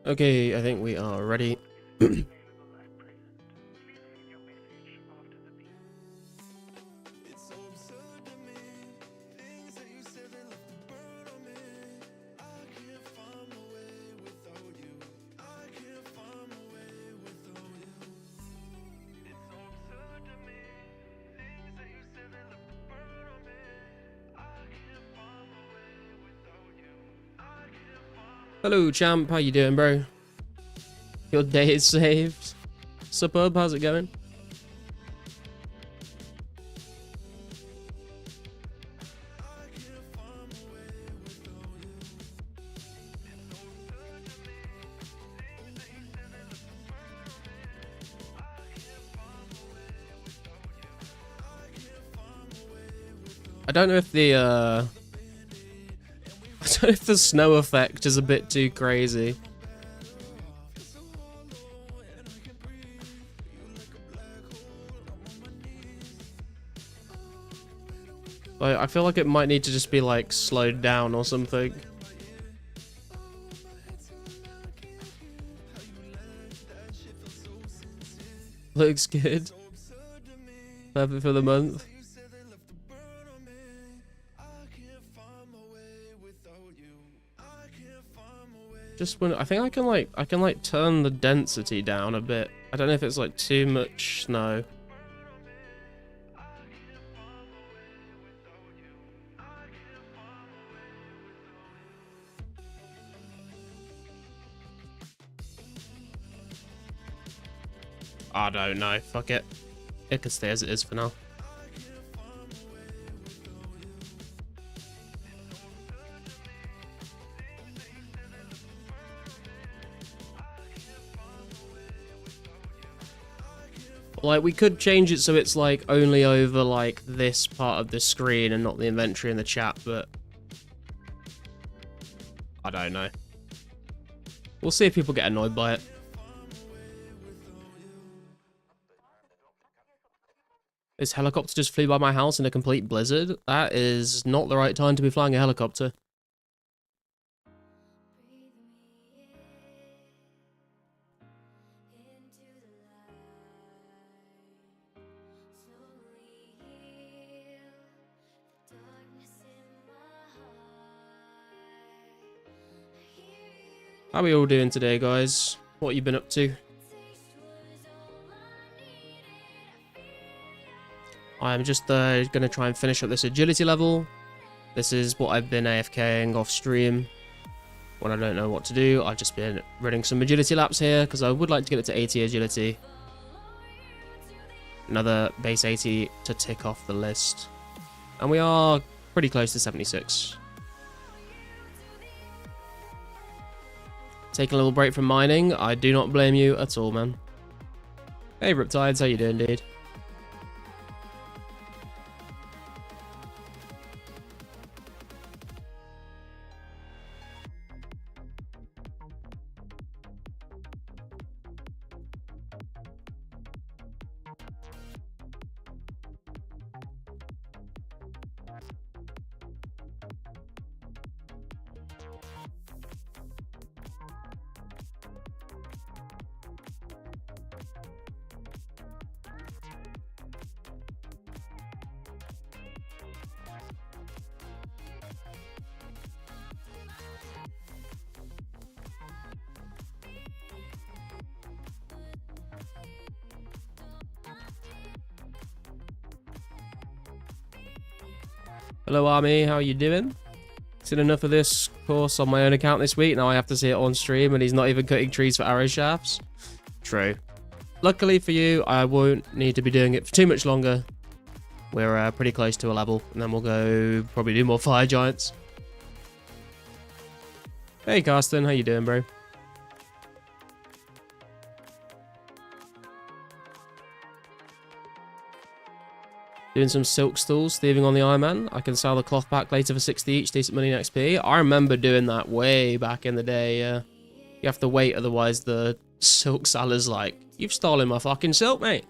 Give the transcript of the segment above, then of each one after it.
Okay, I think we are ready. Hello, champ. How you doing, bro? Your day is saved. Superb. How's it going? I don't know if the I don't know if the snow effect is a bit too crazy. Like, I feel like it might need to just be like slowed down or something. Looks good. Perfect for the month. Just when I think I can like turn the density down a bit. I don't know if it's like too much snow. I don't know. Fuck it. It can stay as it is for now. Like, we could change it so it's like only over like this part of the screen and not the inventory and the chat, but I don't know. We'll see if people get annoyed by it. This helicopter just flew by my house in a complete blizzard. That is not the right time to be flying a helicopter. How are we all doing today, guys? What have you been up to? I'm just going to try and finish up this agility level. This is what I've been AFKing off stream. When I don't know what to do, I've just been running some agility laps here because I would like to get it to 80 agility. Another base 80 to tick off the list. And we are pretty close to 76. Taking a little break from mining. I do not blame you at all, man. Hey, Riptides, how you doing, dude? Hello, Army. How are you doing? Seen enough of this course on my own account this week. Now I have to see it on stream, and he's not even cutting trees for arrow shafts. True. Luckily for you, I won't need to be doing it for too much longer. We're pretty close to a level, and then we'll go probably do more fire giants. Hey, Carsten. How you doing, bro? Doing some silk stools, thieving on the Iron Man. I can sell the cloth pack later for 60 each, decent money in XP. I remember doing that way back in the day. You have to wait, otherwise the silk seller's like, you've stolen my fucking silk, mate.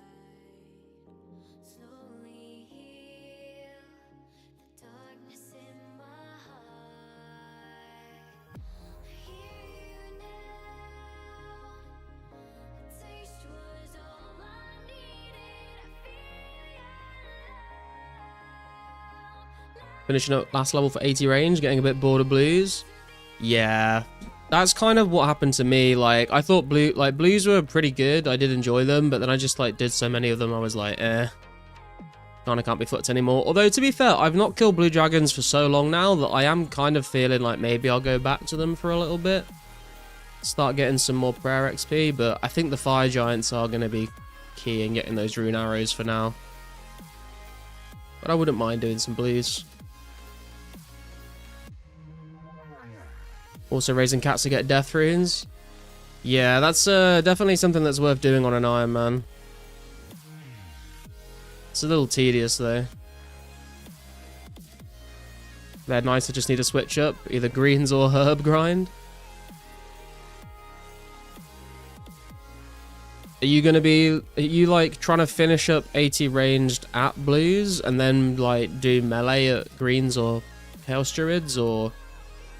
Finishing up last level for 80 range, getting a bit bored of blues. Yeah, that's kind of what happened to me. Like, I thought blues were pretty good. I did enjoy them, but then I just like did so many of them. I was like, kind of can't be fucked anymore. Although, to be fair, I've not killed blue dragons for so long now that I am kind of feeling like maybe I'll go back to them for a little bit. Start getting some more prayer XP, but I think the fire giants are going to be key in getting those rune arrows for now. But I wouldn't mind doing some blues. Also raising cats to get death runes. Yeah, that's definitely something that's worth doing on an Iron Man. It's a little tedious though. They're nice, I just need to switch up. Either greens or herb grind. Are you like trying to finish up 80 ranged at blues and then like do melee at greens or chaos druids, or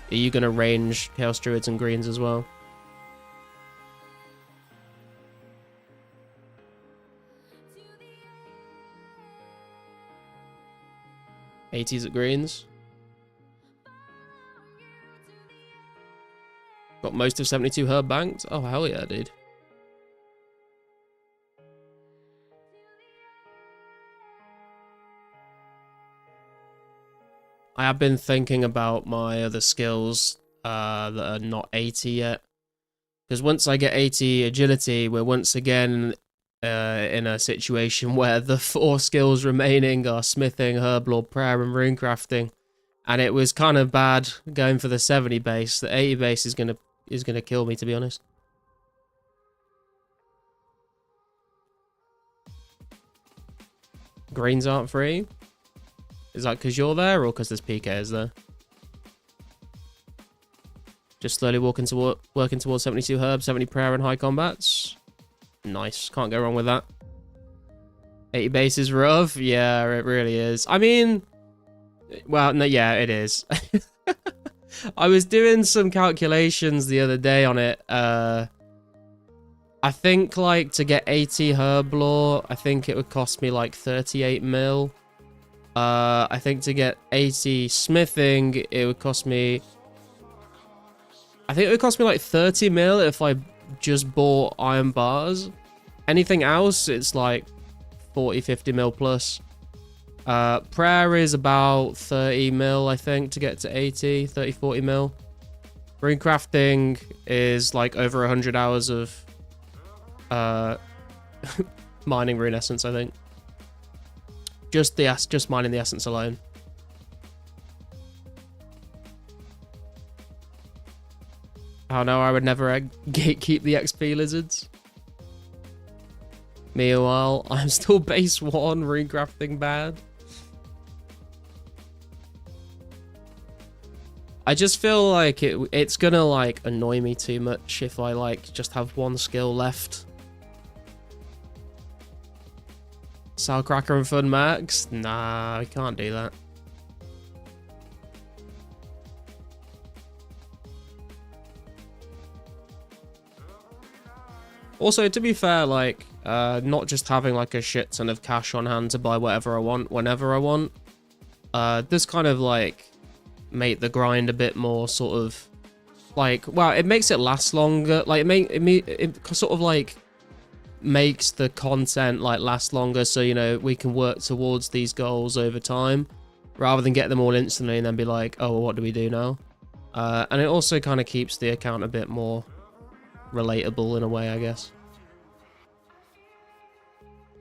are you gonna range chaos druids and greens as well? '80s at greens. Got most of 72 herb banked. Oh hell yeah, dude. I have been thinking about my other skills that are not 80 yet. Because once I get 80 agility, we're once again in a situation where the 4 skills remaining are smithing, herblore, prayer, and runecrafting. And it was kind of bad going for the 70 base. The 80 base is gonna kill me, to be honest. Greens aren't free. Is that because you're there, or because there's PKs there? Just slowly working towards 72 herb, 70 prayer, and high combats. Nice. Can't go wrong with that. 80 base is rough. Yeah, it really is. I mean, well, no, yeah, it is. I was doing some calculations the other day on it. I think, like, to get 80 herblore, I think it would cost me, like, 38 mil. I think to get 80 smithing, it would cost me... I think it would cost me like 30 mil if I just bought iron bars. Anything else, it's like 40, 50 mil plus. Prayer is about 30 mil, I think, to get to 80, 30, 40 mil. Runecrafting is like over 100 hours of mining rune essence, I think. Just mining the essence alone. Oh no, I would never gatekeep the XP lizards. Meanwhile, I'm still base 1, runecrafting bad. I just feel like it's gonna like annoy me too much if I like just have 1 skill left. Sourcracker and Fun Max? Nah, I can't do that. Also, to be fair, like, not just having like a shit ton of cash on hand to buy whatever I want, whenever I want, does kind of like make the grind a bit more sort of like, well, it makes it last longer. Like, it sort of like makes the content like last longer, so you know we can work towards these goals over time rather than get them all instantly and then be like, oh, well, what do we do now? And it also kind of keeps the account a bit more relatable in a way, I guess.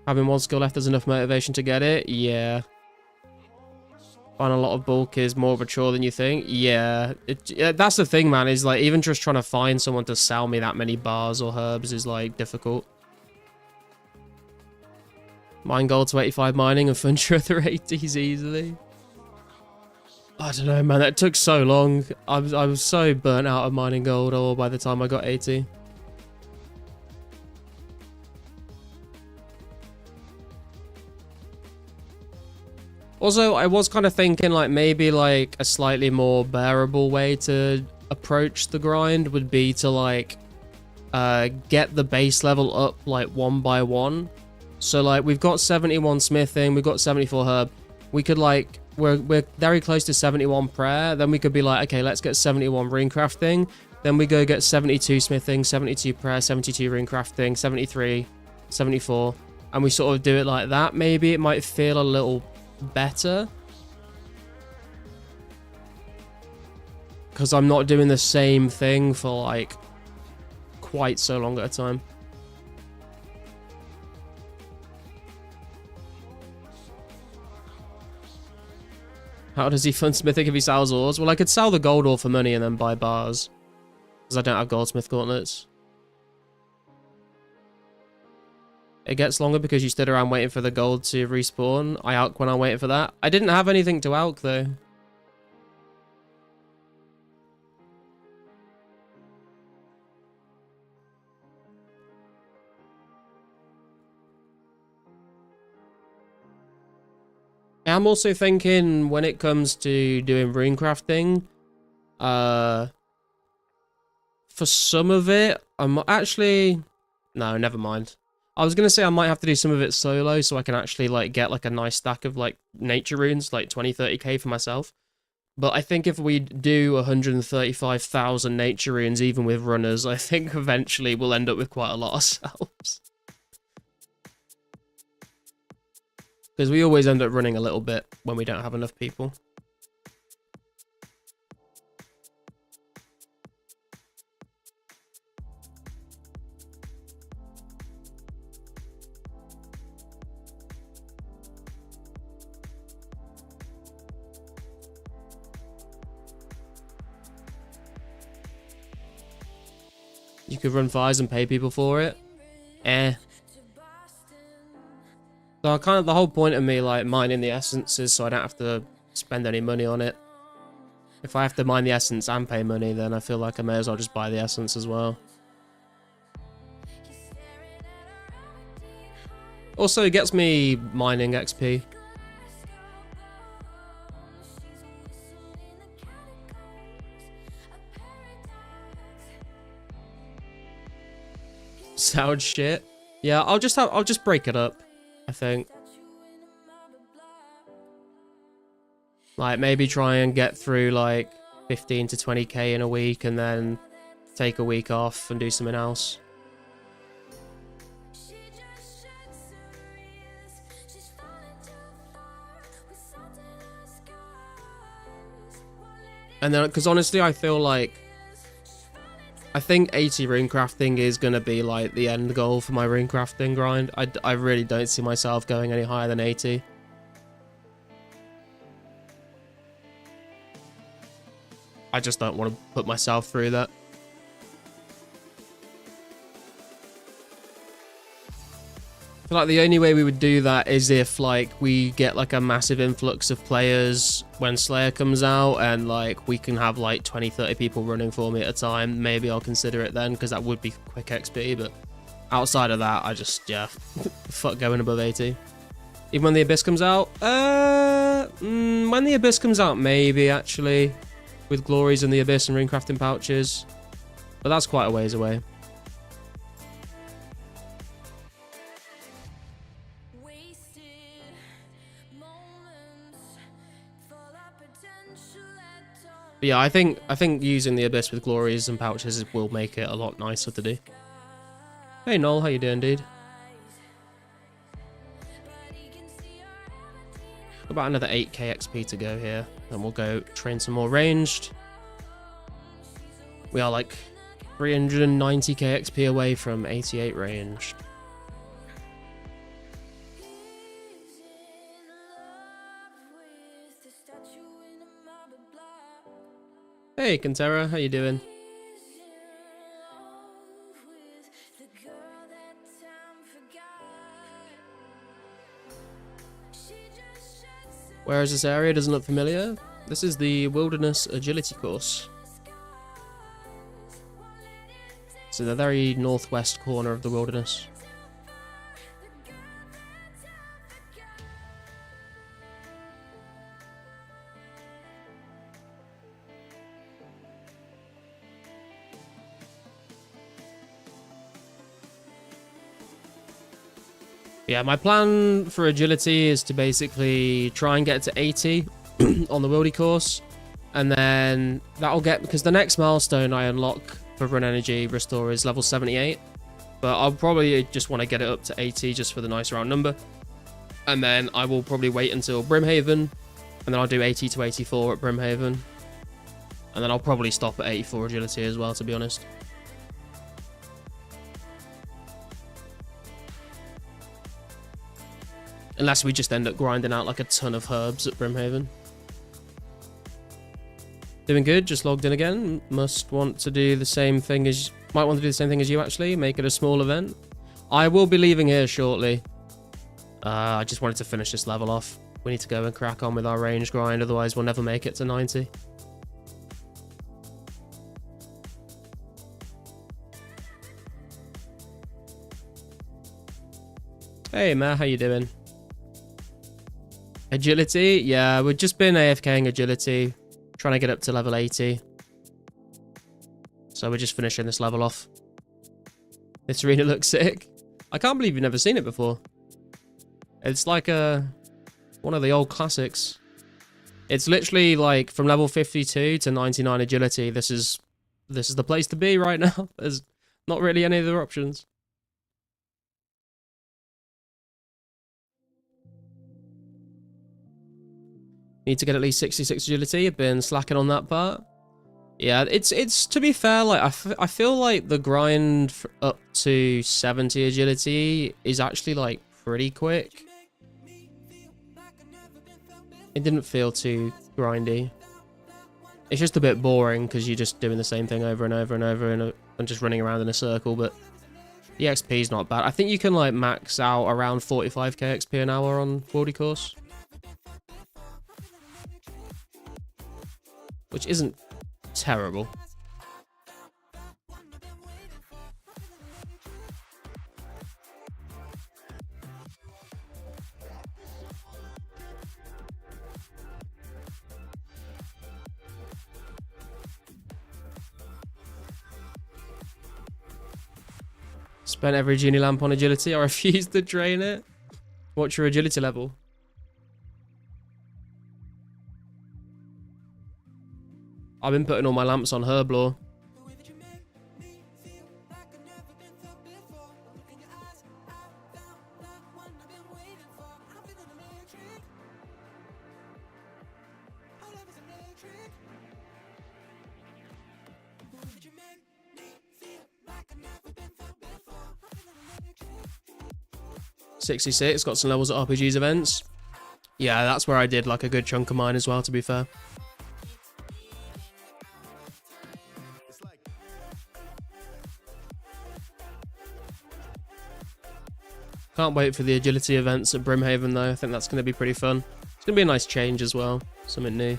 Having 1 skill left, there's enough motivation to get it. Yeah. Find a lot of bulk is more of a chore than you think. Yeah, that's the thing, man, is like even just trying to find someone to sell me that many bars or herbs is like difficult. Mine gold to 85 mining and Funtra through 80s easily. I don't know, man. That took so long. I was so burnt out of mining gold ore by the time I got 80. Also, I was kind of thinking like maybe like a slightly more bearable way to approach the grind would be to like get the base level up like 1 by 1. So like we've got 71 smithing, we've got 74 herb. We could like we're very close to 71 prayer. Then we could be like, okay, let's get 71 rune crafting. Then we go get 72 smithing, 72 prayer, 72 rune crafting, 73, 74. And we sort of do it like that. Maybe it might feel a little better. Because I'm not doing the same thing for like quite so long at a time. How does he fund smithing if he sells ores? Well, I could sell the gold ore for money and then buy bars. Because I don't have goldsmith gauntlets. It gets longer because you stood around waiting for the gold to respawn. I alk when I'm waiting for that. I didn't have anything to alk though. I'm also thinking when it comes to doing rune crafting, for some of it, I'm actually, no, never mind. I was going to say I might have to do some of it solo so I can actually like get like a nice stack of like nature runes, like 20-30k for myself. But I think if we do 135,000 nature runes, even with runners, I think eventually we'll end up with quite a lot ourselves. Because we always end up running a little bit when we don't have enough people. You could run fires and pay people for it. So kind of the whole point of me like mining the essences so I don't have to spend any money on it. If I have to mine the essence and pay money, then I feel like I may as well just buy the essence as well. Also, it gets me mining XP. Sound shit. Yeah, I'll just break it up, I think. Like maybe try and get through like 15 to 20k in a week and then take a week off and do something else. And then, because honestly, I feel like I think 80 rune crafting is going to be like the end goal for my rune crafting grind. I really don't see myself going any higher than 80. I just don't want to put myself through that. I feel like the only way we would do that is if like we get like a massive influx of players when Slayer comes out and like we can have like 20-30 people running for me at a time. Maybe I'll consider it then because that would be quick XP, but outside of that I just, yeah, fuck going above 80. Even when the Abyss comes out? When the Abyss comes out, maybe actually, with Glories and the Abyss and runecrafting pouches, but that's quite a ways away. But yeah, I think using the Abyss with Glories and pouches will make it a lot nicer to do. Hey Noel, how you doing, dude? About another 8k XP to go here, and we'll go train some more ranged. We are like 390k XP away from 88 ranged. Hey Kantera, how you doing? Where is this area? Doesn't look familiar. This is the Wilderness Agility course. So the very northwest corner of the wilderness. Yeah, my plan for agility is to basically try and get to 80 on the Wildy course. And then that'll get, because the next milestone I unlock for Run Energy Restore is level 78. But I'll probably just want to get it up to 80 just for the nice round number. And then I will probably wait until Brimhaven. And then I'll do 80 to 84 at Brimhaven. And then I'll probably stop at 84 agility as well, to be honest. Unless we just end up grinding out like a ton of herbs at Brimhaven. Doing good, just logged in again. Must want to do the same thing as... Might want to do the same thing as you, actually. Make it a small event. I will be leaving here shortly. I just wanted to finish this level off. We need to go and crack on with our range grind, otherwise we'll never make it to 90. Hey, Matt, how you doing? Agility? Yeah, we've just been AFKing agility. Trying to get up to level 80. So we're just finishing this level off. This arena looks sick. I can't believe you've never seen it before. It's like one of the old classics. It's literally like from level 52 to 99 agility. This is the place to be right now. There's not really any other options. Need to get at least 66 agility. I've been slacking on that part. Yeah, it's to be fair, like I feel like the grind up to 70 agility is actually like pretty quick. It didn't feel too grindy. It's just a bit boring because you're just doing the same thing over and over and over and just running around in a circle, but the XP is not bad. I think you can like max out around 45k XP an hour on Wildy course. Which isn't terrible. Spent every genie lamp on agility. I refuse to drain it. What's your agility level? I've been putting all my lamps on Herblore. .66, got some levels at RPG's events. Yeah, that's where I did like a good chunk of mine as well, to be fair. Can't wait for the agility events at Brimhaven though. I think that's going to be pretty fun. It's going to be a nice change as well. Something new.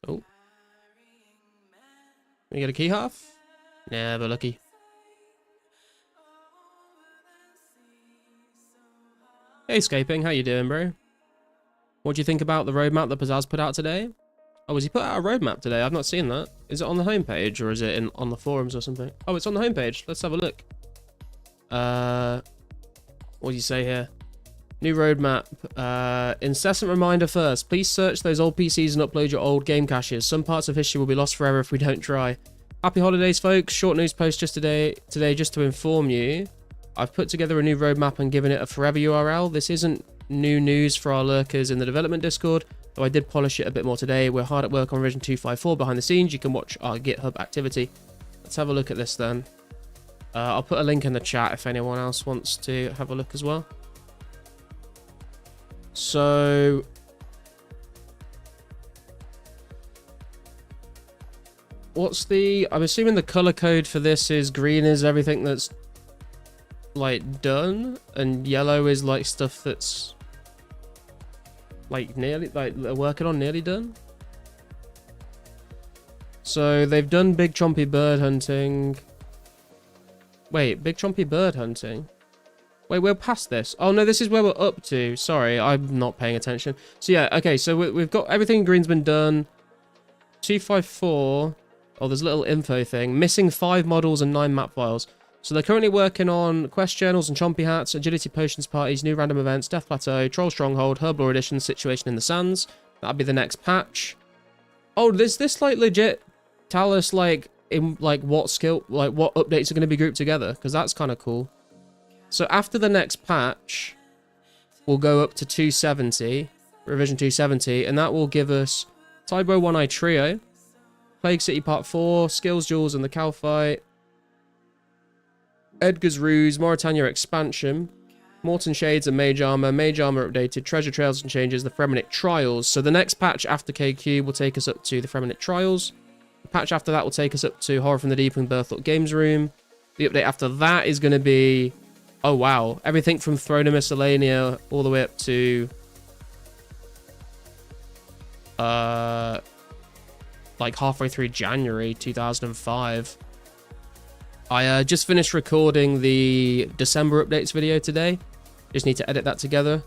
Oh. We get a key half? Never lucky. Hey Scaping, how you doing, bro? What do you think about the roadmap that Pizzazz put out today? Oh, has he put out a roadmap today? I've not seen that. Is it on the homepage or is it on the forums or something? Oh, it's on the homepage. Let's have a look. What do you say here? New roadmap. Incessant reminder first. Please search those old PCs and upload your old game caches. Some parts of history will be lost forever if we don't try. Happy holidays, folks. Short news post just today just to inform you. I've put together a new roadmap and given it a forever URL. This isn't new news for our lurkers in the development Discord, though I did polish it a bit more today. We're hard at work on version 254 behind the scenes. You can watch our GitHub activity. Let's have a look at this then. I'll put a link in the chat if anyone else wants to have a look as well. So I'm assuming the color code for this is green is everything that's like done, and yellow is like stuff that's like nearly, like they're working on nearly done. So they've done big chompy bird hunting. Wait, big chompy bird hunting. Wait, we're past this. Oh, no, this is where we're up to. Sorry, I'm not paying attention. So, yeah, okay, so we've got everything green's been done. 254. Oh, there's a little info thing. Missing 5 models and 9 map files. So they're currently working on quest journals and chompy hats, agility potions parties, new random events, death plateau, troll stronghold, herblore edition, situation in the sands. That'll be the next patch. Oh, does this like legit tell us like in like what skill, like what updates are going to be grouped together? Because that's kind of cool. So after the next patch, we'll go up to 270, revision 270, and that will give us Tybro One Eye Trio, Plague City Part 4, Skills Jewels and the Cow Fight, Edgar's Ruse, Mauritania Expansion, Morton Shades and Mage Armor updated, Treasure Trails and changes, the Fremennik Trials. So the next patch after KQ will take us up to the Fremennik Trials. The patch after that will take us up to Horror from the Deep and Birthlock Games Room. The update after that is going to be... Oh, wow. Everything from Throne of Miscellanea all the way up to... like halfway through January 2005. I just finished recording the December updates video today. Just need to edit that together.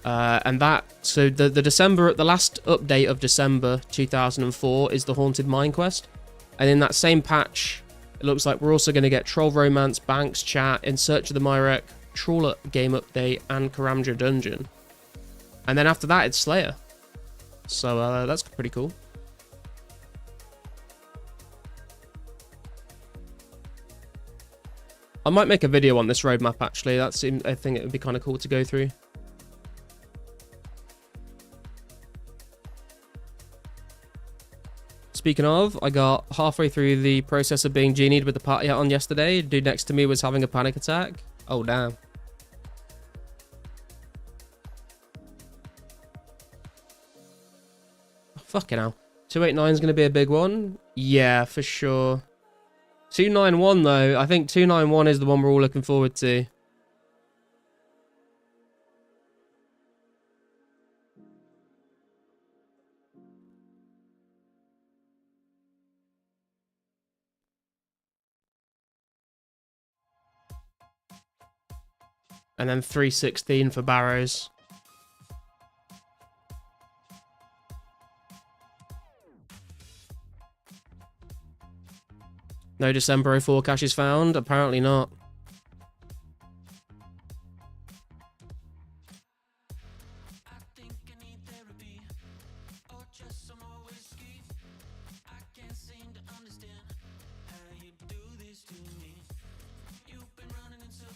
And that, so the last update of December 2004 is the Haunted Mine quest. And in that same patch, it looks like we're also going to get Troll Romance, Banks Chat, In Search of the Myrek, Trawler game update, and Karamja Dungeon. And then after that, it's Slayer. So that's pretty cool. I might make a video on this roadmap, actually. I think it would be kind of cool to go through. Speaking of, I got halfway through the process of being genied with the party hat on yesterday. Dude next to me was having a panic attack. Oh, damn. Oh, fucking hell. 289 is going to be a big one? Yeah, for sure. 291 though, I think 291 is the one we're all looking forward to. And then 316 for Barrows. No December 04 caches found? Apparently not.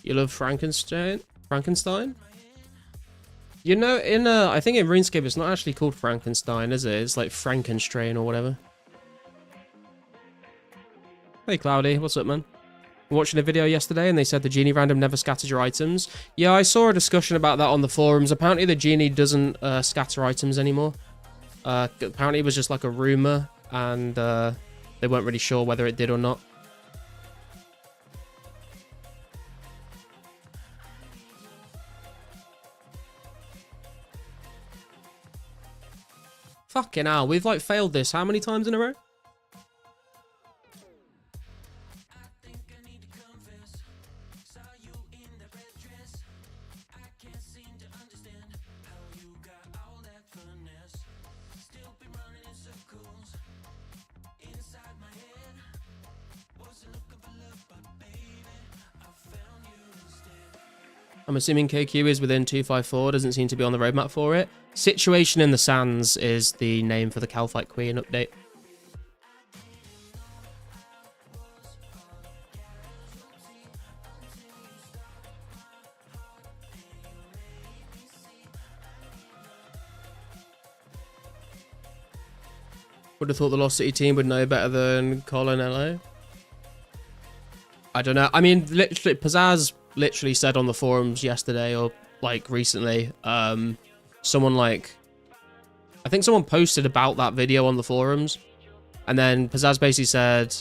You love Frankenstein? Frankenstein? You know, I think in RuneScape it's not actually called Frankenstein, is it? It's like Frankenstrain or whatever. Hey Cloudy, what's up, man? Watching a video yesterday and they said the genie random never scatters your items. Yeah, I saw a discussion about that on the forums. Apparently the genie doesn't scatter items anymore. Apparently it was just like a rumor and they weren't really sure whether it did or not. Fucking hell, we've like failed this how many times in a row? I'm assuming KQ is within 254, doesn't seem to be on the roadmap for it. Situation in the Sands is the name for the Calphite Queen update. Would have thought the Lost City team would know better than Colin LA. I don't know. I mean, literally, Pizzazz literally said on the forums yesterday or like recently, someone like, I think someone posted about that video on the forums, and then Pizzazz basically said,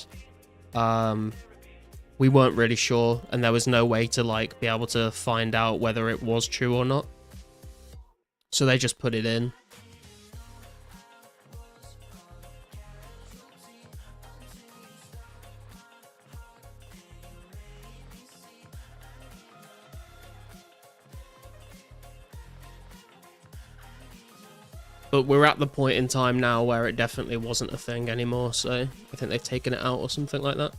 we weren't really sure, and there was no way to like be able to find out whether it was true or not. So they just put it in. But we're at the point in time now where it definitely wasn't a thing anymore, so I think they've taken it out or something like that.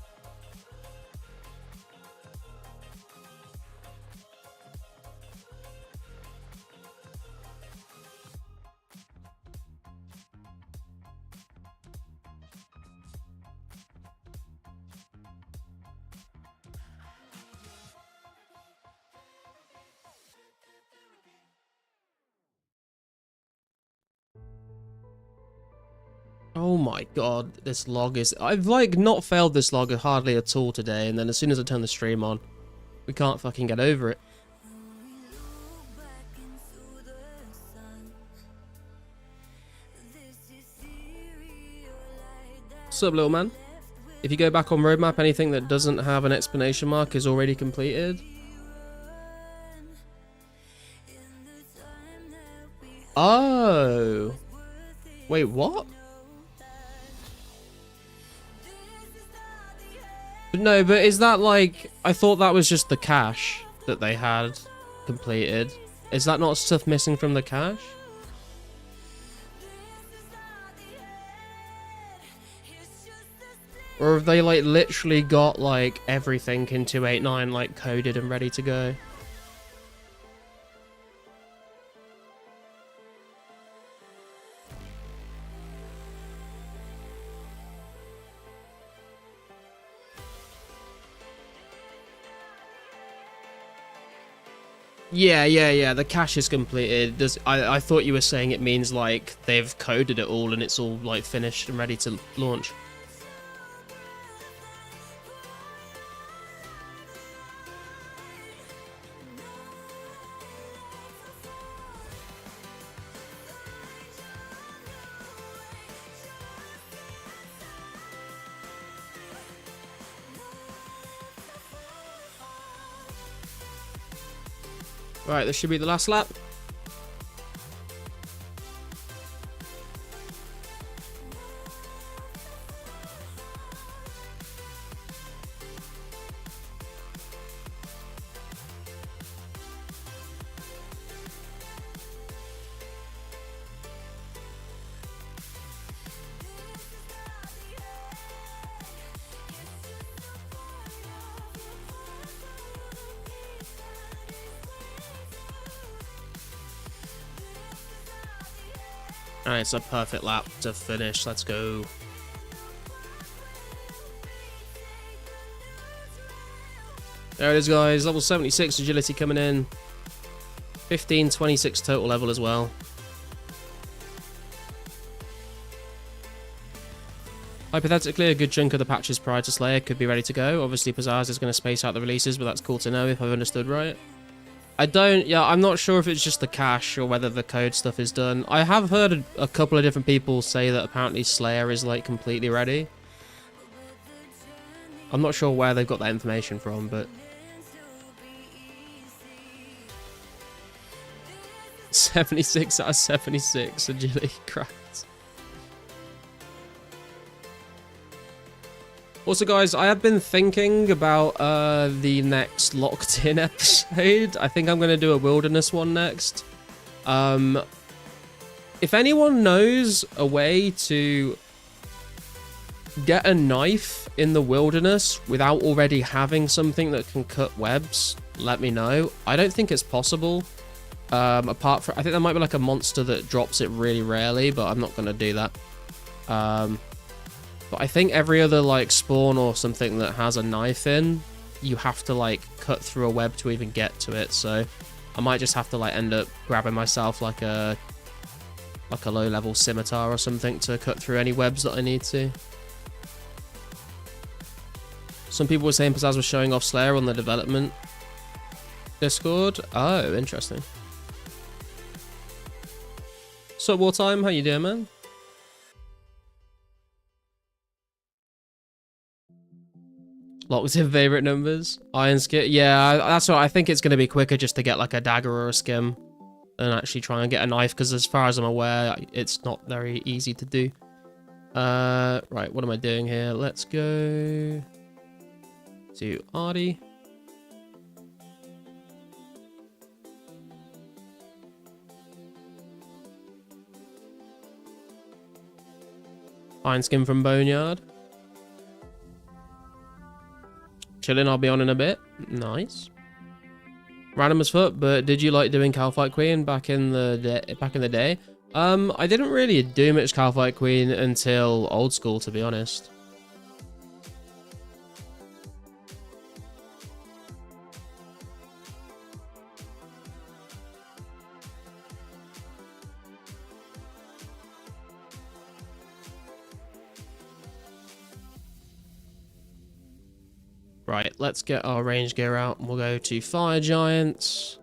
Oh my god, this log is... I've, like, not failed this log hardly at all today, and then as soon as I turn the stream on, we can't fucking get over it. What's up, little man? If you go back on roadmap, anything that doesn't have an exclamation mark is already completed. Oh. Wait, what? No, but is that like... I thought that was just the cache that they had completed. Is that not stuff missing from the cache? Or have they like literally got like everything in 289 like coded and ready to go? Yeah. The cache is completed. I thought you were saying it means like they've coded it all and it's all like finished and ready to launch. Right, this should be the last lap. Alright, it's a perfect lap to finish. Let's go. There it is, guys. Level 76 agility coming in. 1526 total level as well. Hypothetically, a good chunk of the patches prior to Slayer could be ready to go. Obviously, Pizzazz is going to space out the releases, but that's cool to know if I've understood right. I'm not sure if it's just the cache or whether the code stuff is done. I have heard a couple of different people say that apparently Slayer is like completely ready. I'm not sure where they've got that information from, but... 76 out of 76 agility cracked. Also, guys, I have been thinking about the next Locked In episode. I think I'm going to do a Wilderness one next. If anyone knows a way to get a knife in the Wilderness without already having something that can cut webs, let me know. I don't think it's possible. Apart from... I think there might be like a monster that drops it really rarely, but I'm not going to do that. But I think every other, like, spawn or something that has a knife in, you have to, like, cut through a web to even get to it. So I might just have to, like, end up grabbing myself, like a low-level scimitar or something to cut through any webs that I need to. Some people were saying Pizzazz was showing off Slayer on the development Discord. Oh, interesting. So, Wartime, how you doing, man? Locked in favorite numbers. Iron skim. Yeah, that's what I think. It's going to be quicker just to get like a dagger or a skim than actually try and get a knife, because as far as I'm aware, it's not very easy to do. Right, what am I doing here? Let's go to Artie. Iron skin from Boneyard. Chilling, I'll be on in a bit. Nice. Random as foot, but did you like doing Calfight Queen back in the day? I didn't really do much Calfight Queen until old school, to be honest. Right, let's get our range gear out and we'll go to Fire Giants.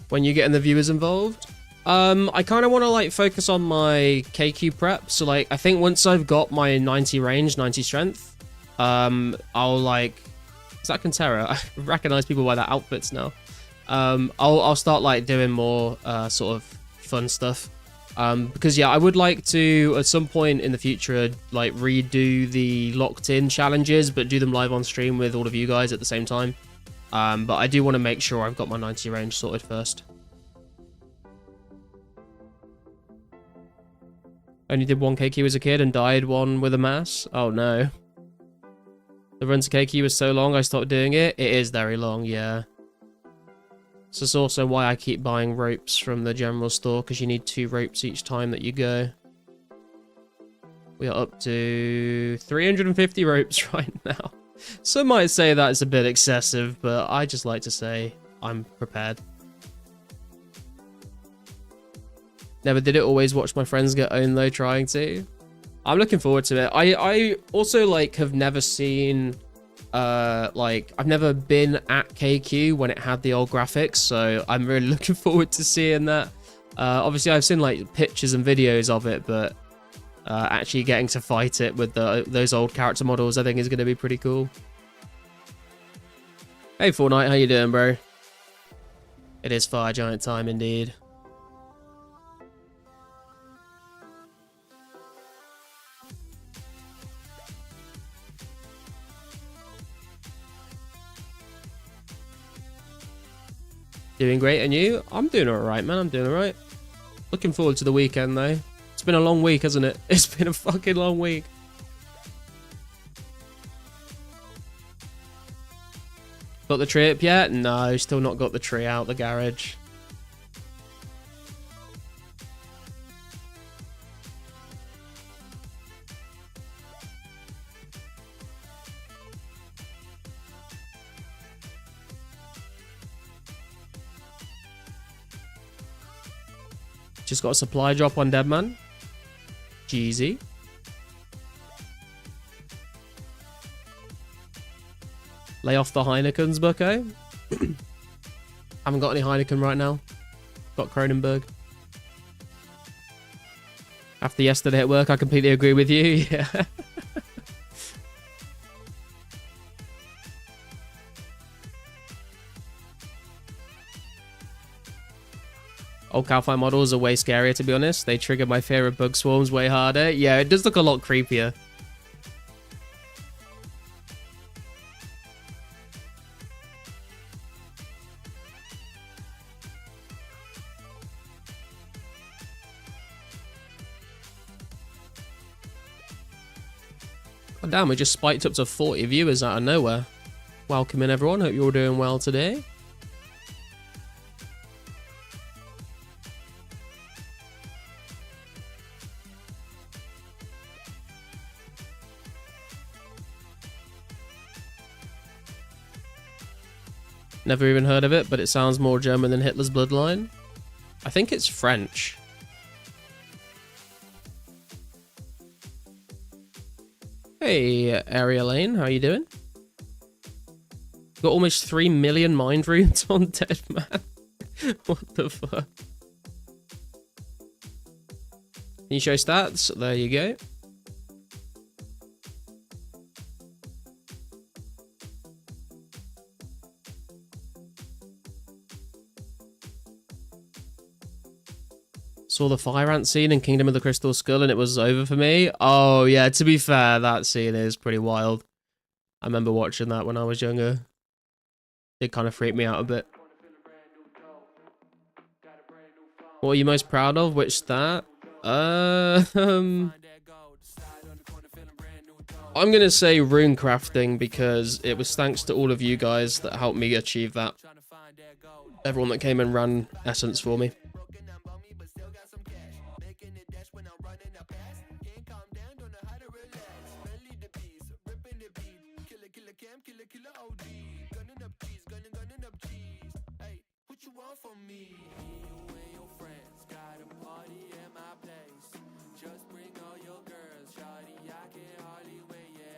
When you're getting the viewers involved, I kind of want to like focus on my KQ prep. So like, I think once I've got my 90 range, 90 strength, I'll like, is that Cantera? I recognize people by their outfits now. I'll start like doing more sort of fun stuff. Because yeah, I would like to at some point in the future like redo the locked in challenges, but do them live on stream with all of you guys at the same time. But I do want to make sure I've got my 90 range sorted first. Only did one KQ as a kid and died one with a mass? Oh no. The run to KQ was so long I stopped doing it. It is very long, yeah. So it's also why I keep buying ropes from the general store, because you need 2 ropes each time that you go. We are up to 350 ropes right now. Some might say that it's a bit excessive, but I just like to say I'm prepared. Never did it, always watch my friends get owned though, trying to. I'm looking forward to it. I also like have never seen, like I've never been at KQ when it had the old graphics, so I'm really looking forward to seeing that. Obviously I've seen like pictures and videos of it, but actually getting to fight it with those old character models I think is going to be pretty cool. Hey Fortnite, how you doing, bro? It is Fire Giant time indeed. Doing great, and you? I'm doing alright, man. I'm doing alright. Looking forward to the weekend, though. It's been a long week, hasn't it? It's been a fucking long week. Got the tree up yet? No, still not got the tree out the garage. Just got a supply drop on Deadman. Jeezy. Lay off the Heinekens, Bucko. Haven't got any Heineken right now. Got Cronenberg. After yesterday at work, I completely agree with you. Yeah. Old Calfight models are way scarier, to be honest. They trigger my fear of bug swarms way harder. Yeah, it does look a lot creepier. Oh, damn, we just spiked up to 40 viewers out of nowhere. Welcome in, everyone. Hope you're all doing well today. Never even heard of it, but it sounds more German than Hitler's bloodline. I think it's French. Hey, Ariel Lane, how you doing? Got almost 3 million mind runes on Dead Man. What the fuck? Can you show stats? There you go. Saw the fire ant scene in Kingdom of the Crystal Skull and it was over for me. Oh yeah, to be fair, that scene is pretty wild. I remember watching that when I was younger. It kind of freaked me out a bit. What are you most proud of? Which stat? I'm gonna say rune crafting because it was thanks to all of you guys that helped me achieve that. Everyone that came and ran Essence for me.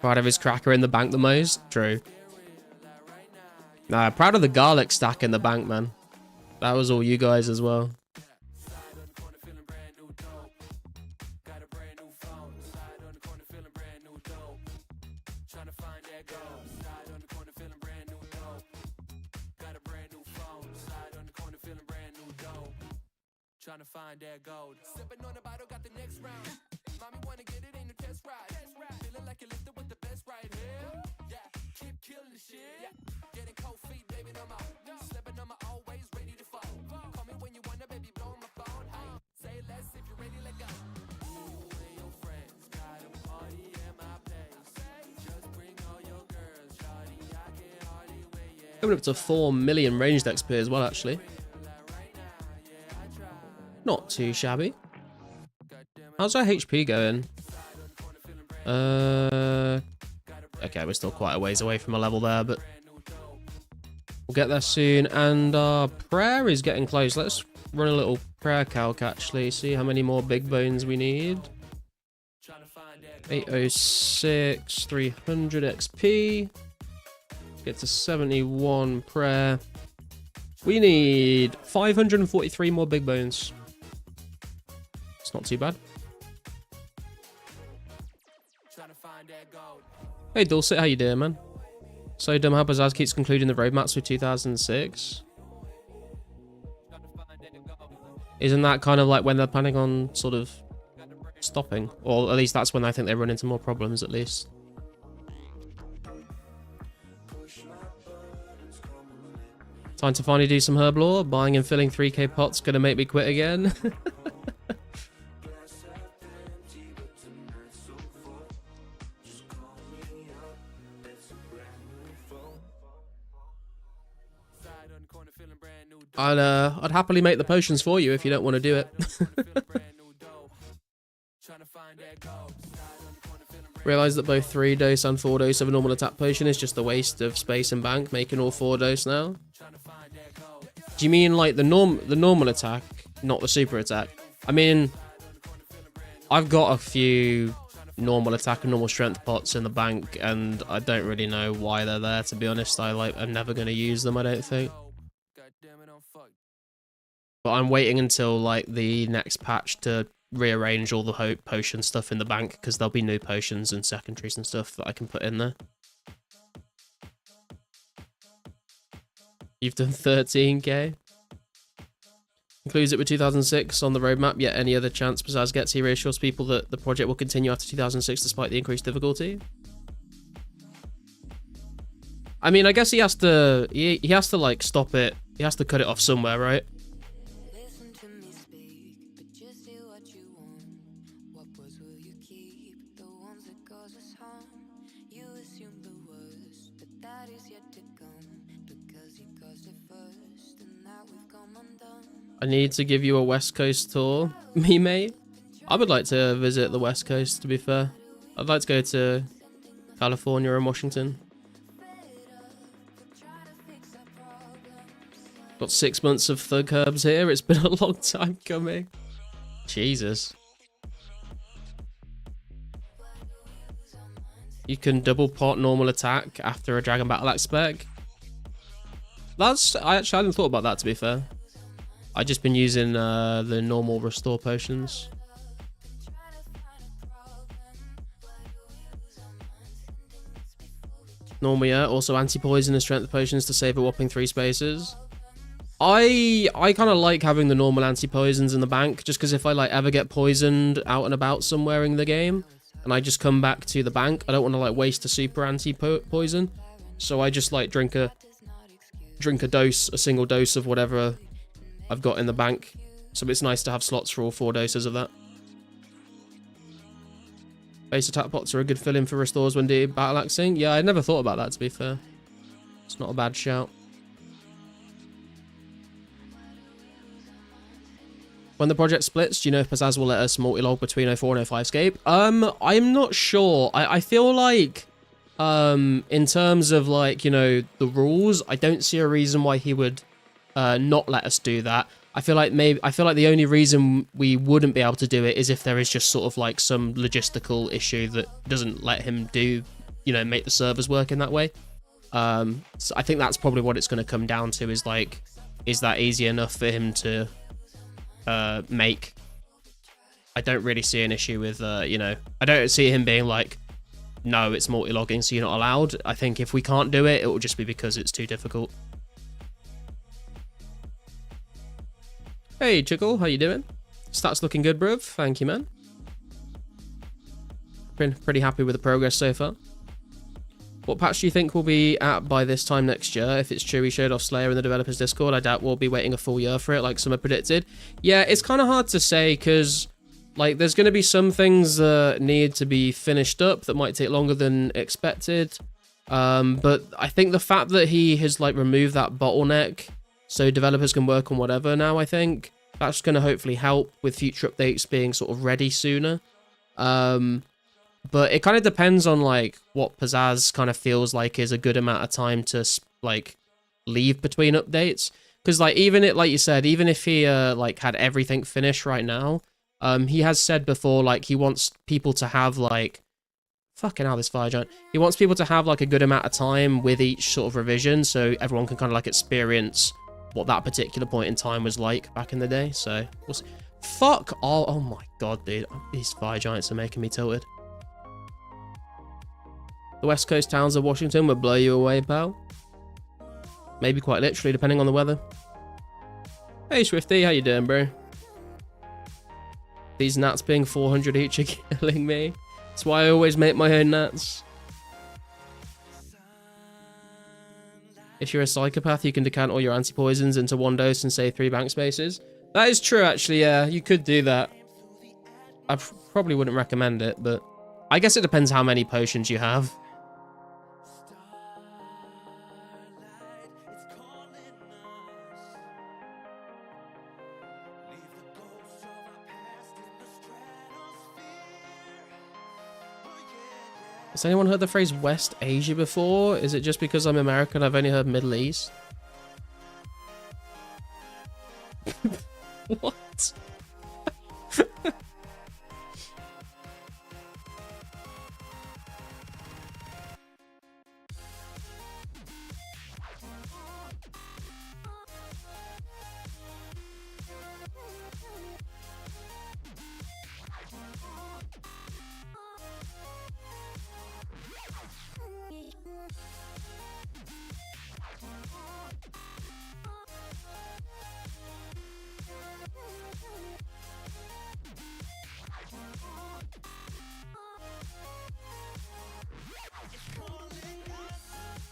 Proud of his cracker in the bank the most? True. Nah, proud of the garlic stack in the bank, man. That was all you guys as well. Trying to find that gold. Sipping on the bottle, got the next round. Mommy wanna get it, ain't no test ride. Feeling like you lifted with the best right here. Yeah, keep killing the shit. Yeah. Getting cold feet, baby, no more. Slipping on my always ready to fall. Call me when you wanna, baby, blow my phone. Hey, say less if you're ready, let go. You and your friends got a party at my place. Just bring all your girls, shawty. I can hardly wait. Yeah. Coming up to 4 million ranged XP as well, actually. Not too shabby. How's our HP going? Okay, we're still quite a ways away from a level there, but we'll get there soon. And our prayer is getting close. Let's run a little prayer calc, actually. See how many more big bones we need. 806, 300 XP. Get to 71 prayer. We need 543 more big bones. It's not too bad. Hey Dulcet, how you doing, man? So dumb how Bazaz keeps concluding the roadmaps with 2006. Isn't that kind of like when they're planning on sort of stopping? Or at least that's when I think they run into more problems, at least. Time to finally do some herb lore. Buying and filling 3k pots gonna make me quit again. I'd happily make the potions for you if you don't want to do it. Realize that both 3 dose and 4 dose of a normal attack potion is just a waste of space and bank, making all 4 dose now. Do you mean like the normal attack, not the super attack? I mean, I've got a few normal attack and normal strength pots in the bank, and I don't really know why they're there, to be honest. I'm never going to use them, I don't think. But I'm waiting until like the next patch to rearrange all the potion stuff in the bank, because there'll be new potions and secondaries and stuff that I can put in there. You've done 13k. Includes it with 2006 on the roadmap, yet any other chance Bazaz gets, he reassures people that the project will continue after 2006 despite the increased difficulty. I mean, I guess he has to like stop it. He has to cut it off somewhere, right? I need to give you a West Coast tour. Me, mate? I would like to visit the West Coast, to be fair. I'd like to go to California and Washington. Got 6 months of thug herbs here. It's been a long time coming. Jesus. You can double pot normal attack after a Dragon Battle Axe spec. I hadn't thought about that, to be fair. I just been using the normal restore potions. Normal, yeah. Also anti-poison and strength potions to save a whopping 3 spaces. I kind of like having the normal anti-poisons in the bank, just because if I like ever get poisoned out and about somewhere in the game, and I just come back to the bank, I don't want to like waste a super anti-poison, so I just like drink a single dose of whatever I've got in the bank. So it's nice to have slots for all 4 doses of that. Base attack pots are a good fill-in for restores when battle axing. Yeah, I never thought about that, to be fair. It's not a bad shout. When the project splits, do you know if Pizzazz will let us multi-log between 2004 and 2005scape? I'm not sure. I feel like, in terms of like, you know, the rules, I don't see a reason why he would not let us do that. I feel like the only reason we wouldn't be able to do it is if there is just sort of like some logistical issue that doesn't let him do, you know, make the servers work in that way. So I think that's probably what it's going to come down to, is like, is that easy enough for him to make? I don't really see an issue with, you know, I don't see him being like, no, it's multi-logging, so you're not allowed. I think if we can't do it, it will just be because it's too difficult. Hey, Chickle, how you doing? Stats looking good, bruv. Thank you, man. Been pretty happy with the progress so far. What patch do you think we'll be at by this time next year? If it's true we showed off Slayer in the developers Discord, I doubt we'll be waiting a full year for it like some have predicted. Yeah, it's kind of hard to say because like there's going to be some things that need to be finished up that might take longer than expected. But I think the fact that he has like removed that bottleneck so developers can work on whatever now, I think that's going to hopefully help with future updates being sort of ready sooner. But it kind of depends on like what Pizzazz kind of feels like is a good amount of time to like leave between updates. Because like even it, like you said, even if he like had everything finished right now, he has said before like he wants people to have like fucking hell, this fire giant. He wants people to have like a good amount of time with each sort of revision, so everyone can kind of like experience what that particular point in time was like back in the day. So we'll see. Fuck all. Oh my god, dude, these fire giants are making me tilted. The west coast towns of Washington would blow you away, pal. Maybe quite literally, depending on the weather. Hey, Swifty, how you doing, bro? These gnats being 400 each are killing me. That's why I always make my own gnats. If you're a psychopath, you can decant all your anti-poisons into 1 dose and save 3 bank spaces. That is true, actually, yeah. You could do that. I probably wouldn't recommend it, but I guess it depends how many potions you have. Has anyone heard the phrase West Asia before? Is it just because I'm American I've only heard Middle East? What?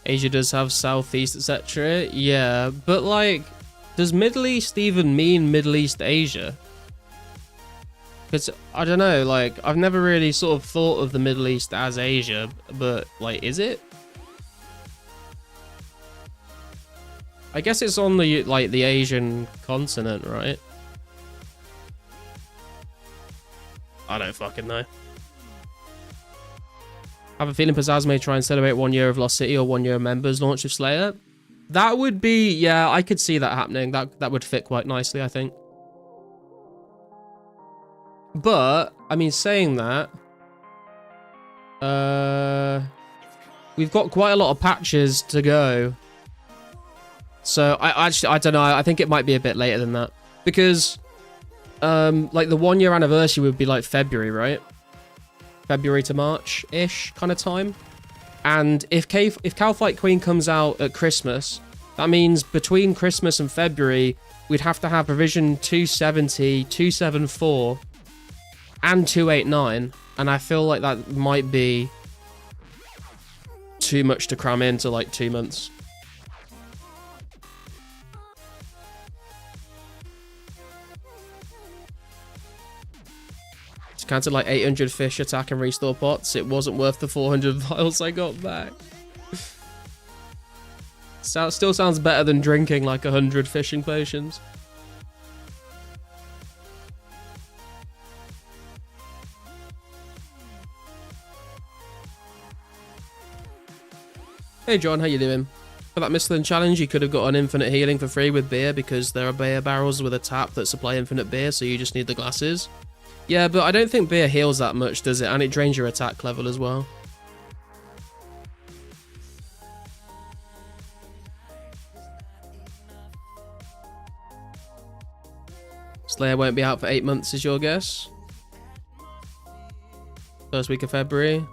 Asia does have Southeast, etc. Yeah, but like, does Middle East even mean Middle East Asia? Because, I don't know, like, I've never really sort of thought of the Middle East as Asia, but, like, is it? I guess it's on the, like, the Asian continent, right? I don't fucking know. I have a feeling Pizzazz may try and celebrate 1 year of Lost City or 1 year of Members launch of Slayer. That would be, yeah, I could see that happening. That would fit quite nicely, I think. But, I mean, saying that, we've got quite a lot of patches to go. So I don't know. I think it might be a bit later than that because like the 1 year anniversary would be like February, right? February to March-ish kind of time. And if Cow Fight Queen comes out at Christmas, that means between Christmas and February, we'd have to have revision 270, 274, and 289. And I feel like that might be too much to cram into like 2 months. It's counted like 800 fish attack and restore pots. It wasn't worth the 400 vials I got back. Still sounds better than drinking like 100 fishing potions. Hey John, how you doing? For that Michelin challenge, you could have got an infinite healing for free with beer because there are beer barrels with a tap that supply infinite beer, so you just need the glasses. Yeah, but I don't think beer heals that much, does it? And it drains your attack level as well. Slayer won't be out for 8 months, is your guess? First week of February.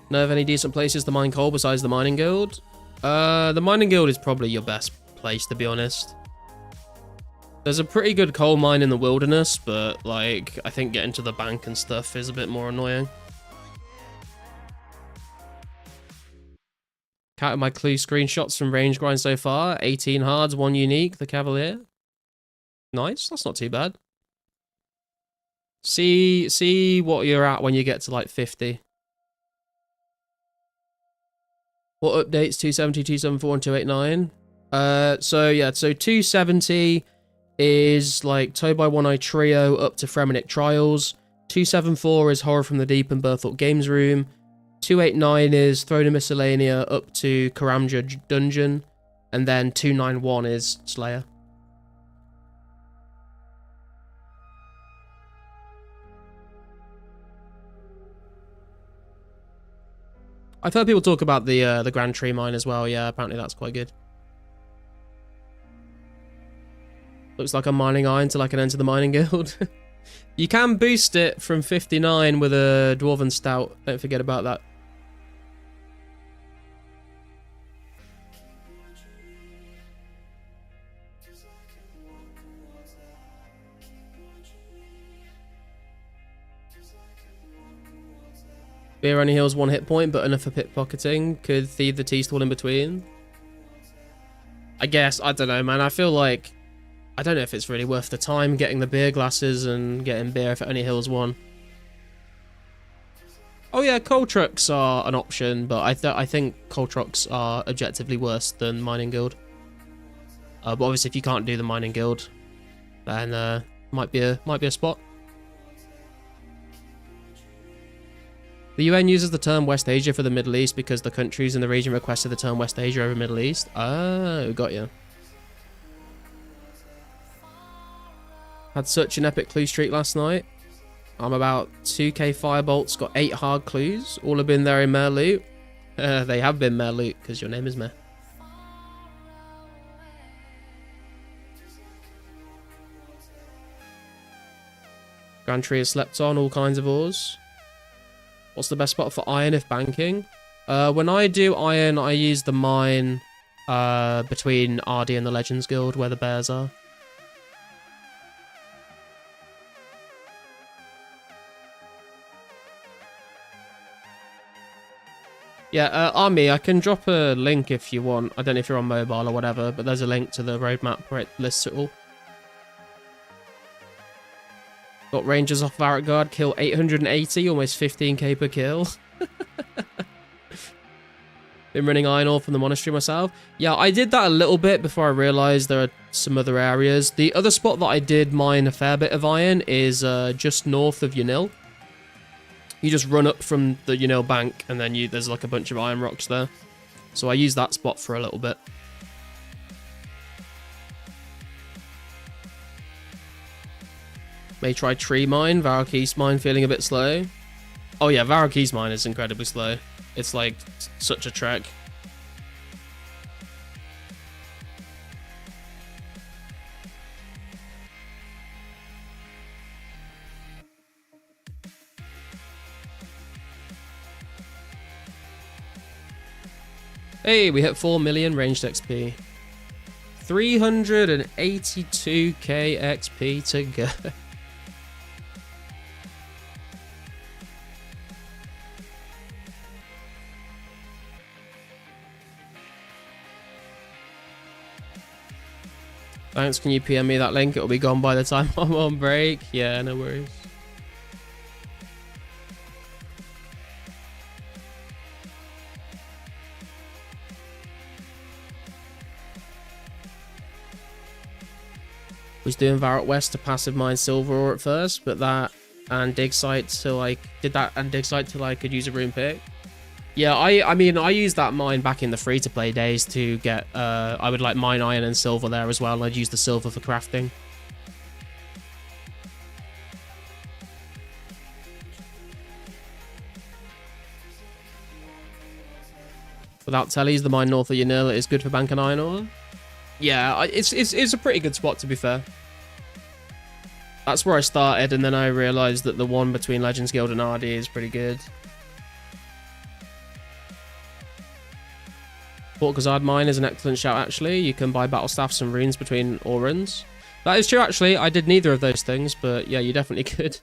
Know of any decent places to mine coal besides the Mining Guild? The Mining Guild is probably your best place, to be honest. There's a pretty good coal mine in the wilderness, but like I think getting to the bank and stuff is a bit more annoying. Counted my clue screenshots from range grind so far. 18 hards, 1 unique, the Cavalier. Nice, that's not too bad. See what you're at when you get to like 50. What updates? 270, 274, and 289. So yeah, so 270 is like Toe by One Eye Trio up to Fremenic Trials. 274 is Horror from the Deep and Berthorpe Games Room. 289 is Throne of Miscellanea up to Karamja Dungeon. And then 291 is Slayer. I've heard people talk about the Grand Tree Mine as well. Yeah, apparently that's quite good. Looks like I'm mining iron till I can enter the Mining Guild. You can boost it from 59 with a Dwarven Stout. Don't forget about that. Beer only heals 1 hit point, but enough for pickpocketing. Could thieve the tea stall in between. I guess, I don't know, man. I feel like, I don't know if it's really worth the time getting the beer glasses and getting beer if it only heals 1. Oh yeah, coal trucks are an option, but I think coal trucks are objectively worse than Mining Guild. But obviously, if you can't do the Mining Guild, then might be a spot. The UN uses the term West Asia for the Middle East because the countries in the region requested the term West Asia over Middle East. Oh, got you. Had such an epic clue streak last night. I'm about 2k firebolts, got 8 hard clues. All have been there in Mare Loot. They have been Mare Loot because your name is Mare. Grand Tree is slept on, all kinds of ores. What's the best spot for iron if banking? When I do iron, I use the mine between RD and the Legends Guild where the bears are. Yeah, Army, I can drop a link if you want. I don't know if you're on mobile or whatever, but there's a link to the roadmap where it lists it all. Got Rangers off Varrock Guard, kill 880, almost 15k per kill. Been running iron ore from the monastery myself. Yeah, I did that a little bit before I realised there are some other areas. The other spot that I did mine a fair bit of iron is just north of Unil. You just run up from the Unil bank and then there's like a bunch of iron rocks there. So I used that spot for a little bit. May try Tree Mine, Varrock East Mine feeling a bit slow. Oh yeah, Varrock East Mine is incredibly slow. It's like such a trek. Hey, we hit 4 million ranged XP. 382k XP to go. Thanks, can you PM me that link? It'll be gone by the time I'm on break. Yeah, no worries. Was doing Varrock West to passive mine silver ore at first, but that and dig site till I did that and dig site till I could use a rune pick. Yeah, I mean I used that mine back in the free to play days to get I would like mine iron and silver there as well, and I'd use the silver for crafting. Without tellies, the mine north of Yanil is good for banking iron ore. Yeah, it's a pretty good spot to be fair. That's where I started, and then I realised that the one between Legends Guild and RD is pretty good. Port Gazard Mine is an excellent shout actually. You can buy battle staffs and runes between ore runs. That is true actually. I did neither of those things, but yeah, you definitely could.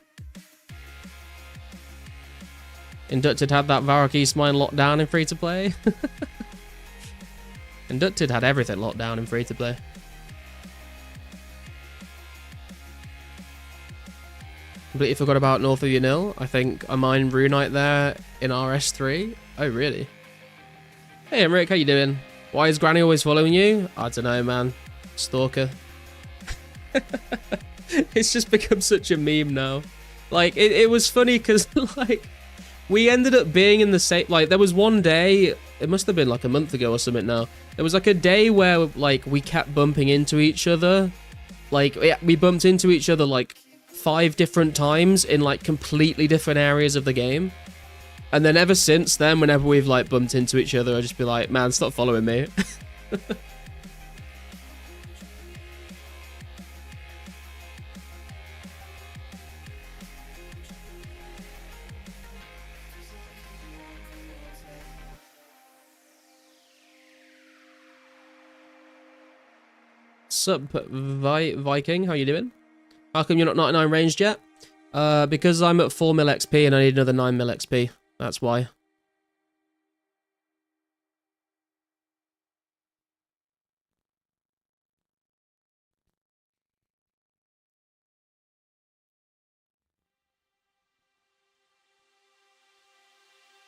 Inducted had that Varrock East mine locked down in free to play. Inducted had everything locked down in free to play. Completely forgot about North of Yanil. I think I mined Runite there in RS3. Oh, really? Hey, Emric, how you doing? Why is Granny always following you? I don't know, man. Stalker. It's just become such a meme now. Like, it was funny because, like, we ended up being in the same... Like, there was one day... It must have been, like, a month ago or something now. There was, like, a day where, like, we kept bumping into each other. Like, we bumped into each other, like, 5 different times in like completely different areas of the game, and then ever since then, whenever we've like bumped into each other, I just be like, man, stop following me. Sup, Viking, how you doing? How come you're not 99 ranged yet? Because I'm at 4 mil XP and I need another 9 mil XP. That's why.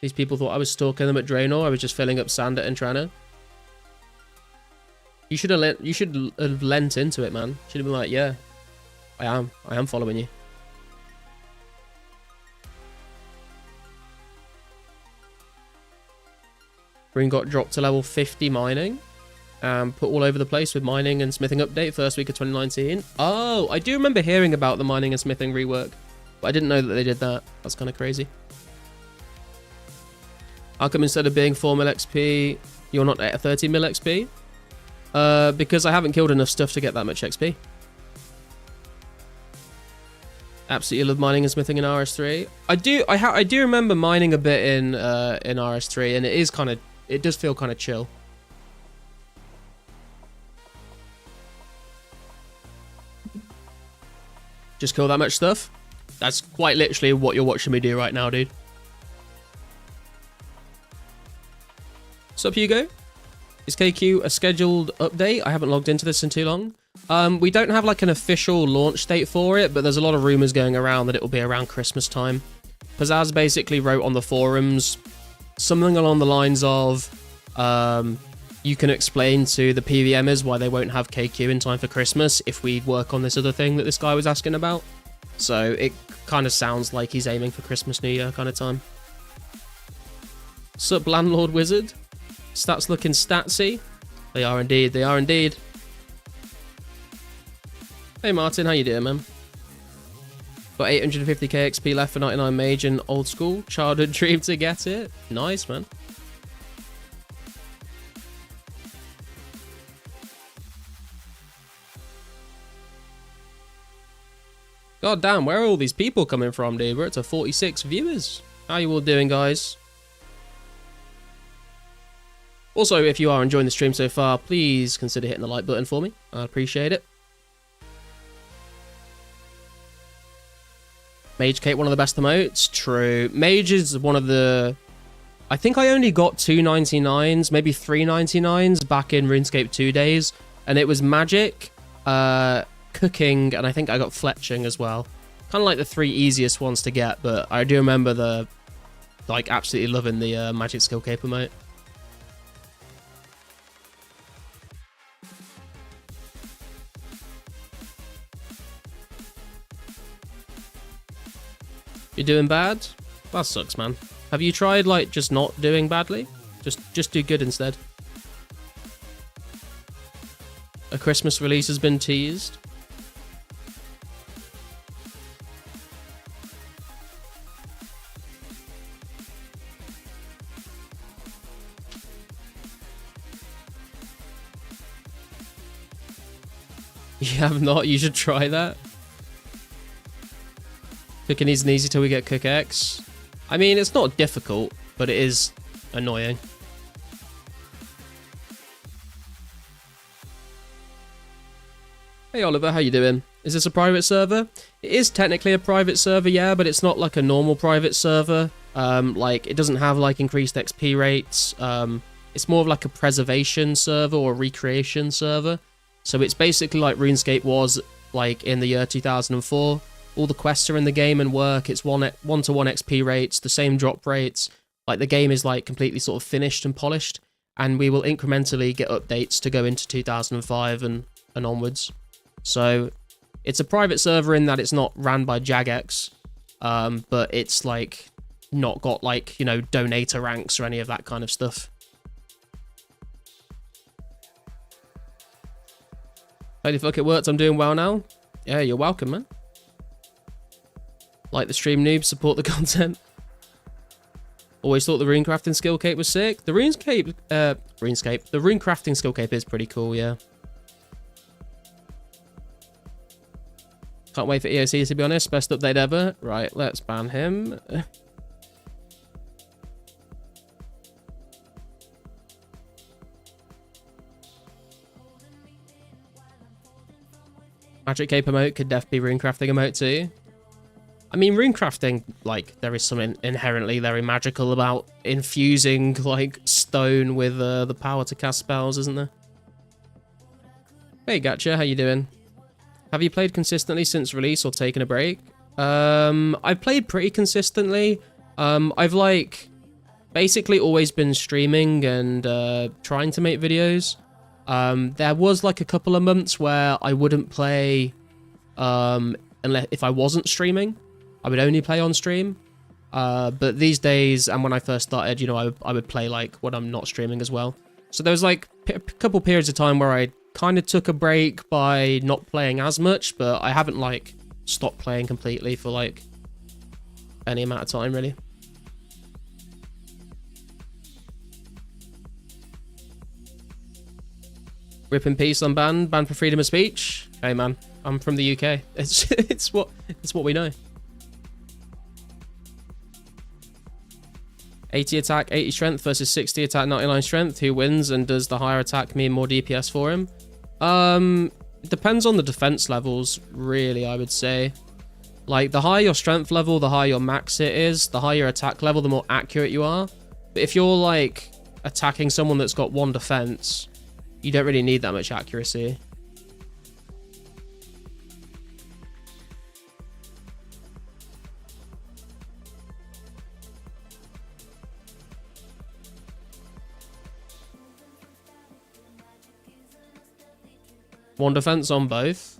These people thought I was stalking them at Draenor. I was just filling up sand at Entrana. You should have lent into it, man. Should have been like, yeah, I am following you. Green got dropped to level 50 mining. Put all over the place with mining and smithing update first week of 2019. Oh, I do remember hearing about the mining and smithing rework, but I didn't know that they did that. That's kind of crazy. How come instead of being 4 mil XP, you're not at 30 mil XP? Because I haven't killed enough stuff to get that much XP. Absolutely love mining and smithing in RS3. I do remember mining a bit in RS3, and it does feel kind of chill. Just kill that much stuff? That's quite literally what you're watching me do right now, dude. Sup, Hugo? Is KQ a scheduled update? I haven't logged into this in too long. We don't have like an official launch date for it, but there's a lot of rumors going around that it will be around Christmas time. Pizzazz basically wrote on the forums something along the lines of, you can explain to the PVMers why they won't have KQ in time for Christmas if we work on this other thing that this guy was asking about. So it kind of sounds like he's aiming for Christmas, New Year kind of time. Sup, Landlord Wizard? Stats looking statsy. They are indeed, they are indeed. Hey Martin, how you doing, man? Got 850k XP left for 99 Mage and Old School. Childhood dream to get it. Nice, man. God damn, where are all these people coming from, dude? We're at 46 viewers. How you all doing, guys? Also, if you are enjoying the stream so far, please consider hitting the like button for me. I appreciate it. Mage Cape, one of the best emotes. True. Mage is one of the... I think I only got 299s, maybe 399s back in RuneScape 2 days. And it was Magic, Cooking, and I think I got Fletching as well. Kind of like the 3 easiest ones to get, but I do remember like, absolutely loving the Magic Skill Cape emote. You're doing bad? That sucks, man. Have you tried, like, just not doing badly? Just do good instead. A Christmas release has been teased. You have not? You should try that. Cooking isn't easy till we get Cook X. I mean, it's not difficult, but it is annoying. Hey Oliver, how you doing? Is this a private server? It is technically a private server, yeah, but it's not like a normal private server. Like, it doesn't have like increased XP rates. It's more of like a preservation server or a recreation server. So it's basically like RuneScape was like in the year 2004. All the quests are in the game and work. It's one-to-one XP rates, the same drop rates. Like, the game is like completely sort of finished and polished, and we will incrementally get updates to go into 2005 and onwards. So it's a private server in that it's not ran by Jagex, but it's like not got like, you know, donator ranks or any of that kind of stuff. Holy fuck, it worked. I'm doing well now. Yeah, you're welcome, man. Like the stream, noob, support the content. Always thought the rune crafting skill cape was sick. The the rune crafting skill cape is pretty cool, yeah. Can't wait for EOC, to be honest. Best update ever. Right, let's ban him. Magic cape emote could def be rune crafting emote too. I mean, runecrafting, like, there is something inherently very magical about infusing, like, stone with the power to cast spells, isn't there? Hey, Gotcha, how you doing? Have you played consistently since release or taken a break? I've played pretty consistently. I've, like, basically always been streaming and trying to make videos. There was, like, a couple of months where I wouldn't play unless if I wasn't streaming. I would only play on stream, but these days, and when I first started, you know, I would play like when I'm not streaming as well. So there was like a couple periods of time where I kind of took a break by not playing as much, but I haven't like stopped playing completely for like any amount of time really. Rip in peace, unbanned, banned for freedom of speech. Hey man, I'm from the UK. It's what we know. 80 attack, 80 strength versus 60 attack, 99 strength. Who wins, and does the higher attack mean more DPS for him? It depends on the defense levels, really, I would say. Like, the higher your strength level, the higher your max hit is. The higher your attack level, the more accurate you are. But if you're, like, attacking someone that's got 1 defense, you don't really need that much accuracy. One defense on both,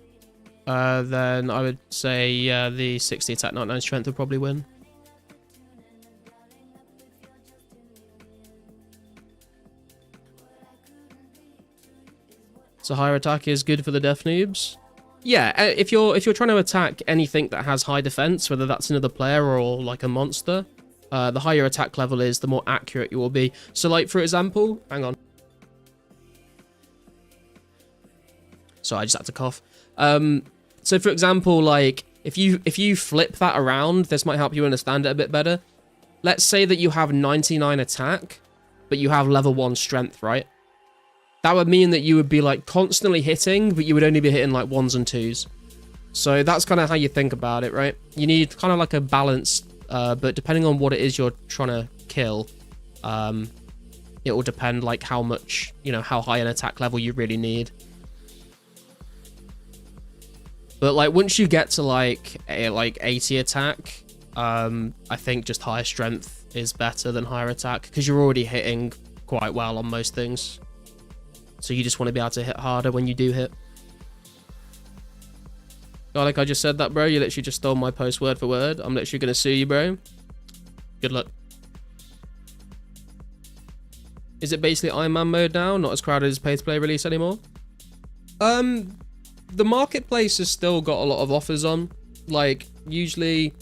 then I would say the 60 attack, 99 strength would probably win. So higher attack is good for the death noobs. Yeah, if you're trying to attack anything that has high defense, whether that's another player or like a monster, the higher attack level is, the more accurate you will be. So like for example, hang on. Sorry, I just had to cough. So for example, like if you flip that around, this might help you understand it a bit better. Let's say that you have 99 attack, but you have level 1 strength, right? That would mean that you would be like constantly hitting, but you would only be hitting like 1s and 2s. So that's kind of how you think about it, right? You need kind of like a balance, but depending on what it is you're trying to kill, it will depend like how much, you know, how high an attack level you really need. But like once you get to like 80 attack, I think just higher strength is better than higher attack because you're already hitting quite well on most things. So you just want to be able to hit harder when you do hit. Garlic, I just said that, bro. You literally just stole my post word for word. I'm literally going to sue you, bro. Good luck. Is it basically Iron Man mode now? Not as crowded as pay-to-play release anymore? The marketplace has still got a lot of offers on. Like, usually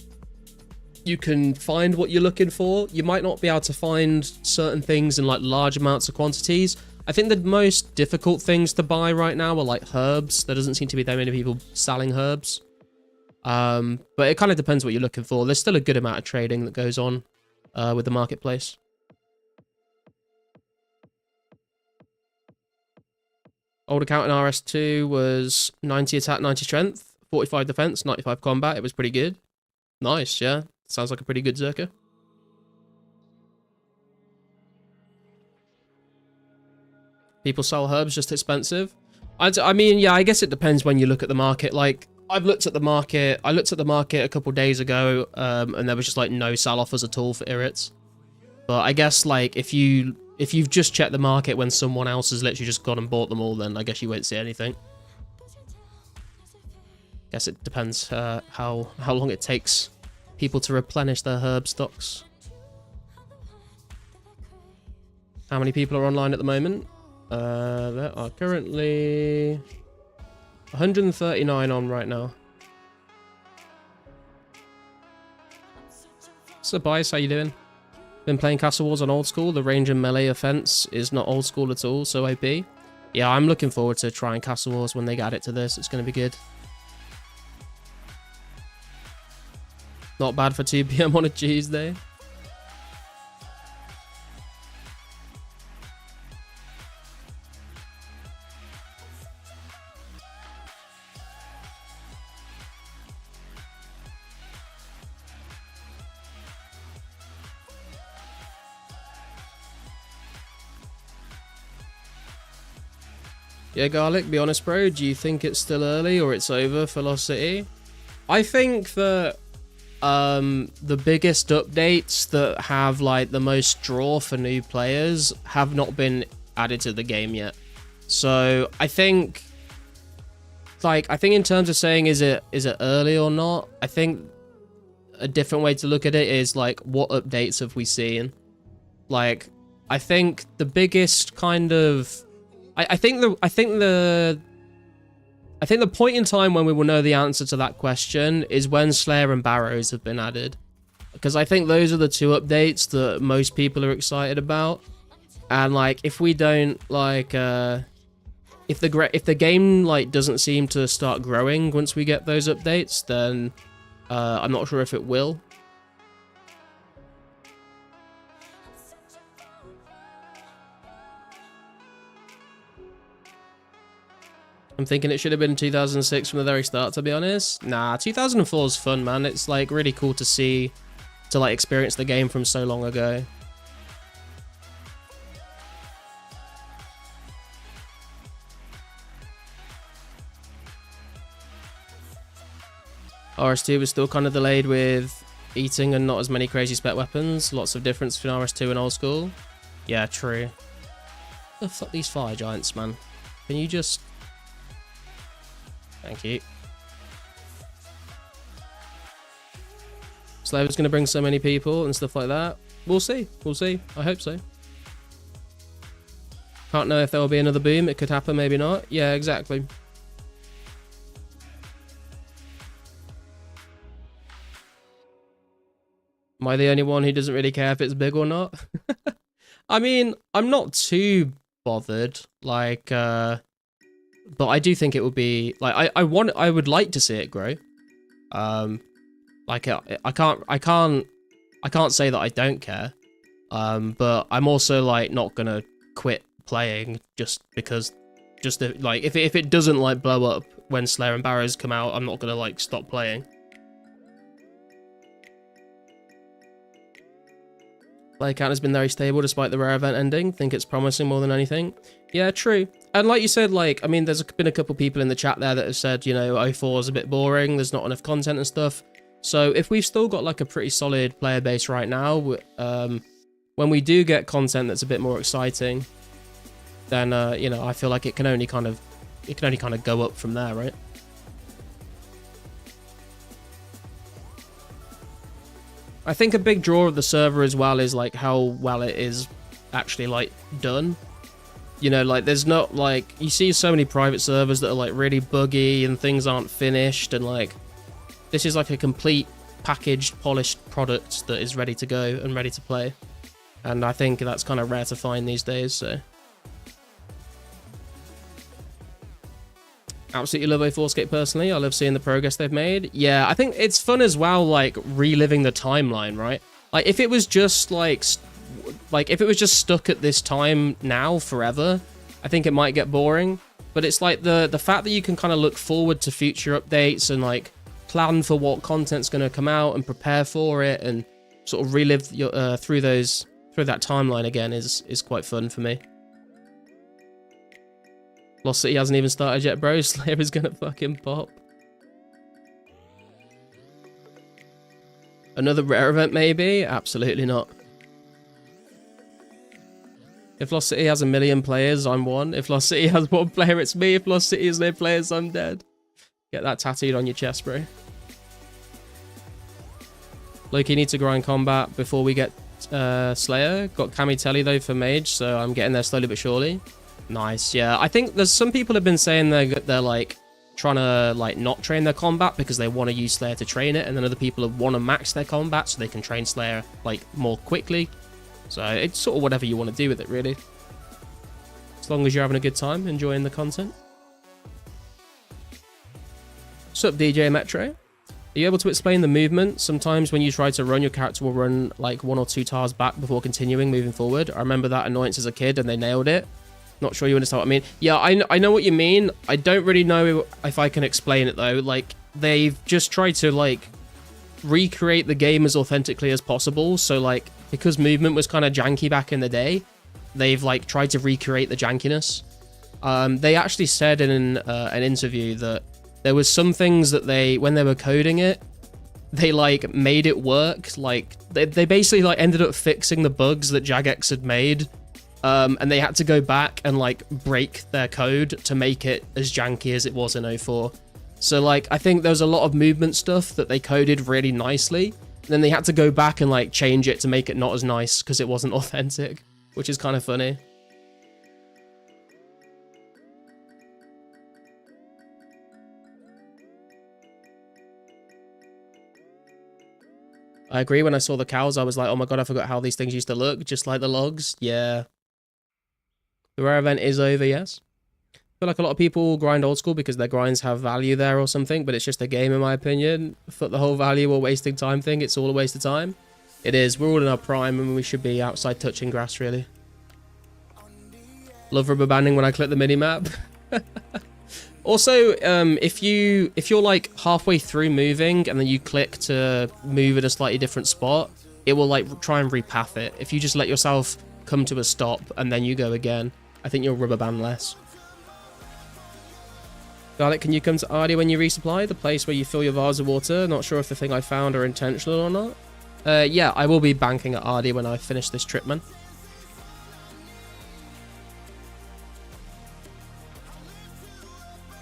you can find what you're looking for. You might not be able to find certain things in like large amounts of quantities. I think the most difficult things to buy right now are like herbs. There doesn't seem to be that many people selling herbs. But it kind of depends what you're looking for. There's still a good amount of trading that goes on with the marketplace. Old account in RS2 was 90 attack, 90 strength, 45 defense, 95 combat. It was pretty good. Nice, yeah. Sounds like a pretty good Zerker. People sell herbs just expensive. I mean, yeah, I guess it depends when you look at the market. Like, I've looked at the market. I looked at the market a couple days ago, and there was just like no sell offers at all for Irits. But I guess like if you've just checked the market when someone else has literally just gone and bought them all, then I guess you won't see anything. Guess it depends how long it takes people to replenish their herb stocks. How many people are online at the moment? There are currently 139 on right now. So, Bias, how you doing? Been playing Castle Wars on old school. The range and melee offense is not old school at all, so OP. Yeah, I'm looking forward to trying Castle Wars when they add it to this. It's going to be good. Not bad for 2 PM on a Tuesday. Yeah, Garlic, be honest, bro. Do you think it's still early or it's over for Lost City? I think that the biggest updates that have like the most draw for new players have not been added to the game yet. So I think in terms of saying is it early or not, I think a different way to look at it is like what updates have we seen? Like I think the biggest kind of I think the point in time when we will know the answer to that question is when Slayer and Barrows have been added, because I think those are the two updates that most people are excited about. And like if we don't like if the game like doesn't seem to start growing once we get those updates, then I'm not sure if it will. I'm thinking it should have been 2006 from the very start, to be honest. Nah, 2004 is fun, man. It's like really cool to see, to like experience the game from so long ago. RS2 was still kind of delayed with eating and not as many crazy spec weapons. Lots of difference between RS2 and old school. Yeah, true. What the fuck these fire giants, man? Can you just... Thank you. Slaver's going to bring so many people and stuff like that. We'll see. We'll see. I hope so. Can't know if there will be another boom. It could happen, maybe not. Yeah, exactly. Am I the only one who doesn't really care if it's big or not? I mean, I'm not too bothered. Like, but I do think it would be like I would like to see it grow. Like I can't say that I don't care. But I'm also like not gonna quit playing just because, like if it doesn't like blow up when Slayer and Barrows come out, I'm not gonna like stop playing. Player count has been very stable despite the rare event ending. Think it's promising more than anything. Yeah, true. And like you said, like, I mean, there's been a couple people in the chat there that have said, you know, 04 is a bit boring. There's not enough content and stuff. So if we've still got like a pretty solid player base right now, when we do get content that's a bit more exciting, then, you know, I feel like it can only kind of go up from there, right? I think a big draw of the server as well is like how well it is actually like done. You know, like there's not like, you see so many private servers that are like really buggy and things aren't finished, and like this is like a complete packaged, polished product that is ready to go and ready to play. And I think that's kind of rare to find these days, so. Absolutely love 2004scape personally. I love seeing the progress they've made. Yeah, I think it's fun as well, like reliving the timeline, right? Like if it was just like if it was just stuck at this time now forever, I think it might get boring. But it's like the fact that you can kind of look forward to future updates and like plan for what content's going to come out and prepare for it and sort of relive your, through that timeline again is quite fun for me. Lost City hasn't even started yet, bro. Slayer is gonna fucking pop. Another rare event, maybe? Absolutely not. If Lost City has 1 million players, I'm one. If Lost City has 1 player, it's me. If Lost City has no players, I'm dead. Get that tattooed on your chest, bro. Loki needs to grind combat before we get Slayer. Got Kami Telly though for Mage, so I'm getting there slowly but surely. Nice, yeah. I think there's some people have been saying they're like trying to like not train their combat because they want to use Slayer to train it, and then other people want to max their combat so they can train Slayer like more quickly. So it's sort of whatever you want to do with it, really. As long as you're having a good time, enjoying the content. What's up, DJ Metro? Are you able to explain the movement? Sometimes when you try to run, your character will run like 1 or 2 tiles back before continuing moving forward. I remember that annoyance as a kid and they nailed it. Not sure you understand what I mean. Yeah, I know what you mean. I don't really know if I can explain it though. Like they've just tried to like recreate the game as authentically as possible. So like because movement was kind of janky back in the day, they've like tried to recreate the jankiness. They actually said in an interview that there was some things that when they were coding it, they like made it work. Like they basically like ended up fixing the bugs that Jagex had made. And they had to go back and like break their code to make it as janky as it was in 04. So like I think there was a lot of movement stuff that they coded really nicely. And then they had to go back and like change it to make it not as nice because it wasn't authentic, which is kind of funny. I agree. When I saw the cows, I was like, oh my god, I forgot how these things used to look, just like the logs. Yeah. The rare event is over, yes. I feel like a lot of people grind old school because their grinds have value there or something, but it's just a game in my opinion. For the whole value or wasting time thing, it's all a waste of time. It is. We're all in our prime and we should be outside touching grass, really. Love rubber banding when I click the minimap. Also, if you're like halfway through moving and then you click to move at a slightly different spot, it will like try and repath it. If you just let yourself come to a stop and then you go again, I think you'll rubber band less. Garlic, can you come to Ardy when you resupply? The place where you fill your vase of water. Not sure if the thing I found are intentional or not. Yeah, I will be banking at Ardy when I finish this trip, man.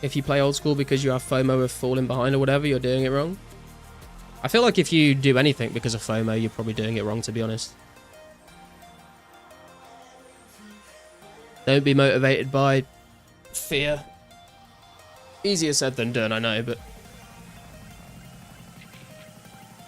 If you play old school because you have FOMO of falling behind or whatever, you're doing it wrong. I feel like if you do anything because of FOMO, you're probably doing it wrong, to be honest. Don't be motivated by fear. Easier said than done, I know, but...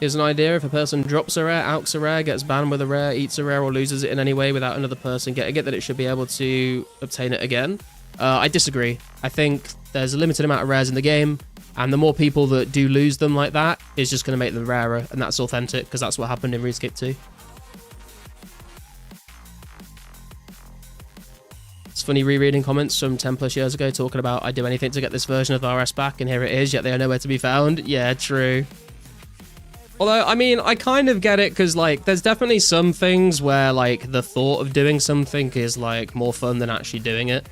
Here's an idea. If a person drops a rare, outs a rare, gets banned with a rare, eats a rare, or loses it in any way without another person getting it, that it should be able to obtain it again. I disagree. I think there's a limited amount of rares in the game, and the more people that do lose them like that is just going to make them rarer, and that's authentic, because that's what happened in RuneScape 2. funny rereading comments from 10 plus years ago talking about I'd do anything to get this version of the RS back, and here it is, yet they are nowhere to be found. Yeah, true. Although, I mean, I kind of get it, because, like, there's definitely some things where, like, the thought of doing something is, like, more fun than actually doing it.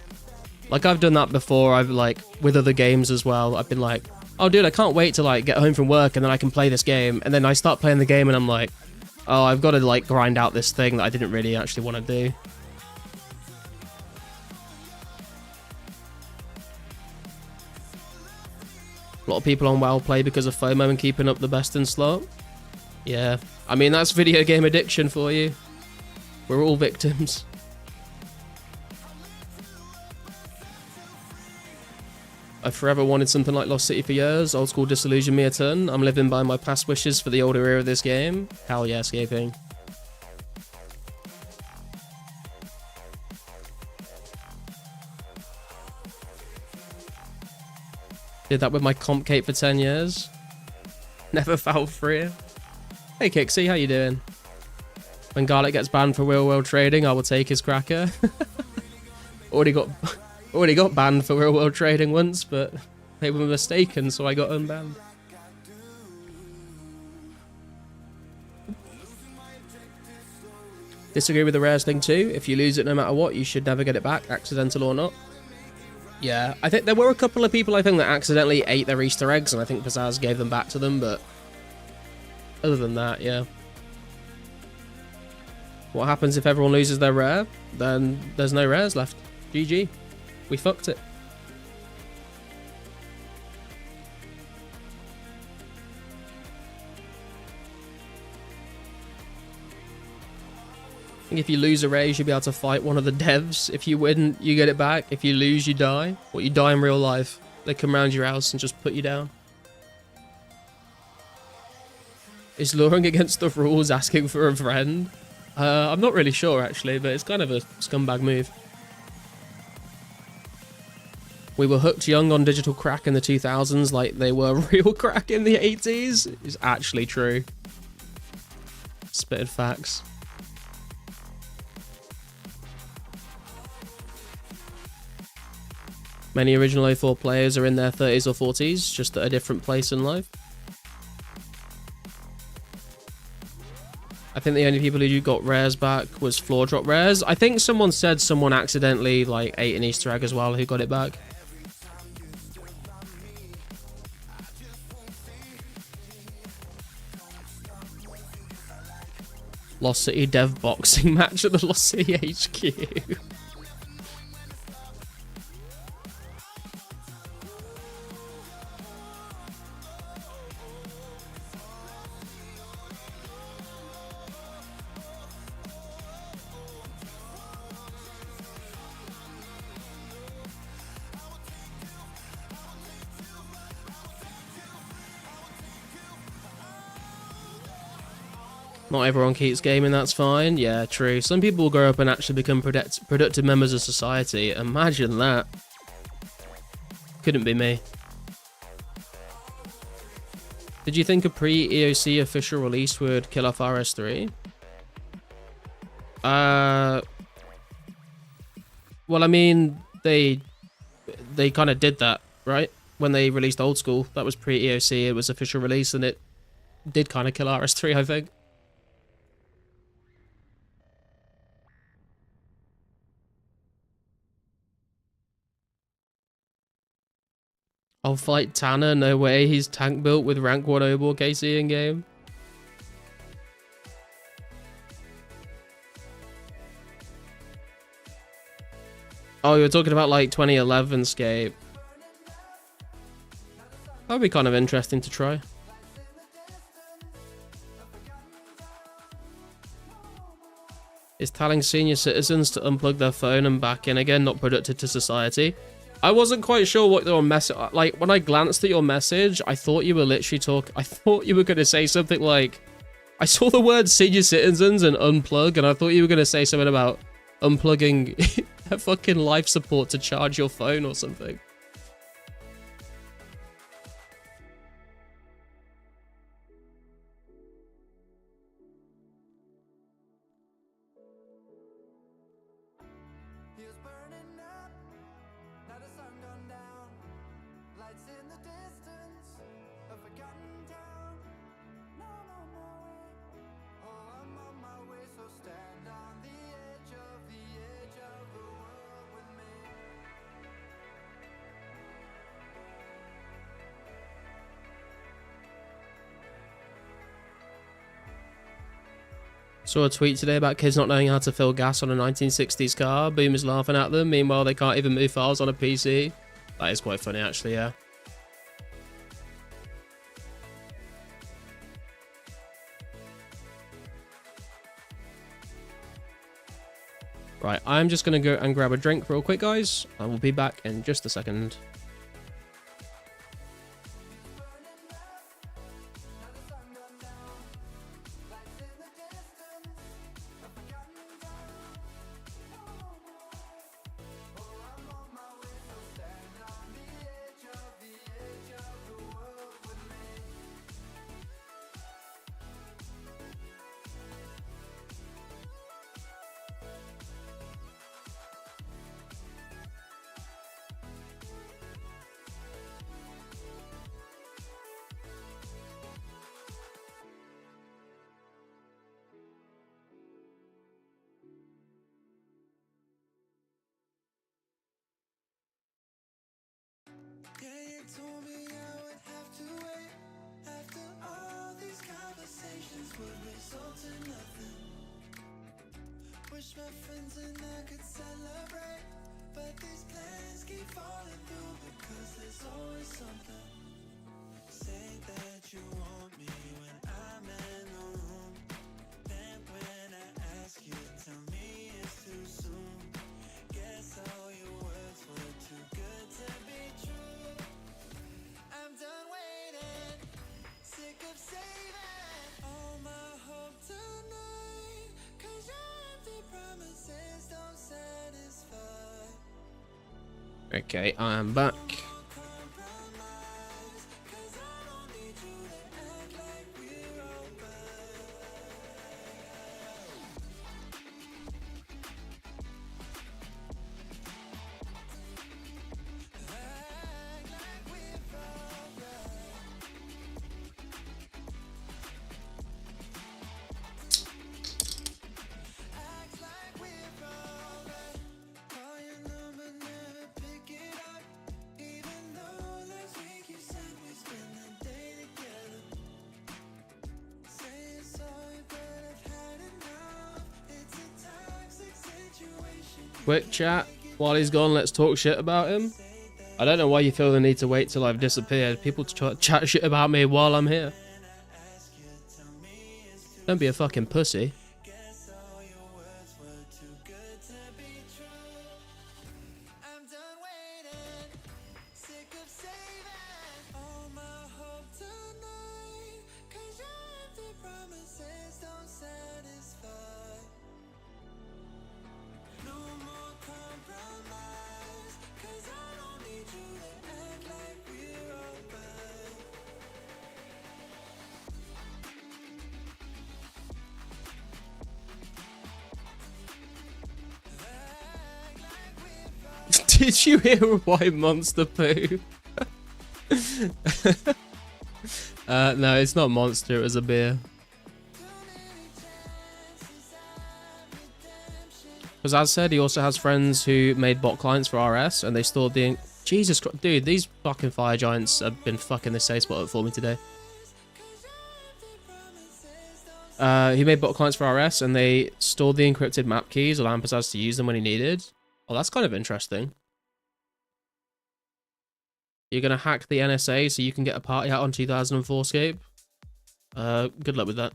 Like, I've done that before. I've, like, with other games as well. I've been like, oh, dude, I can't wait to, like, get home from work and then I can play this game. And then I start playing the game and I'm like, oh, I've got to, like, grind out this thing that I didn't really actually want to do. A lot of people on WoW play because of FOMO and keeping up the best in slot. Yeah, I mean, that's video game addiction for you. We're all victims. I've forever wanted something like Lost City for years. Old school disillusioned me a ton. I'm living by my past wishes for the older era of this game. Hell yeah, escaping. Did that with my comp cape for 10 years. Never fell free. Hey Kixie, how you doing? When Garlic gets banned for real world trading, I will take his cracker. already got banned for real world trading once, but they were mistaken, so I got unbanned. Disagree with the rares thing too. If you lose it no matter what, you should never get it back, accidental or not. Yeah, I think there were a couple of people I think that accidentally ate their Easter eggs, and I think Pizzazz gave them back to them, but other than that, yeah. What happens if everyone loses their rare? Then there's no rares left. GG. We fucked it. I think if you lose a rare, you should be able to fight one of the devs. If you win, you get it back. If you lose, you die. Or you die in real life. They come round your house and just put you down. Is luring against the rules asking for a friend? I'm not really sure, actually, but it's kind of a scumbag move. We were hooked young on digital crack in the 2000s like they were real crack in the 80s. It's actually true. Spitted facts. Many original 04 players are in their 30s or 40s, just at a different place in life. I think the only people who got rares back was floor drop rares. I think someone said someone accidentally like ate an Easter egg as well who got it back. Lost City dev boxing match at the Lost City HQ. Not everyone keeps gaming, that's fine. Yeah, true. Some people will grow up and actually become productive members of society. Imagine that. Couldn't be me. Did you think a pre-EOC official release would kill off RS3? Well, I mean, they kind of did that, right? When they released Old School, that was pre-EOC, it was official release, and it did kind of kill RS3, I think. I'll fight Tanner, no way, he's tank built with rank 1 Obor KC in game. Oh, you're talking about like 2011scape. That'd be kind of interesting to try. Is telling senior citizens to unplug their phone and back in again not productive to society? I wasn't quite sure what your message... Like, when I glanced at your message, I thought you were literally I thought you were going to say something like... I saw the word senior citizens and unplug, and I thought you were going to say something about unplugging a fucking life support to charge your phone or something. distance, a forgotten town. No, I'm on my way. Oh, I'm on my way. So stand on the edge of the world with me. Saw a tweet today about kids not knowing how to fill gas on a 1960s car. Boomers laughing at them. Meanwhile, they can't even move files on a PC. That is quite funny, actually, yeah. Right, I'm just going to go and grab a drink real quick, guys. I will be back in just a second. Yeah, you told me I would have to wait. After all these conversations would result in nothing. Wish my friends and I could celebrate, but these plans keep falling through because there's always something. Say that you want me when I'm in the room. Then when I ask you, tell me it's too soon. Guess all your words were too good to be true. I'm done waiting, sick of saving all my hope tonight. Cause your empty promises don't satisfy. Okay, I'm back. Compromise, cause I don't need you to act like we're over. Act like we're over. Act like we're alright. Call your number, never pick it up. Even though last week you said we spend the day together. Say you're sorry, but I've had enough. It's a toxic situation. Quick chat. While he's gone, let's talk shit about him. I don't know why you feel the need to wait till I've disappeared. People chat shit about me while I'm here. Don't be a fucking pussy. Guess all your words were too good to be true. I'm done waiting, sick of saving all my hope tonight. Cause your empty promises don't satisfy. No more compromise, cause I don't need you to act like we're over. Act like we're over. Did you hear a white monster poo? No, it's not monster, it was a beer. Because as said, he also has friends who made bot clients for RS and they stored the... Jesus Christ, dude, these fucking fire giants have been fucking this safe spot up for me today. He made bot clients for RS and they stored the encrypted map keys, allowing Pizzazz to use them when he needed. Oh, that's kind of interesting. You're going to hack the NSA so you can get a party out on 2004scape? Good luck with that.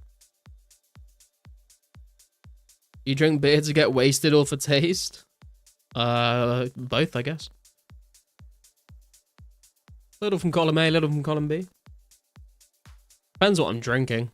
You drink beer to get wasted or for taste? Both, I guess. Little from column A, little from column B. Depends what I'm drinking.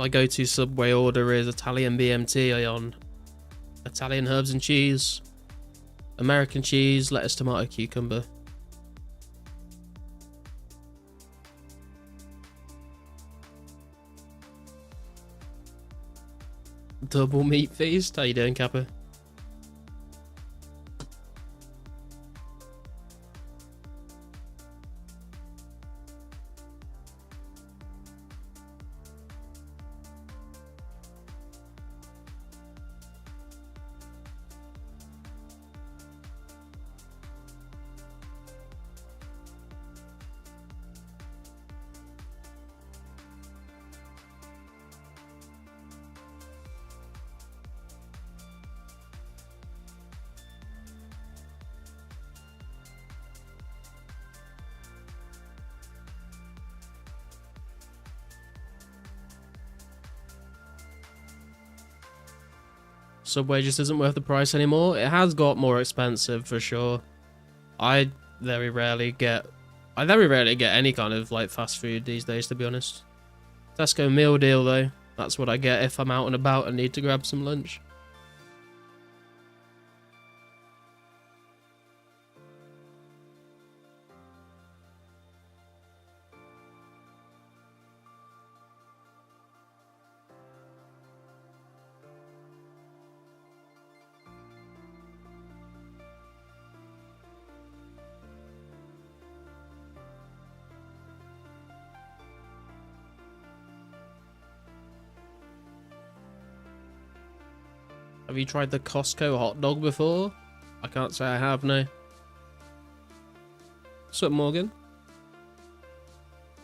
My go-to Subway order is Italian BMT on Italian herbs and cheese, American cheese, lettuce, tomato, cucumber. Double meat feast. How you doing, Kappa? Subway just isn't worth the price anymore. It has got more expensive for sure. I very rarely get any kind of like fast food these days, to be honest. Tesco meal deal though, that's what I get if I'm out and about and need to grab some lunch. Have you tried the Costco hot dog before? I can't say I have, no. What's up, Morgan?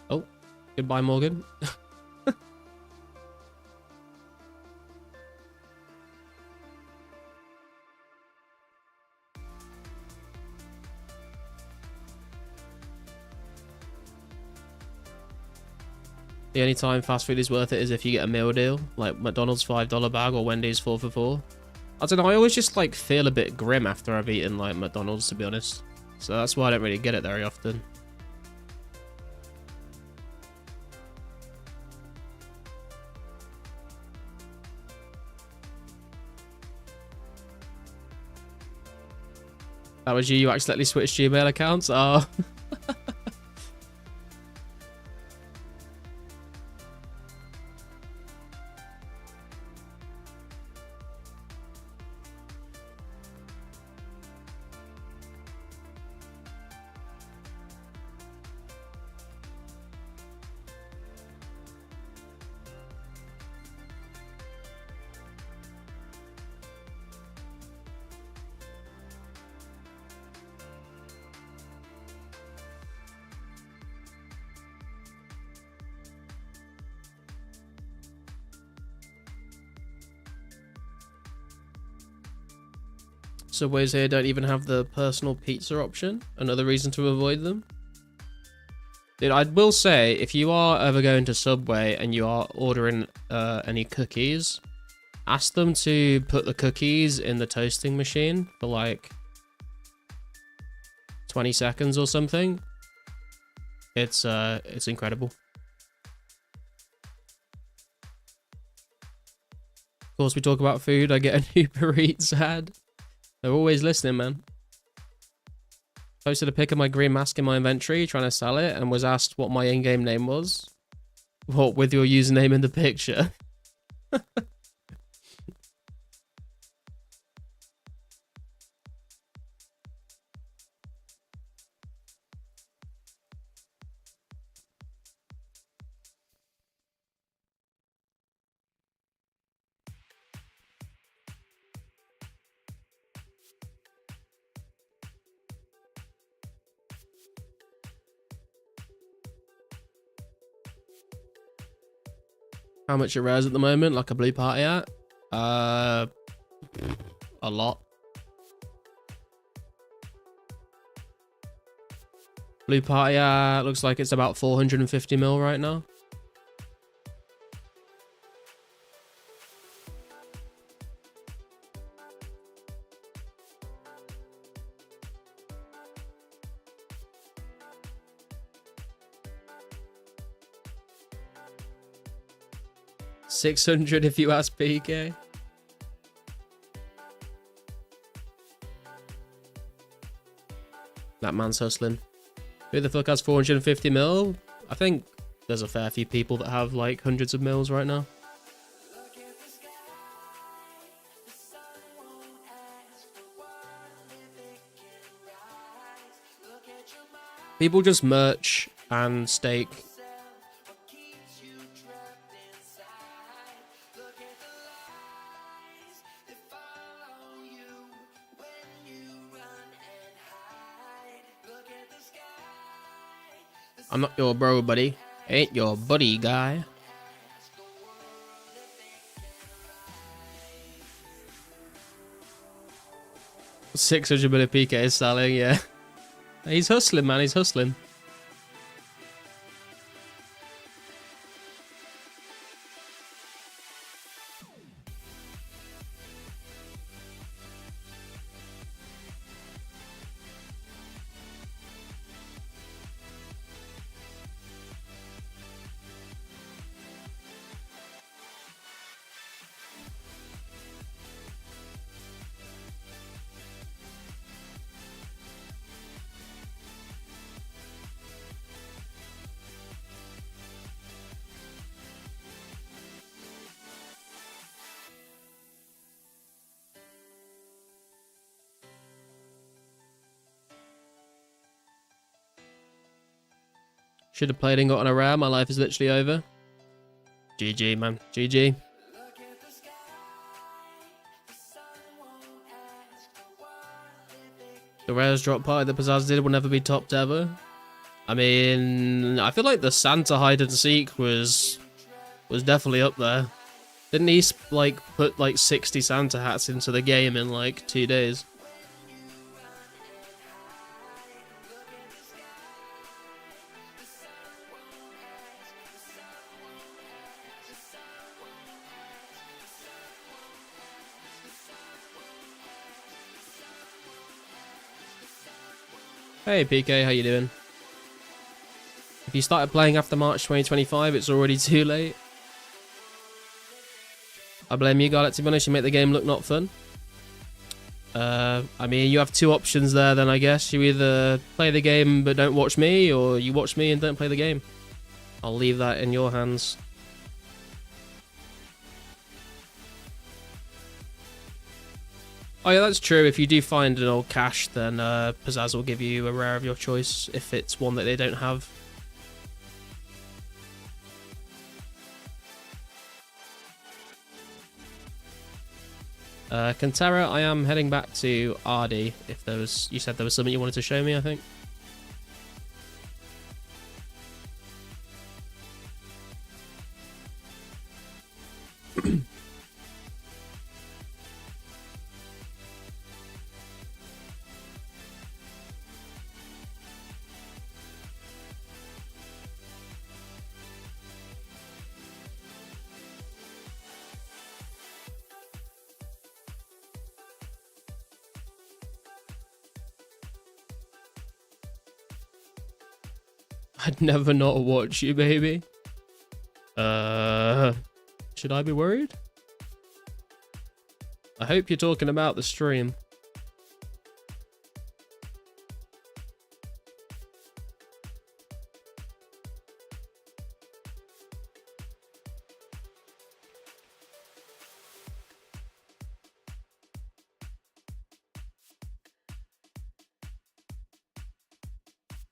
Oh, goodbye, Morgan. The only time fast food is worth it is if you get a meal deal, like McDonald's $5 bag or Wendy's 4 for 4. I don't know, I always just like feel a bit grim after I've eaten like McDonald's, to be honest. So that's why I don't really get it very often. That was you accidentally switched Gmail accounts? Oh. Subways here don't even have the personal pizza option. Another reason to avoid them. Dude, I will say, if you are ever going to Subway and you are ordering any cookies, ask them to put the cookies in the toasting machine for like 20 seconds or something. It's incredible. Of course, we talk about food. I get an Uber Eats ad. They're always listening, man. Posted a pic of my green mask in my inventory, trying to sell it, and was asked what my in-game name was. What, with your username in the picture? How much it rares at the moment, like a blue party hat? A lot. Blue party hat looks like it's about 450 mil right now. 600 if you ask PK. That man's hustling. Who the fuck has 450 mil? I think there's a fair few people that have like hundreds of mils right now. People just merch and stake. I'm not your bro, buddy. Ain't your buddy, guy. $600 million PK is selling, yeah. He's hustling, man. He's hustling. Should have played and gotten a rare. My life is literally over. GG, man. GG. The rares drop party that Pizzazz did will never be topped ever. I mean, I feel like the Santa hide and seek was definitely up there. Didn't he like put like 60 Santa hats into the game in like 2 days? Hey PK, how you doing? If you started playing after March 2025, it's already too late. I blame you, Garlic, to be honest. You make the game look not fun. I mean, you have two options there then, I guess. You either play the game but don't watch me, or you watch me and don't play the game. I'll leave that in your hands. Oh yeah, that's true. If you do find an old cache, then Pizzazz will give you a rare of your choice if it's one that they don't have. Kantara, I am heading back to Ardy. If there was, you said there was something you wanted to show me, I think. I'd never not watch you, baby. Should I be worried? I hope you're talking about the stream.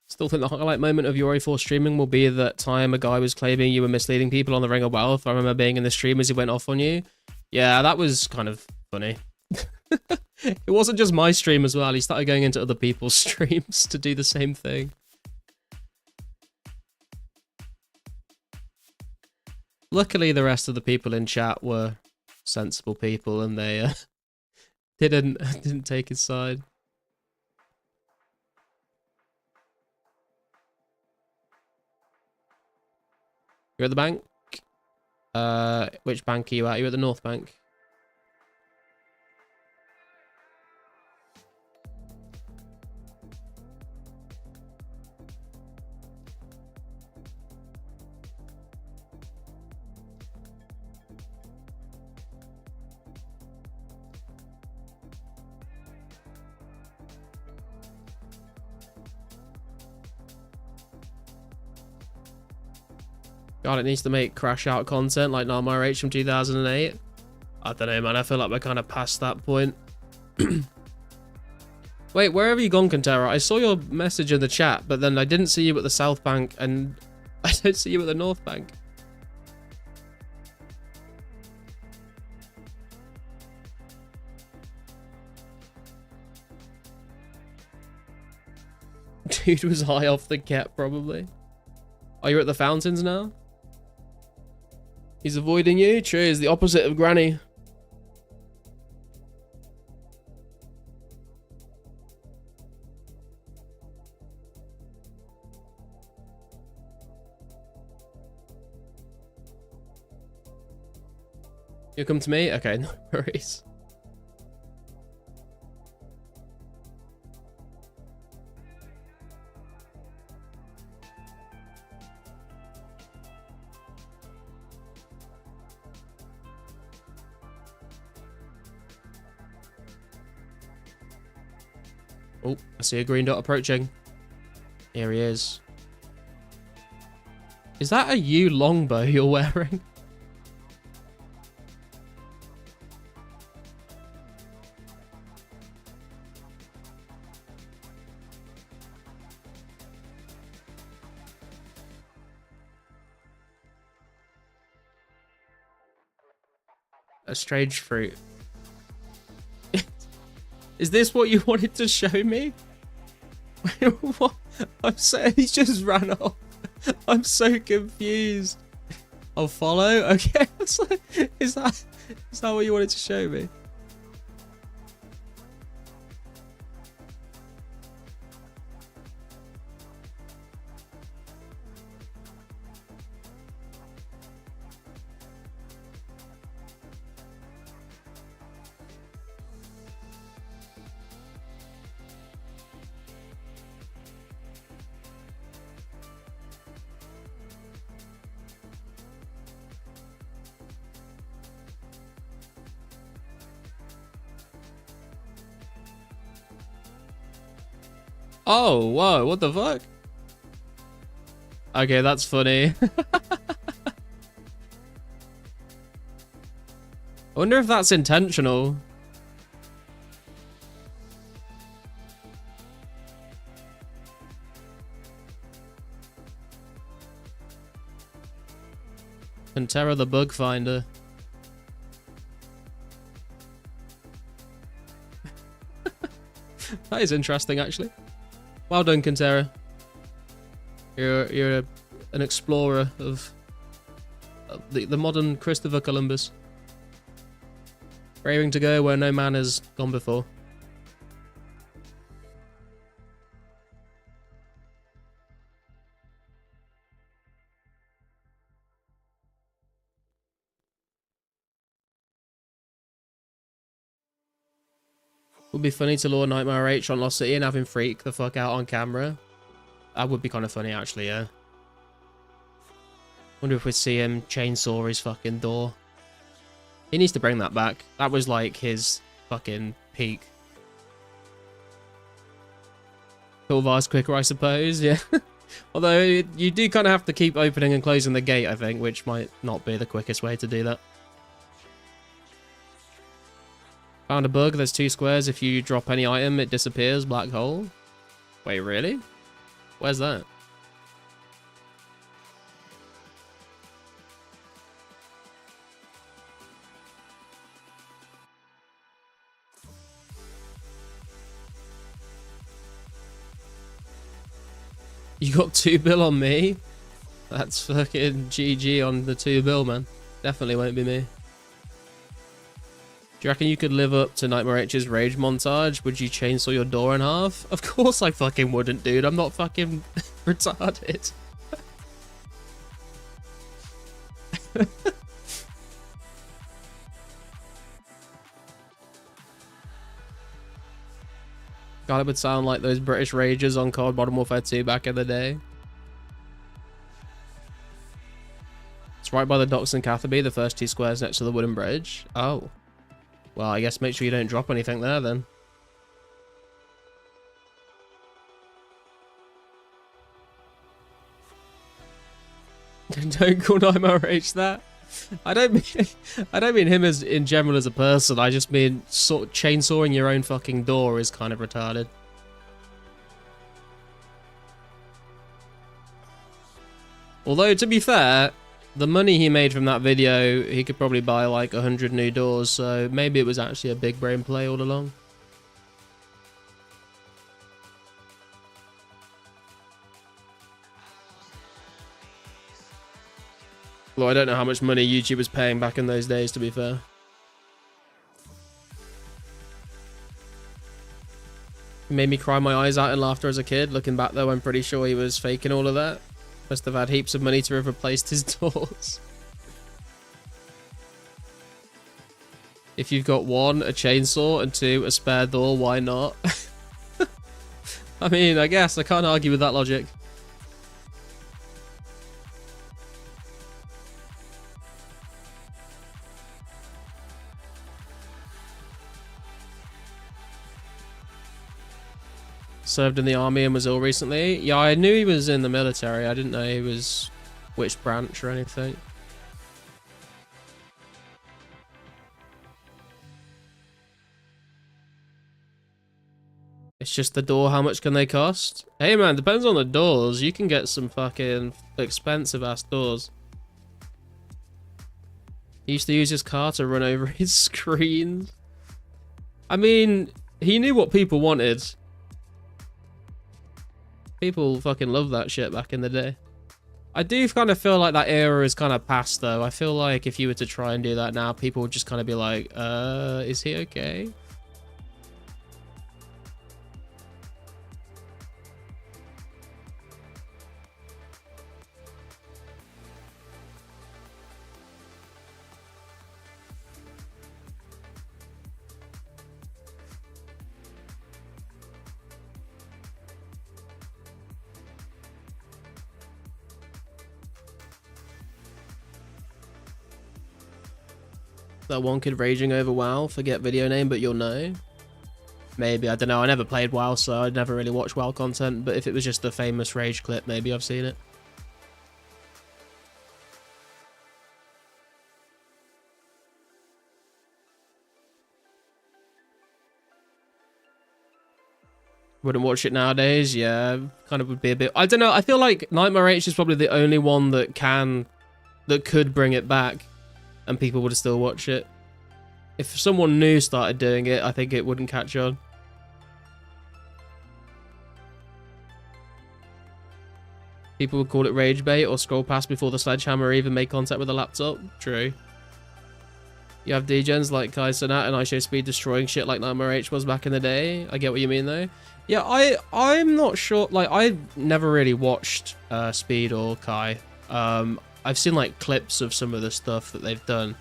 Still think the highlight moment of your 2004 streaming will be that time a guy was claiming you were misleading people on the Ring of Wealth. I remember being in the stream as he went off on you. Yeah, that was kind of funny. It wasn't just my stream as well. He started going into other people's streams to do the same thing. Luckily, the rest of the people in chat were sensible people and they didn't take his side. You're at the bank? Which bank are you at? You're at the North Bank. God, it needs to make crash out content like Nightmare H from 2008. I don't know, man. I feel like we're kind of past that point. Wait, where have you gone, Cantera? I saw your message in the chat, but then I didn't see you at the South Bank, and I don't see you at the North Bank. Dude was high off the cat, probably. Are you at the fountains now? He's avoiding you? True, he's the opposite of Granny. You come to me? Okay, no worries. Oh, I see a green dot approaching. Here he is. Is that a U longbow you're wearing? A strange fruit. Is this what you wanted to show me? What? I'm so, he just ran off. I'm so confused. I'll follow? Okay. Is that what you wanted to show me? Oh, whoa, what the fuck? Okay, that's funny. I wonder if that's intentional. Pantera the bug finder. That is interesting, actually. Well done, Cantera. You're an explorer of the modern Christopher Columbus, braving to go where no man has gone before. Would be funny to lure Nightmare H on Lost City and have him freak the fuck out on camera. That would be kind of funny, actually, yeah. Wonder if we'd see him chainsaw his fucking door. He needs to bring that back. That was like his fucking peak. Cool vase quicker, I suppose, yeah. Although you do kind of have to keep opening and closing the gate, I think, which might not be the quickest way to do that. Found a bug. There's 2 squares. If you drop any item, it disappears. Black hole. Wait, really? Where's that? You got 2 bill on me? That's fucking GG on the 2 bill, man. Definitely won't be me. Do you reckon you could live up to Nightmare H's rage montage? Would you chainsaw your door in half? Of course I fucking wouldn't, dude. I'm not fucking retarded. God, it would sound like those British Ragers on COD Modern Warfare 2 back in the day. It's right by the docks in Catherby, the first 2 squares next to the wooden bridge. Oh. Well, I guess make sure you don't drop anything there then. Don't call Nightmare Rage that. I don't mean him as in general as a person. I just mean chainsawing your own fucking door is kind of retarded. Although, to be fair, the money he made from that video, he could probably buy like 100 new doors, so maybe it was actually a big brain play all along. Well, I don't know how much money YouTube was paying back in those days, to be fair. It made me cry my eyes out in laughter as a kid. Looking back though, I'm pretty sure he was faking all of that. Must have had heaps of money to have replaced his doors. If you've got 1, a chainsaw, and 2, a spare door, why not? I mean, I guess I can't argue with that logic. Served in the army and was ill recently. Yeah, I knew he was in the military. I didn't know he was which branch or anything. It's just the door. How much can they cost? Hey man, depends on the doors. You can get some fucking expensive ass doors. He used to use his car to run over his screen. I mean, he knew what people wanted. People fucking love that shit back in the day. I do kind of feel like that era is kind of past though. I feel like if you were to try and do that now, people would just kind of be like, is he okay? That one kid raging over WoW, forget video name, but you'll know. Maybe, I don't know, I never played WoW, so I never really watched WoW content, but if it was just a famous rage clip, maybe I've seen it. Wouldn't watch it nowadays, yeah, kind of would be a bit... I don't know, I feel like Nightmare H is probably the only one that could bring it back. And people would still watch it. If someone new started doing it, I think it wouldn't catch on. People would call it rage bait or scroll past before the sledgehammer or even make contact with the laptop. True. You have degens like Kai Cenat and ISO Speed destroying shit like Nightmare H was back in the day. I get what you mean though. Yeah, I'm not sure. Like, I never really watched Speed or Kai. I've seen like clips of some of the stuff that they've done.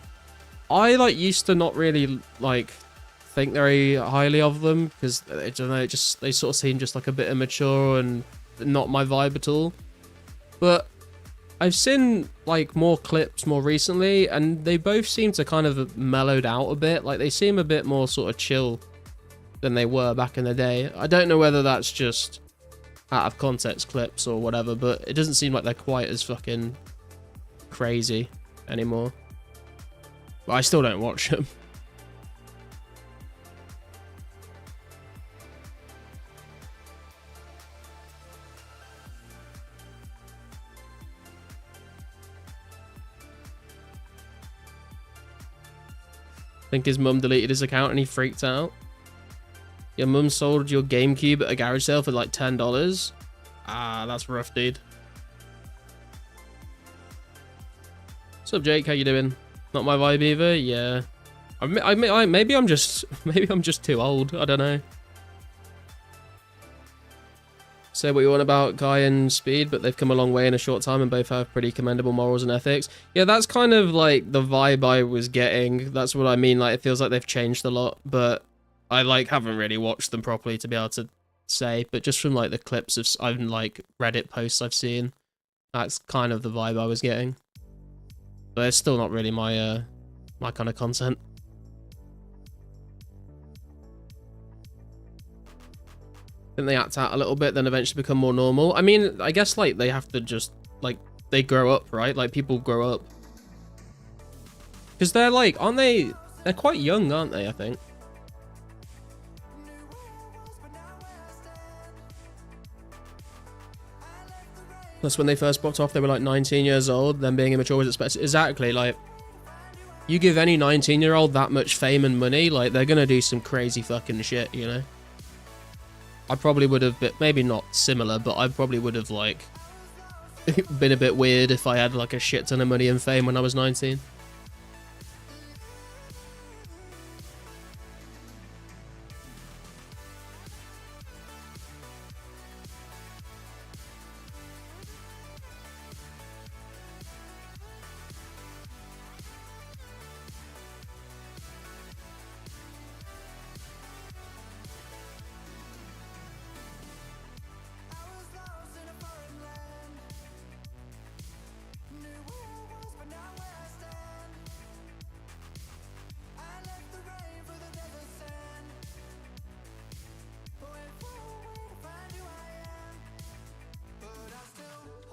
I like used to not really like think very highly of them because I don't know, they sort of seem just like a bit immature and not my vibe at all. But I've seen like more clips more recently, and they both seem to kind of mellowed out a bit. Like they seem a bit more sort of chill than they were back in the day. I don't know whether that's just out of context clips or whatever, but it doesn't seem like they're quite as fucking crazy anymore. But I still don't watch them. I think his mum deleted his account and he freaked out. Your mum sold your GameCube at a garage sale for like $10. Ah, that's rough, dude. What's up, Jake? How you doing? Not my vibe either. Yeah, maybe I'm just too old. I don't know. Say what you want about Guy and Speed, but they've come a long way in a short time and both have pretty commendable morals and ethics. Yeah, that's kind of like the vibe I was getting. That's what I mean. Like, it feels like they've changed a lot, but I like haven't really watched them properly to be able to say. But just from like the clips of like Reddit posts I've seen, that's kind of the vibe I was getting. But it's still not really my my kind of content. I think they act out a little bit, then eventually become more normal. I mean, I guess like they have to just like they grow up, right? Like people grow up. Because they're like, aren't they? They're quite young, aren't they? I think. That's when they first popped off. They were like 19 years old. Then being immature was expected. Exactly. Like, you give any 19-year-old that much fame and money, like they're gonna do some crazy fucking shit, you know. I probably would have been, maybe not similar, but I probably would have like been a bit weird if I had like a shit ton of money and fame when I was 19.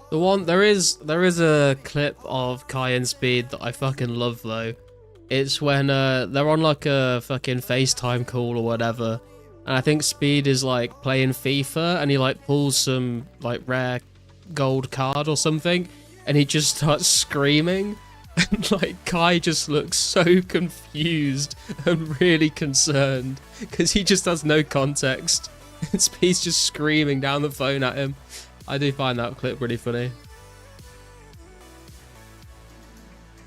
The one there is a clip of Kai and Speed that I fucking love though. It's when they're on like a fucking FaceTime call or whatever, and I think Speed is like playing FIFA and he like pulls some like rare gold card or something, and he just starts screaming, and like Kai just looks so confused and really concerned because he just has no context. And Speed's just screaming down the phone at him. I do find that clip really funny.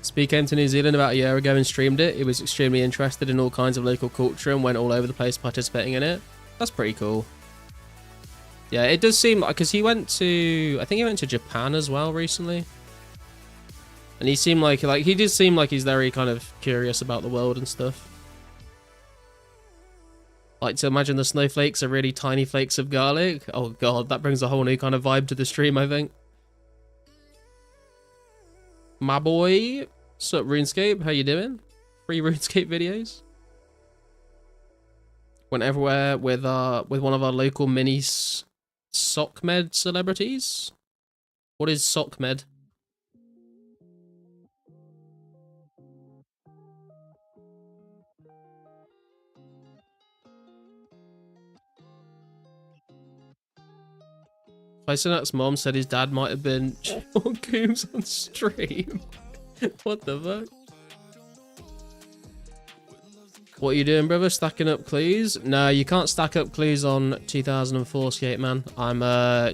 Speed came to New Zealand about a year ago and streamed it. He was extremely interested in all kinds of local culture and went all over the place participating in it. That's pretty cool. Yeah, it does seem like, because he went to, I think he went to Japan as well recently. And he seemed like he did seem like he's very kind of curious about the world and stuff. Like to imagine the snowflakes are really tiny flakes of garlic. Oh god, that brings a whole new kind of vibe to the stream, I think. My boy, what's up, RuneScape? How you doing? Free RuneScape videos. Went everywhere with one of our local mini SOCMED celebrities. What is SOCMED? Isonak's mom said his dad might have been Sean Coombs on stream. What the fuck? What are you doing, brother? Stacking up clues? No, you can't stack up clues on 2004scape, man. I'm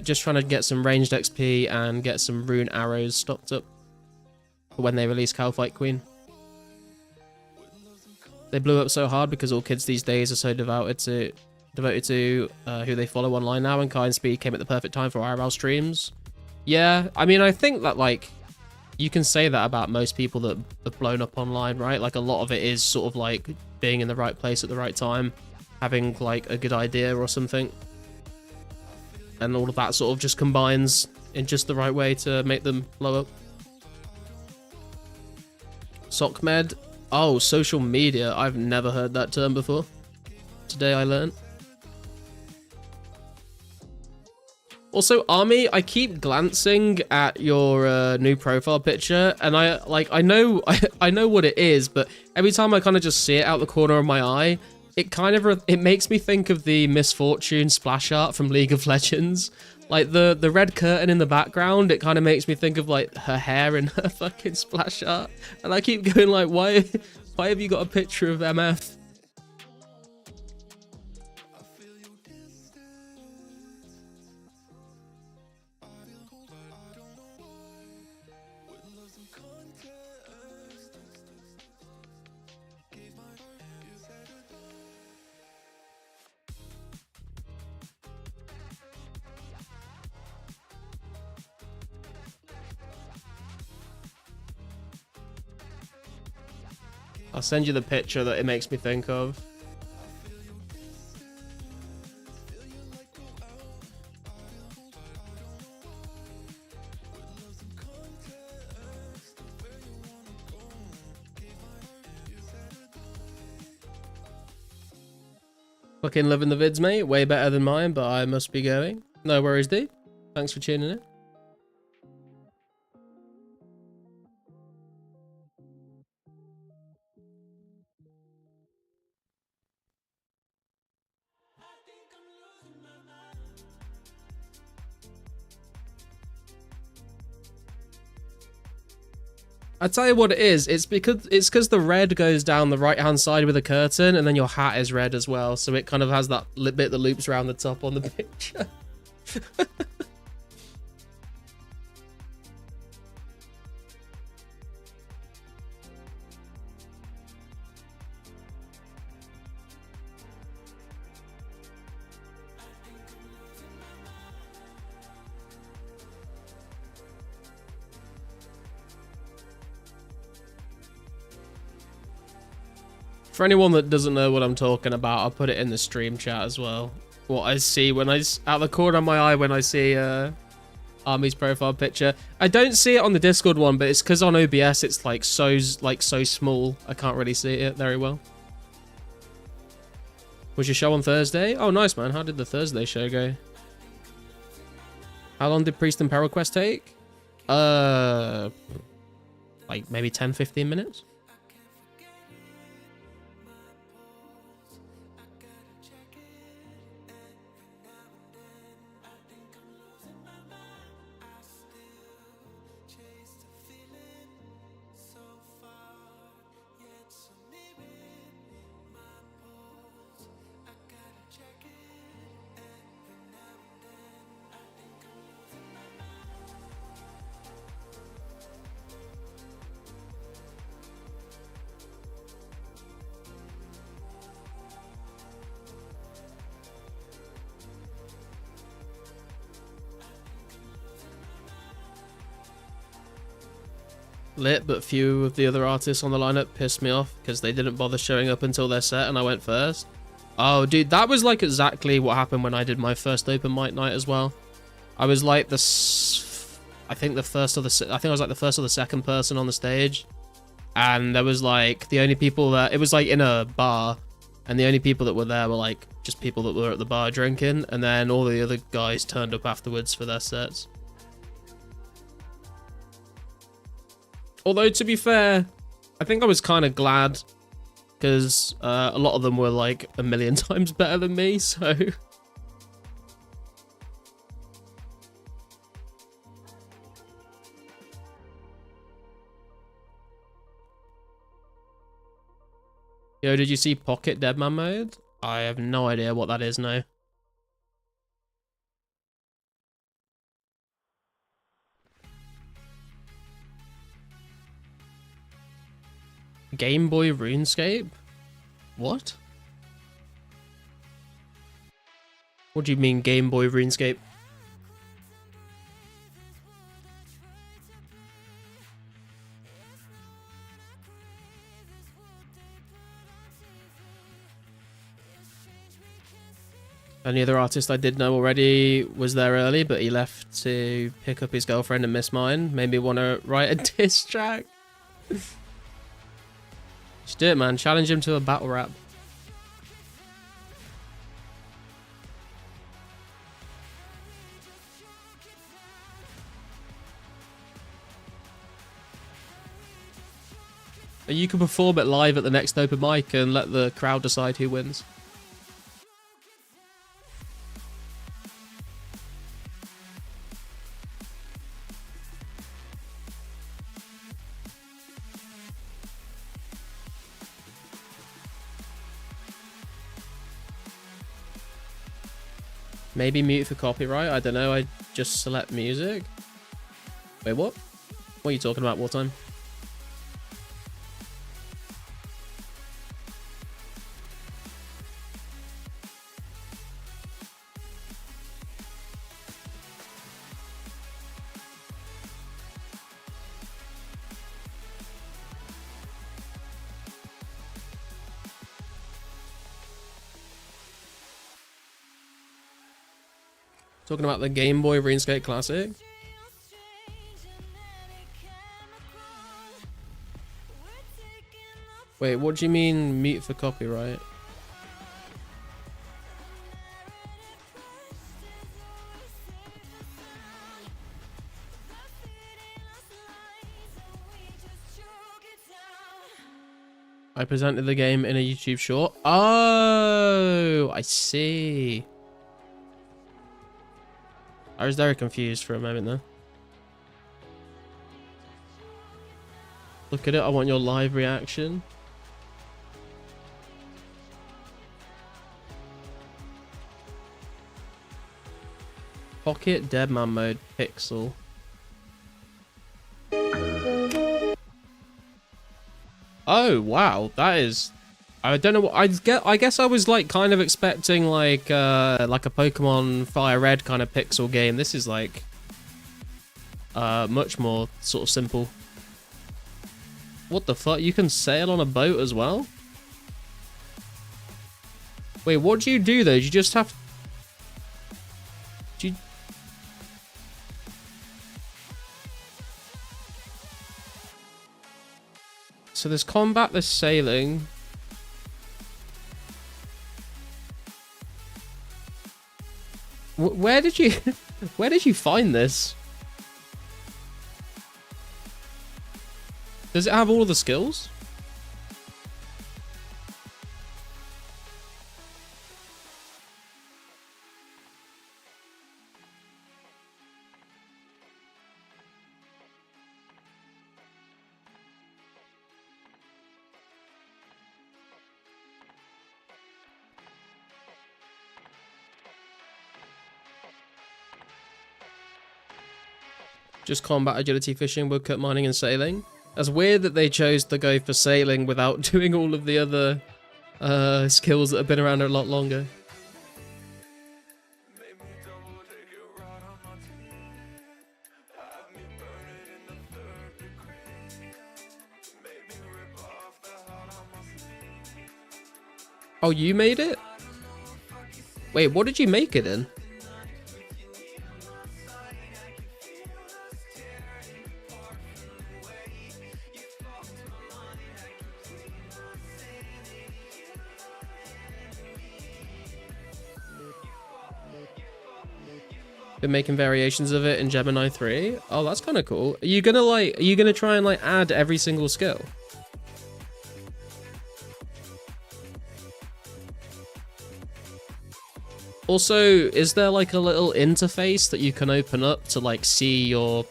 just trying to get some ranged XP and get some rune arrows stocked up for when they release Cowfight Queen. They blew up so hard because all kids these days are so devoted to who they follow online now, and Kai and Speed came at the perfect time for IRL streams. Yeah, I mean, I think that, like, you can say that about most people that have blown up online, right? Like, a lot of it is sort of, like, being in the right place at the right time, having, like, a good idea or something. And all of that sort of just combines in just the right way to make them blow up. SOCMED? Oh, social media. I've never heard that term before. Today I learned. Also, Army, I keep glancing at your new profile picture, and I know what it is, but every time I kind of just see it out the corner of my eye, it makes me think of the Misfortune splash art from League of Legends. Like the red curtain in the background, it kind of makes me think of like her hair in her fucking splash art, and I keep going like, why have you got a picture of MF? I'll send you the picture that it makes me think of. Fucking loving the vids, mate. Way better than mine, but I must be going. No worries, D. Thanks for tuning in. I tell you what it is. It's because the red goes down the right hand side with a curtain, and then your hat is red as well. So it kind of has that bit that loops around the top on the picture. For anyone that doesn't know what I'm talking about, I'll put it in the stream chat as well. What I see when out the corner of my eye when I see Army's profile picture. I don't see it on the Discord one, but it's because on OBS it's like so small. I can't really see it very well. Was your show on Thursday? Oh, nice, man. How did the Thursday show go? How long did Priest and Peril Quest take? Like maybe 10-15 minutes. Lit, but few of the other artists on the lineup pissed me off because they didn't bother showing up until their set and I went first. Oh, dude, that was like exactly what happened when I did my first open mic night as well. I was like I think I was like the first or the second person on the stage, and there was like the only people that it was like in a bar, and the only people that were there were like just people that were at the bar drinking, and then all the other guys turned up afterwards for their sets. Although, to be fair, I think I was kind of glad because a lot of them were like a million times better than me, so... Yo, did you see Pocket Deadman mode? I have no idea what that is now. Game Boy RuneScape? What? What do you mean Game Boy RuneScape? Any other artist I did know already was there early, but he left to pick up his girlfriend and miss mine. Made me want to write a diss track. Just do it, man. Challenge him to a battle rap. You can perform it live at the next open mic and let the crowd decide who wins. Maybe mute for copyright. I don't know. I just select music. Wait, what? What are you talking about, Wartime? Talking about the Game Boy RuneScape Classic. Wait, what do you mean mute for copyright? I presented the game in a YouTube short. Oh, I see. I was very confused for a moment there. Look at it. I want your live reaction. Pocket Deadman mode pixel. Oh wow, that is. I don't know what I guess I was like kind of expecting like a Pokemon Fire Red kind of pixel game. This is like much more sort of simple. What the fuck? You can sail on a boat as well? Wait, what do you do though? Do you just have... Do you... So there's combat, there's sailing. Where did you... Where did you find this? Does it have all of the skills? Just combat, agility, fishing, woodcut, mining, and sailing. That's weird that they chose to go for sailing without doing all of the other skills that have been around a lot longer. Oh, you made it? Wait, what did you make it in? Been making variations of it in Gemini 3. Oh, that's kind of cool. Are you gonna try and like add every single skill? Also, is there like a little interface that you can open up to like see your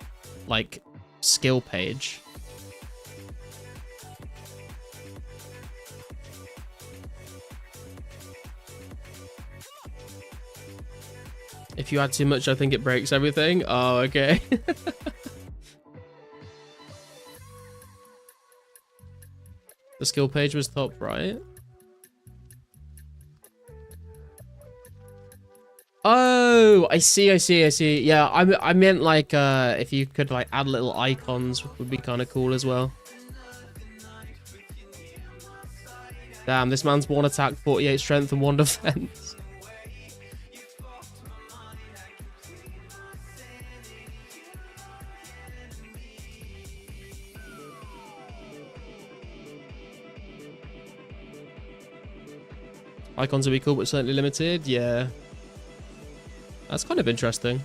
like skill page? If you add too much, I think it breaks everything. Oh, okay. The skill page was top right. Oh, I see. Yeah, I meant like if you could like add little icons would be kind of cool as well. Damn, this man's 1 attack, 48 strength, and 1 defense. Icons would be cool, but certainly limited. Yeah. That's kind of interesting.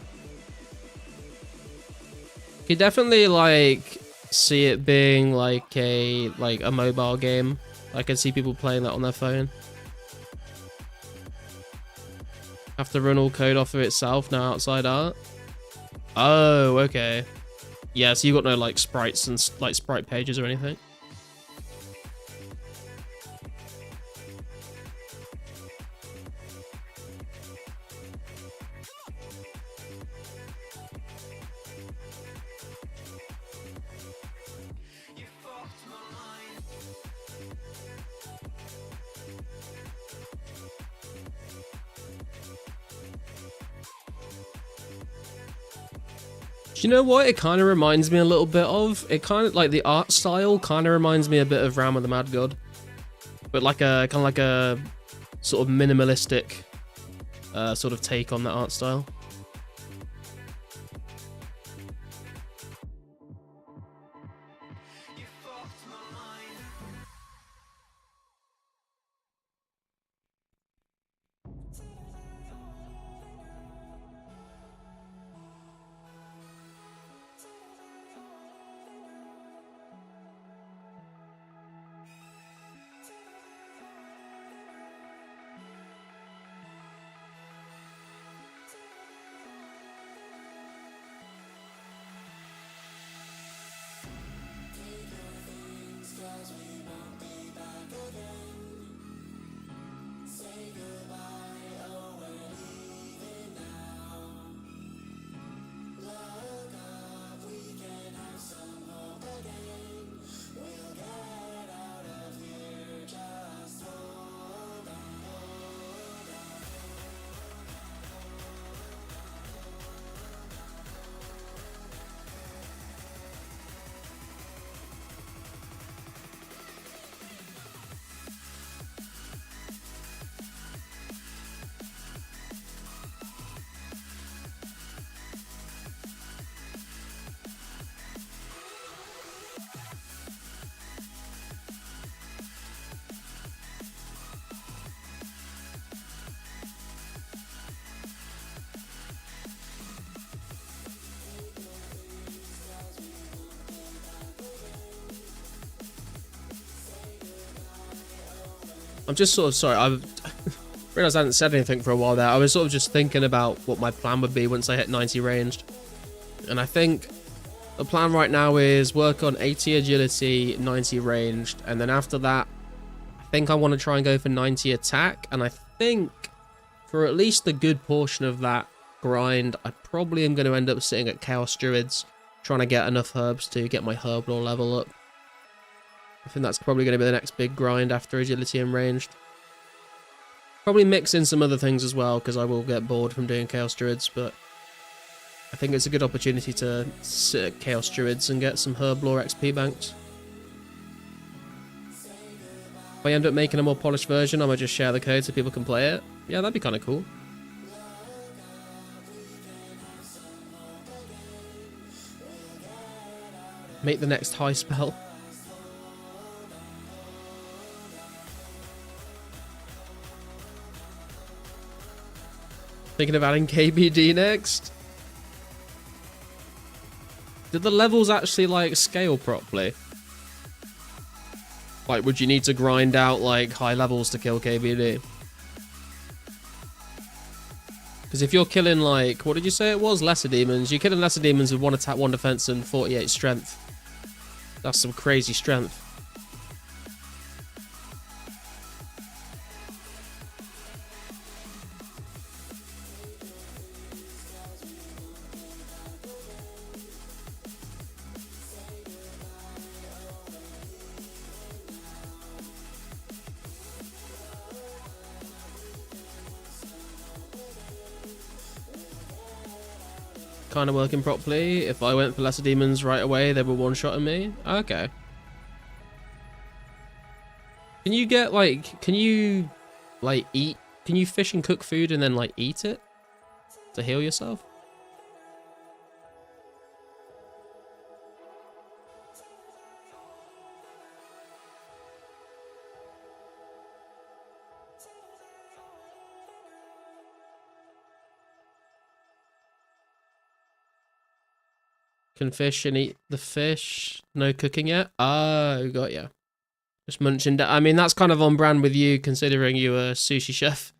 You could definitely like see it being like a mobile game. I can see people playing that on their phone. Have to run all code off of itself, no outside art. Oh, okay. Yeah, so you got no like sprites and like sprite pages or anything. Do you know what it kind of reminds me a little bit of? It kind of like the art style kind of reminds me a bit of Ram of the Mad God, but like a kind of like a sort of minimalistic sort of take on that art style. I'm just sort of sorry. I realized I hadn't said anything for a while there. I was sort of just thinking about what my plan would be once I hit 90 ranged. And I think the plan right now is work on 80 agility, 90 ranged. And then after that, I think I want to try and go for 90 attack. And I think for at least a good portion of that grind, I probably am going to end up sitting at Chaos Druids, trying to get enough herbs to get my herb lore level up. I think that's probably going to be the next big grind after agility and ranged. Probably mix in some other things as well, because I will get bored from doing Chaos Druids, but I think it's a good opportunity to sit at Chaos Druids and get some herb lore XP banked. If I end up making a more polished version, I might just share the code so people can play it. Yeah, that'd be kind of cool. Make the next high spell. Thinking of adding KBD next? Did the levels actually, like, scale properly? Like, would you need to grind out, like, high levels to kill KBD? Because if you're killing, like, what did you say it was? Lesser demons. You're killing lesser demons with 1 attack, 1 defense, and 48 strength. That's some crazy strength. Kind of working properly. If I went for lesser demons right away, they were one-shotting me. Okay. Can you get, like, can you, like, eat? Can you fish and cook food and then, like, eat it to heal yourself? Can fish and eat the fish. No cooking yet? Oh, got ya. Just munching down. I mean, that's kind of on brand with you, considering you're a sushi chef.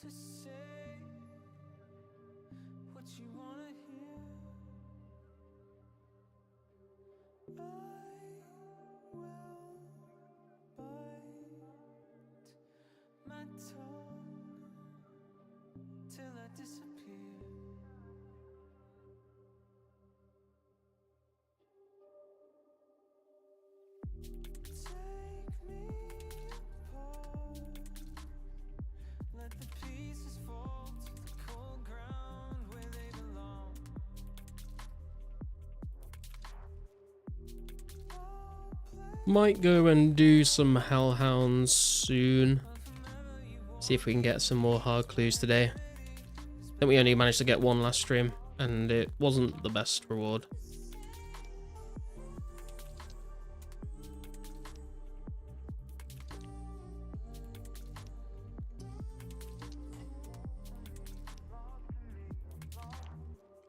To say what you wanna hear, I will bite my tongue till I disappear. Take me apart, let the pieces fall to the cold ground where they belong. Might go and do some hellhounds soon. See if we can get some more hard clues today. I think we only managed to get one last stream, and it wasn't the best reward.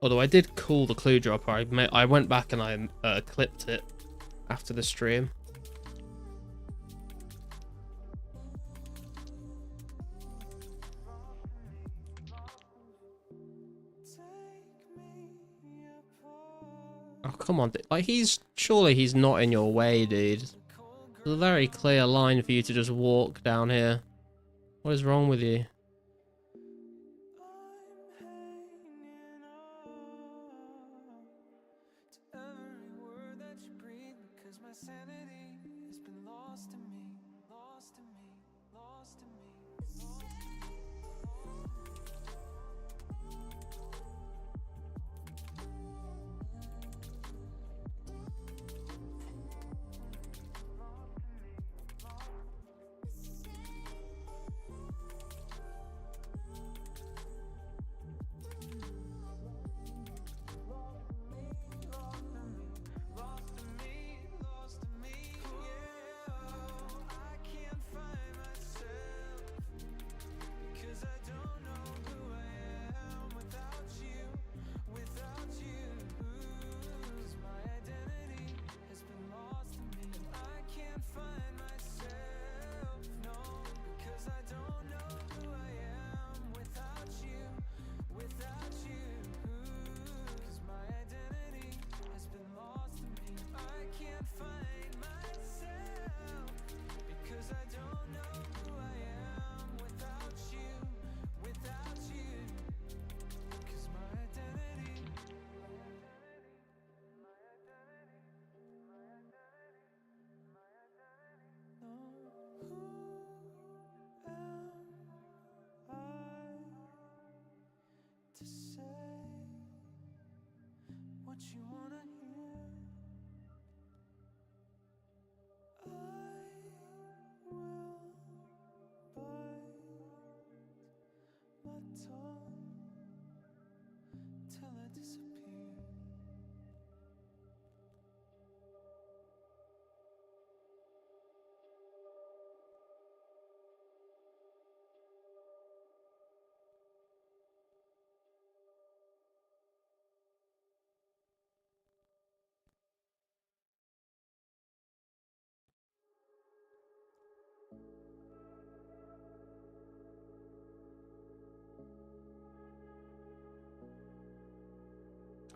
Although I did call the clue dropper. I went back and I clipped it after the stream. Oh, come on. Like, surely he's not in your way, dude. There's a very clear line for you to just walk down here. What is wrong with you?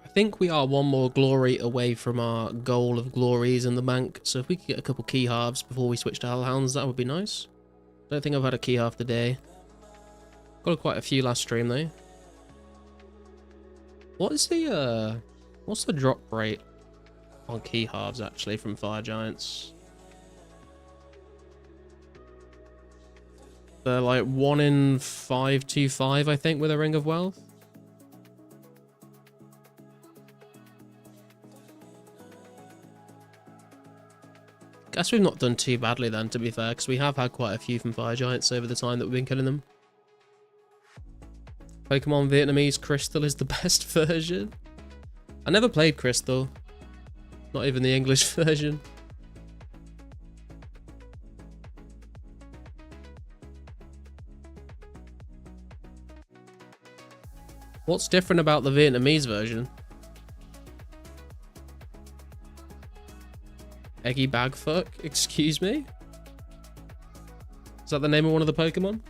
I think we are one more glory away from our goal of glories in the bank, so if we could get a couple key halves before we switch to hellhounds, that would be nice. Don't think I've had a key half today. Got quite a few last stream though. What's the drop rate on key halves actually from Fire Giants? They're like 1 in 525, I think, with a Ring of Wealth. Guess we've not done too badly then, to be fair, because we have had quite a few from Fire Giants over the time that we've been killing them. Pokemon Vietnamese Crystal is the best version. I never played Crystal. Not even the English version. What's different about the Vietnamese version? Eggy Bagfuck? Excuse me? Is that the name of one of the Pokemon?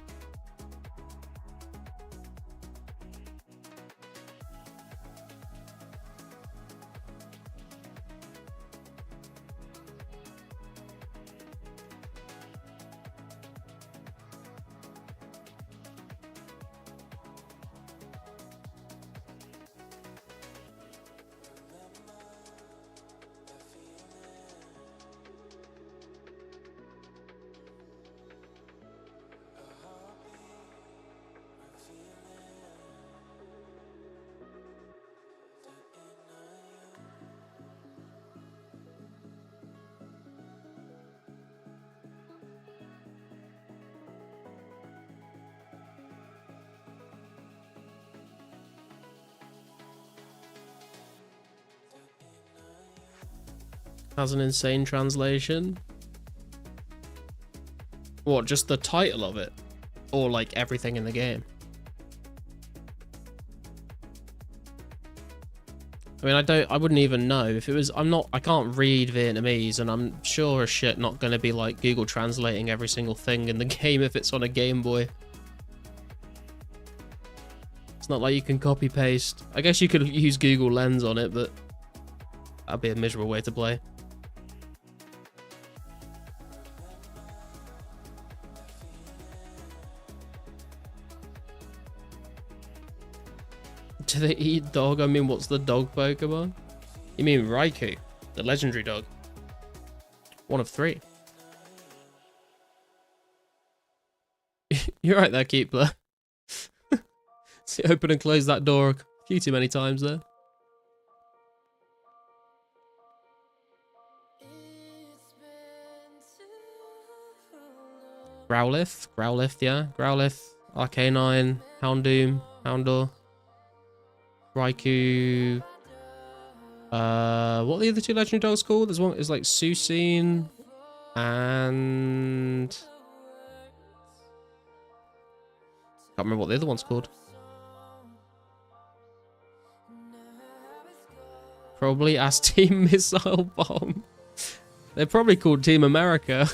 Has an insane translation. What, just the title of it? Or like everything in the game? I mean, I wouldn't even know if it was. I can't read Vietnamese, and I'm sure as shit not going to be like Google translating every single thing in the game if it's on a Game Boy. It's not like you can copy paste. I guess you could use Google Lens on it, but that'd be a miserable way to play. Do they eat dog? I mean, what's the dog Pokemon? You mean Raikou, the legendary dog? One of 3. You're right there, Keepler. See, open and close that door a few too many times there. Growlithe, yeah. Growlithe, Arcanine, Houndoom, Houndour, Raikou. What are the other 2 legendary dogs called? There's one is like Susine and can't remember what the other one's called. Probably as Team Missile Bomb. They're probably called Team America.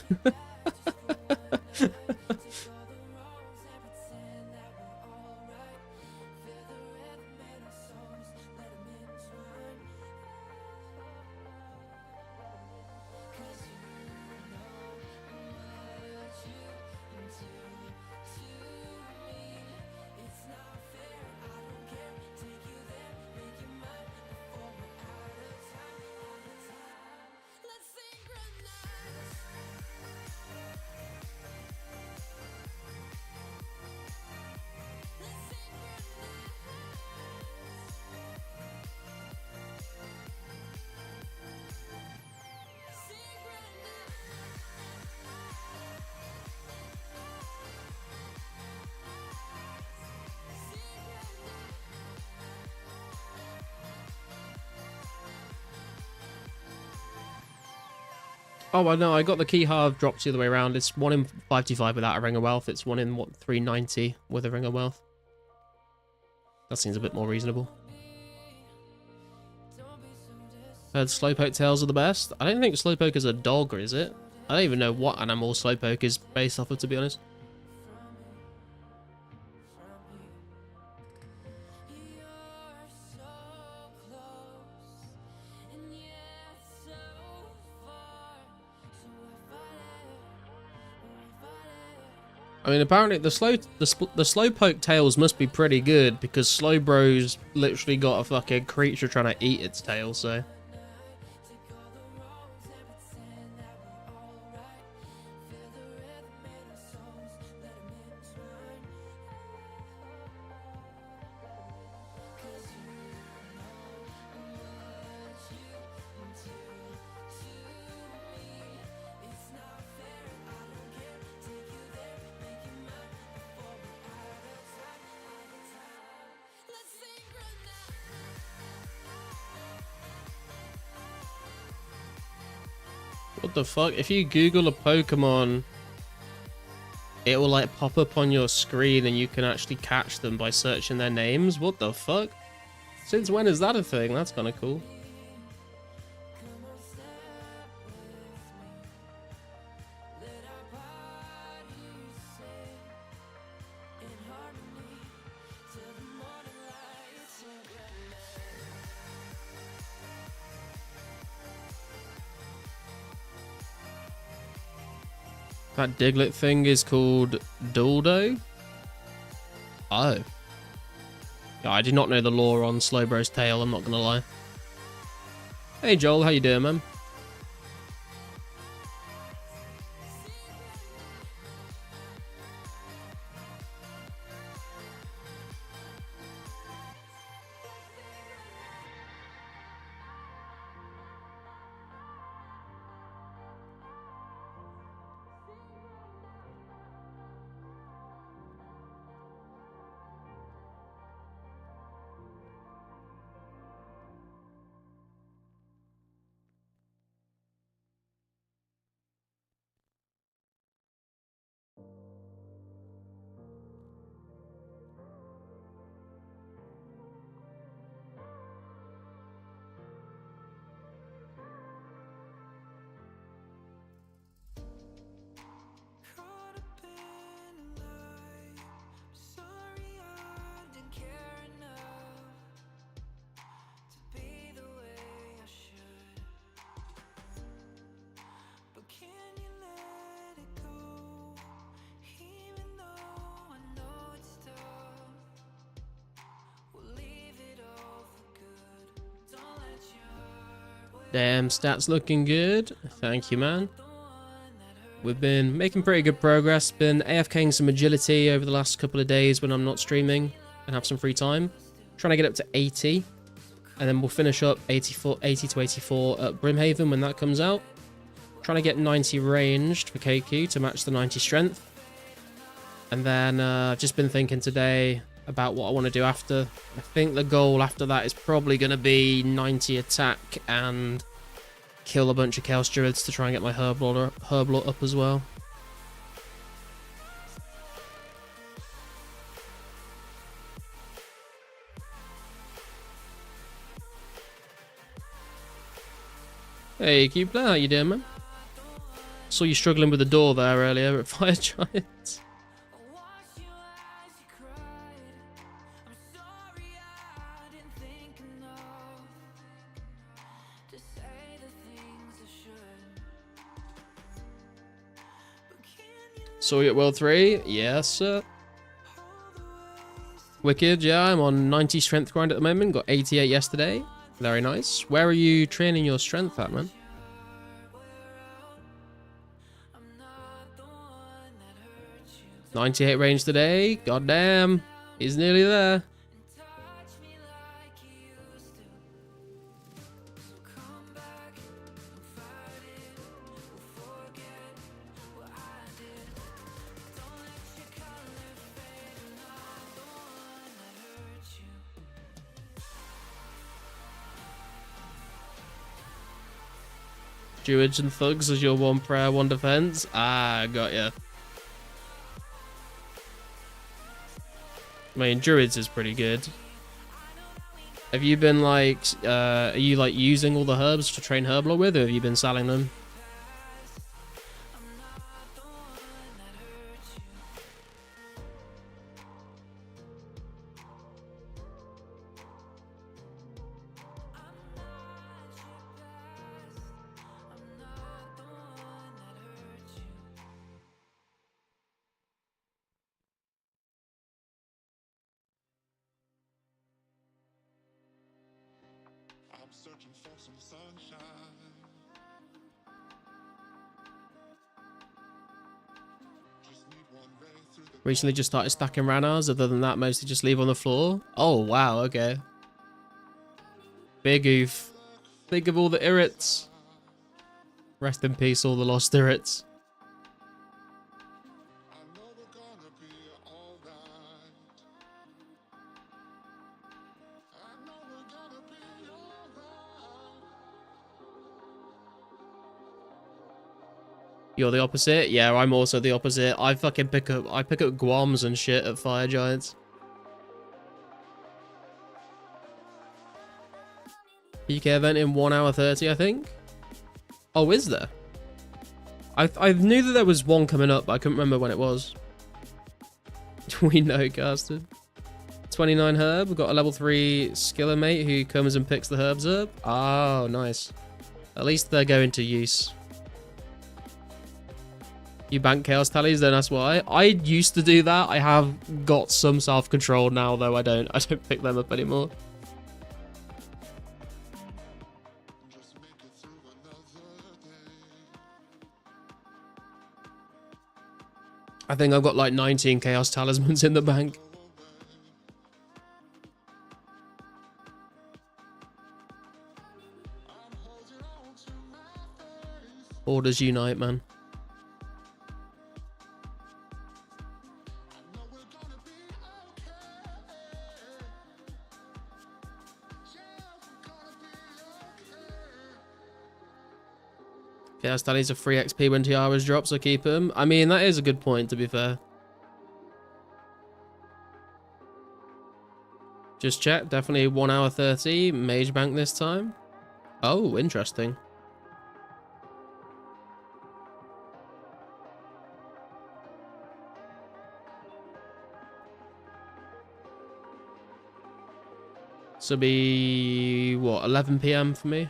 Oh, I know. I got the key halve dropped the other way around. It's 1 in 525 without a Ring of Wealth. It's 1 in, what, 390 with a Ring of Wealth. That seems a bit more reasonable. Heard Slowpoke tails are the best. I don't think Slowpoke is a dog, or is it? I don't even know what animal Slowpoke is based off of, to be honest. I mean, apparently the Slowpoke tails must be pretty good because Slowbro's literally got a fucking creature trying to eat its tail, so. What the fuck? If you Google a Pokemon, it will like pop up on your screen and you can actually catch them by searching their names? What the fuck? Since when is that a thing? That's kind of cool. That Diglett thing is called Duldo? Oh. Yeah, I did not know the lore on Slowbro's tail, I'm not gonna lie. Hey Joel, how you doing, man? Damn, stats looking good. Thank you, man. We've been making pretty good progress. Been AFKing some agility over the last couple of days when I'm not streaming and have some free time. Trying to get up to 80. And then we'll finish up 80 to 84 at Brimhaven when that comes out. Trying to get 90 ranged for KQ to match the 90 strength. And then I've just been thinking today about what I want to do after. I think the goal after that is probably going to be 90 attack and kill a bunch of Chaos Druids to try and get my Herblot up as well. Hey, Cubler, how you doing, man? Saw you struggling with the door there earlier at Fire Giants. Saw you at World 3? Yes, sir. Wicked, yeah, I'm on 90 strength grind at the moment. Got 88 yesterday. Very nice. Where are you training your strength at, man? .98 range today. God damn. He's nearly there. Druids and thugs as your one prayer, one defense. Ah, got ya. I mean, Druids is pretty good. Have you been like, are you like using all the herbs to train Herblot with, or have you been selling them? I'm searching for some sunshine. Just need one ray through the Recently just started stacking Ranars. Other than that, mostly just leave on the floor. Oh, wow, okay. Big oof. Think of all the irrits. Rest in peace, all the lost irrits. I know we're gonna be alright. I know we're gonna be alright. You're the opposite? Yeah, I'm also the opposite. I fucking pick up Guams and shit at Fire Giants. PK event in 1 hour 30, I think. Oh, is there? I knew that there was one coming up, but I couldn't remember when it was. We know, Casted. 29 herb. We've got a level 3 skiller mate who comes and picks the herbs up. Oh, nice. At least they're going to use. You bank chaos tallies, then that's why. I used to do that. I have got some self-control now, though I don't pick them up anymore. Just make it through another day. I think I've got like 19 chaos talismans in the bank. I'm holding on to my faith. Orders unite, man. I know we're gonna be okay. Yeah, we're gonna be okay. Chaos tallies are free XP when tiaras drop, so keep them. I mean, that is a good point, to be fair. Just check, definitely 1 hour 30. Mage bank this time. Oh, interesting. So be, what, 11 PM for me?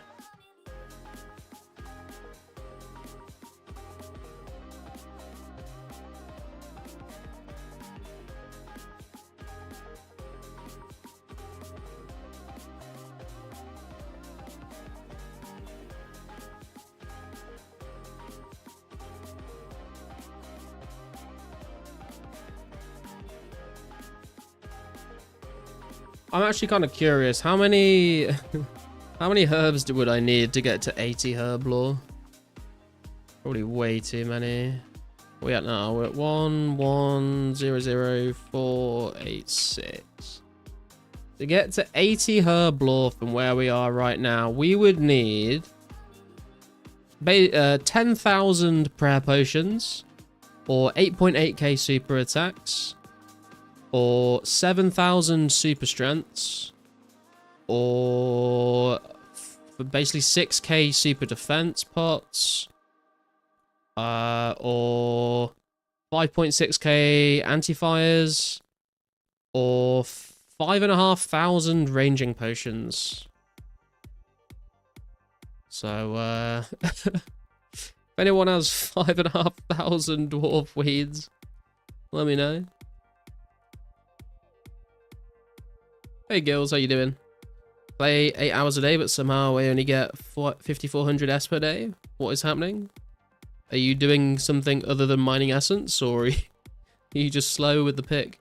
I'm actually kind of curious. How many how many herbs would I need to get to 80 herb lore? Probably way too many. What are we at now? We're at 1100486. To get to 80 herb lore from where we are right now, we would need 10,000 prayer potions, or 8.8k super attacks, or 7,000 super strengths, or basically 6k super defense pots, or 5.6k anti-fires, or 5,500 ranging potions. So, if anyone has 5,500 dwarf weeds, let me know. Hey girls, how you doing? Play 8 hours a day, but somehow I only get 5,400 S per day. What is happening? Are you doing something other than mining essence, or are you just slow with the pick?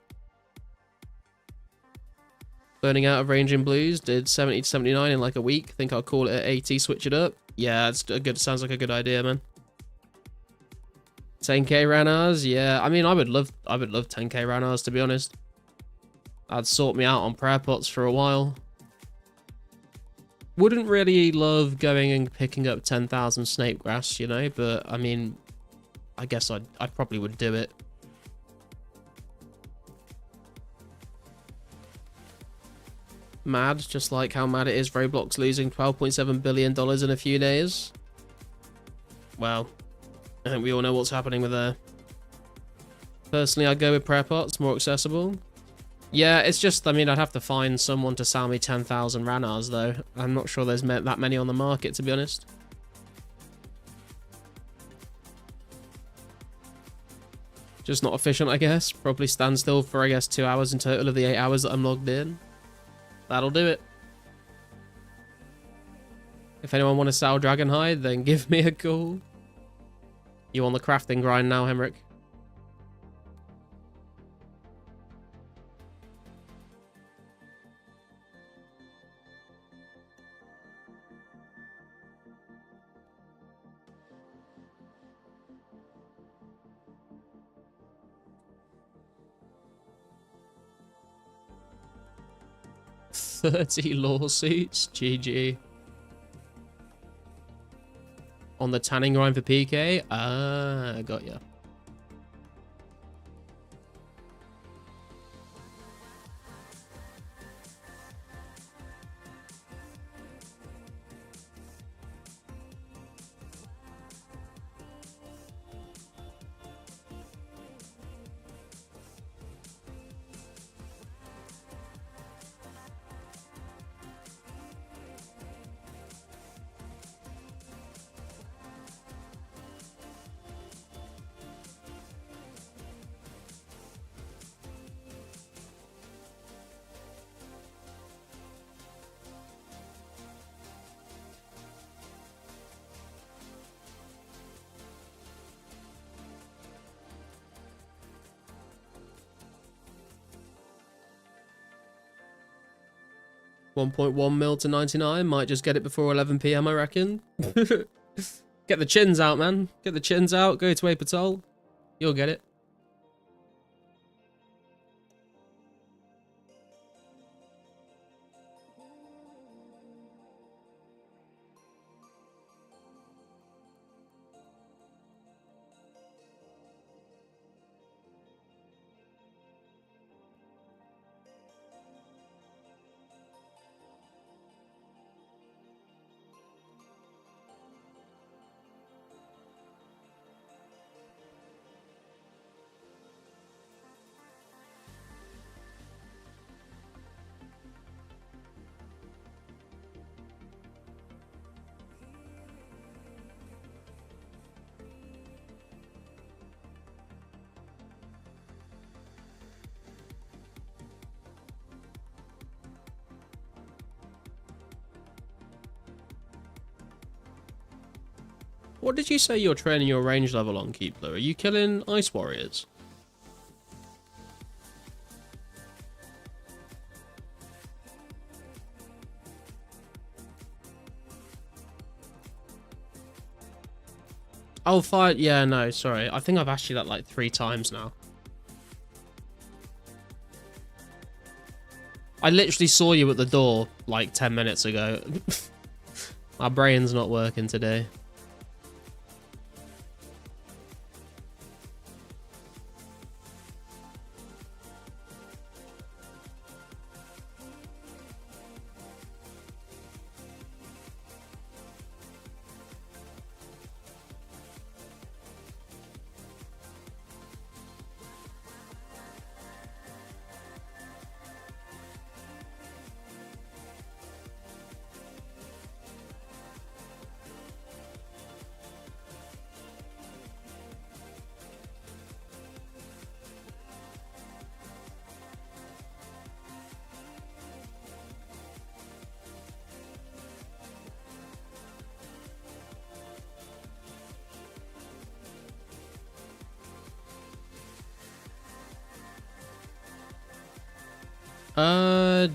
Burning out of ranging blues, did 70 to 79 in like a week. Think I'll call it at 80, switch it up. Yeah, it's a good. Sounds like a good idea, man. 10k Ranars, yeah. I mean, I would love 10k Ranars, to be honest. That'd sort me out on prayer pots for a while. Wouldn't really love going and picking up 10,000 snake grass, you know, but I mean, I guess I probably would do it. Mad, just like how mad it is Roblox losing $12.7 billion in a few days. Well, I think we all know what's happening with there. Personally, I'd go with prayer pots, more accessible. Yeah, it's just, I mean, I'd have to find someone to sell me 10,000 Ranars, though. I'm not sure there's that many on the market, to be honest. Just not efficient, I guess. Probably stand still for, I guess, 2 hours in total of the 8 hours that I'm logged in. That'll do it. If anyone want to sell Dragonhide, then give me a call. You on the crafting grind now, Henrik? $30 lawsuits, GG. On the tanning grind for PK? Ah, got ya. $1.1 mil to 99. Might just get it before 11 PM, I reckon. Get the chins out, man. Get the chins out. Go to a patrol. You'll get it. What did you say you're training your range level on, Keepler? Are you killing ice warriors? Oh, fire. Yeah, no, sorry. I think I've asked you that like 3 times now. I literally saw you at the door like 10 minutes ago. My brain's not working today.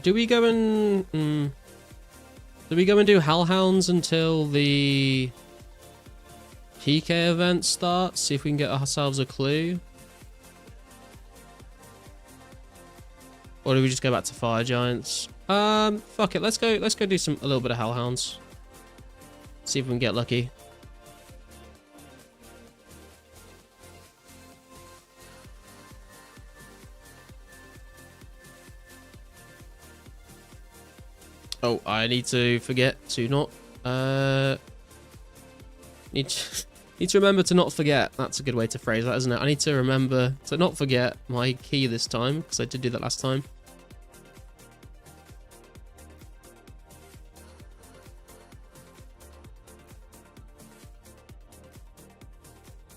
Do we go and do we go and do Hellhounds until the PK event starts? See if we can get ourselves a clue. Or do we just go back to Fire Giants? Fuck it. Let's go do a little bit of Hellhounds. See if we can get lucky. Oh, I need to forget to not need to remember to not forget. That's a good way to phrase that, isn't it? I need to remember to not forget my key this time, because I did do that last time.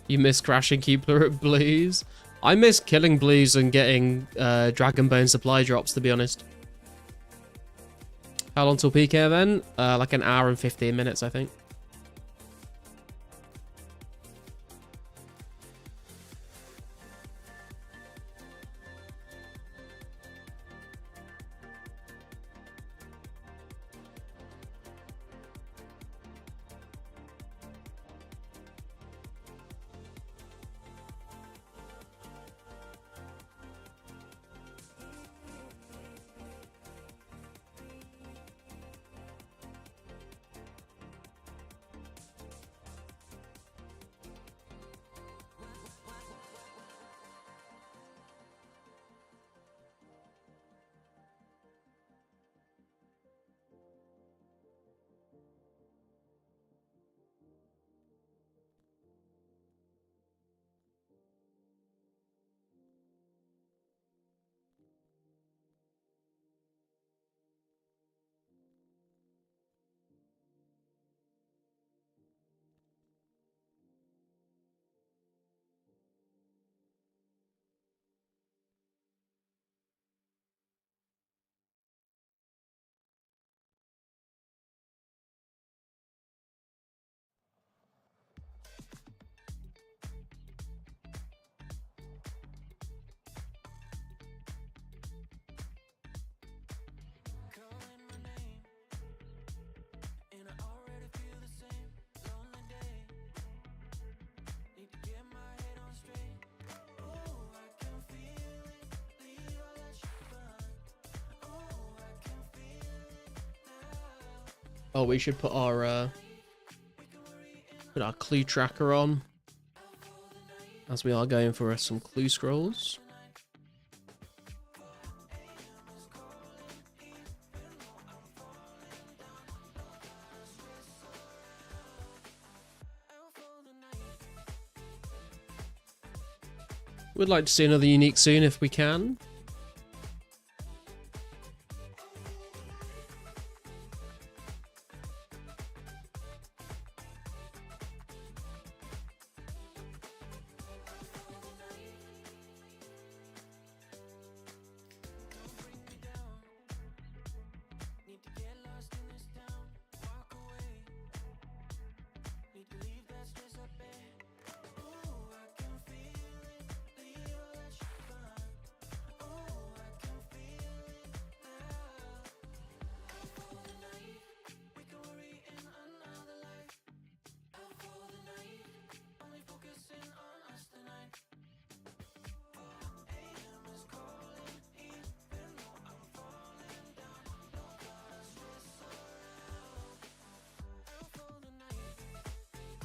You miss crashing Keepler at Blues? I miss killing Blues and getting Dragonbone supply drops, to be honest. How long till PK event? Like an hour and 15 minutes, I think. Oh, we should put our clue tracker on, as we are going for some clue scrolls. We'd like to see another unique soon if we can.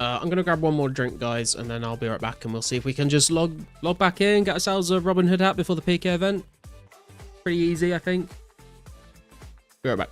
I'm going to grab one more drink, guys, and then I'll be right back, and we'll see if we can just log back in, get ourselves a Robin Hood hat before the PK event. Pretty easy, I think. Be right back.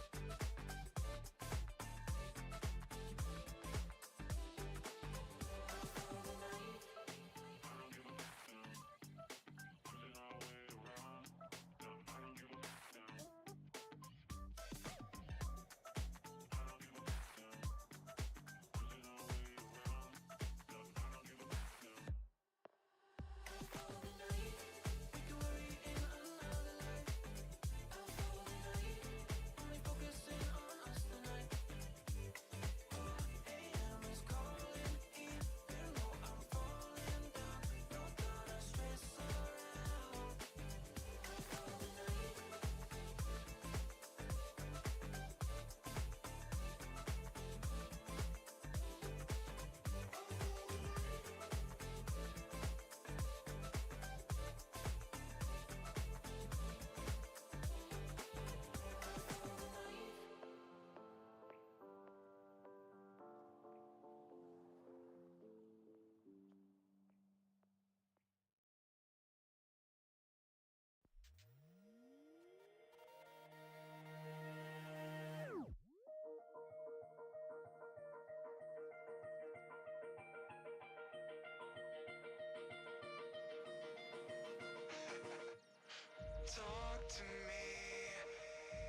Talk to me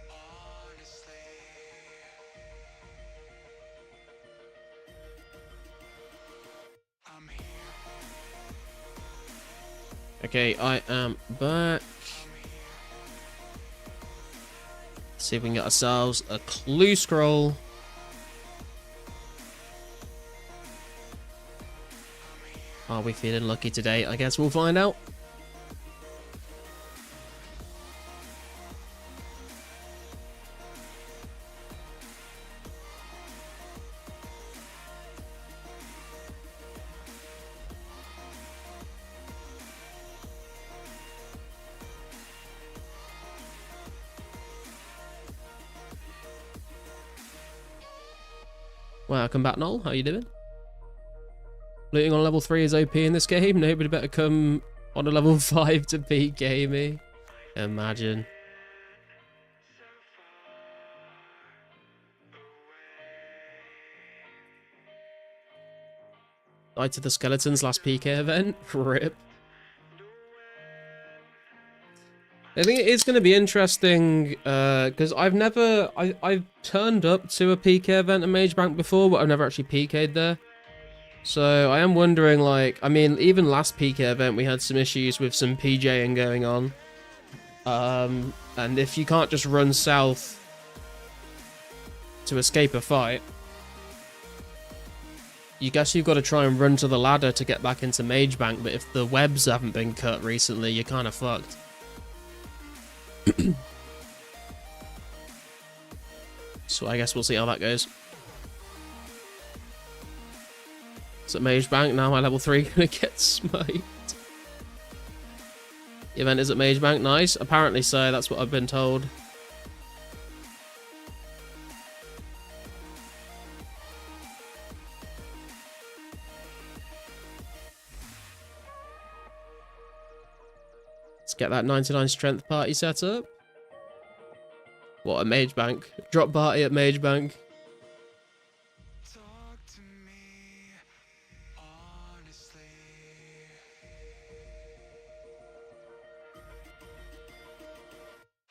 honestly. I'm here. Okay, I am back. See if we can get ourselves a clue scroll. Are we feeling lucky today? I guess we'll find out. Welcome back, Noel. How you doing? Looting on level 3 is OP in this game. Nobody better come on a level 5 to PK me. Imagine. Night of the Skeletons last PK event. Rip. I think it is going to be interesting because I've turned up to a PK event at Mage Bank before, but I've never actually PK'd there. So I am wondering, like, I mean, even last PK event we had some issues with some PJing going on. And if you can't just run south to escape a fight, you guess you've got to try and run to the ladder to get back into Mage Bank, but if the webs haven't been cut recently, you're kind of fucked. So I guess we'll see how that goes. It's at Mage Bank, now my level 3 gonna get smite. The event is at Mage Bank, nice. Apparently so, that's what I've been told. Let's get that 99 strength party set up. What, a Mage Bank? Drop party at Mage Bank. Talk to me honestly.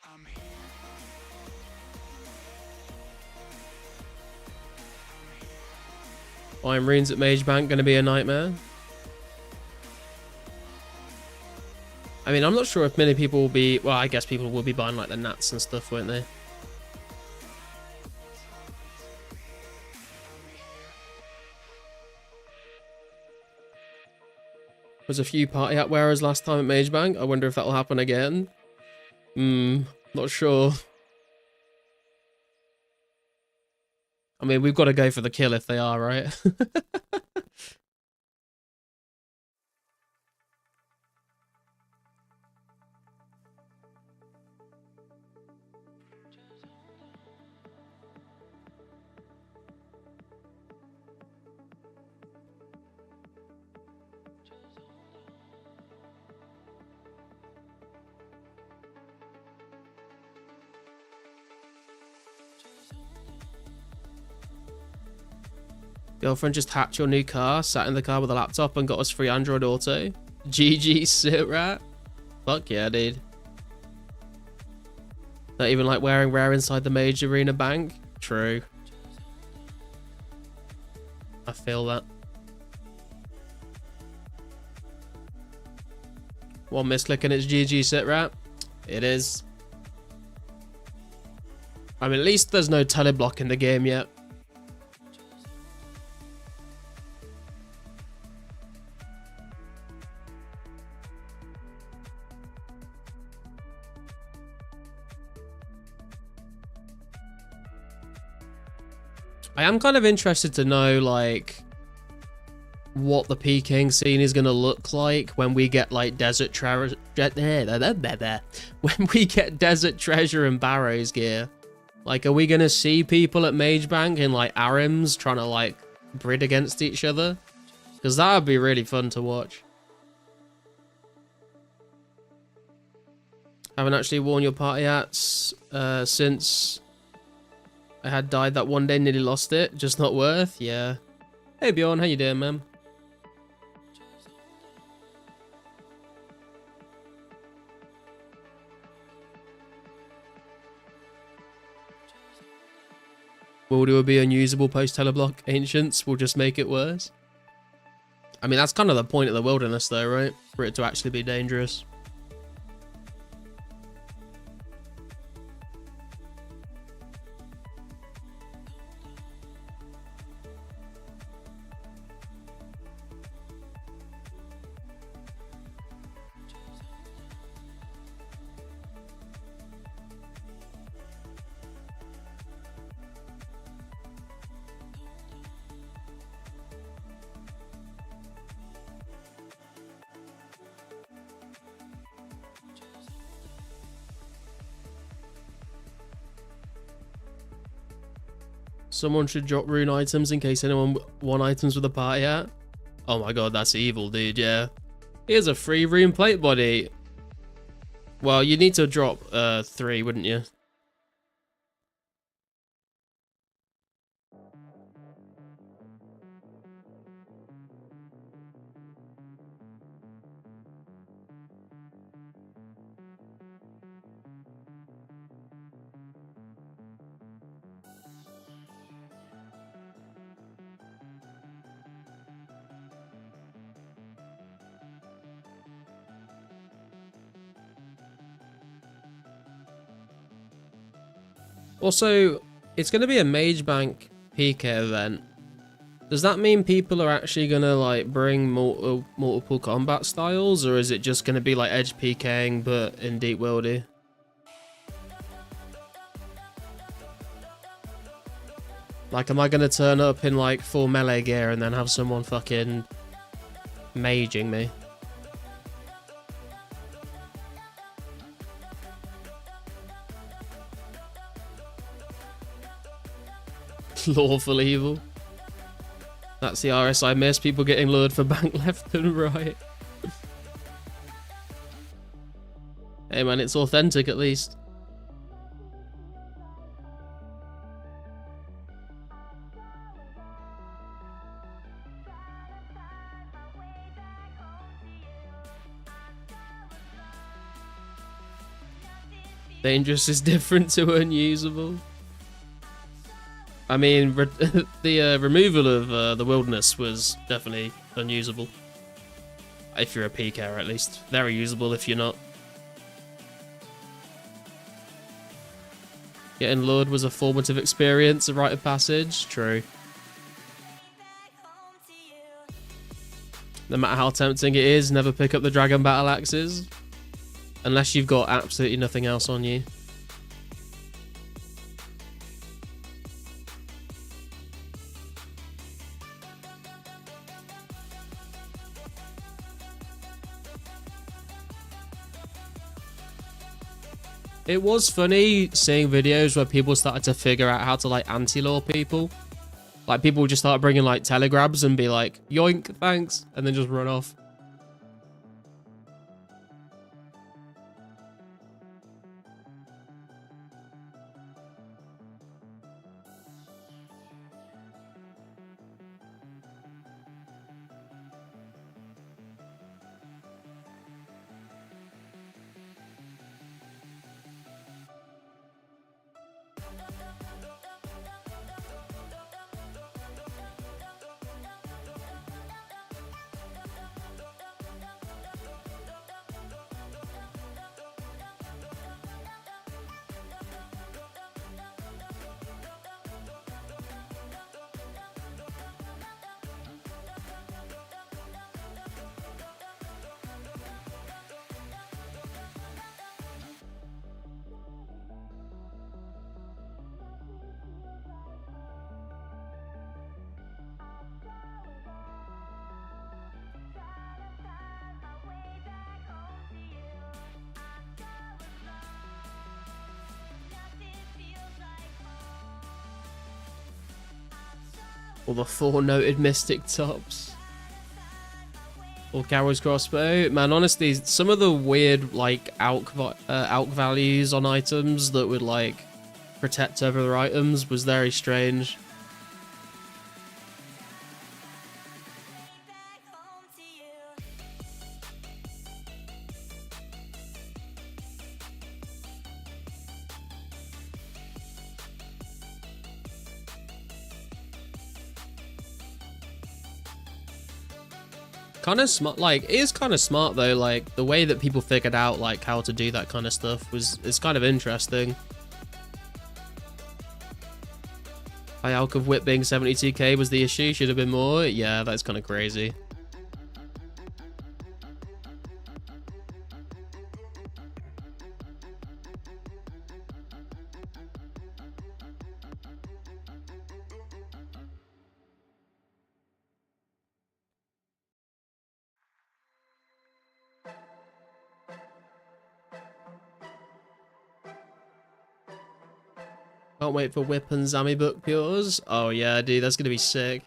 I'm here. Iron Runes at Mage Bank gonna be a nightmare. I mean, I'm not sure if many people will be... Well, I guess people will be buying, like, the Nats and stuff, won't they? Was a few party hat wearers last time at Mage Bank. I wonder if that'll happen again. Not sure. I mean, we've got to go for the kill if they are, right? Girlfriend just hacked your new car, sat in the car with a laptop and got us free Android Auto. GG sit rat. Fuck yeah, dude. Not even like wearing rare inside the Major Arena Bank. True. I feel that. One misclick and it's GG sit rat. It is. I mean, at least there's no teleblock in the game yet. I am kind of interested to know, like, what the PKing scene is going to look like when we get, like, Desert Treasure... When we get Desert Treasure and Barrows gear. Like, are we going to see people at Mage Bank in, like, Arims trying to, like, brid against each other? Because that would be really fun to watch. Haven't actually worn your party hats since... I had died that one day, nearly lost it. Just not worth, yeah. Hey Bjorn, how you doing, man? Wilder will be unusable post-teleblock. Ancients will just make it worse. I mean, that's kind of the point of the wilderness though, right? For it to actually be dangerous. Someone should drop rune items in case anyone won items with a party hat. Oh my god, that's evil, dude, yeah. Here's a free rune plate body. Well, you need to drop 3, wouldn't you? Also, it's going to be a Mage Bank PK event. Does that mean people are actually going to like bring multiple combat styles, or is it just going to be like edge PKing but in deep worldy? Like, am I going to turn up in like full melee gear and then have someone fucking maging me? Lawful evil. That's the RS I miss. People getting lured for bank left and right. Hey man, it's authentic at least. Dangerous is different to unusable. I mean, the removal of the wilderness was definitely unusable. If you're a PKer, at least. Very usable if you're not. Getting lured was a formative experience, a rite of passage. True. No matter how tempting it is, never pick up the dragon battle axes. Unless you've got absolutely nothing else on you. It was funny seeing videos where people started to figure out how to like anti-lure people. Like people would just start bringing like telegrabs and be like, yoink, thanks, and then just run off. Or the 4 noted Mystic tops. Or Carol's crossbow. Man, honestly, some of the weird, like, alk values on items that would, like, protect other items was very strange. Kind of smart, like, it is kind of smart though, like, the way that people figured out, like, how to do that kind of stuff is kind of interesting. High alk of whip being 72k was the issue, should have been more. Yeah, that's kind of crazy. Can't wait for whip and Zami book pures. Oh yeah, dude, that's gonna be sick.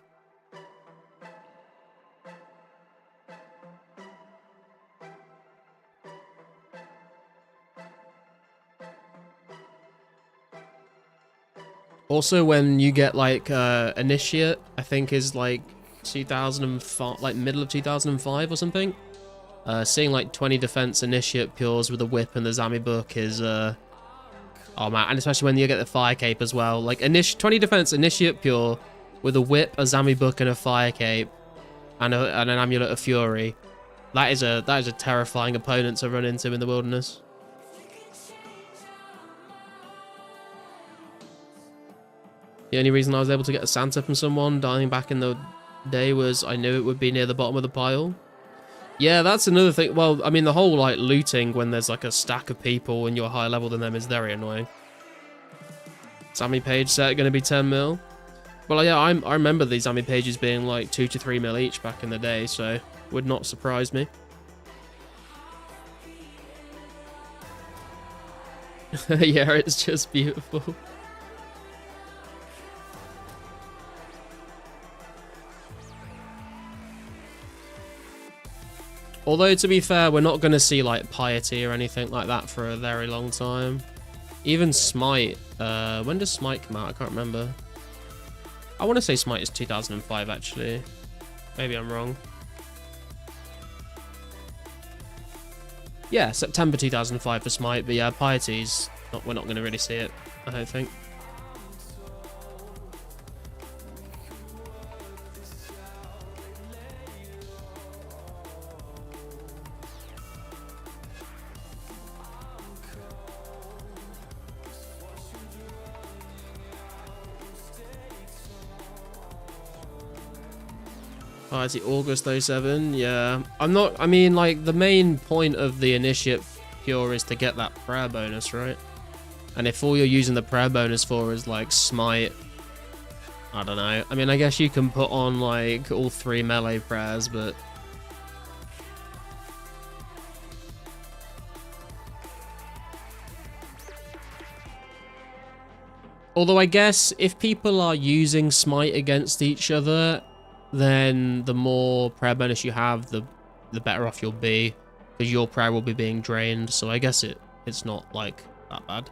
Also, when you get like initiate, I think is like 2005, like middle of 2005 or something. Seeing like 20 defense initiate pures with a whip and the Zami book is oh man, and especially when you get the fire cape as well. Like 20 defense initiate pure with a whip, a Zami book, and a fire cape, and an amulet of fury. That is a terrifying opponent to run into in the wilderness. The only reason I was able to get a Santa from someone dying back in the day was I knew it would be near the bottom of the pile. Yeah, that's another thing. Well, I mean, the whole, like, looting when there's, like, a stack of people and you're higher level than them is very annoying. Sammy Page set going to be 10 mil. Well, yeah, I remember these Sammy Pages being, like, 2 to 3 mil each back in the day, so would not surprise me. Yeah, it's just beautiful. Although, to be fair, we're not going to see, like, Piety or anything like that for a very long time. Even Smite. When does Smite come out? I can't remember. I want to say Smite is 2005, actually. Maybe I'm wrong. Yeah, September 2005 for Smite, but yeah, Piety's... we're not going to really see it, I don't think. Piety August 07, yeah. I mean, like, the main point of the Initiate Pure is to get that prayer bonus, right? And if all you're using the prayer bonus for is, like, Smite, I don't know. I mean, I guess you can put on, like, all 3 melee prayers, but... Although I guess if people are using Smite against each other, then the more prayer bonus you have, the better off you'll be, because your prayer will be being drained. So I guess it's not like that bad.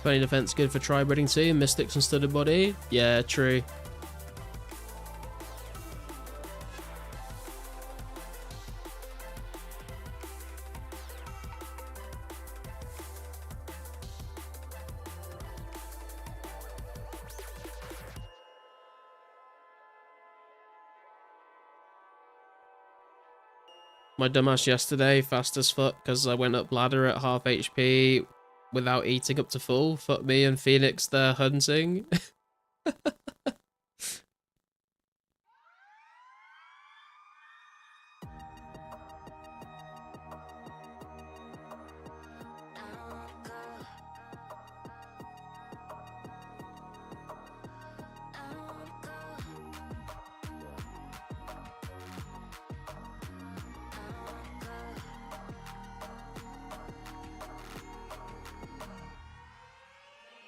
Funny defense good for tri-breeding too, Mystics and Studded Body. Yeah, true. My dumbass yesterday, fast as fuck, because I went up ladder at half HP without eating up to full. Fuck me and Phoenix there hunting.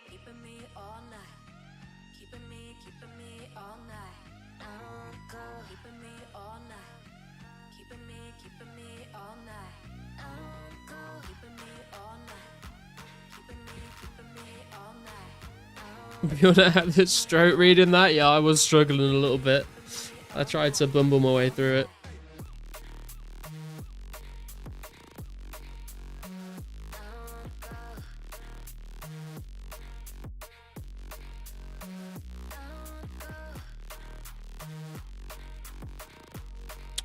Keeping me all night. Keeping me all night. Keeping me all night. Keeping me all night. Keeping me all night. Keeping me all night. You wanna have this stroke reading that? Yeah, I was struggling a little bit. I tried to bumble my way through it.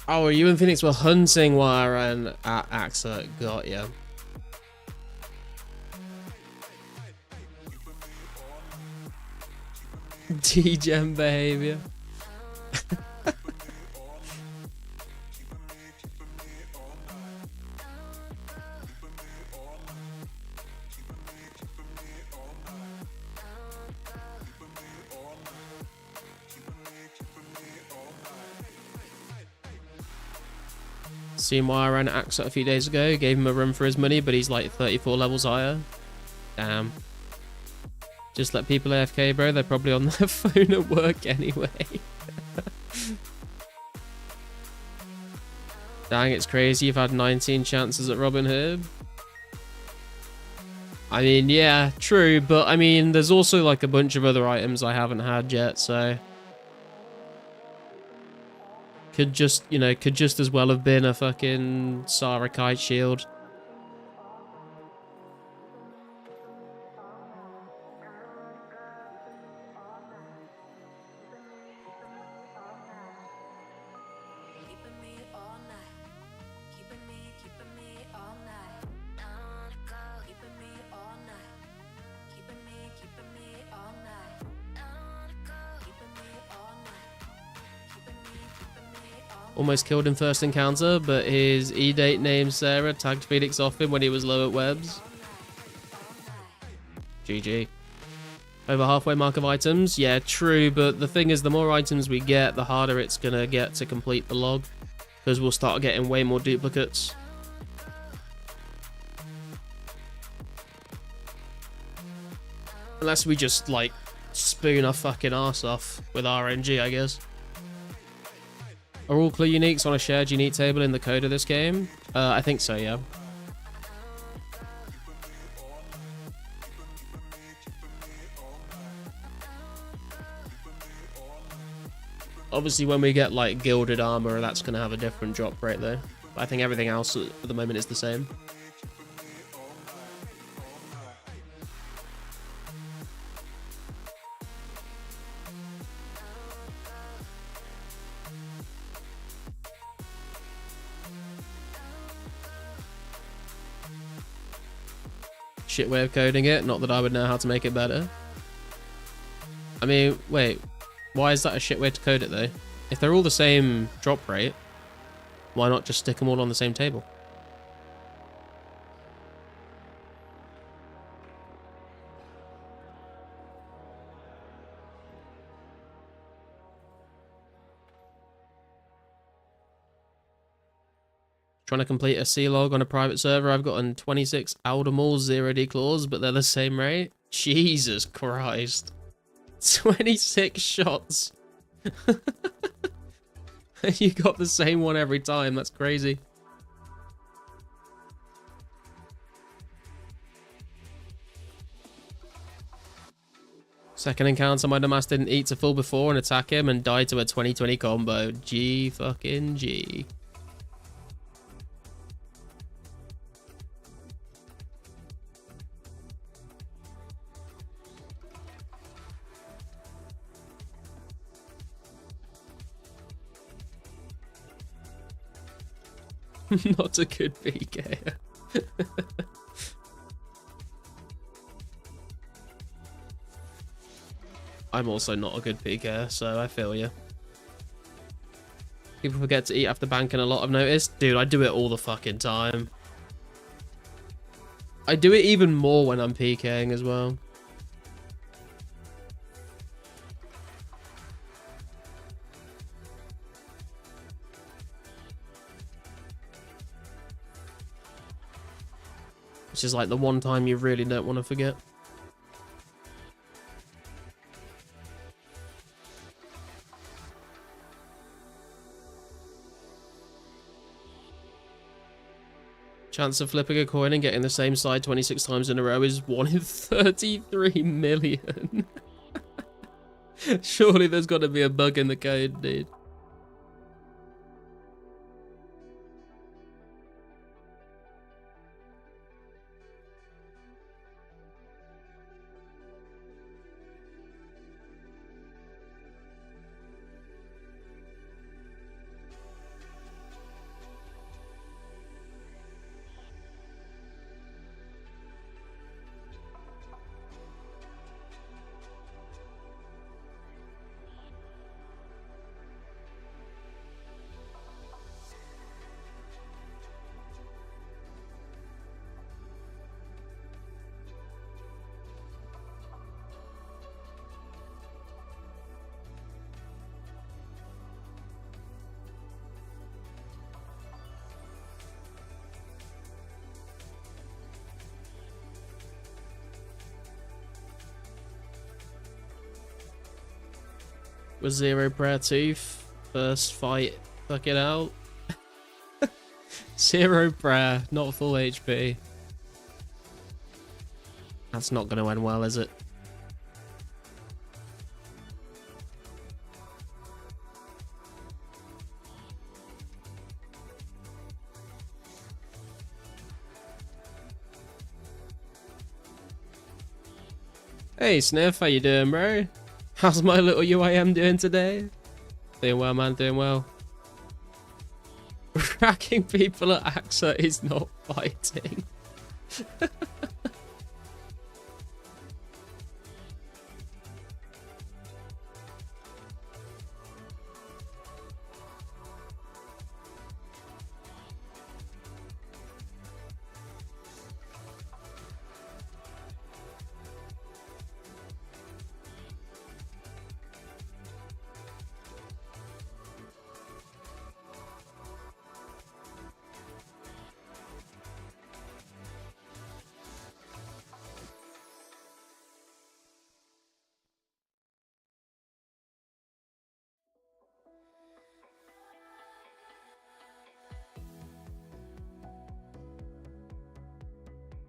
Oh, you and Phoenix were hunting while I ran at AXA. Got ya. D-Gem behavior. Seen why I ran AXA a few days ago. Gave him a run for his money, but he's like 34 levels higher. Damn. Just let people AFK, bro. They're probably on their phone at work anyway. Dang, it's crazy. You've had 19 chances at Robin Hood. I mean, yeah, true. But I mean, there's also like a bunch of other items I haven't had yet, so... Could just, you know, could just as well have been a fucking Sarah Kite shield. Keeping me all night. Keeping me all night. Keeping me all night. Keeping me all night. Keeping me all night. Keeping me all night. Almost killed him first encounter, but his E-date name Sarah tagged Phoenix off him when he was low at webs. GG. Over halfway mark of items? Yeah, true, but the thing is, the more items we get, the harder it's gonna get to complete the log. Because we'll start getting way more duplicates. Unless we just, like, spoon our fucking arse off with RNG, I guess. Are all clue uniques on a shared unique table in the code of this game? I think so, yeah. Obviously, when we get, like, gilded armor, that's going to have a different drop rate, though. But I think everything else at the moment is the same. Shit way of coding it, not that I would know how to make it better. I mean, wait, why is that a shit way to code it though? If they're all the same drop rate, why not just stick them all on the same table? Trying to complete a C-log on a private server. I've gotten 26 Aldemals 0D claws, but they're the same rate. Jesus Christ. 26 shots. You got the same one every time. That's crazy. Second encounter, my dumbass didn't eat to full before and attack him and died to a 2020 combo. G fucking G. Not a good PK. I'm also not a good PK, so I feel you. People forget to eat after banking a lot, I've noticed. Dude, I do it all the fucking time. I do it even more when I'm PKing as well. Which is like the one time you really don't want to forget. Chance of flipping a coin and getting the same side 26 times in a row is 1 in 33 million. Surely there's got to be a bug in the code, dude. Was Zero Prayer Tooth first fight? Fuck it out. Zero Prayer, not full HP. That's not going to end well, is it? Hey Sniff, how you doing, bro? How's my little UIM doing today? Doing well, man, doing well. Racking people at AXA is not fighting.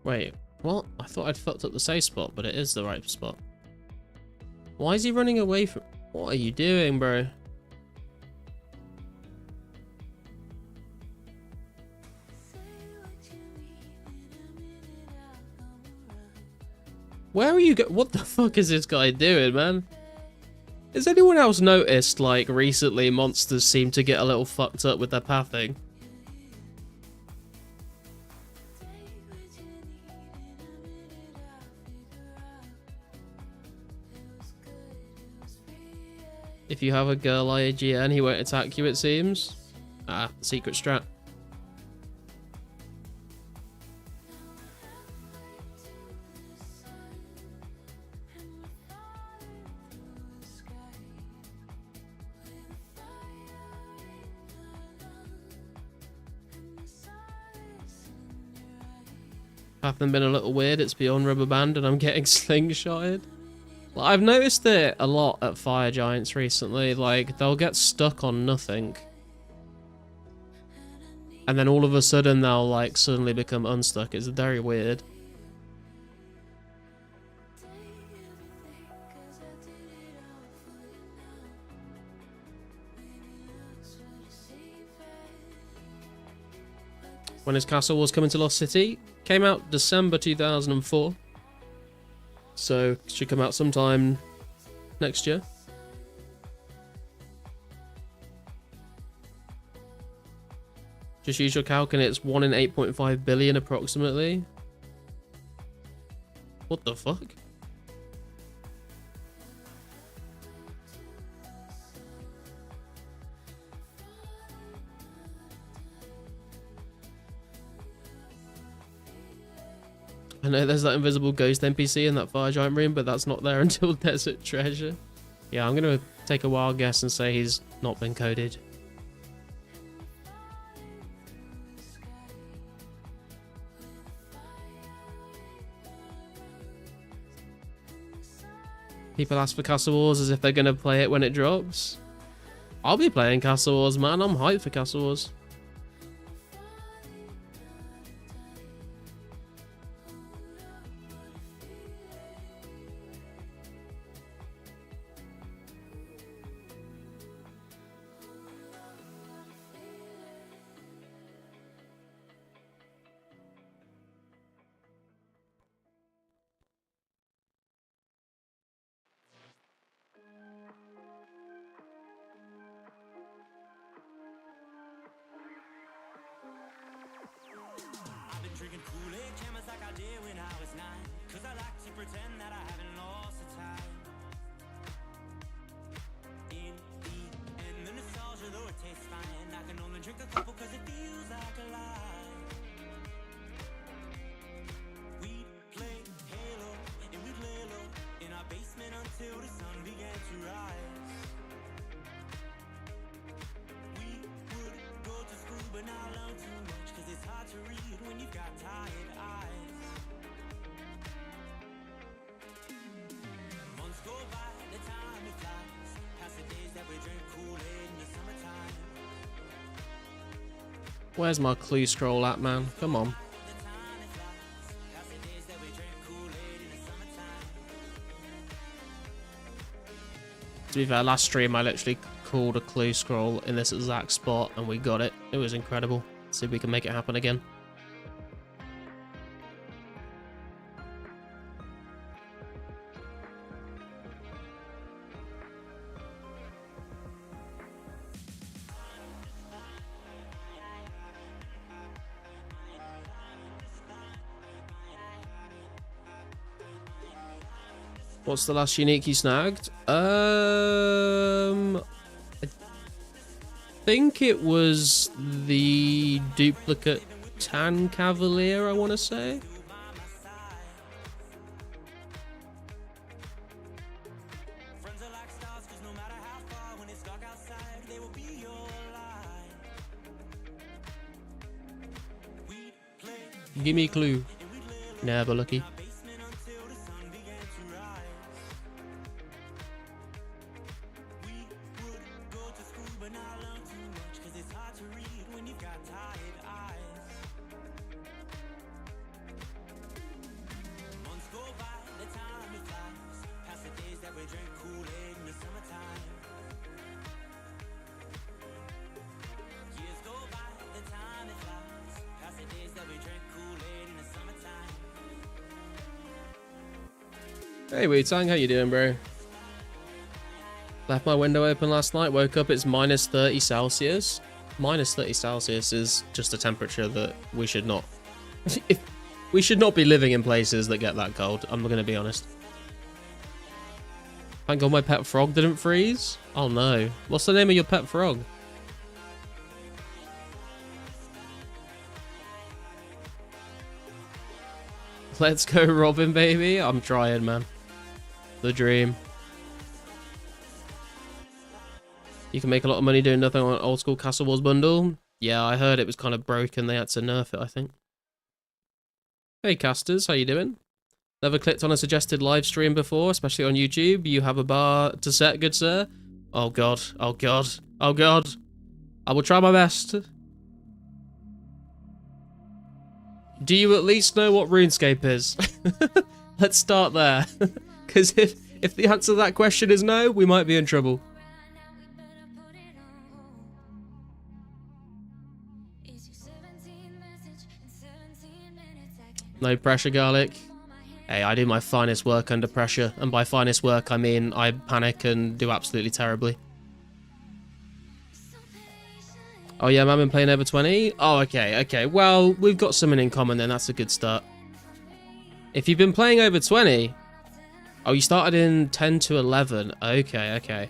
Wait, what? I thought I'd fucked up the safe spot, but it is the right spot. Why is he running away from... What are you doing, bro? Where are you go? What the fuck is this guy doing, man? Has anyone else noticed, like, recently monsters seem to get a little fucked up with their pathing? If you have a girl IAGN, he won't attack you, it seems. Ah, secret strat. Pathing been a little weird, it's beyond rubber band and I'm getting slingshotted. I've noticed it a lot at Fire Giants recently, like, they'll get stuck on nothing. And then all of a sudden they'll, like, suddenly become unstuck. It's very weird. When is Castle Wars coming to Lost City? Came out December 2004. So, it should come out sometime next year. Just use your calc and it's 1 in 8.5 billion approximately. What the fuck? I know there's that invisible ghost NPC in that fire giant room, but that's not there until Desert Treasure. Yeah, I'm gonna take a wild guess and say he's not been coded. People ask for Castle Wars as if they're gonna play it when it drops. I'll be playing Castle Wars, man. I'm hyped for Castle Wars. I've been drinking Kool-Aid cameras like I did when I was 9. Cause I like to pretend that I haven't lost the time. In the end, the nostalgia, though it tastes fine, I can only drink a couple cause it feels like a lie. We'd play Halo and we'd lay low in our basement until the sun began to rise. We would go to school but not learn too much cause it's hard to read when you've got tired eyes. Months go by, the time it flies, past the days that we drink Kool-Aid in the summertime. Where's my clue scroll at, man? Come on. The time it flies, past the days that we drink Kool-Aid in the summertime. To be fair, last stream I literally called a clue scroll in this exact spot and we got it. It was incredible. See if we can make it happen again. What's the last unique you snagged? I think it was the duplicate Tan Cavalier, I want to say. Friends are like stars cause no matter how far when it's dark outside they will be your light. We'd play Give me a clue. Never lucky. basement until the sun began to rise. We would go to school but not learn too much cause it's hard to read when you've got tired eyes. Months go by, the time it flies, past the days that we drink Kool-Aid in the summertime. Years go by, the time it flies, past the days that we drink Kool-Aid in the summertime. Hey Wu-Tang, how you doing, bro? Left my window open last night, woke up, it's minus 30 Celsius. Minus 30 Celsius is just a temperature that we should not... we should not be living in places that get that cold, I'm going to be honest. Thank God my pet frog didn't freeze. Oh no. What's the name of your pet frog? Let's go Robin, baby. I'm trying, man. The dream. You can make a lot of money doing nothing on an old school Castle Wars bundle. Yeah, I heard it was kind of broken. They had to nerf it, I think. Hey, casters. How you doing? Never clicked on a suggested live stream before, especially on YouTube. You have a bar to set, good sir? Oh, God. Oh, God. Oh, God. I will try my best. Do you at least know what RuneScape is? Let's start there. Because if the answer to that question is no, we might be in trouble. No pressure, Garlic. Hey, I do my finest work under pressure. And by finest work, I mean I panic and do absolutely terribly. Oh yeah, man, been playing over 20? Oh, okay, okay. Well, we've got something in common then. That's a good start. If you've been playing over 20... Oh, you started in 10 to 11. Okay, okay.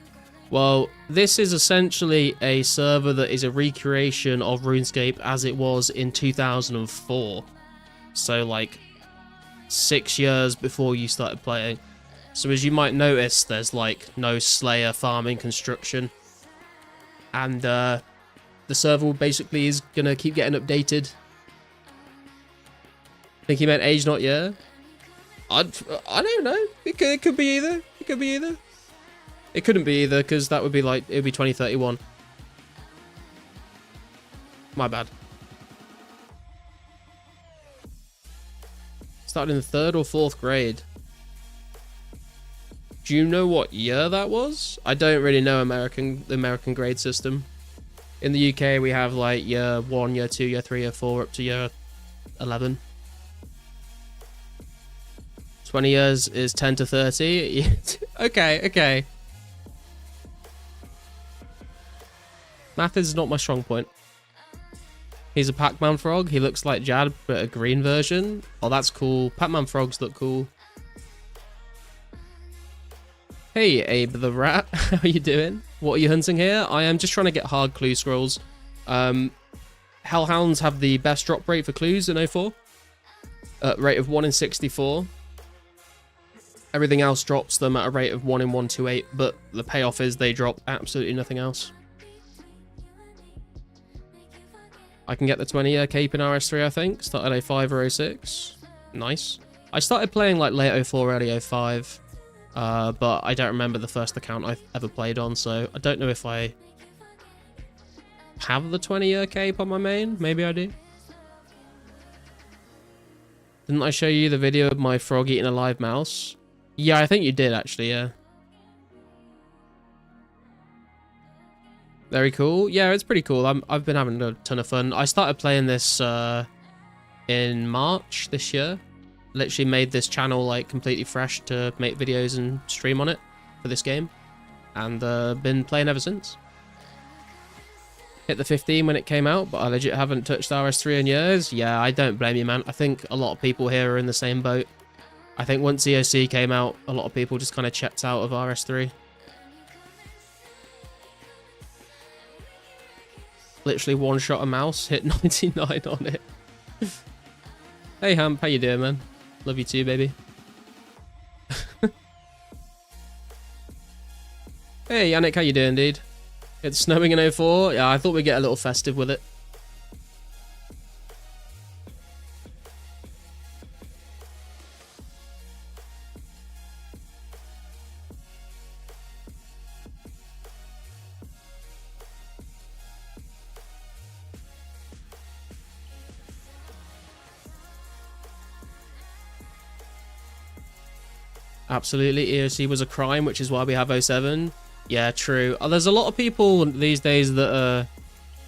Well, this is essentially a server that is a recreation of RuneScape as it was in 2004. So, like, 6 years before you started playing. So as you might notice, there's, like, no Slayer farming construction. And, the server basically is gonna keep getting updated. I think he meant age, not year. I don't know. It could be either. It could be either. It couldn't be either, because that would be like, it would be 2031. My bad. Started in the 3rd or 4th grade. Do you know what year that was? I don't really know the American grade system. In the UK, we have like year 1, year 2, year 3, year 4, up to year 11. 20 years is 10 to 30. Okay, okay. Math is not my strong point. He's a Pac-Man frog. He looks like Jad, but a green version. Oh, that's cool. Pac-Man frogs look cool. Hey, Abe the Rat. How are you doing? What are you hunting here? I am just trying to get hard clue scrolls. Hellhounds have the best drop rate for clues in 04. Rate of 1 in 64. Everything else drops them at a rate of 1 in 128, but the payoff is they drop absolutely nothing else. I can get the 20-year cape in RS3, I think. Started 05 or 06. Nice. I started playing like late 04, early 05, but I don't remember the first account I've ever played on, so I don't know if I have the 20-year cape on my main. Maybe I do. Didn't I show you the video of my frog eating a live mouse? Yeah, I think you did, actually, yeah. Very cool. Yeah, it's pretty cool. I've been having a ton of fun. I started playing this in March this year. Literally made this channel like completely fresh to make videos and stream on it for this game. And been playing ever since. Hit the 15 when it came out, but I legit haven't touched RS3 in years. Yeah, I don't blame you, man. I think a lot of people here are in the same boat. I think once EOC came out, a lot of people just kind of checked out of RS3. Literally one shot a mouse, hit 99 on it. Hey Hamp, how you doing, man? Love you too, baby. Hey Yannick, how you doing, dude? It's snowing in 04. Yeah, I thought we'd get a little festive with it. Absolutely, EOC was a crime, which is why we have 07. Yeah, true. There's a lot of people these days that are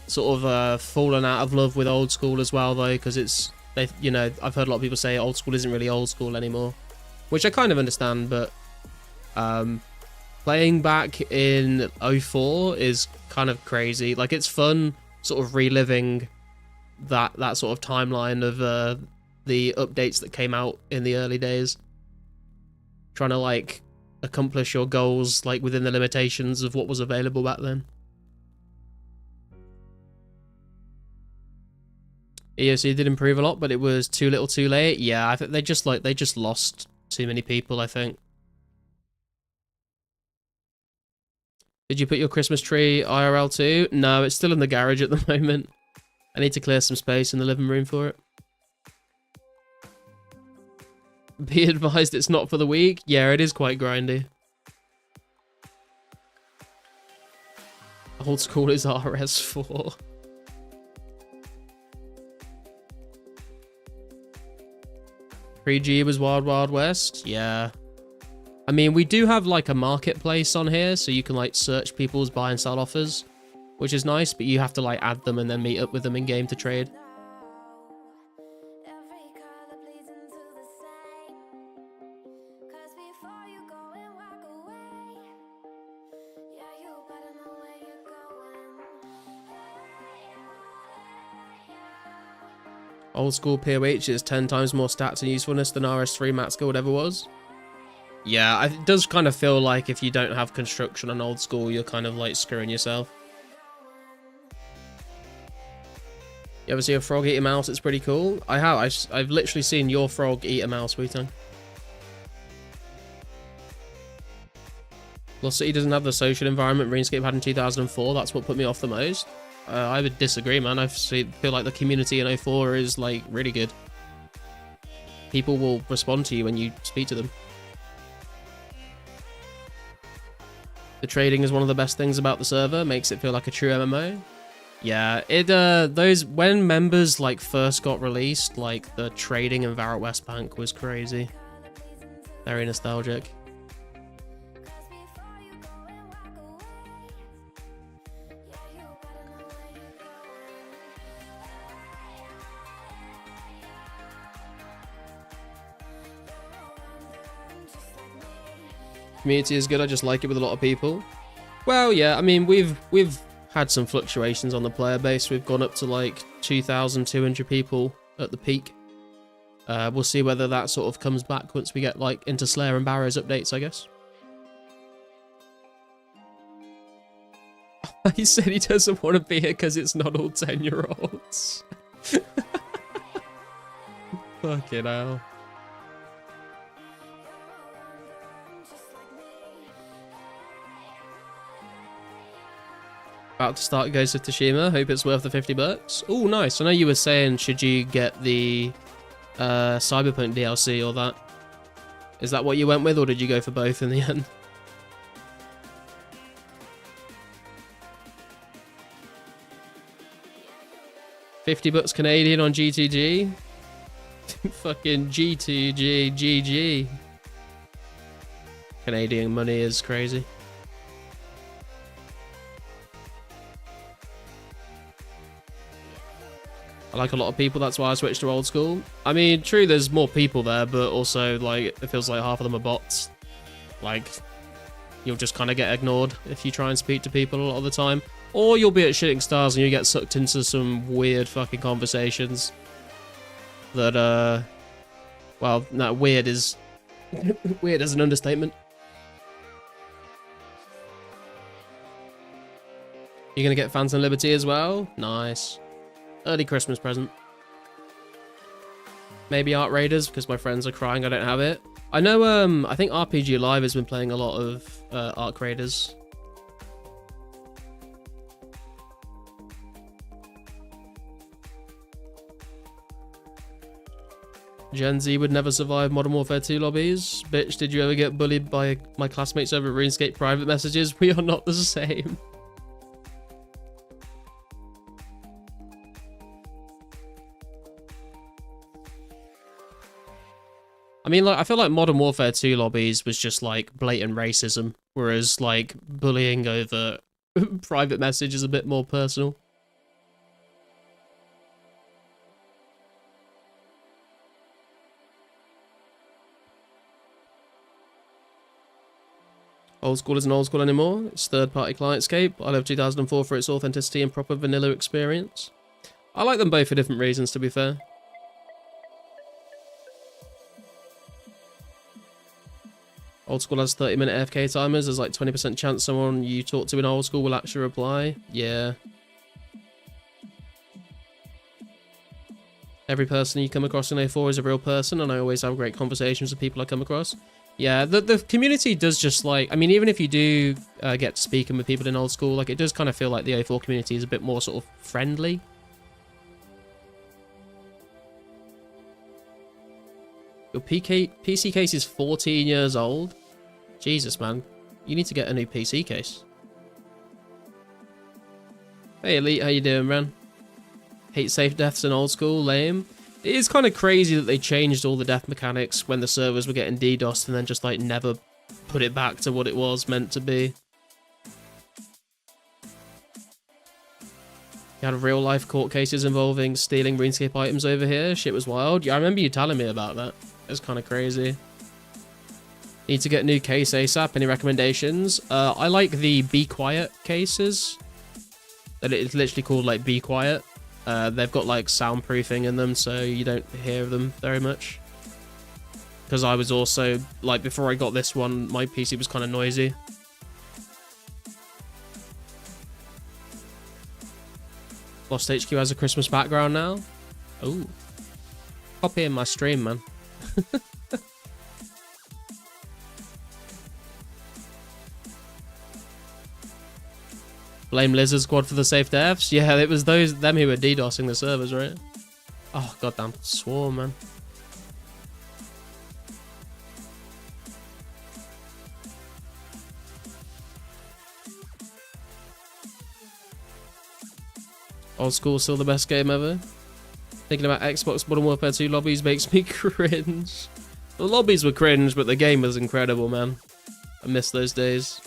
sort of fallen out of love with old school as well, though, because you know, I've heard a lot of people say old school isn't really old school anymore, which I kind of understand, but playing back in 04 is kind of crazy. Like, it's fun sort of reliving that sort of timeline of the updates that came out in the early days. Trying to, like, accomplish your goals, like, within the limitations of what was available back then. EOC did improve a lot, but it was too little too late. Yeah, I think they just lost too many people, I think. Did you put your Christmas tree IRL too? No, it's still in the garage at the moment. I need to clear some space in the living room for it. Be advised it's not for the weak. Yeah, it is quite grindy. Old school is RS4. Pre-G was Wild Wild West. Yeah. I mean, we do have like a marketplace on here, so you can like search people's buy and sell offers, which is nice, but you have to like add them and then meet up with them in game to trade. Old school POH is 10 times more stats and usefulness than RS3 max gold ever was. Yeah, it does kind of feel like if you don't have construction on old school, you're kind of like screwing yourself. You ever see a frog eat a mouse? It's pretty cool. I have. I've literally seen your frog eat a mouse, Wu-Tang. Lost City doesn't have the social environment RuneScape had in 2004. That's what put me off the most. I would disagree, man. I feel like the community in 04 is like really good. People will respond to you when you speak to them. The trading is one of the best things about the server. Makes it feel like a true MMO. Yeah, when members like first got released, like the trading in Varrot West Bank was crazy. Very nostalgic. Community is good. I just like it with a lot of people. Well, yeah, I mean, we've had some fluctuations on the player base. We've gone up to like 2,200 people at the peak. We'll see whether that sort of comes back once we get like into Slayer and Barrows updates, I guess. He said he doesn't want to be here because it's not all 10-year-olds. Fucking hell. About to start Ghost of Tsushima. Hope it's worth the $50. Oh, nice. I know you were saying, should you get the Cyberpunk DLC or that? Is that what you went with, or did you go for both in the end? $50 Canadian on G2G. Fucking G2G, GG. Canadian money is crazy. I like a lot of people, that's why I switched to old school. I mean, true, there's more people there, but also, like, it feels like half of them are bots. Like, you'll just kind of get ignored if you try and speak to people a lot of the time. Or you'll be at Shitting Stars and you get sucked into some weird fucking conversations. That, well, no, weird is... weird is an understatement. You're gonna get Phantom Liberty as well? Nice. Early Christmas present. Maybe Art Raiders, because my friends are crying I don't have it. I know, I think RPG Live has been playing a lot of Arc Raiders. Gen Z would never survive Modern Warfare 2 lobbies. Bitch, did you ever get bullied by my classmates over RuneScape private messages? We are not the same. I mean, like, I feel like Modern Warfare 2 lobbies was just, like, blatant racism, whereas, like, bullying over private message is a bit more personal. Old school isn't old school anymore. It's third-party clientscape. I love 2004 for its authenticity and proper vanilla experience. I like them both for different reasons, to be fair. Old school has 30-minute AFK timers. There's like 20% chance someone you talk to in old school will actually reply. Yeah. Every person you come across in A4 is a real person, and I always have great conversations with people I come across. Yeah, the community does just like... I mean, even if you do get speaking with people in old school, like, it does kind of feel like the A4 community is a bit more sort of friendly. Your PC case is 14 years old? Jesus, man. You need to get a new PC case. Hey, Elite, how you doing, man? Hate safe deaths in old school, lame. It is kind of crazy that they changed all the death mechanics when the servers were getting DDoSed and then just, like, never put it back to what it was meant to be. You had real-life court cases involving stealing RuneScape items over here. Shit was wild. Yeah, I remember you telling me about that. It's kind of crazy. Need to get a new case ASAP. Any recommendations? I like the Be Quiet cases. That it's literally called, like, Be Quiet. They've got like soundproofing in them, so you don't hear them very much. Because I was also, like, before I got this one, my PC was kind of noisy. Lost HQ has a Christmas background now. Ooh. Copy in my stream, man. Blame Lizard Squad for the safe devs. Yeah, it was them who were DDoSing the servers, right? Oh, goddamn swarm, man. Old School still the best game ever. Thinking about Xbox Modern Warfare 2 lobbies makes me cringe. The lobbies were cringe, but the game was incredible, man. I miss those days.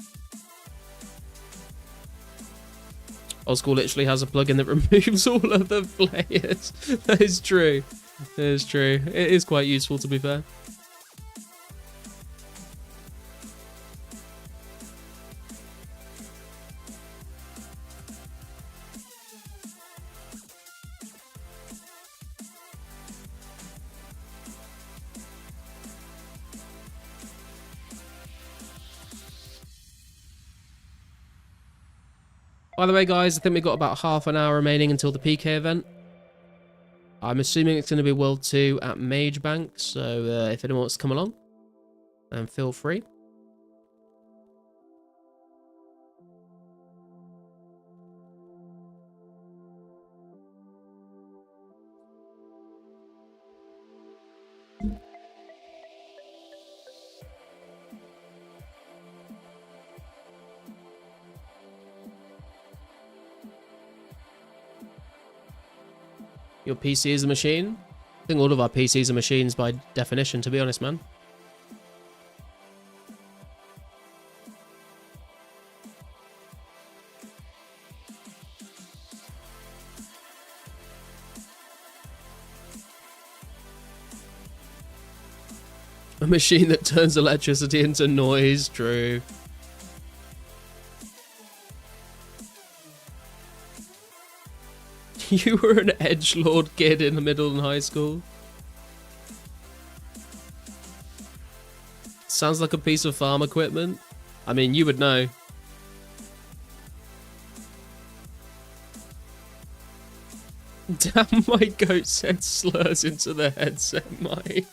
Old School literally has a plugin that removes all of the players. That is true. That is true. It is quite useful, to be fair. By the way, guys, I think we've got about half an hour remaining until the PK event. I'm assuming it's going to be World 2 at Mage Bank, so if anyone wants to come along, then feel free. Your PC is a machine? I think all of our PCs are machines by definition, to be honest, man. A machine that turns electricity into noise, true. You were an edgelord kid in the middle and high school. Sounds like a piece of farm equipment. I mean, you would know. Damn, my goat said slurs into the headset, Mike.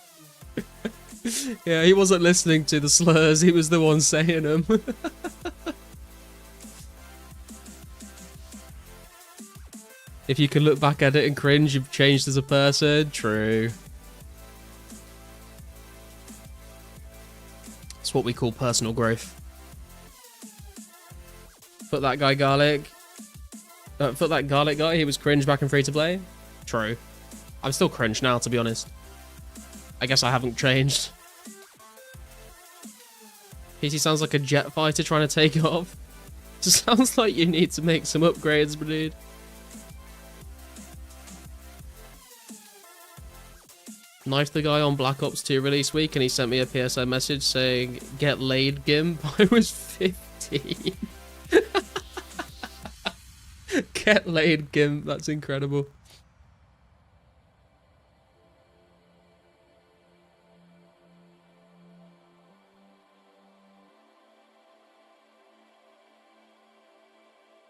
Yeah, he wasn't listening to the slurs, he was the one saying them. If you can look back at it and cringe, you've changed as a person. True. It's what we call personal growth. Put that guy garlic. Put that garlic guy, he was cringe back in free to play. True. I'm still cringe now, to be honest. I guess I haven't changed. PC sounds like a jet fighter trying to take off. Sounds like you need to make some upgrades, dude. Knifed the guy on Black Ops 2 release week and he sent me a PSN message saying, "Get laid, Gimp." I was 15. Get laid, Gimp. That's incredible.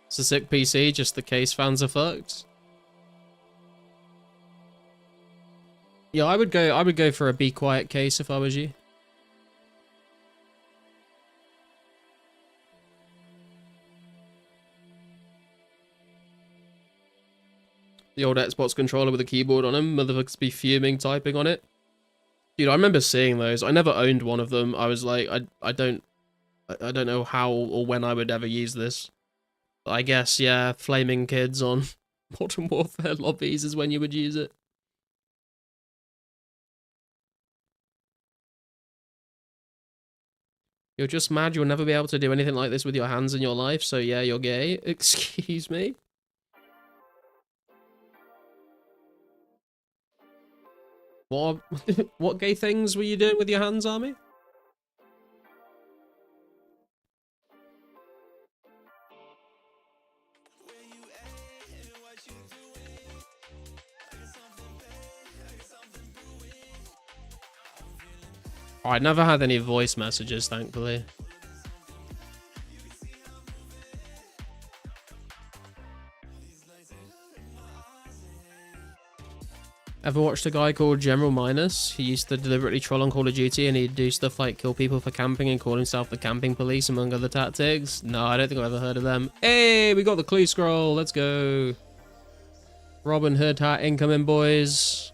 It's a sick PC, just the case fans are fucked. Yeah, I would go for a Be Quiet case if I was you. The old Xbox controller with a keyboard on them, motherfuckers be fuming typing on it. Dude, I remember seeing those. I never owned one of them. I was like, I don't know how or when I would ever use this. But I guess, yeah, flaming kids on Modern Warfare lobbies is when you would use it. You're just mad you'll never be able to do anything like this with your hands in your life, so yeah, you're gay. Excuse me? What what gay things were you doing with your hands, Army? I never had any voice messages, thankfully. Ever watched a guy called General Minus? He used to deliberately troll on Call of Duty and he'd do stuff like kill people for camping and call himself the camping police, among other tactics. No, I don't think I've ever heard of them. Hey, we got the clue scroll. Let's go. Robin Hood hat incoming, boys.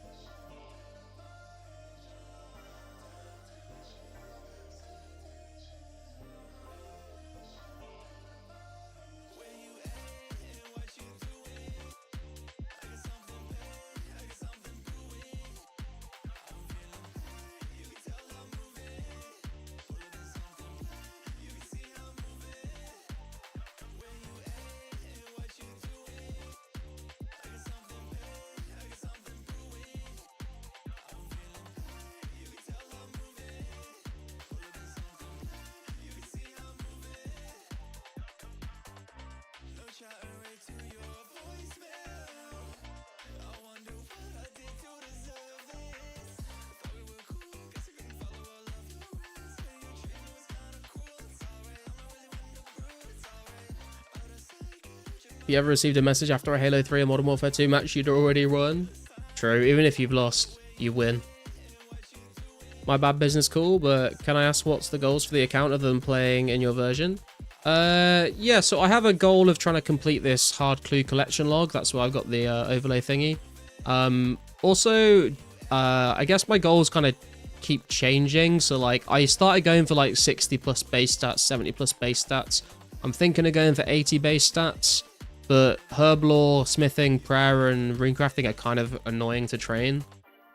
If you ever received a message after a Halo 3 or Modern Warfare 2 match you'd already won? True, even if you've lost, you win. My bad business call, but can I ask what's the goals for the account other than playing in your version? Yeah, so I have a goal of trying to complete this hard clue collection log. That's why I've got the overlay thingy. Also, I guess my goals kind of keep changing. So like I started going for like 60 plus base stats, 70 plus base stats. I'm thinking of going for 80 base stats. But herb lore, smithing, prayer, and runecrafting are kind of annoying to train.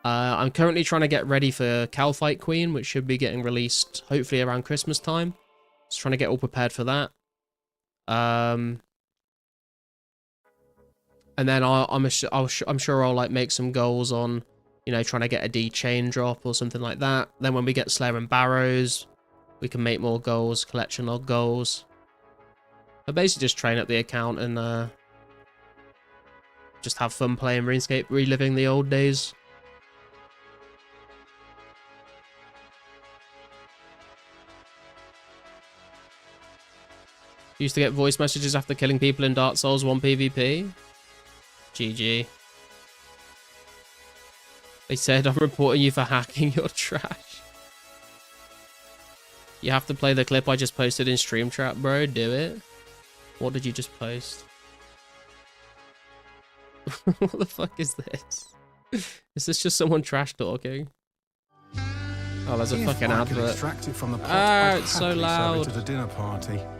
I'm currently trying to get ready for Calfight Queen, which should be getting released hopefully around Christmas time. Just trying to get all prepared for that. And then I'm sure I'll like make some goals on, you know, trying to get a D chain drop or something like that. Then when we get Slayer and Barrows, we can make more goals, collection log goals. But basically just train up the account and just have fun playing RuneScape, reliving the old days. Used to get voice messages after killing people in Dark Souls 1 PvP. GG. They said, I'm reporting you for hacking your trash. You have to play the clip I just posted in Stream Trap, bro. Do it. What did you just post? What the fuck is this? Is this just someone trash talking? Oh, there's a fucking advert. It's so loud.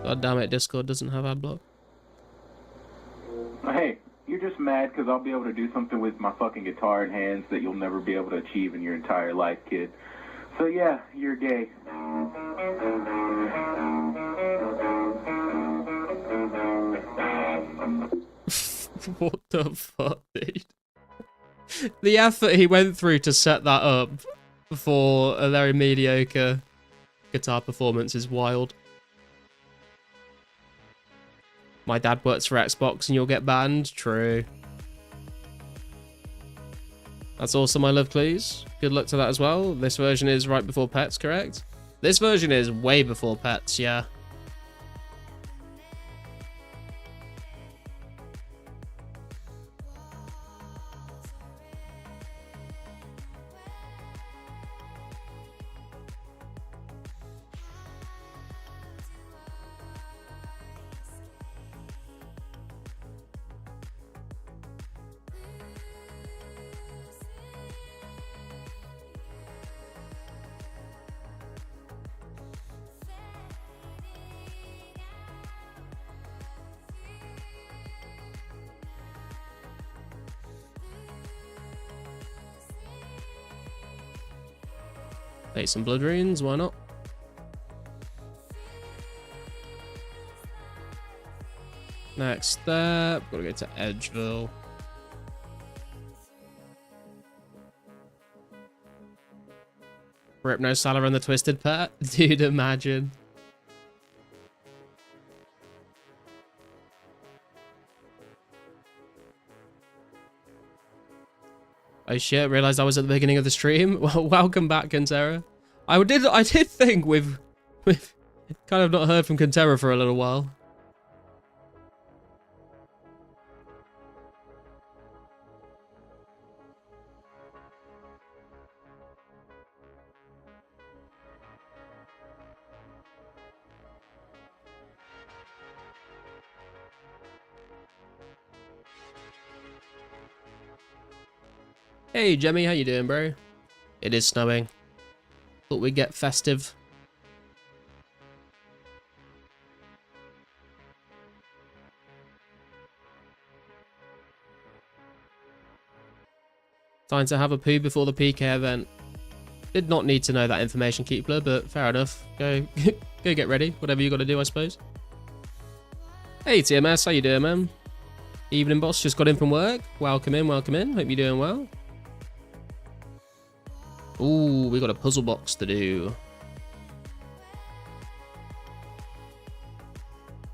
God damn it, Discord doesn't have ad block. Hey, you're just mad because I'll be able to do something with my fucking guitar in hands that you'll never be able to achieve in your entire life, kid. So yeah, you're gay. What the fuck, dude? The effort he went through to set that up for a very mediocre guitar performance is wild. My dad works for Xbox and you'll get banned. True. That's awesome, I love clues. Good luck to that as well. This version is right before Pets, correct? This version is way before Pets, yeah. Take some blood runes, why not? Next step, gotta go to Edgeville. Rip no Salah and the Twisted Pet? Dude, imagine. Oh shit, realized I was at the beginning of the stream. Well, welcome back, Kantera. I did think we've kind of not heard from Contera for a little while. Hey Jemmy, how you doing, bro? It is snowing. Thought we'd get festive. Time to have a poo before the PK event. Did not need to know that information, Keepler, but fair enough. Go go get ready. Whatever you got to do, I suppose. Hey TMS, how you doing, man? Evening boss, just got in from work. Welcome in, welcome in. Hope you're doing well. Ooh, we got a puzzle box to do.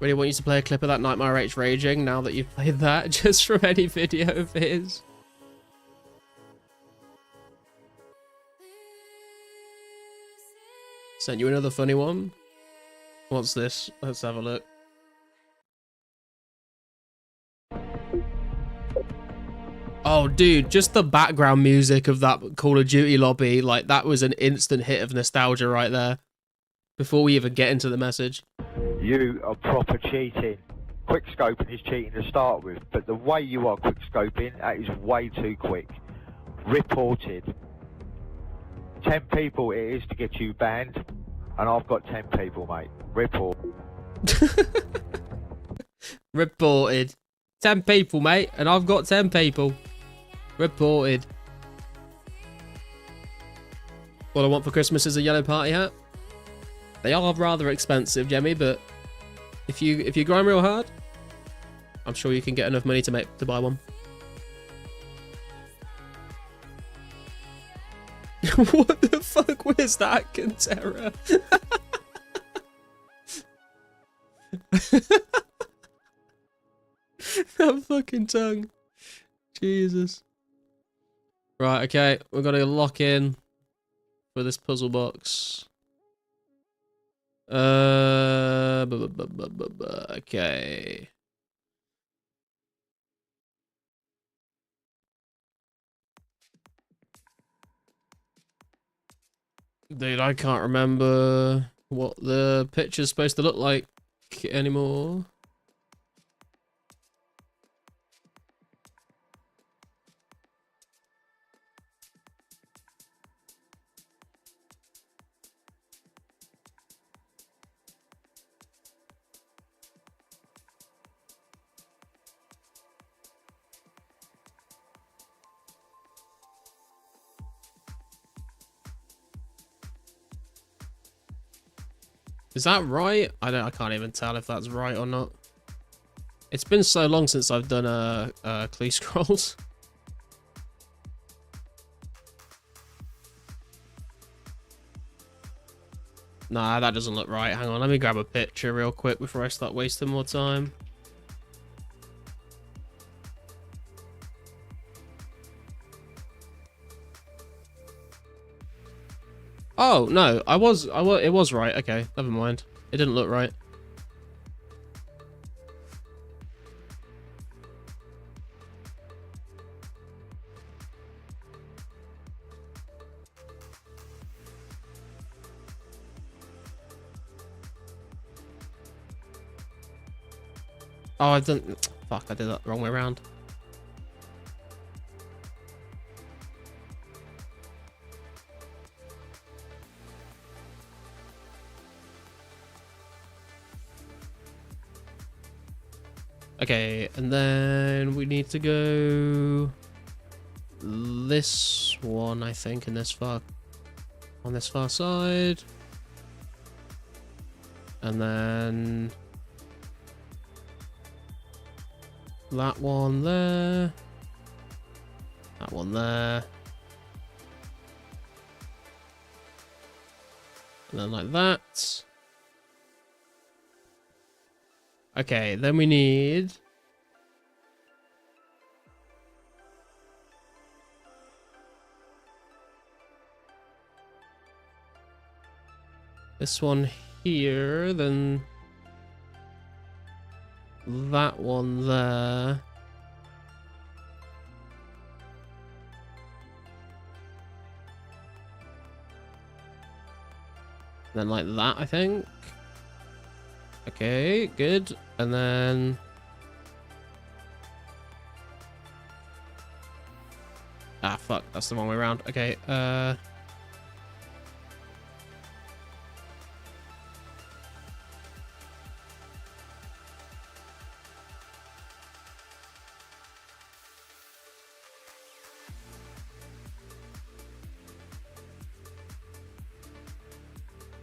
Really want you to play a clip of that Nightmare H raging now that you've played that, just from any video of his. Sent you another funny one. What's this? Let's have a look. Oh, dude, just the background music of that Call of Duty lobby, like, that was an instant hit of nostalgia right there. Before we even get into the message. You are proper cheating. Quick scoping is cheating to start with, but the way you are quick scoping, that is way too quick. Reported. 10 people it is to get you banned, and I've got 10 people, mate. Report. Reported. 10 people, mate, and I've got 10 people. Reported. What I want for Christmas is a yellow party hat. They are rather expensive, Jemmy, but if you grind real hard, I'm sure you can get enough money to buy one. What the fuck was that, Contera? That fucking tongue. Jesus. Right, okay, we've got to lock in for this puzzle box. Okay. Dude, I can't remember what the picture's supposed to look like anymore. Is that right? I can't even tell if that's right or not. It's been so long since I've done clue scrolls. Nah, that doesn't look right. Hang on, let me grab a picture real quick before I start wasting more time. Oh, no, it was right. Okay, never mind. It didn't look right. Oh, I didn't. Fuck, I did that the wrong way around. Okay, and then we need to go this one, I think, on this far side. And then that one there. That one there. And then like that. Okay, then we need... this one here, then that one there. Then like that, I think. Okay, good. And then... Ah, fuck. That's the wrong way around. Okay,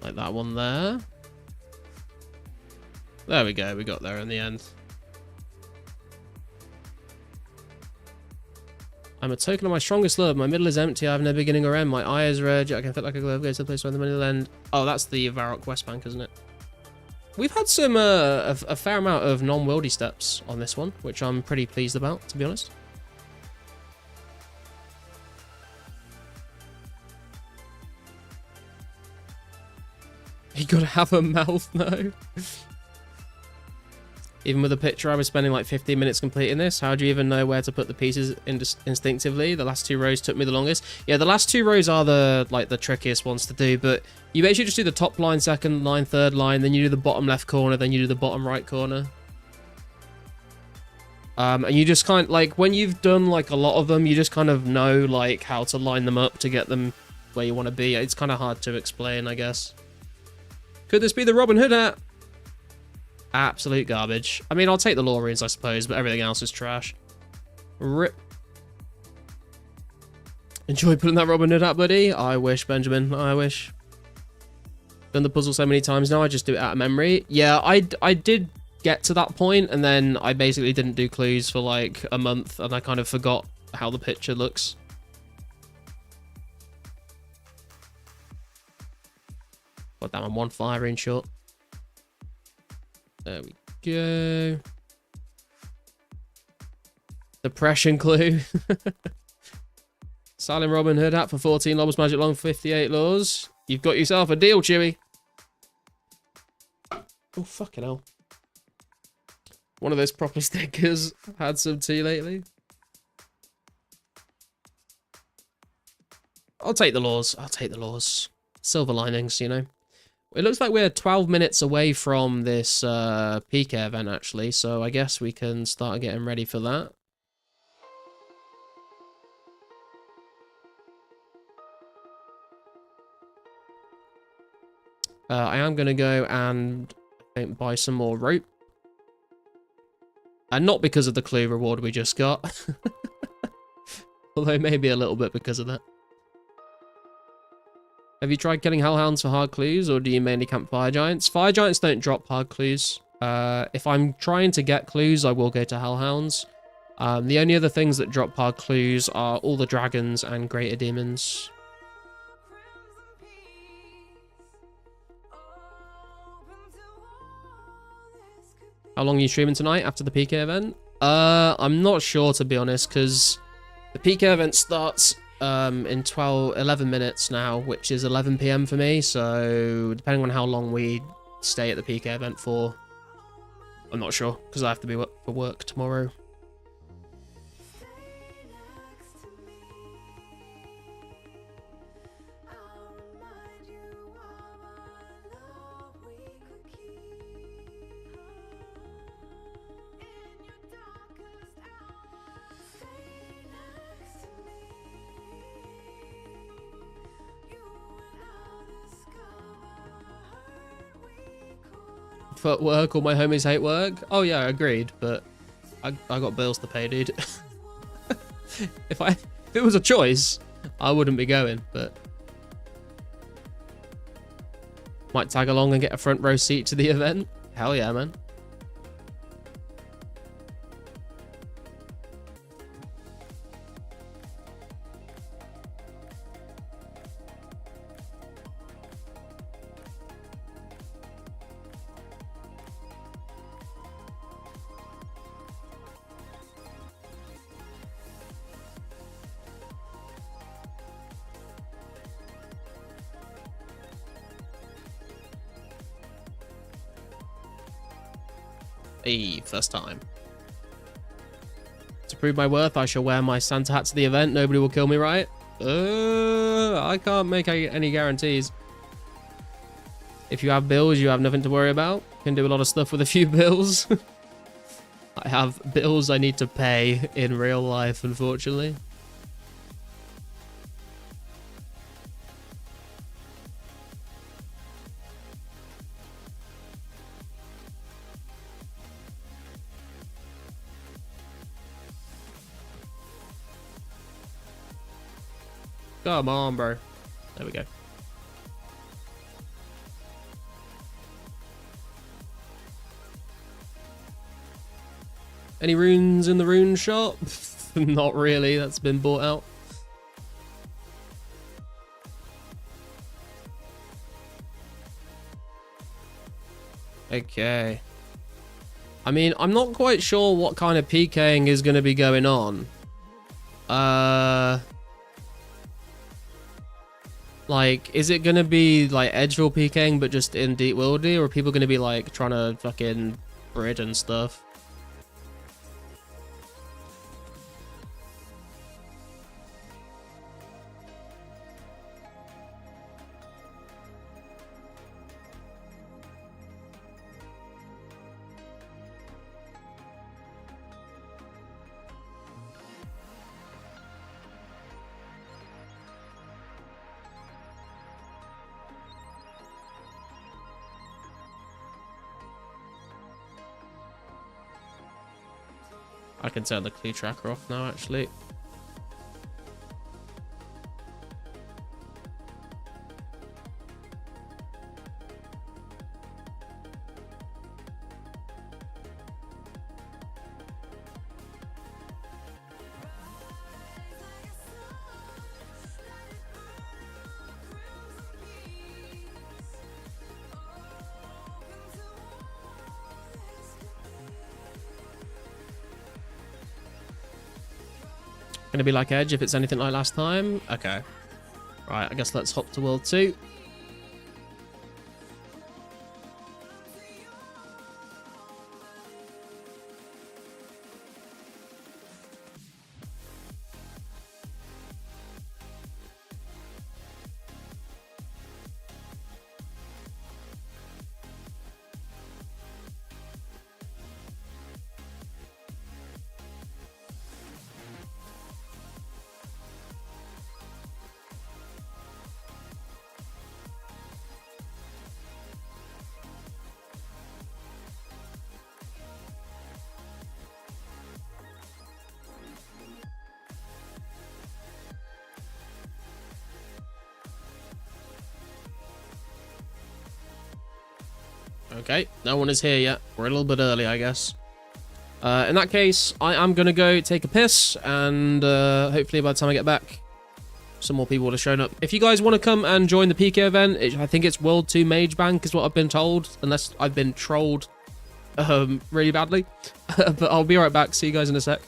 like that one there. There we go. We got there in the end. I'm a token of my strongest love. My middle is empty. I have no beginning or end. My eye is red. I can fit like a glove. Go to the place where the middle will end. Oh, that's the Varrock West Bank, isn't it? We've had some a fair amount of non-worldy steps on this one, which I'm pretty pleased about, to be honest. You gotta have a mouth, no. Even with a picture, I was spending like 15 minutes completing this. How do you even know where to put the pieces instinctively? The last 2 rows took me the longest. Yeah, the last 2 rows are the trickiest ones to do, but you basically just do the top line, second line, third line, then you do the bottom left corner, then you do the bottom right corner. And you just kind of, like, when you've done like a lot of them, you just kind of know like how to line them up to get them where you want to be. It's kind of hard to explain, I guess. Could this be the Robin Hood hat? Absolute garbage. I mean, I'll take the Lorians, I suppose, but everything else is trash. Rip. Enjoy putting that Robin Hood hat, buddy. I wish, Benjamin. I wish. Done the puzzle so many times now, I just do it out of memory. Yeah, I did get to that point, and then I basically didn't do clues for like a month, and I kind of forgot how the picture looks. God damn, I'm one firing short. There we go. Depression clue. Silent Robin Hood hat for 14 Lobos Magic Long, 58 laws. You've got yourself a deal, Chewy. Oh, fucking hell. One of those proper stickers. I've had some tea lately. I'll take the laws. I'll take the laws. Silver linings, you know. It looks like we're 12 minutes away from this PK event, actually, so I guess we can start getting ready for that. I am going to go and I think, buy some more rope. And not because of the clue reward we just got. Although maybe a little bit because of that. Have you tried killing hellhounds for hard clues, or do you mainly camp fire giants? Fire giants don't drop hard clues. If I'm trying to get clues, I will go to hellhounds. The only other things that drop hard clues are all the dragons and greater demons. How long are you streaming tonight after the PK event? I'm not sure, to be honest, because the PK event starts in 11 minutes now, which is 11 PM for me, so depending on how long we stay at the PK event for, I'm not sure, because I have to be for work tomorrow. Fuck work, all my homies hate work. Oh yeah, agreed, but I got bills to pay, dude. If it was a choice, I wouldn't be going, but might tag along and get a front row seat to the event. Hell yeah, man. Hey, first time. To prove my worth, I shall wear my Santa hat to the event. Nobody will kill me, right? I can't make any guarantees. If you have bills, you have nothing to worry about. Can do a lot of stuff with a few bills. I have bills I need to pay in real life, unfortunately. Come on, bro. There we go. Any runes in the rune shop? Not really, that's been bought out. Okay. I mean, I'm not quite sure what kind of PKing is going to be going on. Like, is it going to be like Edgeville PKing but just in Deep Wildy, or are people going to be like trying to fucking Brid and stuff? I can turn the clue tracker off now, actually. Gonna be like Edge if it's anything like last time. Okay. Right, I guess let's hop to World 2. Okay, no one is here yet. We're a little bit early, I guess. In that case, I am going to go take a piss, and hopefully by the time I get back, some more people will have shown up. If you guys want to come and join the PK event, I think it's World 2 Mage Bank is what I've been told, unless I've been trolled really badly. But I'll be right back. See you guys in a sec.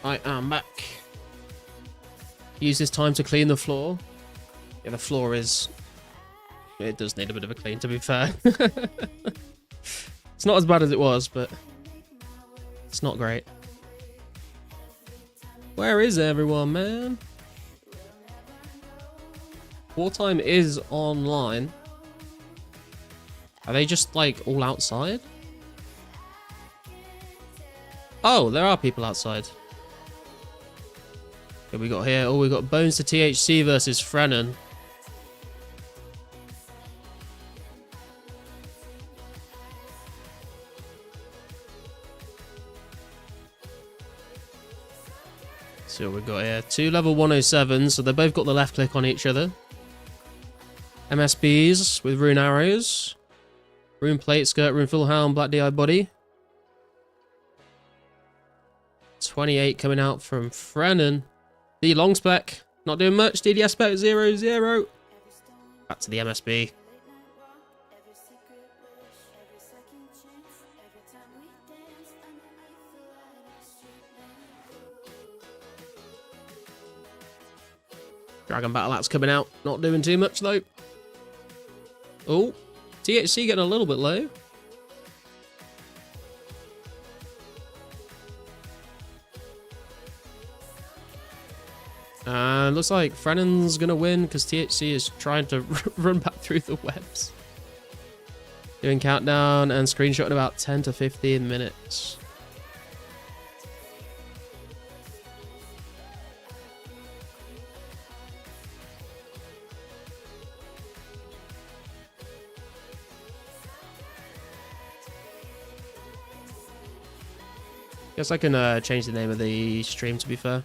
I am back. Use this time to clean the floor. Yeah, the floor is... It does need a bit of a clean, to be fair. It's not as bad as it was, but... It's not great. Where is everyone, man? Wartime is online. Are they just, like, all outside? Oh, there are people outside. What we got here? Oh, we got Bones to THC versus Frennen. See what we got here. 2 level 107s, so they both got the left click on each other. MSBs with rune arrows. Rune plate, skirt, rune full hound, black DI body. 28 coming out from Frennen. The long spec, not doing much. DDS spec 0-0. Back to the MSB. Dragon Battle Axe coming out, not doing too much though. Oh, THC getting a little bit low. Looks like Frennen's gonna win because THC is trying to run back through the webs. Doing countdown and screenshot in about 10 to 15 minutes. Guess I can change the name of the stream, to be fair.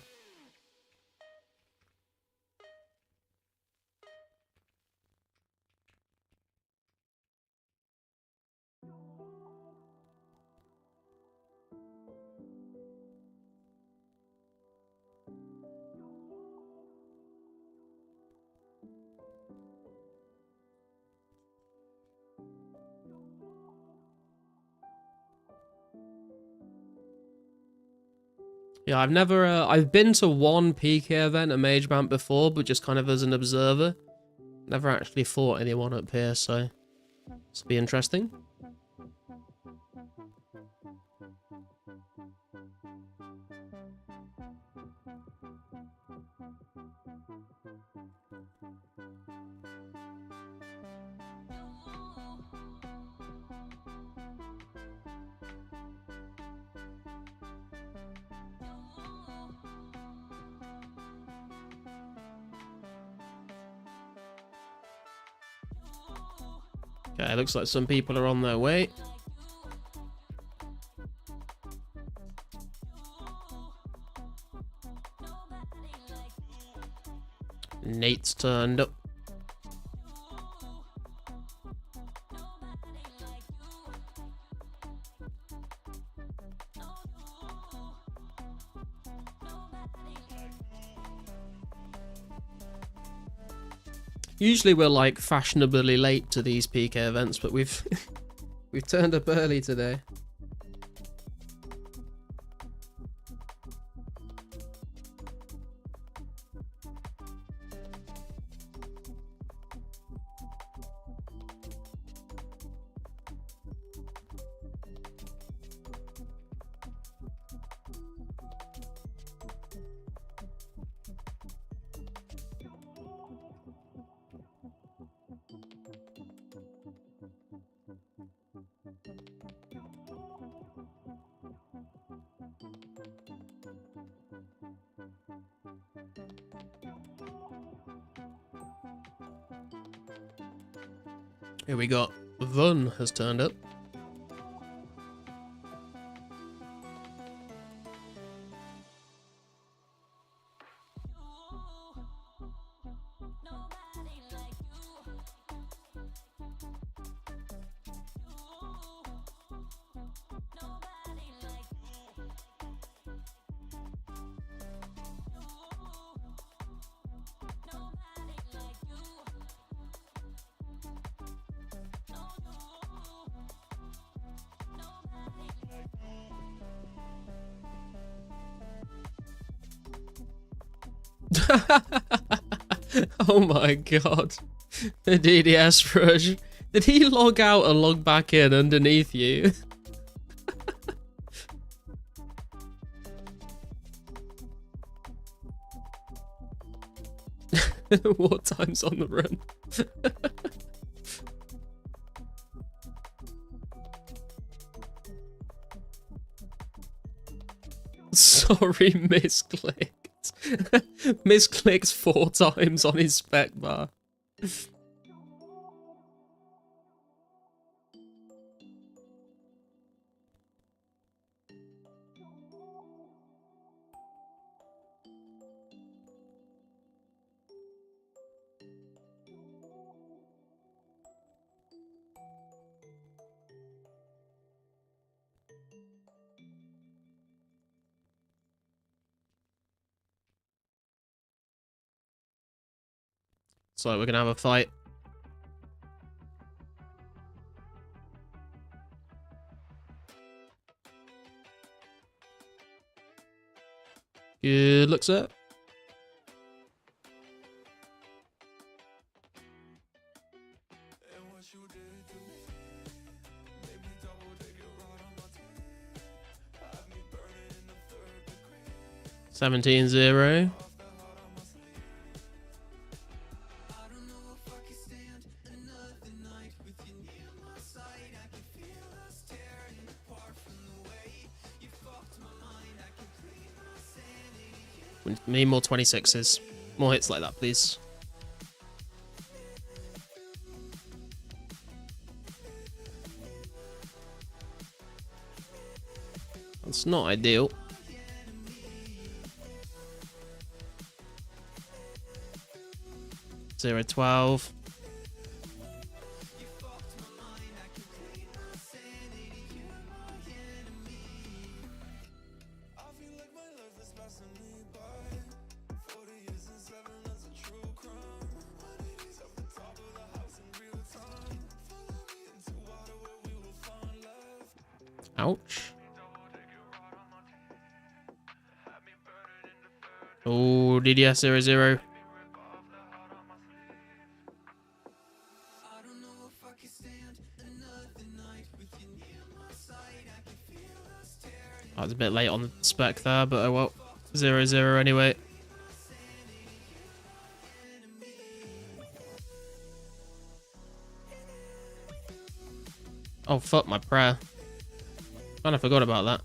Yeah, I've been to one PK event at Mage Band before, but just kind of as an observer. Never actually fought anyone up here, so this will be interesting. Okay, looks like some people are on their way. Nate's turned up. Usually we're like fashionably late to these PK events, but we've we've turned up early today. Here we got Vun has turned up. Oh my god. The DDS rush. Did he log out and log back in underneath you? What time's on the run? Sorry, misclicked. Misclicked 4 times on his spec bar. So we're gonna have a fight. Good looks up. And what you did to me made me double take it right on my teeth. Had me burning in the 3rd degree. 17-0. Off the heart on my sleeve. I don't know if I can stand another night with you near my side. I can feel us tearing apart from the way you fucked my mind. I can clean my sanity. We need more 26s. More hits like that, please. That's not ideal. Zero 12. I feel like my life is passing me by. 40 years and 7, that's a true crime. Money's up the top of the house in real time. Follow me into water where we will find love. Ouch. Oh, DDS 00. I don't know if I can stand another night with you near my side. I can feel us tearing. I was a bit late on the spec there, but oh well. 0-0 anyway. Oh, fuck my prayer. Kinda forgot about that.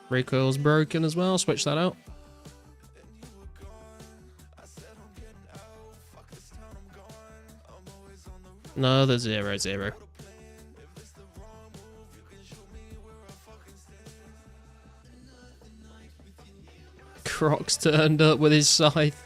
Recoil's broken as well, switch that out. No, the 0-0. Crocs turned up with his scythe.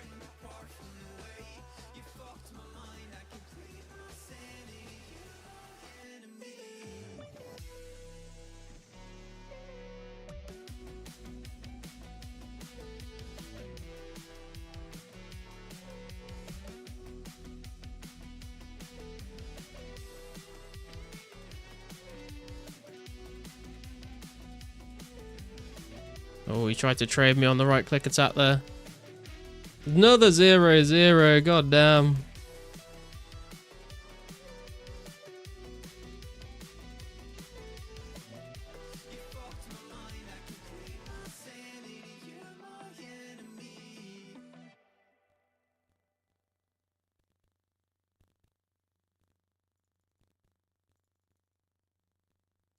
Oh, he tried to trade me on the right click attack there. Another 0-0, god damn.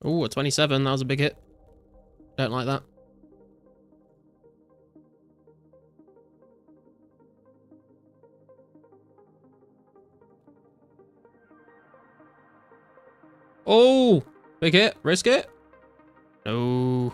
Oh, a 27, that was a big hit. Don't like that. Oh, big hit, risk it. No.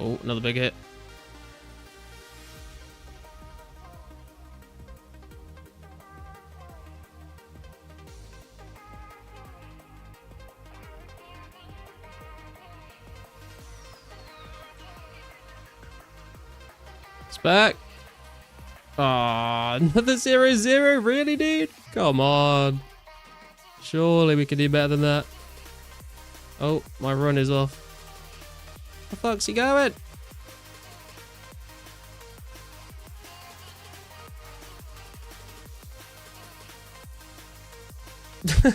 Oh, another big hit. It's back. Ah, another 0-0? Really, dude? Come on. Surely we can do better than that. Oh, my run is off. Where the fuck's he going?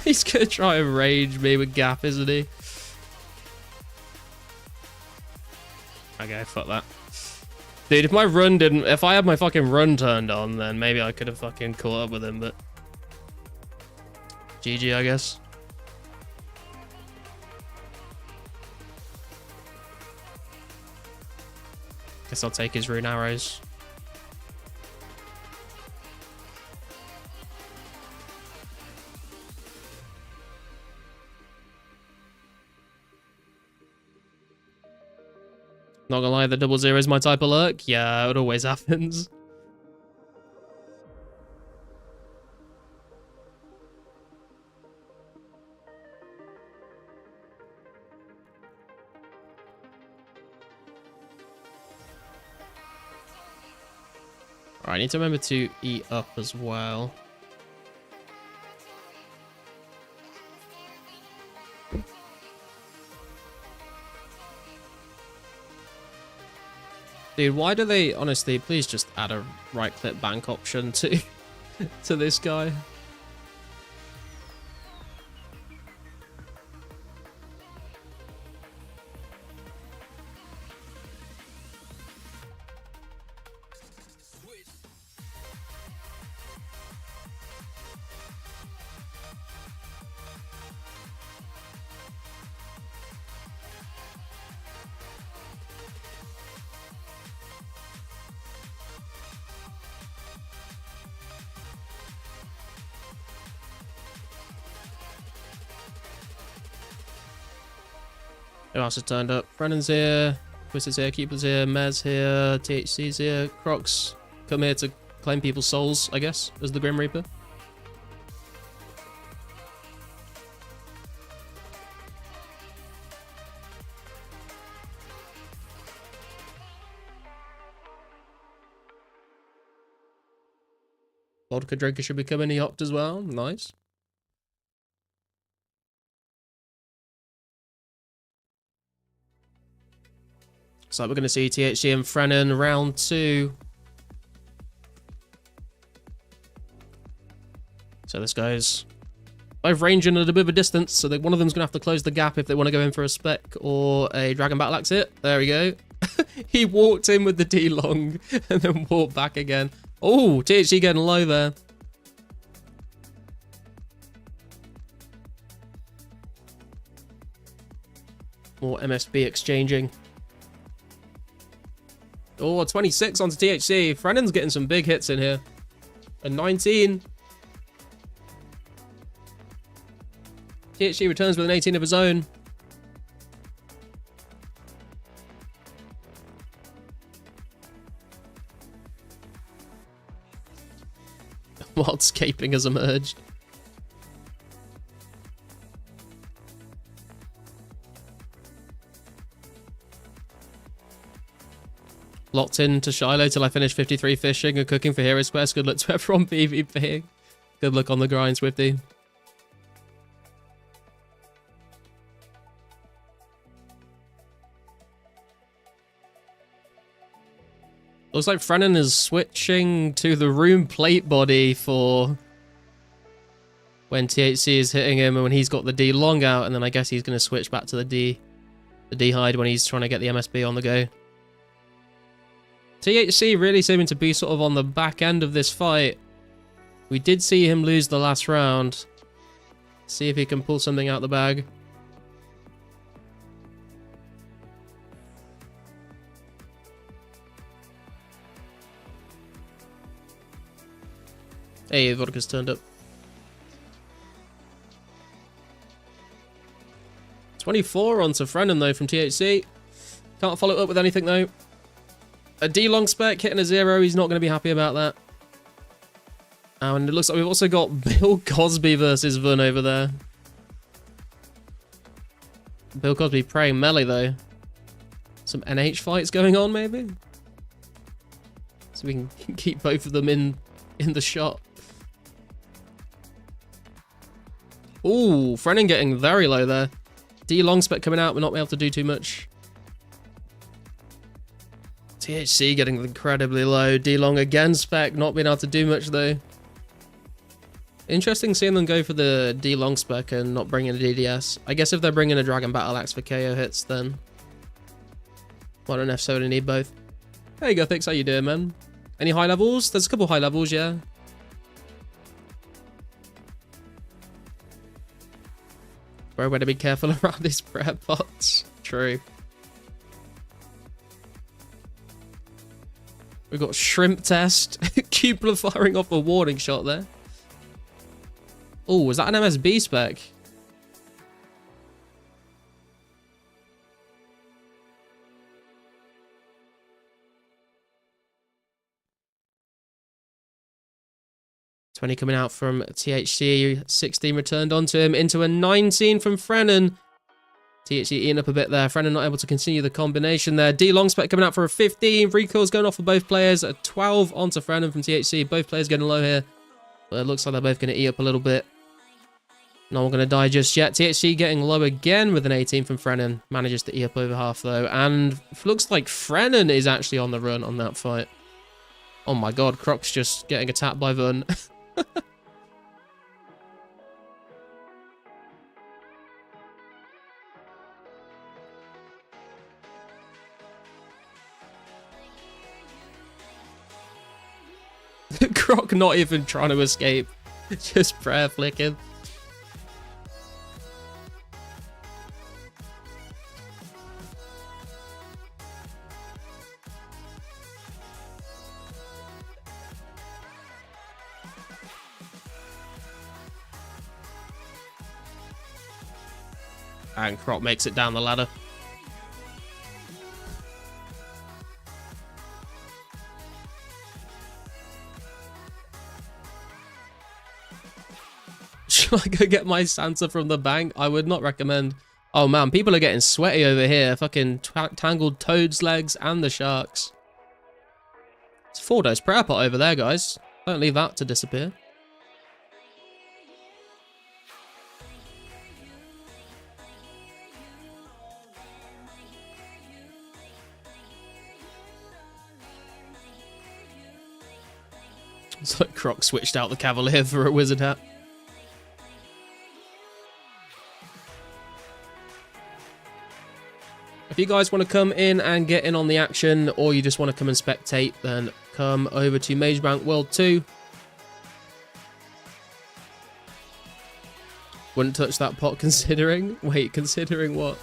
He's gonna try and rage me with gap, isn't he? Okay, fuck that. Dude, if I had my fucking run turned on, then maybe I could have fucking caught up with him, but GG, I guess. Guess I'll take his rune arrows. Not gonna lie, the 0-0 is my type of luck. Yeah, it always happens. Alright, I need to remember to eat up as well. Dude, why do they, honestly, please just add a right-click bank option to this guy. Who else has turned up? Brennan's here, Twister's here, Keeper's here, Mez here, THC's here, Crocs come here to claim people's souls, I guess, as the Grim Reaper. Vodka drinker should be coming, he opted as well, nice. So we're going to see THC and Frennan round 2. So this guy's both ranging at a bit of a distance, so one of them's going to have to close the gap if they want to go in for a spec or a Dragon Battle Axe hit. There we go. He walked in with the D-long and then walked back again. Oh, THC getting low there. More MSB exchanging. Oh, 26 onto THC. Frennan's getting some big hits in here. A 19. THC returns with an 18 of his own. Wildscaping has emerged. Locked in to Shiloh till I finish 53 fishing and cooking for Hero Quest. Good luck to everyone PvPing. Good luck on the grind, Swifty. Looks like Frennan is switching to the rune plate body for when THC is hitting him and when he's got the D long out, and then I guess he's going to switch back to the D hide when he's trying to get the MSB on the go. THC really seeming to be sort of on the back end of this fight. We did see him lose the last round. See if he can pull something out the bag. Hey, Vodka's turned up. 24 onto Frennan though from THC. Can't follow it up with anything, though. A D-long spec hitting a 0. He's not going to be happy about that. Oh, and it looks like we've also got Bill Cosby versus Vun over there. Bill Cosby praying melee, though. Some NH fights going on, maybe? So we can keep both of them in the shot. Ooh, Frenin getting very low there. D-long spec coming out, but not be able to do too much. THC getting incredibly low. D-long again spec, not being able to do much though. Interesting seeing them go for the D-long spec and not bring in a DDS. I guess if they're bringing a Dragon Battle Axe for KO hits, then why don't necessarily need both. There you go, Thix. How you doing, man? Any high levels? There's a couple high levels, yeah. Bro, better be careful around these prep pots. True. We've got Shrimp Test. Cupler firing off a warning shot there. Oh, was that an MSB spec? $20 coming out from THC. 16 returned onto him. Into a 19 from Frenin. THC eating up a bit there. Frenin not able to continue the combination there. D-long spec coming out for a 15. Recoil's going off for both players. A 12 onto Frenin from THC. Both players getting low here. But it looks like they're both going to eat up a little bit. No one going to die just yet. THC getting low again with an 18 from Frenin. Manages to eat up over half though. And looks like Frenin is actually on the run on that fight. Oh my god, Croc's just getting attacked by Vun. Croc not even trying to escape. Just prayer flicking. And Croc makes it down the ladder. Should I go get my Santa from the bank? I would not recommend. Oh man, people are getting sweaty over here. Fucking tangled Toad's legs and the sharks. It's a 4-dose prayer pot over there, guys. Don't leave that to disappear. It's like Croc switched out the Cavalier for a wizard hat. If you guys want to come in and get in on the action, or you just want to come and spectate, then come over to Mage Bank World 2. Wouldn't touch that pot considering... Wait, considering what?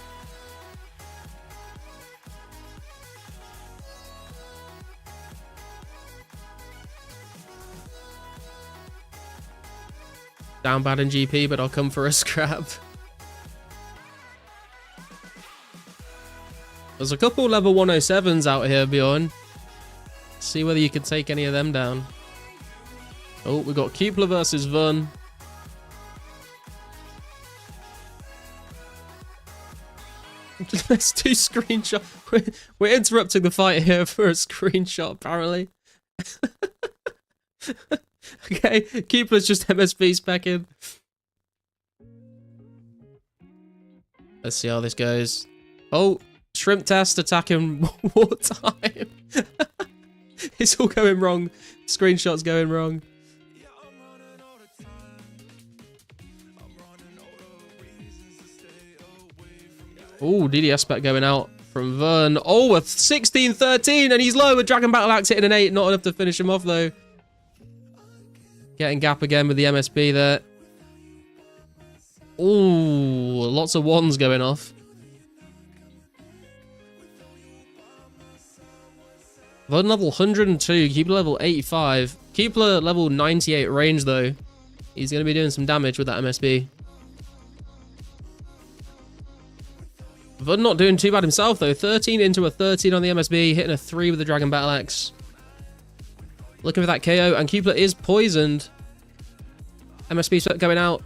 Down bad in GP, but I'll come for a scrap. There's a couple level 107s out here, Bjorn. See whether you can take any of them down. Oh, we got Cupler versus Vun. Let's do screenshot. We're interrupting the fight here for a screenshot, apparently. Okay, Cupler's just MSB specking. Let's see how this goes. Oh, Shrimp Test attacking wartime. It's all going wrong. Screenshot's going wrong. Oh, DDS spec going out from Vern. Oh, a 16-13, and he's low with Dragon Battle Axe hitting an 8. Not enough to finish him off, though. Getting gap again with the MSB there. Ooh, lots of ones going off. Vun level 102, Cupler level 85. Cupler level 98 range, though. He's going to be doing some damage with that MSB. Vud not doing too bad himself, though. 13 into a 13 on the MSB, hitting a 3 with the Dragon Battle Axe. Looking for that KO, and Cupler is poisoned. MSB going out.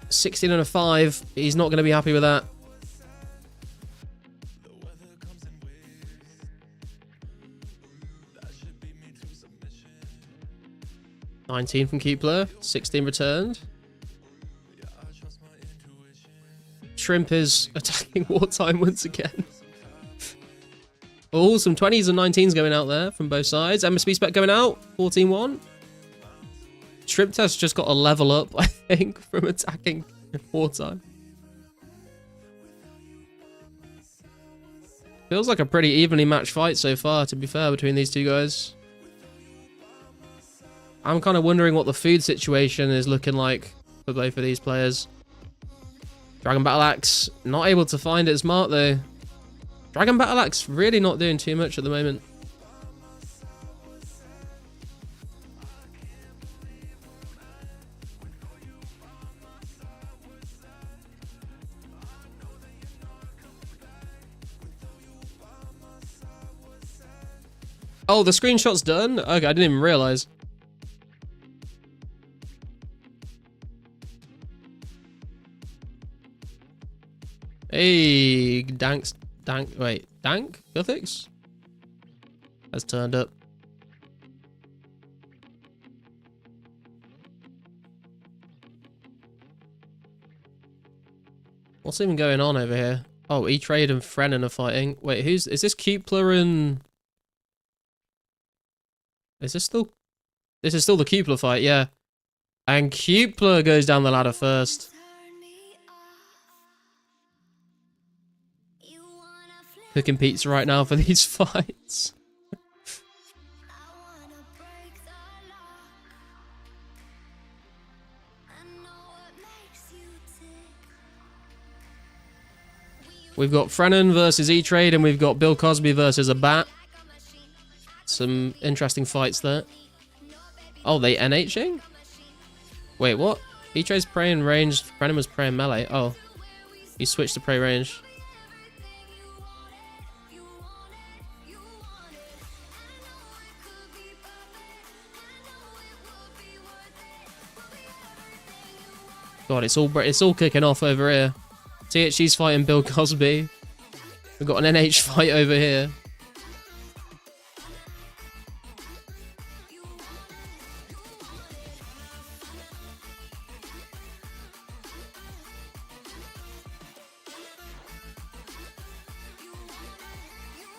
16 and a 5. He's not going to be happy with that. $19 from Cupler. 16 returned. Shrimp is attacking wartime once again. Oh, some 20s and 19s going out there from both sides. MSB spec going out. 14-1. Shrimp test just got a level up, I think, from attacking wartime. Feels like a pretty evenly matched fight so far, to be fair, between these two guys. I'm kind of wondering what the food situation is looking like for both of these players. Dragon Battle Axe, not able to find it smart though. Dragon Battle Axe really not doing too much at the moment. Oh, the screenshot's done? Okay, I didn't even realize. Hey, Dank, Guthix? Has turned up. What's even going on over here? Oh, E-Trade and Frennen are fighting. Wait, is this Cupler and... Is this still... This is still the Cupler fight, yeah. And Cupler goes down the ladder first. Cooking pizza right now for these fights. We've got Frennen versus E-Trade, and we've got Bill Cosby versus a bat. Some interesting fights there. Oh, they NHing? Wait, what? E-Trade's praying range, Frennen was praying melee. Oh, he switched to pray range. God, it's all kicking off over here. THG's fighting Bill Cosby. We've got an NH fight over here.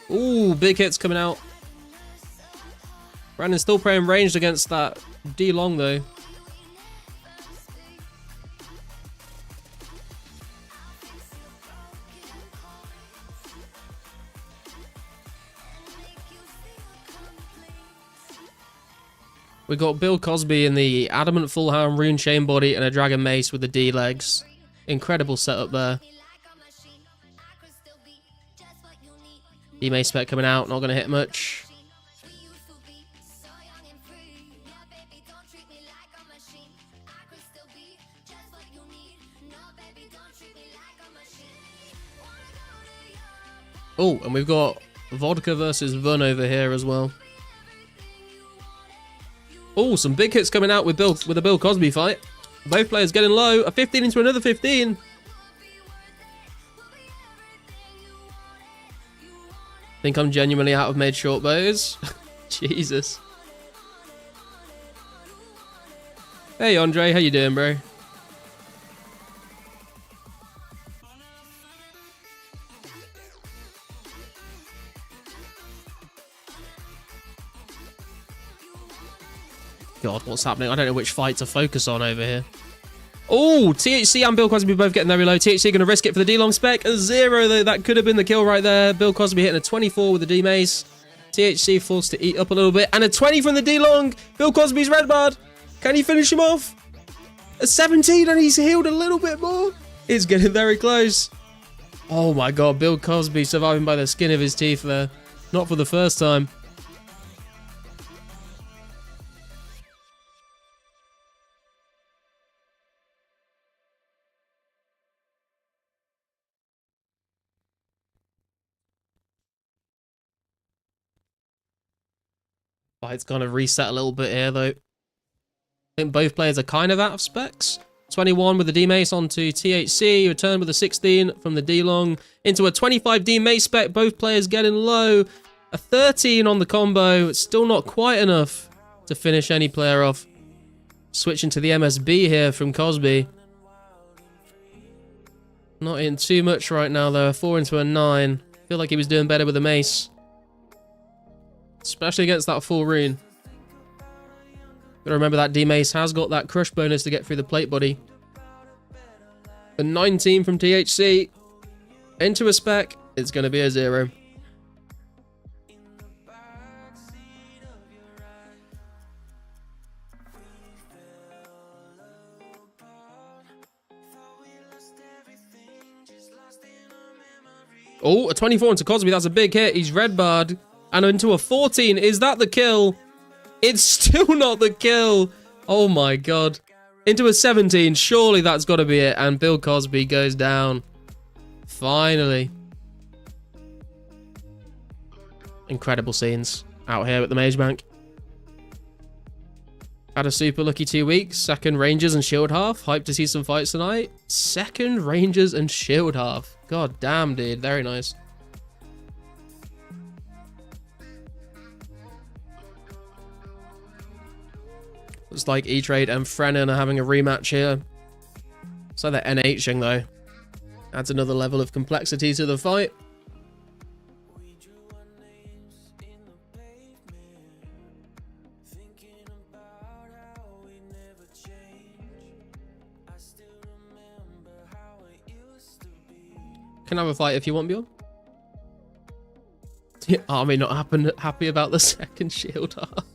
Ooh, big hits coming out. Brandon's still praying ranged against that D long though. We got Bill Cosby in the Adamant Full Hound Rune Chain Body and a Dragon Mace with the D legs. Incredible setup there. D Mace spec coming out, not going to hit much. Oh, and we've got Vodka versus Vun over here as well. Oh, some big hits coming out with the Bill Cosby fight. Both players getting low. A 15 into another 15. Think I'm genuinely out of made short bows. Jesus. Hey Andre, how you doing, bro? God, what's happening? I don't know which fight to focus on over here. Oh, THC and Bill Cosby both getting very low. THC going to risk it for the D-long spec. A 0, though. That could have been the kill right there. Bill Cosby hitting a 24 with the D-mace. THC forced to eat up a little bit. And a 20 from the D-long. Bill Cosby's red bard. Can he finish him off? A 17, and he's healed a little bit more. It's getting very close. Oh, my God. Bill Cosby surviving by the skin of his teeth there. Not for the first time. Fight's kind of reset a little bit here, though. I think both players are kind of out of specs. 21 with the D-Mace onto THC. Return with a 16 from the D-Long into a 25 D-Mace spec. Both players getting low. A 13 on the combo. It's still not quite enough to finish any player off. Switching to the MSB here from Cosby. Not in too much right now, though. A 4 into a 9. Feel like he was doing better with the Mace. Especially against that full rune. Gotta remember that D-Mace has got that crush bonus to get through the plate body. The 19 from THC. Into a spec. It's going to be a 0. Oh, a 24 into Cosby. That's a big hit. He's red barred. And into a 14. Is that the kill? It's still not the kill. Oh my god. Into a 17. Surely that's got to be it. And Bill Cosby goes down. Finally. Incredible scenes out here at the Mage Bank. Had a super lucky 2 weeks. Second Rangers and Shield half. Hyped to see some fights tonight. Second Rangers and Shield half. God damn, dude. Very nice. Looks like E-Trade and Frennan are having a rematch here. It's like they're NHing though. Adds another level of complexity to the fight. Can have a fight if you want, Bjorn. Army not happy about the second shield half.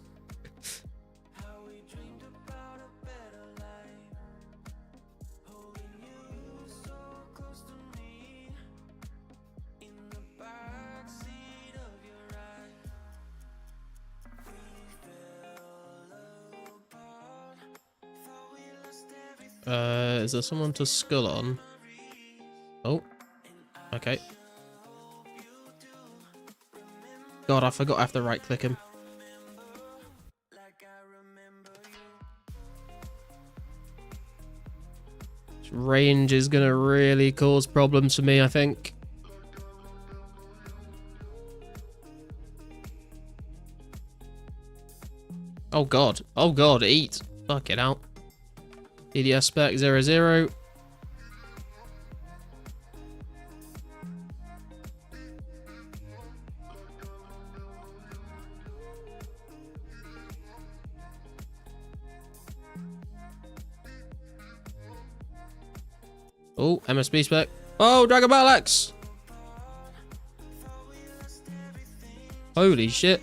Is there someone to skull on? Oh. Okay. God, I forgot I have to right click him. This range is gonna really cause problems for me, I think. Oh god. Oh god, eat. Fuck it out. DDS spec 0-0. Oh, MSB spec. Oh, Dragon Battle Axe. Holy shit.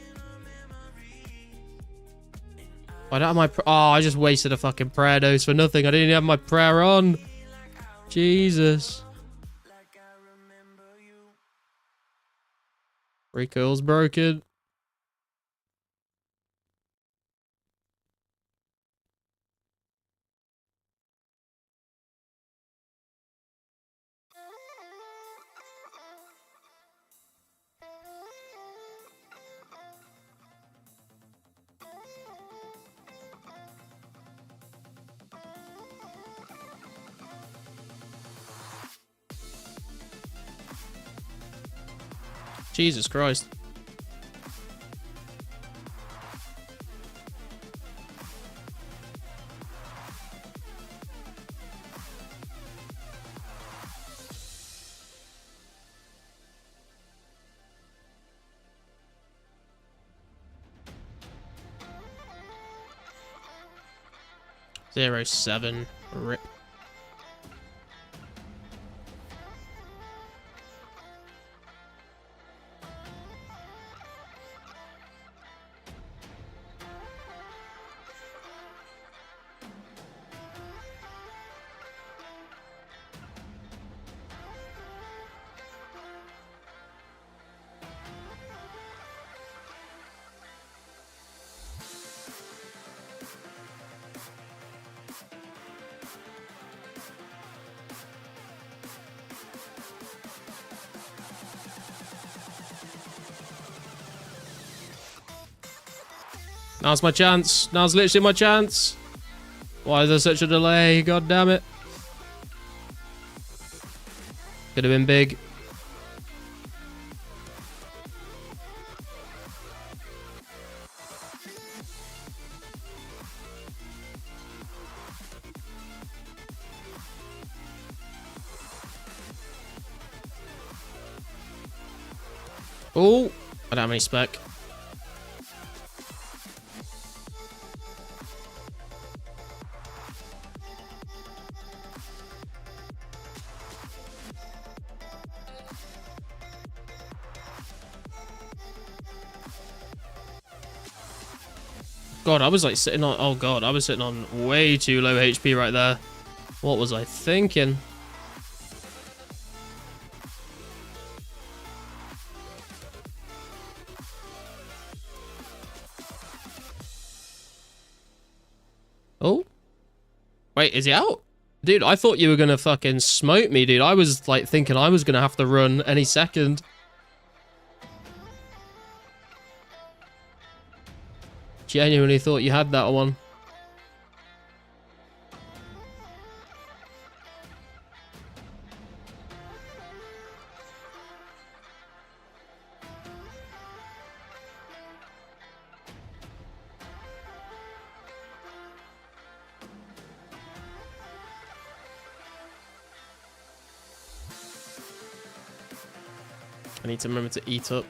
I don't have my... Oh, I just wasted a fucking prayer dose for nothing. I didn't even have my prayer on. Jesus. Recoil's broken. Jesus Christ. Zero 7. Rip. Now's my chance. Now's literally my chance. Why is there such a delay? God damn it. Could have been big. Oh, I don't have any spec. God, I was like sitting on... Oh God, I was sitting on way too low HP right there. What was I thinking? Oh. Wait, is he out? Dude, I thought you were gonna fucking smoke me, dude. I was like thinking I was gonna have to run any second. Genuinely thought you had that one. I need to remember to eat up.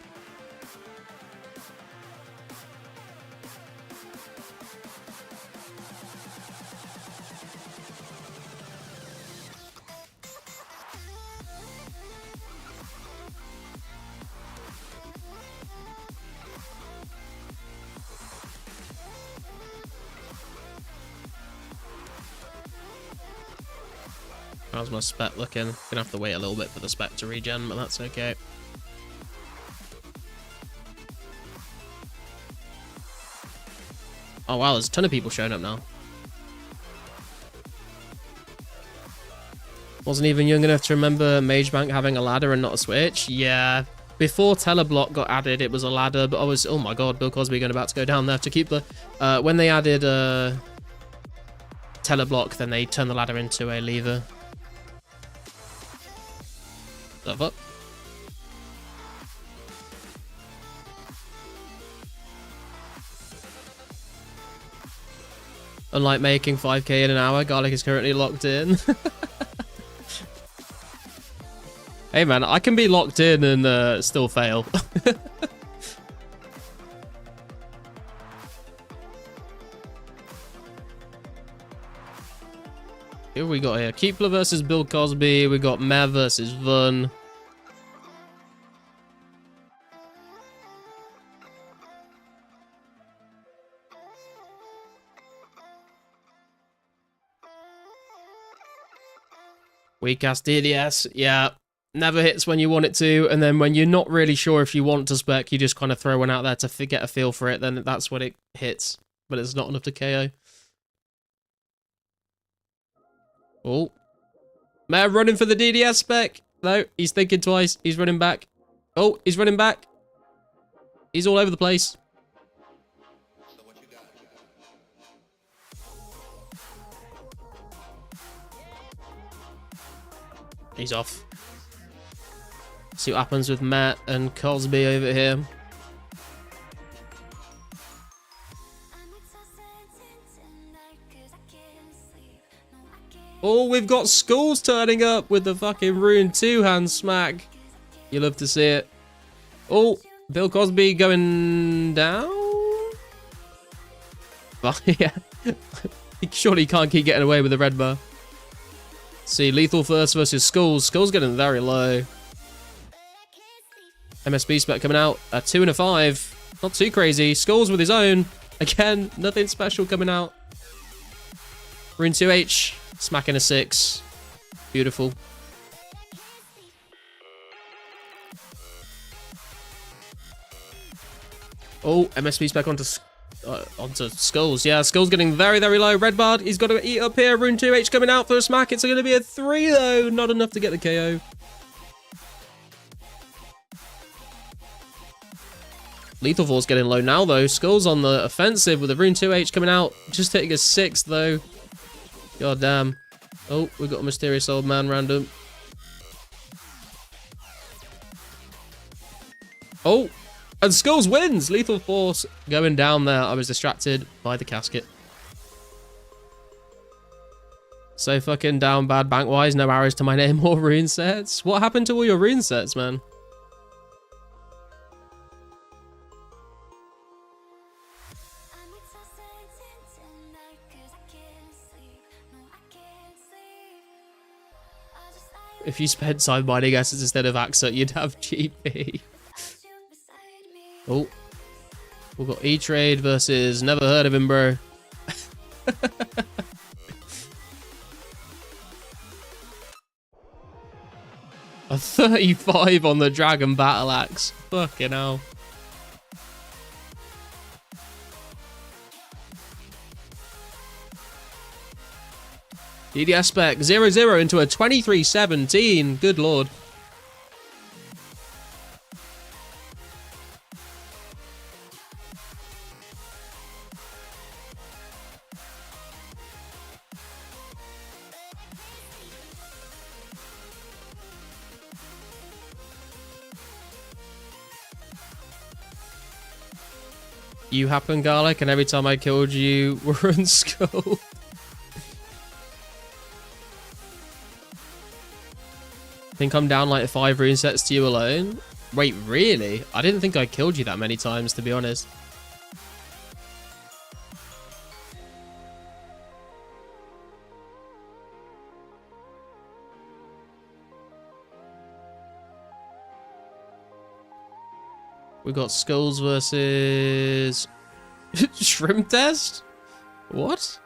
How's my spec looking? Gonna have to wait a little bit for the spec to regen, but that's okay. Oh wow, there's a ton of people showing up now. Wasn't even young enough to remember Mage Bank having a ladder and not a switch. Yeah, before Teleblock got added, it was a ladder, but I was... Oh my god, Bill Cosby going about to go down there to keep the... when they added Teleblock, then they turned the ladder into a lever. Stuff up. Unlike making 5k in an hour, Garlic is currently locked in. Hey man, I can be locked in and still fail. Who we got here? Keepler versus Bill Cosby. We got Mev versus Vun. Weak ass DDS. Yeah. Never hits when you want it to, and then when you're not really sure if you want to spec, you just kind of throw one out there to get a feel for it, then that's when it hits. But it's not enough to KO. Oh. Man running for the DDS spec. No, he's thinking twice. He's running back. Oh, he's running back. He's all over the place. He's off. See what happens with Matt and Cosby over here. Oh, we've got Skulls turning up with the fucking Rune 2-hand smack. You love to see it. Oh, Bill Cosby going down? Oh, yeah. Surely he can't keep getting away with the red bar. See, Lethal first versus Skulls. Skulls getting very low. MSB spec coming out. A 2 and a 5. Not too crazy. Skulls with his own. Again, nothing special coming out. Rune 2H. Smacking a 6. Beautiful. Oh, MSB spec onto Skulls. Yeah, Skulls getting very, very low. Red Bard, he's got to eat up here. Rune 2H coming out for a smack. It's going to be a 3, though. Not enough to get the KO. Lethal Force getting low now, though. Skull's on the offensive with the Rune 2H coming out. Just taking a 6th, though. God damn. Oh, we got a Mysterious Old Man random. Oh, and Skulls wins. Lethal Force going down there. I was distracted by the casket. So fucking down bad bank-wise. No arrows to my name or rune sets. What happened to all your rune sets, man? If you spent time mining assets instead of Axa, you'd have GP. Oh. We've got E-Trade versus never heard of him, bro. A 35 on the Dragon Battle Axe. Fucking hell. DDS spec 0-0 into a 23-17. Good lord. You happen, Garlic, and every time I killed you, we're in skull. Think I'm down like 5 rune sets to you alone? Wait, really? I didn't think I killed you that many times, to be honest. We got Skulls versus Shrimp Test? What?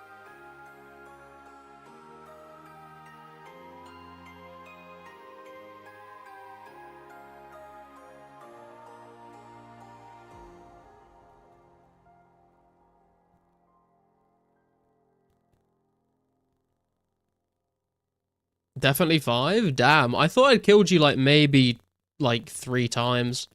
Definitely 5? Damn, I thought I'd killed you like maybe like 3 times.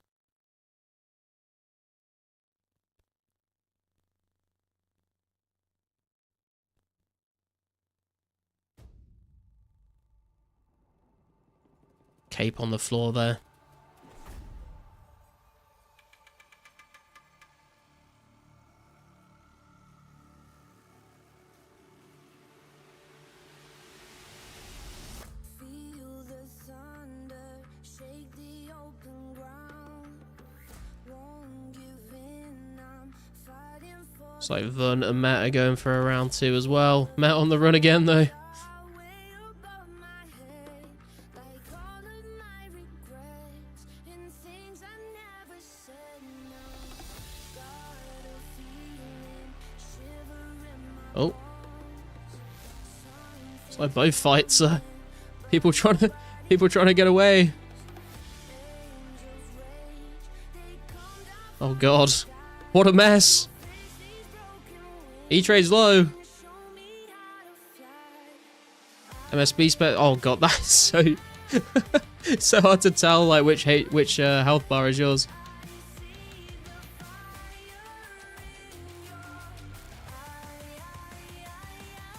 Cape on the floor there. Feel the thunder, shake the open ground. Won't give in, I'm fighting for It's like Vun and Matt are going for a round 2 as well. Matt on the run again though. way above my head, like all of my regrets and things I never said. No, got a feeling, shivering my Oh. It's like both fights are people trying to get away. Oh god. What a mess. E-Trade's low. MSB spec. Oh god, that's so so hard to tell like which health bar is yours.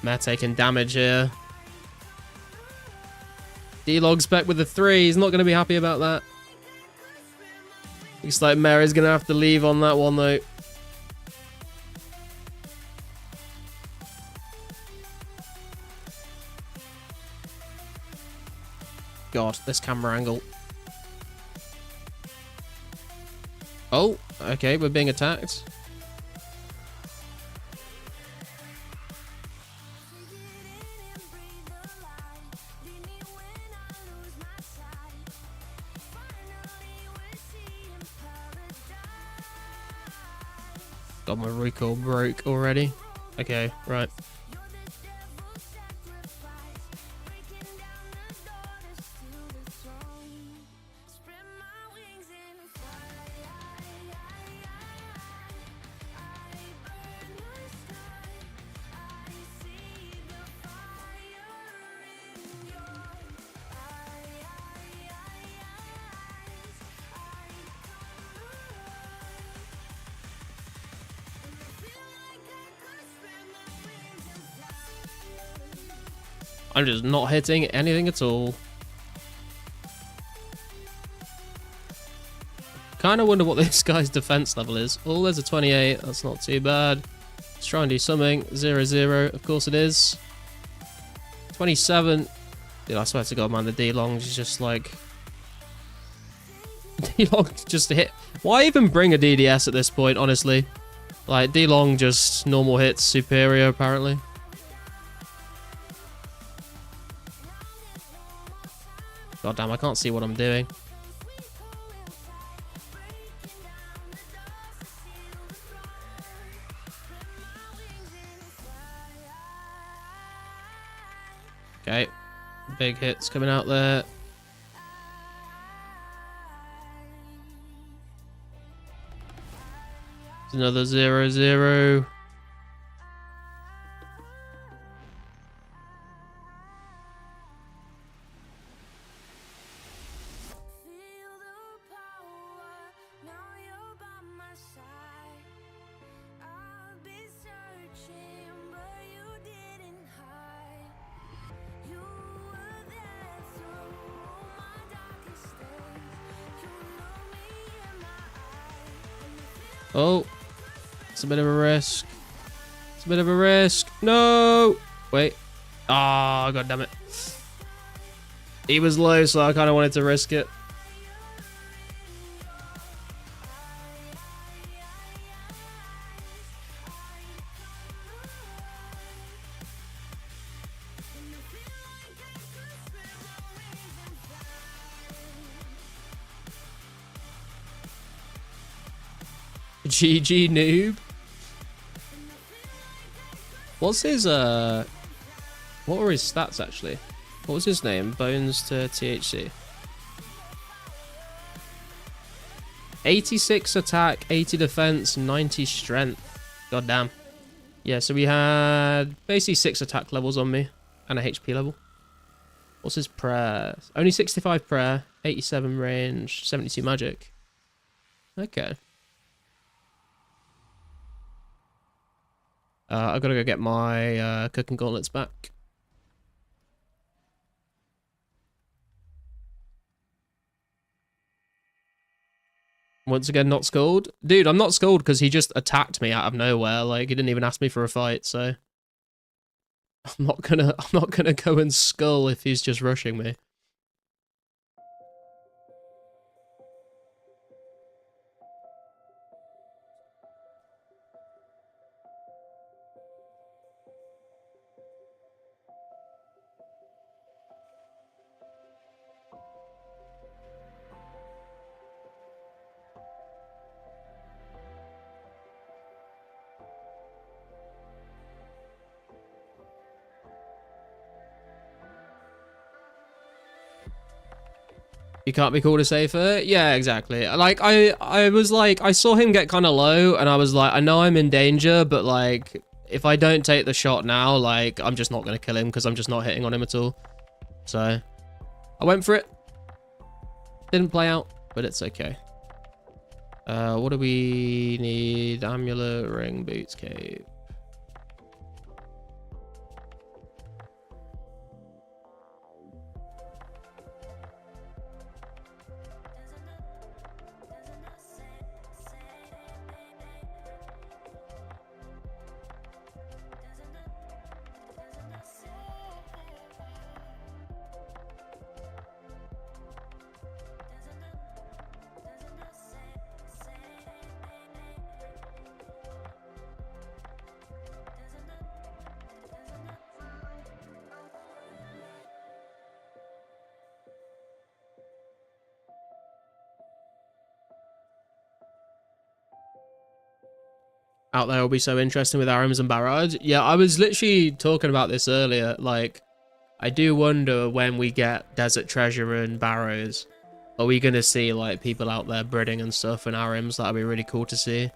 Matt taking damage here. D-Log's back with the 3. He's not going to be happy about that. Looks like Mary's going to have to leave on that one, though. God, this camera angle. Oh, okay, we're being attacked. God, my recoil broke already. Okay, right. I'm just not hitting anything at all. Kind of wonder what this guy's defense level is. Oh, there's a 28. That's not too bad. Let's try and do something. 0-0. Of course it is. 27. Dude, I swear to God, man, the D-Longs is just like... D-Long just hit... Why even bring a DDS at this point, honestly? Like, D-Long just normal hits superior, apparently. God damn, I can't see what I'm doing. Okay, big hits coming out there. It's another 0-0. Feel the power, now you're by my side. I've been searching, but you didn't hide. You were there through my darkest days. You look me in my eyes. Oh, it's a bit of a risk. It's a bit of a risk. No! Wait. Ah, God damn it. He was low, so I kind of wanted to risk it. GG noob. What's his what were his stats actually? What was his name? Bones to THC. 86 attack, 80 defense, 90 strength. God damn. Yeah, so we had basically 6 attack levels on me and a HP level. What's his prayer? Only 65 prayer, 87 range, 72 magic. Okay. I gotta go get my cooking gauntlets back. Once again, not skulled. Dude, I'm not skulled because he just attacked me out of nowhere. Like, he didn't even ask me for a fight, so... I'm not gonna go and skull if he's just rushing me. You can't be called a safer? Yeah, exactly. Like, I was like, I saw him get kind of low, and I was like, I know I'm in danger, but like, if I don't take the shot now, like, I'm just not going to kill him, because I'm just not hitting on him at all. So, I went for it. Didn't play out, but it's okay. What do we need? Amulet, ring, boots, cape. Out there will be so interesting with Arims and Barrage. Yeah, I was literally talking about this earlier. Like, I do wonder when we get Desert Treasure and Barrows, are we going to see, like, people out there breeding and stuff and Arims? That'd be really cool to see.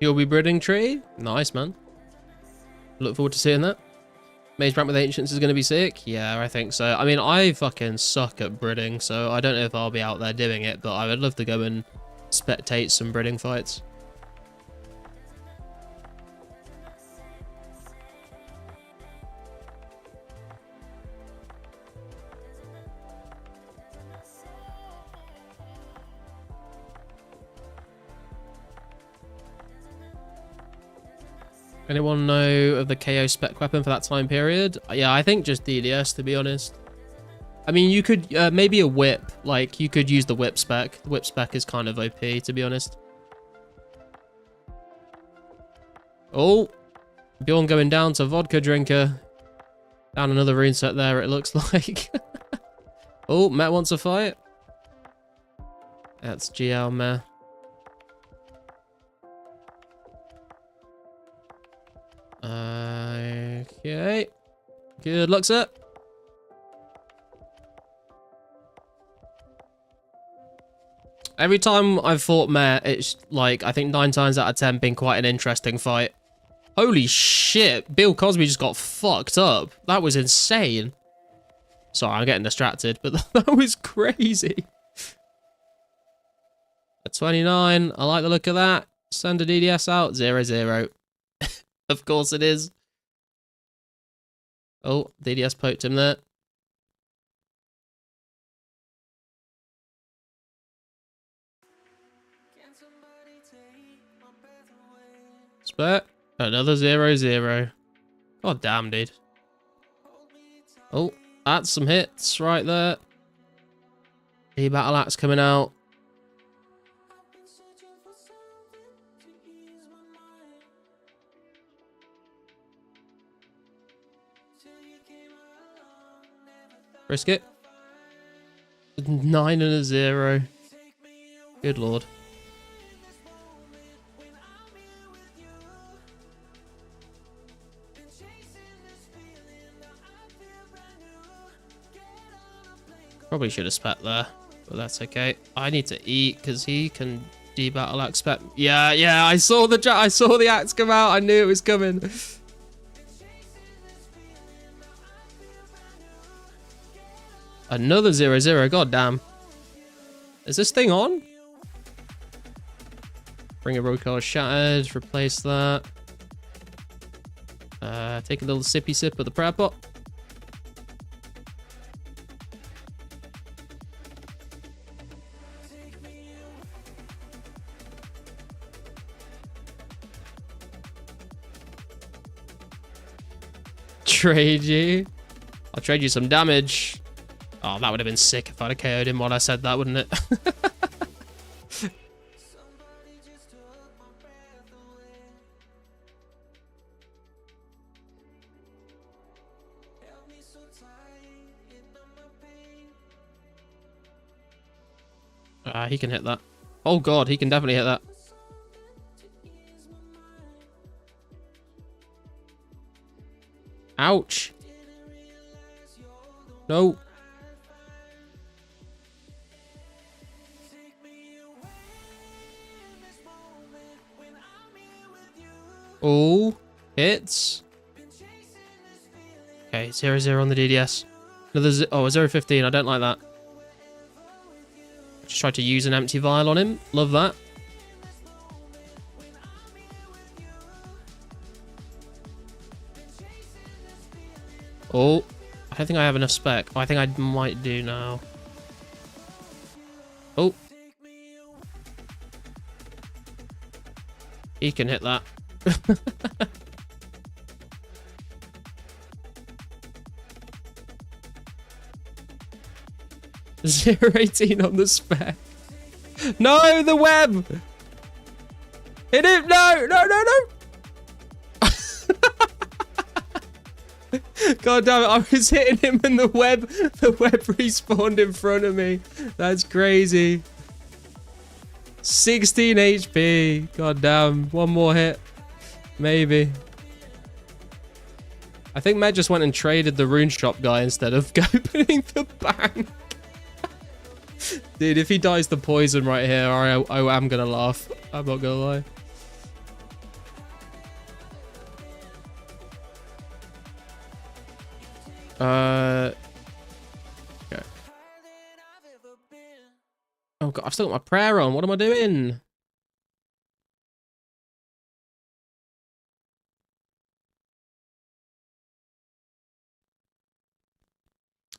You'll be breeding tree? Nice, man. Look forward to seeing that. Maze Ramp with Ancients is going to be sick? Yeah, I think so. I mean, I fucking suck at breeding, so I don't know if I'll be out there doing it, but I would love to go and spectate some breeding fights. Anyone know of the KO spec weapon for that time period? Yeah, I think just DDS, to be honest. I mean, you could, maybe a whip. Like, you could use the whip spec. The whip spec is kind of OP, to be honest. Oh, Bjorn going down to vodka drinker. Down another rune set there, it looks like. Oh, Matt wants a fight. That's GL Matt. Okay. Good luck, sir. Every time I've fought Mare, it's like, I think 9 times out of 10 been quite an interesting fight. Holy shit, Bill Cosby just got fucked up. That was insane. Sorry, I'm getting distracted, but that was crazy. A 29, I like the look of that. Send a DDS out, 0-0. Of course it is. Oh, DDS poked him there. Spec. Another 0-0. God damn, dude. Oh, that's some hits right there. The battle axe coming out. Risk it. 9 and a 0. Good lord. Probably should have spat there, but that's okay. I need to eat because he can debattle axe spec. Yeah, I saw the axe come out. I knew it was coming. Another 0-0, god damn. Is this thing on? Bring a road card shattered, replace that. Take a little sippy sip of the prayer pot. Trade you. I'll trade you some damage. Oh, that would have been sick if I'd have KO'd him while I said that, wouldn't it? He can hit that. Oh god, he can definitely hit that. Ouch. No. Oh, hits. Okay, 0-0 on the DDS. Another oh, 0-15. I don't like that. Just tried to use an empty vial on him. Love that. Oh, I don't think I have enough spec. Oh, I think I might do now. Oh. He can hit that. 0-18 on the spec. No, the web! Hit it! No! God damn it, I was hitting him and the web respawned in front of me. That's crazy. 16 HP. God damn. One more hit. Maybe. I think Matt just went and traded the rune shop guy instead of opening the bank. Dude, if he dies the poison right here, I am gonna laugh. I'm not gonna lie. Okay. Oh god, I've still got my prayer on. What am I doing?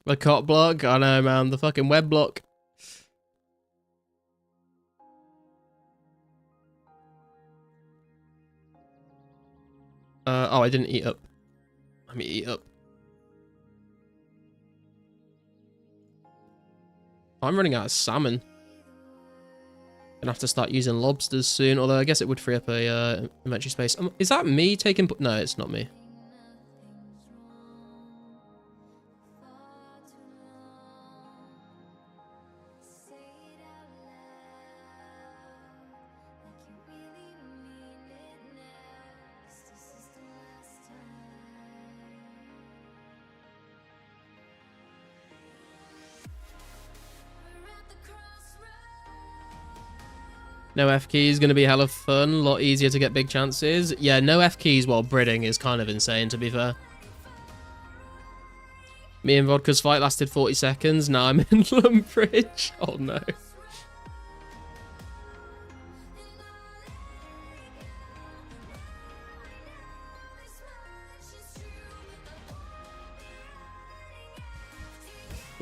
The cot block? I know, man. The fucking web block. Oh, I didn't eat up. Let me eat up. I'm running out of salmon. Gonna have to start using lobsters soon, although I guess it would free up a inventory space. Is that me taking... No, it's not me. No F keys going to be hella fun, a lot easier to get big chances. Yeah, no F keys while bridding is kind of insane, to be fair. Me and Vodka's fight lasted 40 seconds. Now I'm in Lumbridge. Oh no.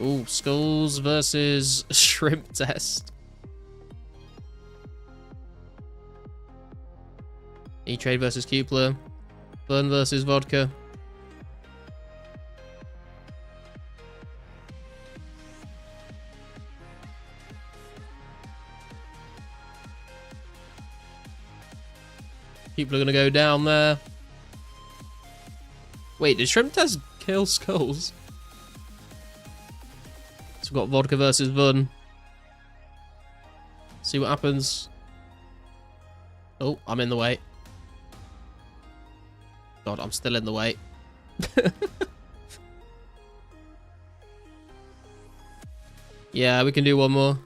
Ooh, skulls versus shrimp test. E-Trade versus Cupler. Fun versus Vodka. Cupler gonna go down there. Wait, did Shrimp Test kill Skulls? So we've got Vodka versus Vun. See what happens. Oh, I'm in the way. God, I'm still in the way. Yeah, we can do one more.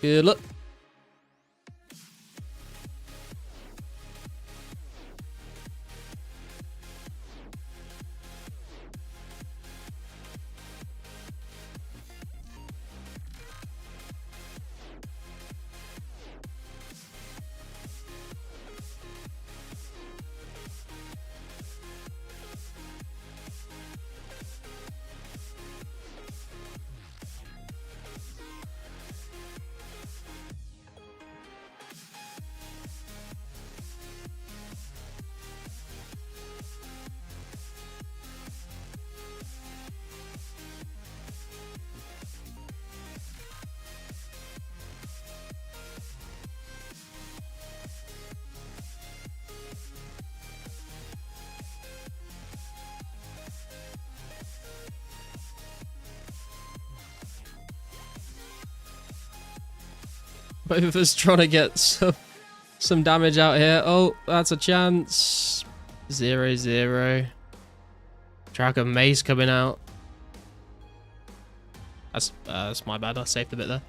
Good luck. Both of us trying to get some damage out here. Oh, that's a chance. 0-0. Track of Mace coming out. That's my bad. I saved a bit there.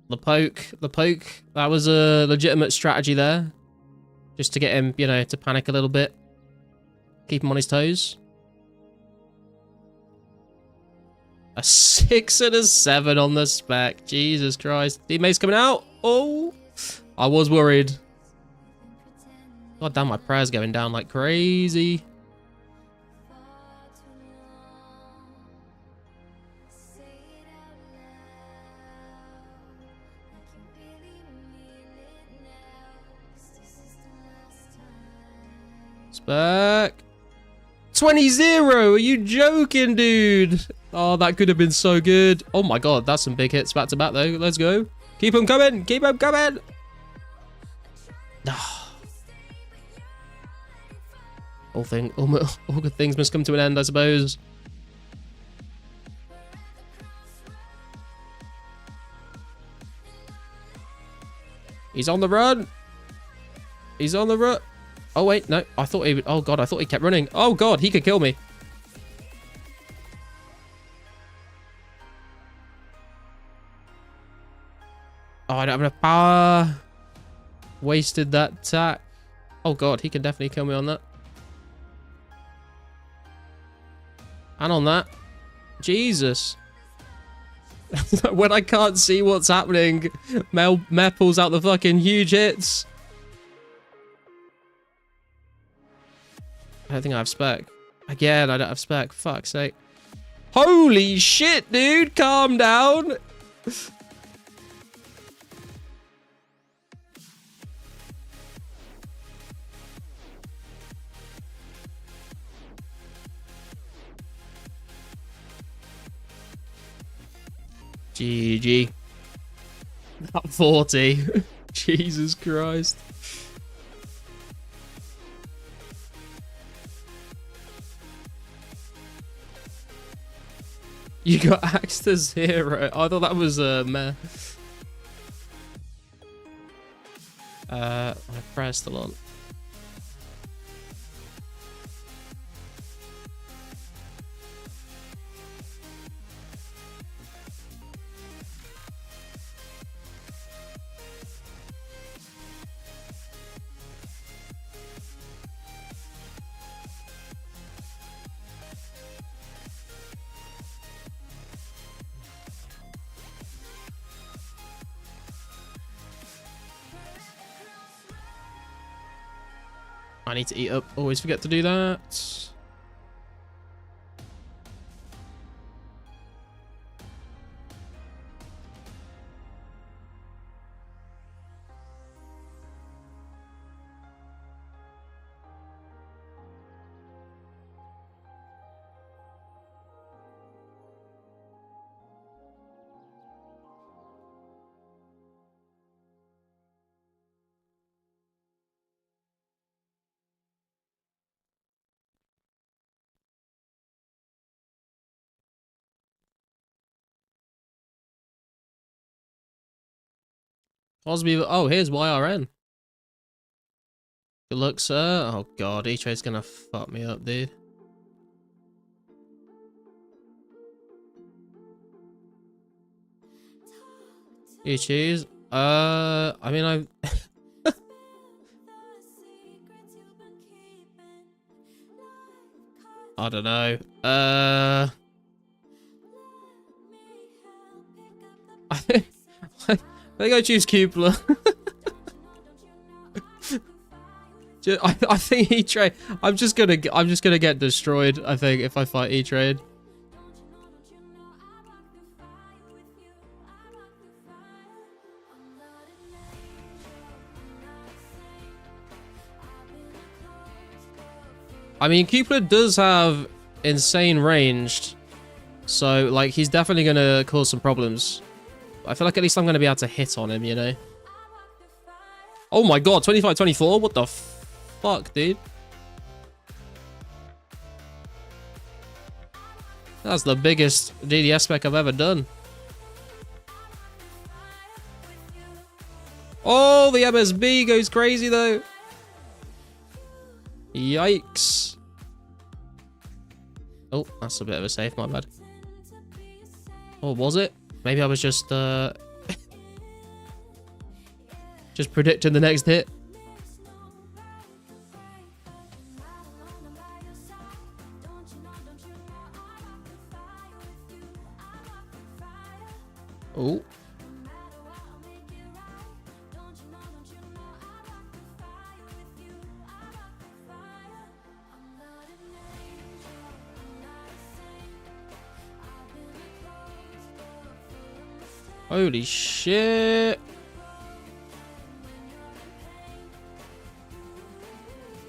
The poke. That was a legitimate strategy there, just to get him, you know, to panic a little bit, keep him on his toes. A 6 and a 7 on the spec. Jesus Christ. Teammates coming out. Oh, I was worried. God damn, my prayer's going down like crazy. Spec. 20-0. Are you joking, dude? Oh, that could have been so good. Oh my god, that's some big hits back to back though. Let's go. Keep them coming. Keep them coming. All good things must come to an end, I suppose. He's on the run. He's on the run. Oh, wait. No. I thought he would... Oh, God. I thought he kept running. Oh, God. He could kill me. Oh, I don't have enough power. Wasted that attack. Oh, God. He can definitely kill me on that. And on that. Jesus. When I can't see what's happening, Mel pulls out the fucking huge hits. I don't think I have spec. Again, I don't have spec. Fuck's sake. Holy shit, dude. Calm down. GG. That 40. Jesus Christ. You got axed to 0. I thought that was meh. I pressed a lot. I need to eat up. Always forget to do that. Osby, oh, here's YRN. Good luck, sir. Oh, God. E-Trade's gonna fuck me up, dude. You choose. I mean, I don't know. I think I choose Cupler. I think E-Trade. I'm just gonna get destroyed. I think if I fight E-Trade. I mean, Cupler does have insane ranged, so like he's definitely gonna cause some problems. I feel like at least I'm gonna be able to hit on him, you know. Oh my God, 25-24. What the fuck, dude? That's the biggest DDS spec I've ever done. Oh, the MSB goes crazy though. Yikes. Oh, that's a bit of a safe, my bad. Oh, was it? Maybe I was just just predicting the next hit. Oh. Holy shit.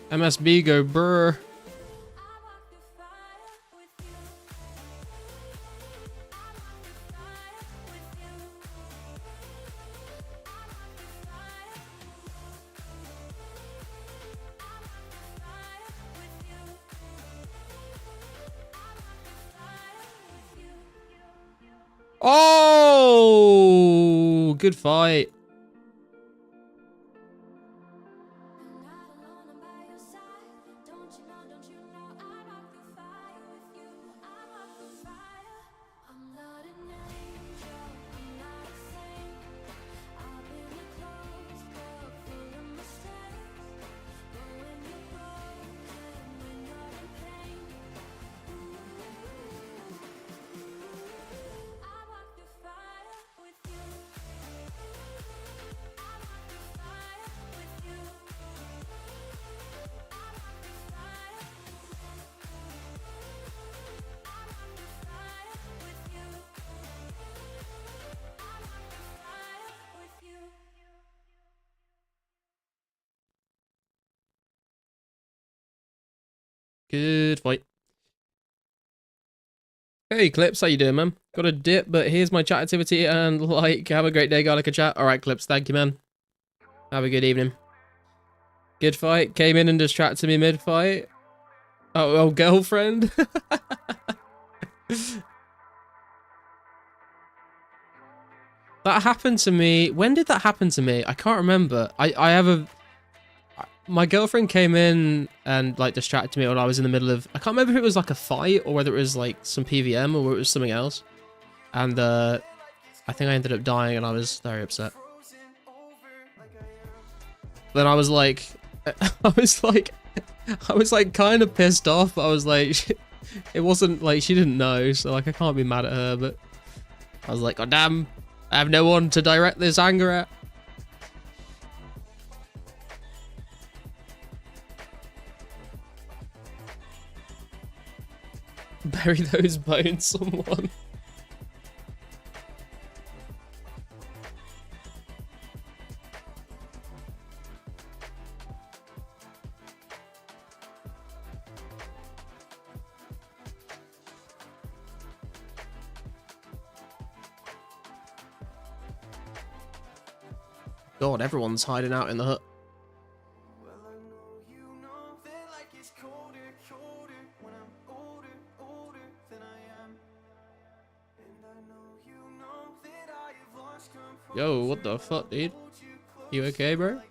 MSB go brr. Oh, good fight. Good fight. Hey Clips, how you doing, man? Got a dip, but here's my chat activity and like, have a great day, guy, like a chat. Alright, Clips, thank you, man. Have a good evening. Good fight. Came in and distracted me mid-fight. Oh, girlfriend. That happened to me. When did that happen to me? I can't remember. I have a... My girlfriend came in and like distracted me when I was in the middle of... I can't remember if it was like a fight or whether it was like some PVM or it was something else. And I think I ended up dying and I was very upset. Then I was like... I was like kind of pissed off, but I was like... It wasn't like she didn't know, so like I can't be mad at her, but... I was like, God damn, I have no one to direct this anger at. Bury those bones, someone. God, everyone's hiding out in the hut. Yo, what the fuck, dude? You okay, bro?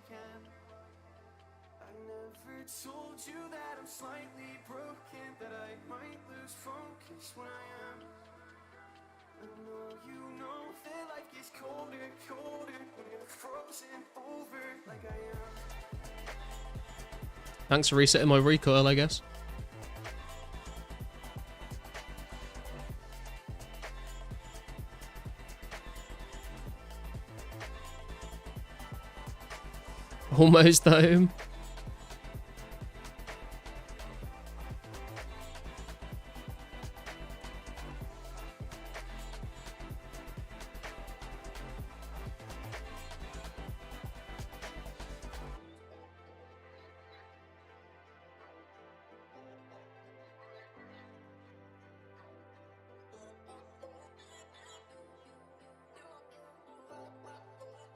Thanks for resetting my recoil, I guess. Almost home.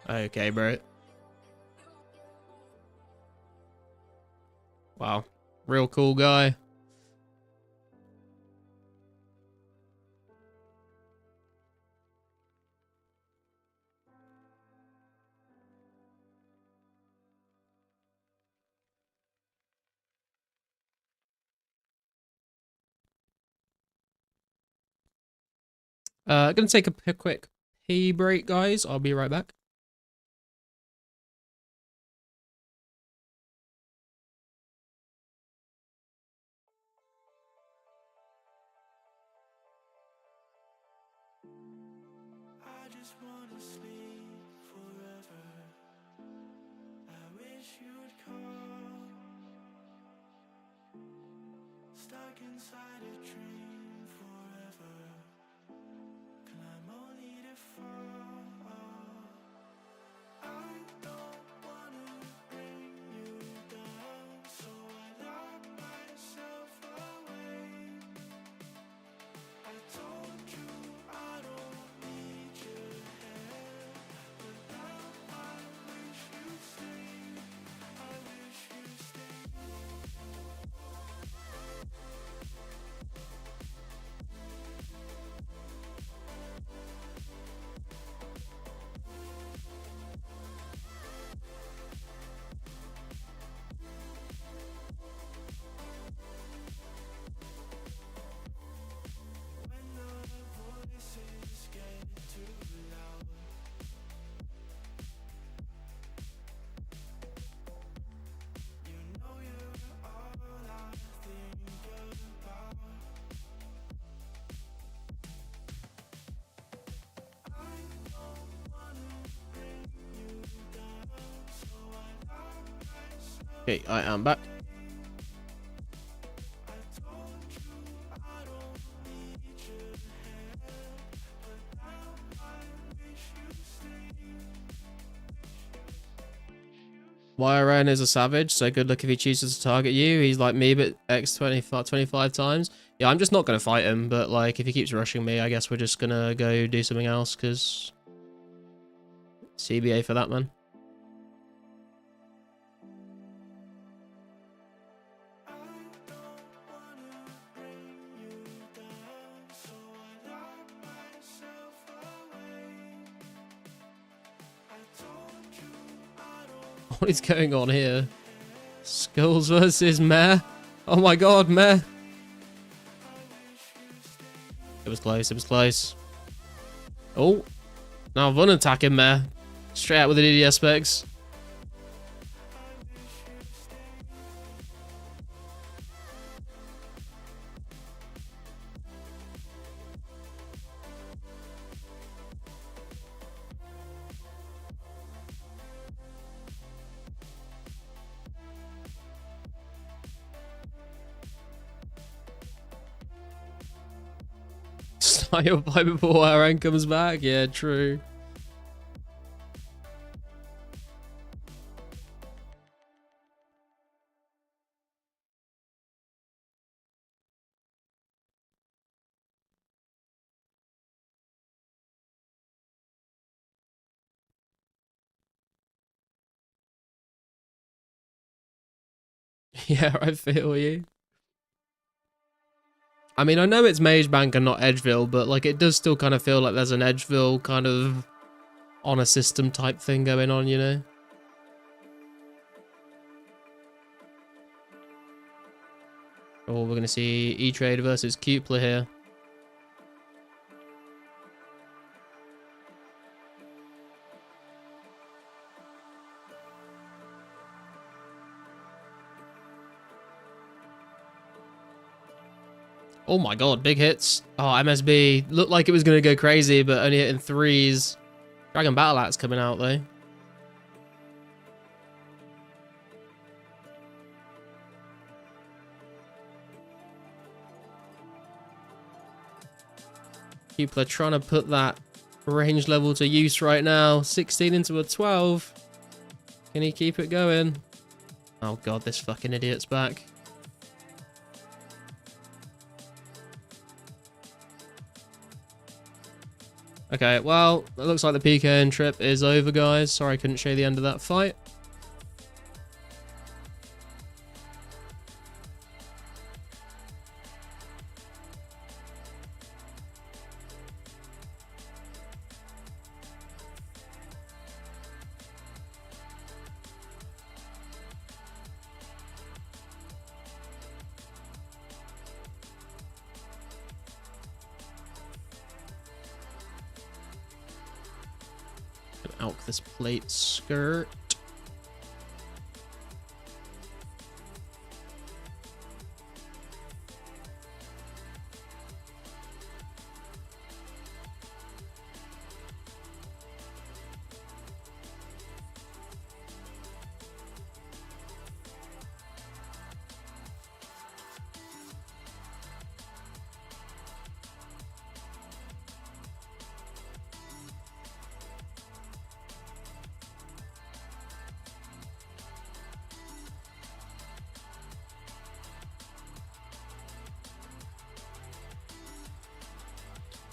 Okay, bro. Wow. Real cool guy. Gonna take a quick pee break, guys. I'll be right back. I just wanna sleep forever. I wish you'd call. Stuck inside a dream forever. Climb only to fall. I don't wanna bring you down, so I lock myself away. I told you I don't need your help, but now I wish you'd stay. I wish you'd stay. When the voices get too loud, you know you're all I think about. I don't wanna bring you down, so I lock myself. Okay, I am back. I told you I don't need your help, but now I wish you'd stay. YRN is a savage, so good luck if he chooses to target you. He's like me, but X 25 times. Yeah, I'm just not going to fight him, but like if he keeps rushing me, I guess we're just going to go do something else, because CBA for that, man. What is going on here? Skulls versus Meh. Oh my god, Meh. It was close, it was close. Oh. Now Vun attacking Meh. Straight out with the DDS specs. Style by before our end comes back. Yeah, true. Yeah, I feel you. I mean, I know it's Mage Bank and not Edgeville, but like it does still kind of feel like there's an Edgeville kind of on a system type thing going on, you know? Oh, we're going to see E-Trade versus Cupler here. Oh my god, big hits. Oh, MSB. Looked like it was going to go crazy, but only hitting threes. Dragon Battle Axe coming out, though. People are trying to put that range level to use right now. 16 into a 12. Can he keep it going? Oh god, this fucking idiot's back. Okay, well, it looks like the PKN trip is over, guys. Sorry I couldn't show you the end of that fight. Out this plate skirt.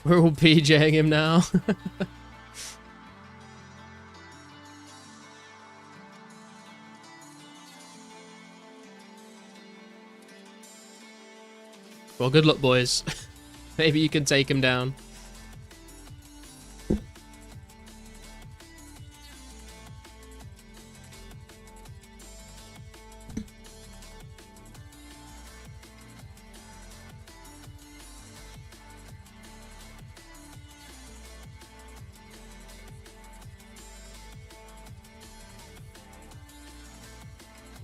We're all PJing him now. Well, good luck, boys. Maybe you can take him down.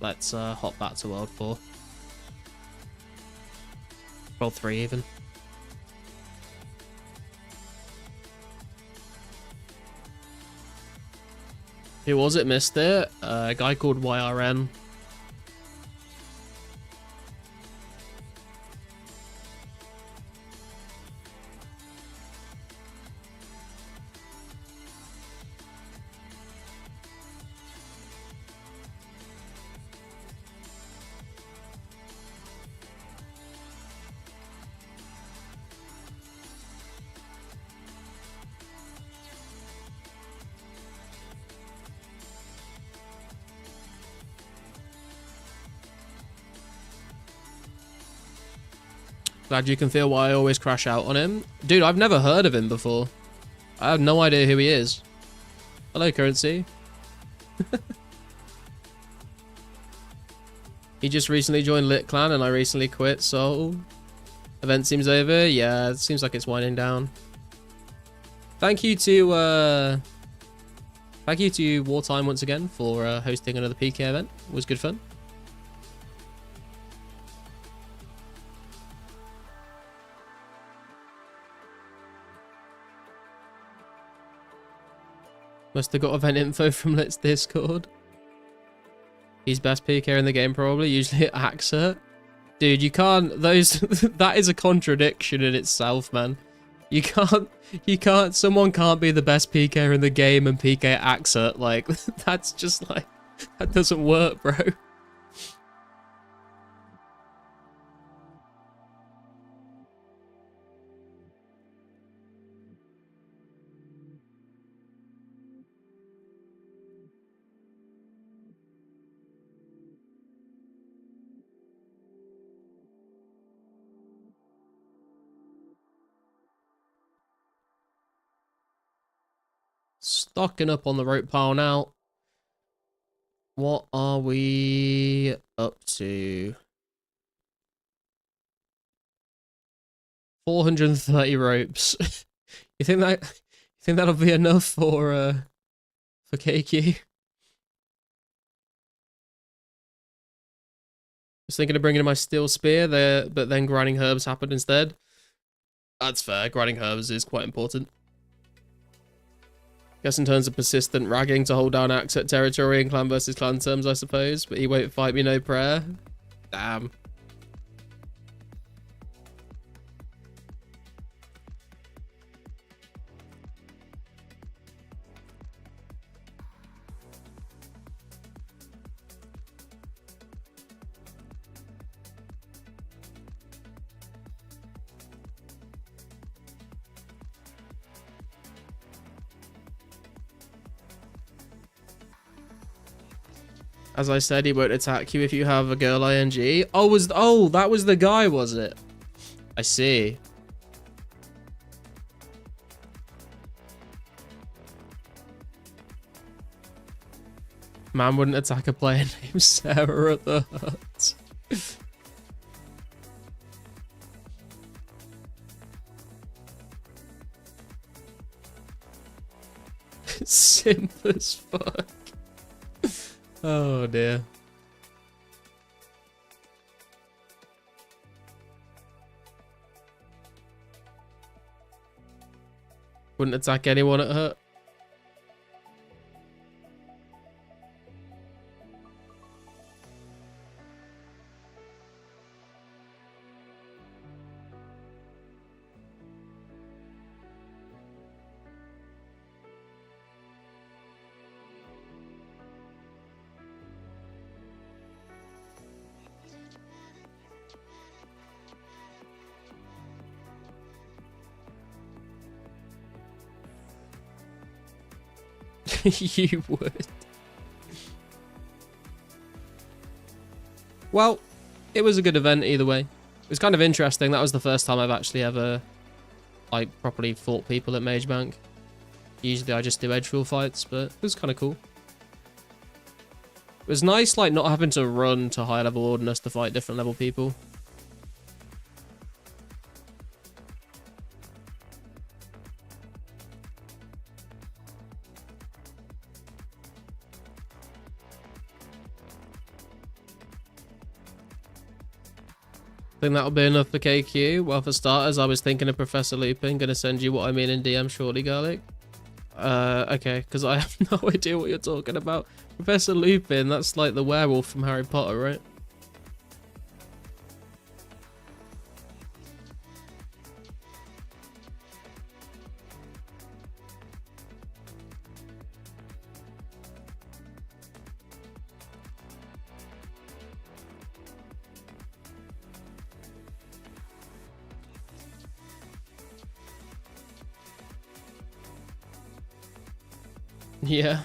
Let's hop back to World 4. World 3 even. Who was it missed it? A guy called YRN. Glad you can feel why I always crash out on him. Dude, I've never heard of him before. I have no idea who he is. Hello, Currency. He just recently joined Lit Clan and I recently quit, so... Event seems over? Yeah, it seems like it's winding down. Thank you to Wartime once again for hosting another PK event. It was good fun. Must have got event info from Lit's Discord. He's best PK in the game probably, usually at Axer. Dude, you can't, that is a contradiction in itself, man. You can't, someone can't be the best PK in the game and PK at Axer. Like, that's just like, that doesn't work, bro. Stocking up on the rope pile now. What are we up to? 430 ropes. You think that'll be enough for KQ? I was thinking of bringing in my steel spear there, but then grinding herbs happened instead. That's fair. Grinding herbs is quite important. Guess in terms of persistent ragging to hold down Axe at territory in clan versus clan terms, I suppose. But he won't fight me, no prayer. Damn. As I said, he won't attack you if you have a girl ING. Oh, that was the guy, was it? I see. Man wouldn't attack a player named Sarah at the hut. Simple as fuck. Oh dear. Wouldn't attack anyone at hurt. You would. Well, it was a good event either way. It was kind of interesting. That was the first time I've actually ever, like, properly fought people at Mage Bank. Usually I just do edge rule fights, but it was kind of cool. It was nice, like, not having to run to high level ordinance to fight different level people. I think that'll be enough for KQ. Well, for starters, I was thinking of Professor Lupin. Gonna send you what I mean in DM shortly, Garlic. Okay, because I have no idea what you're talking about. Professor Lupin, that's like the werewolf from Harry Potter, right? Yeah.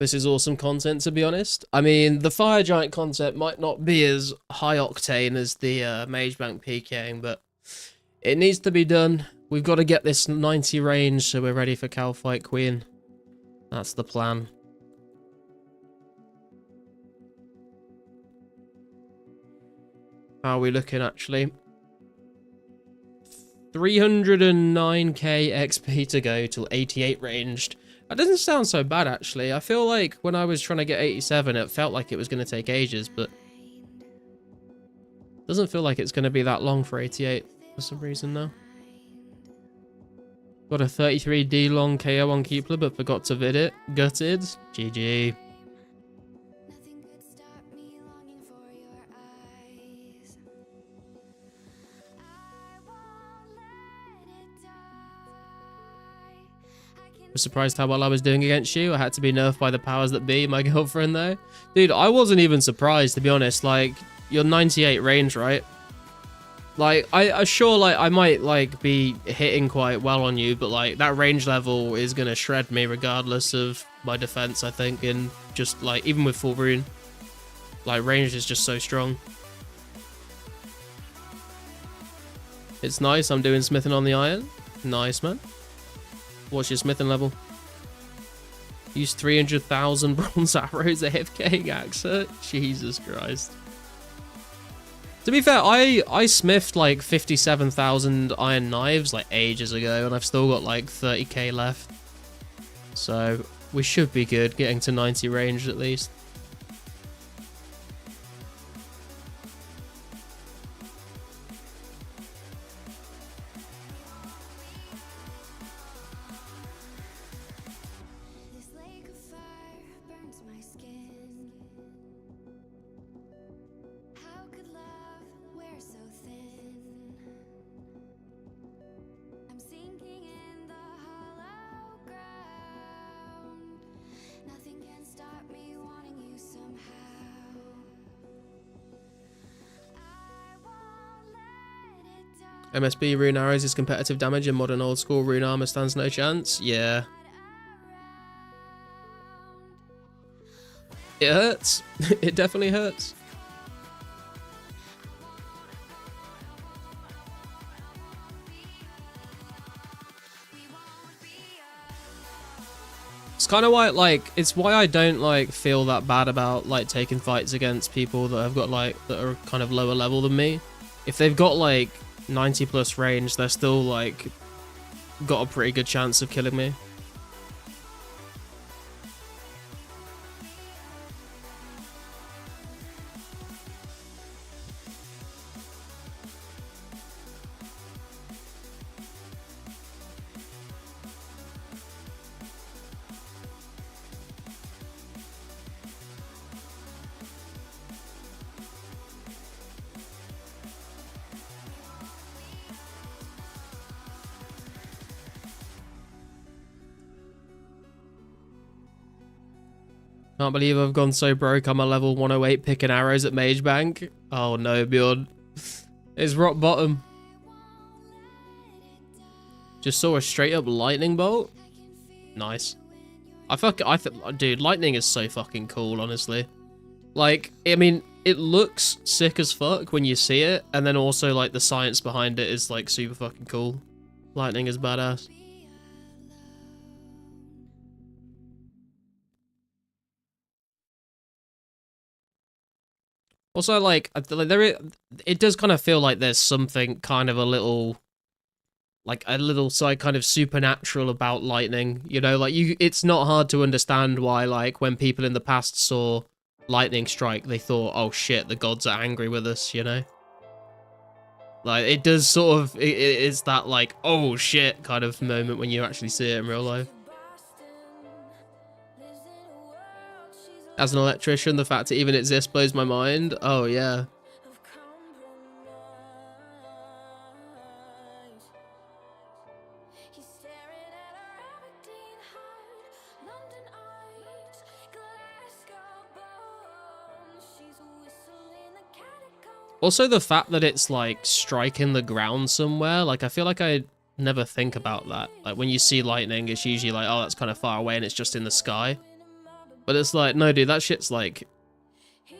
This is awesome content, to be honest. I mean, the Fire Giant concept might not be as high octane as the Mage Bank PKing, but it needs to be done. We've got to get this 90 range so we're ready for Calfight Queen. That's the plan. How are we looking, actually? 309k XP to go till 88 ranged. That doesn't sound so bad, actually. I feel like when I was trying to get 87, it felt like it was going to take ages, but doesn't feel like it's going to be that long for 88 for some reason now. Got a 33D long KO on Keepler, but forgot to vid it. Gutted. GG. Nothing could stop me longing for your eyes. I won't let it die. I Was surprised how well I was doing against you. I had to be nerfed by the powers that be, my girlfriend though. Dude, I wasn't even surprised, to be honest. Like, you're 98 range, right? Like, I sure, like, I might, like, be hitting quite well on you, but, like, that range level is gonna shred me regardless of my defense, I think, and just, like, even with full rune. Like, range is just so strong. It's nice, I'm doing smithing on the iron. Nice, man. What's your smithing level? Use 300,000 bronze arrows AFK Axa? Jesus Christ. To be fair, I smithed like 57,000 iron knives like ages ago, and I've still got like 30k left. So we should be good, getting to 90 range at least. This lake of fire burns my skin. How could love wear so thin? I'm sinking in the hollow ground. Nothing can stop me wanting you somehow. I won't let it die. MSB rune arrows is competitive damage, and modern old school rune armor stands no chance. Yeah. It hurts. It definitely hurts. It's kind of why, like, it's why I don't, like, feel that bad about, like, taking fights against people that have got, like, that are kind of lower level than me. If they've got, like, 90 plus range, they're still, like, got a pretty good chance of killing me. Can't believe I've gone so broke. I'm a level 108 picking arrows at Mage Bank. Oh no, Bjorn. It's rock bottom. Just saw a straight up lightning bolt. Nice. Dude, lightning is so fucking cool, honestly. Like, I mean, it looks sick as fuck when you see it, and then also, like, the science behind it is, like, super fucking cool. Lightning is badass. Also, like, it does kind of feel like there's something kind of a little side kind of supernatural about lightning, you know, like it's not hard to understand why, like, when people in the past saw lightning strike, they thought, oh shit, the gods are angry with us, you know? Like, it does sort of, it's that, like, oh shit kind of moment when you actually see it in real life. As an electrician, the fact it even exists blows my mind. Oh, yeah. Also, the fact that it's, like, striking the ground somewhere, like, I feel like I never think about that. Like, when you see lightning, it's usually like, oh, that's kind of far away and it's just in the sky. But it's like, no, dude, that shit's like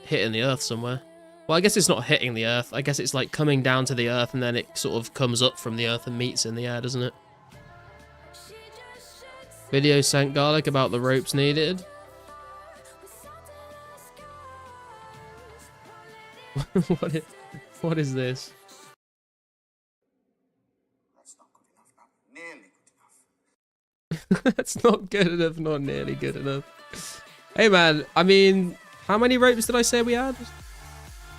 hitting the earth somewhere. Well, I guess it's not hitting the earth. I guess it's like coming down to the earth and then it sort of comes up from the earth and meets in the air, doesn't it? Video sent Garlic about the ropes needed. What is this? That's not good enough, not nearly good enough. Hey man, I mean, how many ropes did I say we had?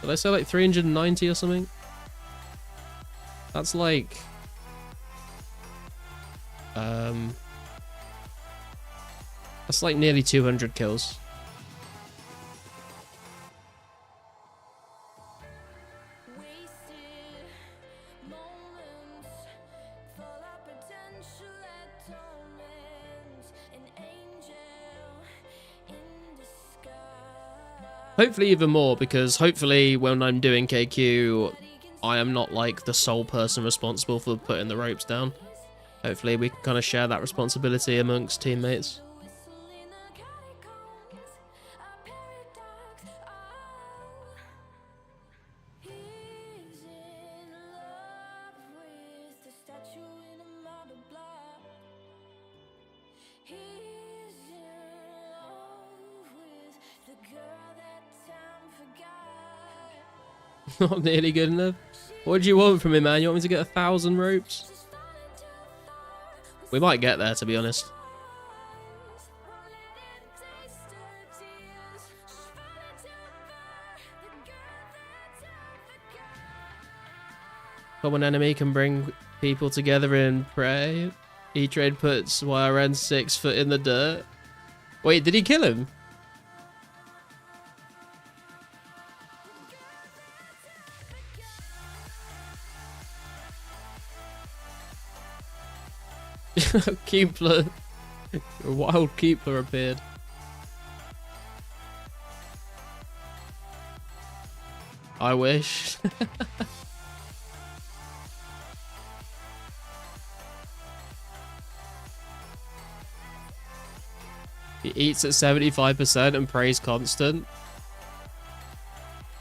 Did I say like 390 or something? That's like... That's like nearly 200 kills. Hopefully even more, because hopefully when I'm doing KQ, I am not like the sole person responsible for putting the ropes down. Hopefully we can kind of share that responsibility amongst teammates. Not nearly good enough. What do you want from me, man? You want me to get 1,000 ropes? We might get there, to be honest. Common enemy can bring people together and pray. E-Trade puts YRN 6 foot in the dirt. Wait, did he kill him? Keepler. A wild Keepler appeared. I wish. He eats at 75% and prays constant.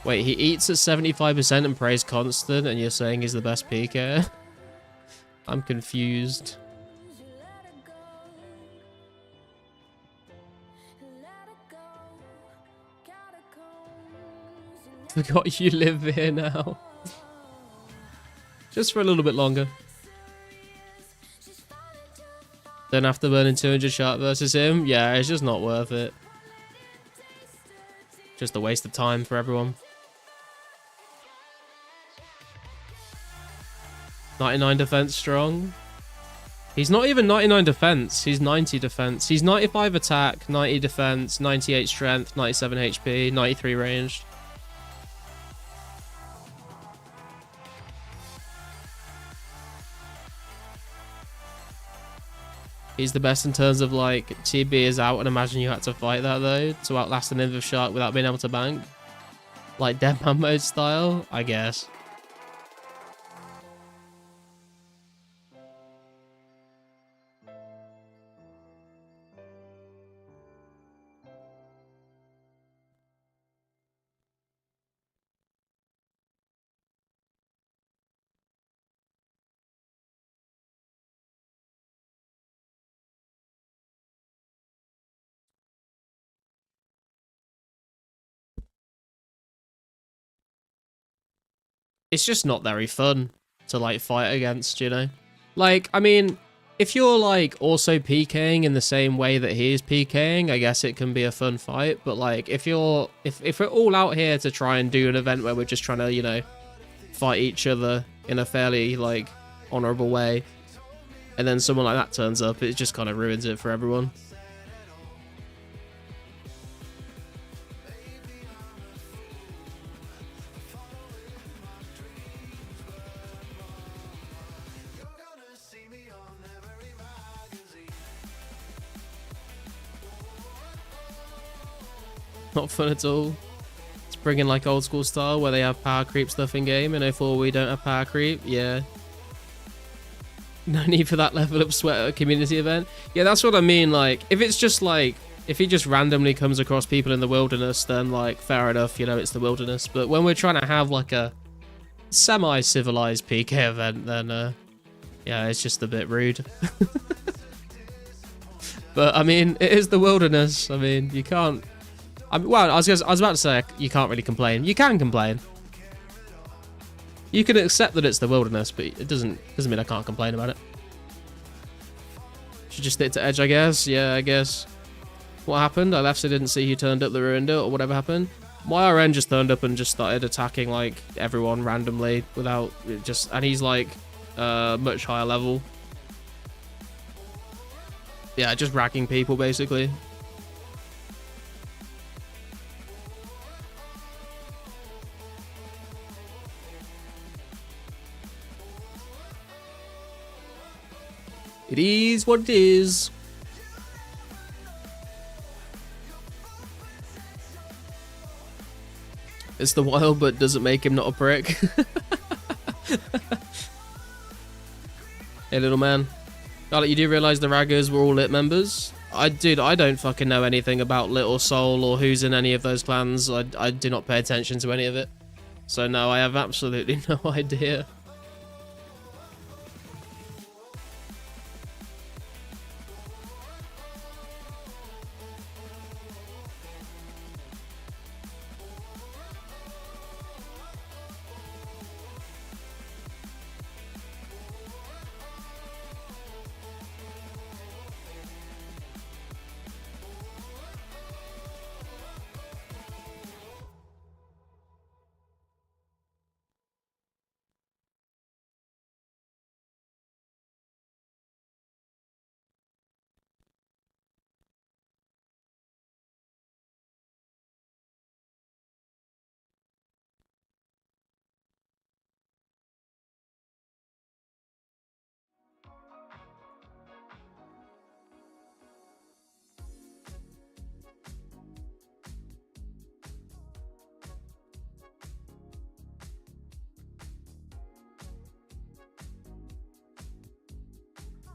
Wait, he eats at 75% and prays constant, and you're saying he's the best PK? I'm confused. Forgot you live here now. Just for a little bit longer. Then after burning 200 sharp versus him, yeah, it's just not worth it. Just a waste of time for everyone. 99 defense strong. He's not even 99 defense, he's 90 defense. He's 95 attack, 90 defense, 98 strength, 97 HP, 93 ranged. He's the best in terms of like TB is out, and imagine you had to fight that though to outlast an Inv Shark without being able to bank. Like Deadman mode style, I guess. It's just not very fun to like fight against, you know? Like, I mean, if you're like also PKing in the same way that he is PKing, I guess it can be a fun fight. But like, if we're all out here to try and do an event where we're just trying to, you know, fight each other in a fairly like honorable way, and then someone like that turns up, it just kind of ruins it for everyone. Not fun at all. It's bringing like old school style where they have power creep stuff in game. In 04 we don't have power creep. Yeah. No need for that level of sweat at a community event. Yeah, that's what I mean. Like, if it's just like if he just randomly comes across people in the wilderness, then like fair enough, you know, it's the wilderness. But when we're trying to have like a semi-civilized PK event, then yeah, it's just a bit rude. But I mean, it is the wilderness. I mean, you can't. Well, I was about to say you can't really complain. You can complain. You can accept that it's the wilderness, but it doesn't mean I can't complain about it. Should just stick to Edge, I guess. Yeah, I guess. What happened? I left so I didn't see who turned up that ruined it, or whatever happened. My RN just turned up and just started attacking like everyone randomly without just, and he's like much higher level. Yeah, just ragging people basically. It is what it is. It's the wild, but doesn't make him not a prick. Hey, little man. Scarlet, you do realise the Raggers were all Lit members? I don't fucking know anything about Lit or Soul or who's in any of those clans. I do not pay attention to any of it. So no, I have absolutely no idea.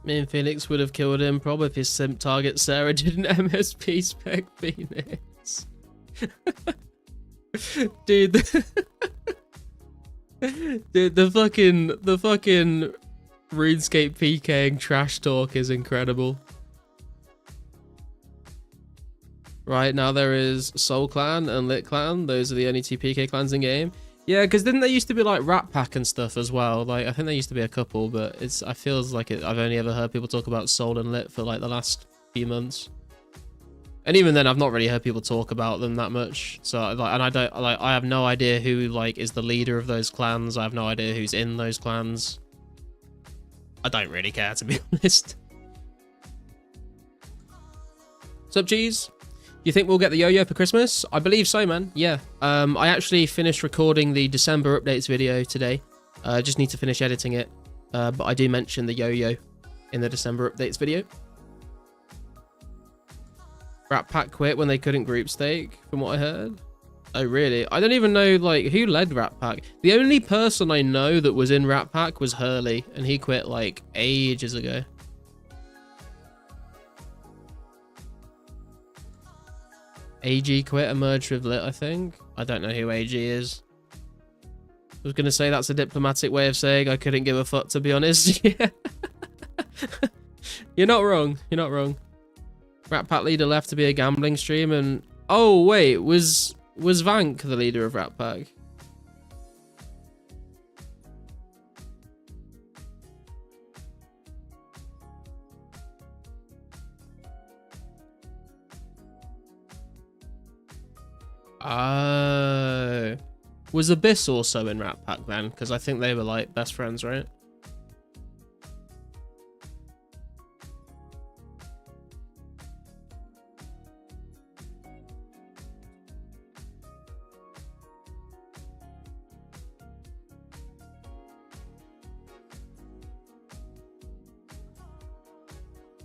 Me and Phoenix would have killed him, probably if his simp target Sarah didn't MSP spec Phoenix. Dude, dude, the fucking RuneScape PKing trash talk is incredible. Right, now there is Soul Clan and Lit Clan. Those are the only two PK clans in game. Yeah, because didn't there used to be like Rat Pack and stuff as well? Like, I think there used to be a couple, but I feels like I've only ever heard people talk about Soul and Lit for like the last few months. And even then, I've not really heard people talk about them that much. So, like, and I have no idea who like is the leader of those clans. I have no idea who's in those clans. I don't really care, to be honest. Sup, Cheese? You think we'll get the yo-yo for Christmas? I believe so, man. Yeah. I actually finished recording the December updates video today. I just need to finish editing it. But I do mention the yo-yo in the December updates video. Rat Pack quit when they couldn't group stake, from what I heard. Oh, really? I don't even know, like, who led Rat Pack. The only person I know that was in Rat Pack was Hurley, and he quit, like, ages ago. AG quit and merged with Lit, I think. I don't know who AG is. I was going to say that's a diplomatic way of saying I couldn't give a fuck, to be honest. Yeah. You're not wrong. You're not wrong. Rat Pack leader left to be a gambling stream and... Oh, wait. Was Vank the leader of Rat Pack? Oh. Was Abyss also in Rat Pack then? Because I think they were like best friends, right?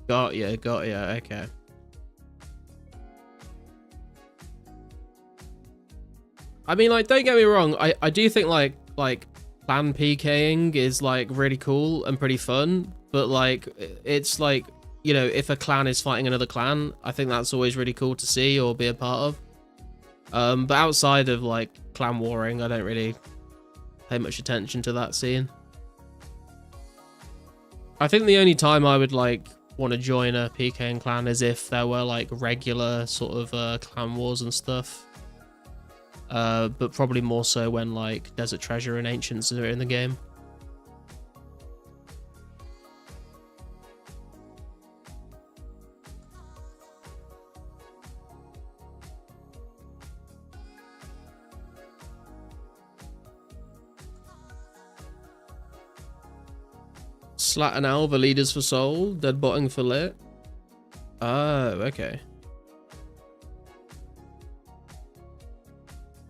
Got ya, okay. I mean, like, don't get me wrong, I do think like clan PKing is like really cool and pretty fun, but like it's like you know, if a clan is fighting another clan, I think that's always really cool to see or be a part of. But outside of like clan warring, I don't really pay much attention to that scene. I think the only time I would like want to join a PKing clan is if there were like regular sort of clan wars and stuff. But probably more so when like Desert Treasure and Ancients are in the game. Slat and Alva leaders for Soul, Dead Botting for Lit. Oh, okay.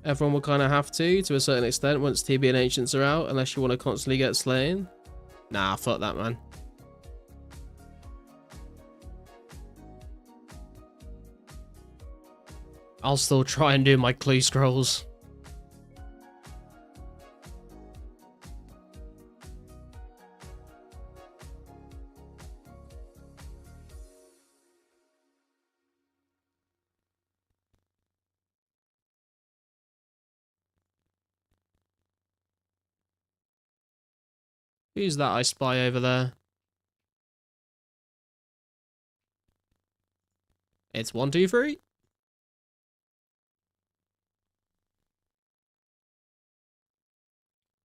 Everyone will kind of have to a certain extent once TB and Ancients are out, unless you want to constantly get slain. Nah, fuck that, man. I'll still try and do my clue scrolls. Who's that I spy over there? It's 123.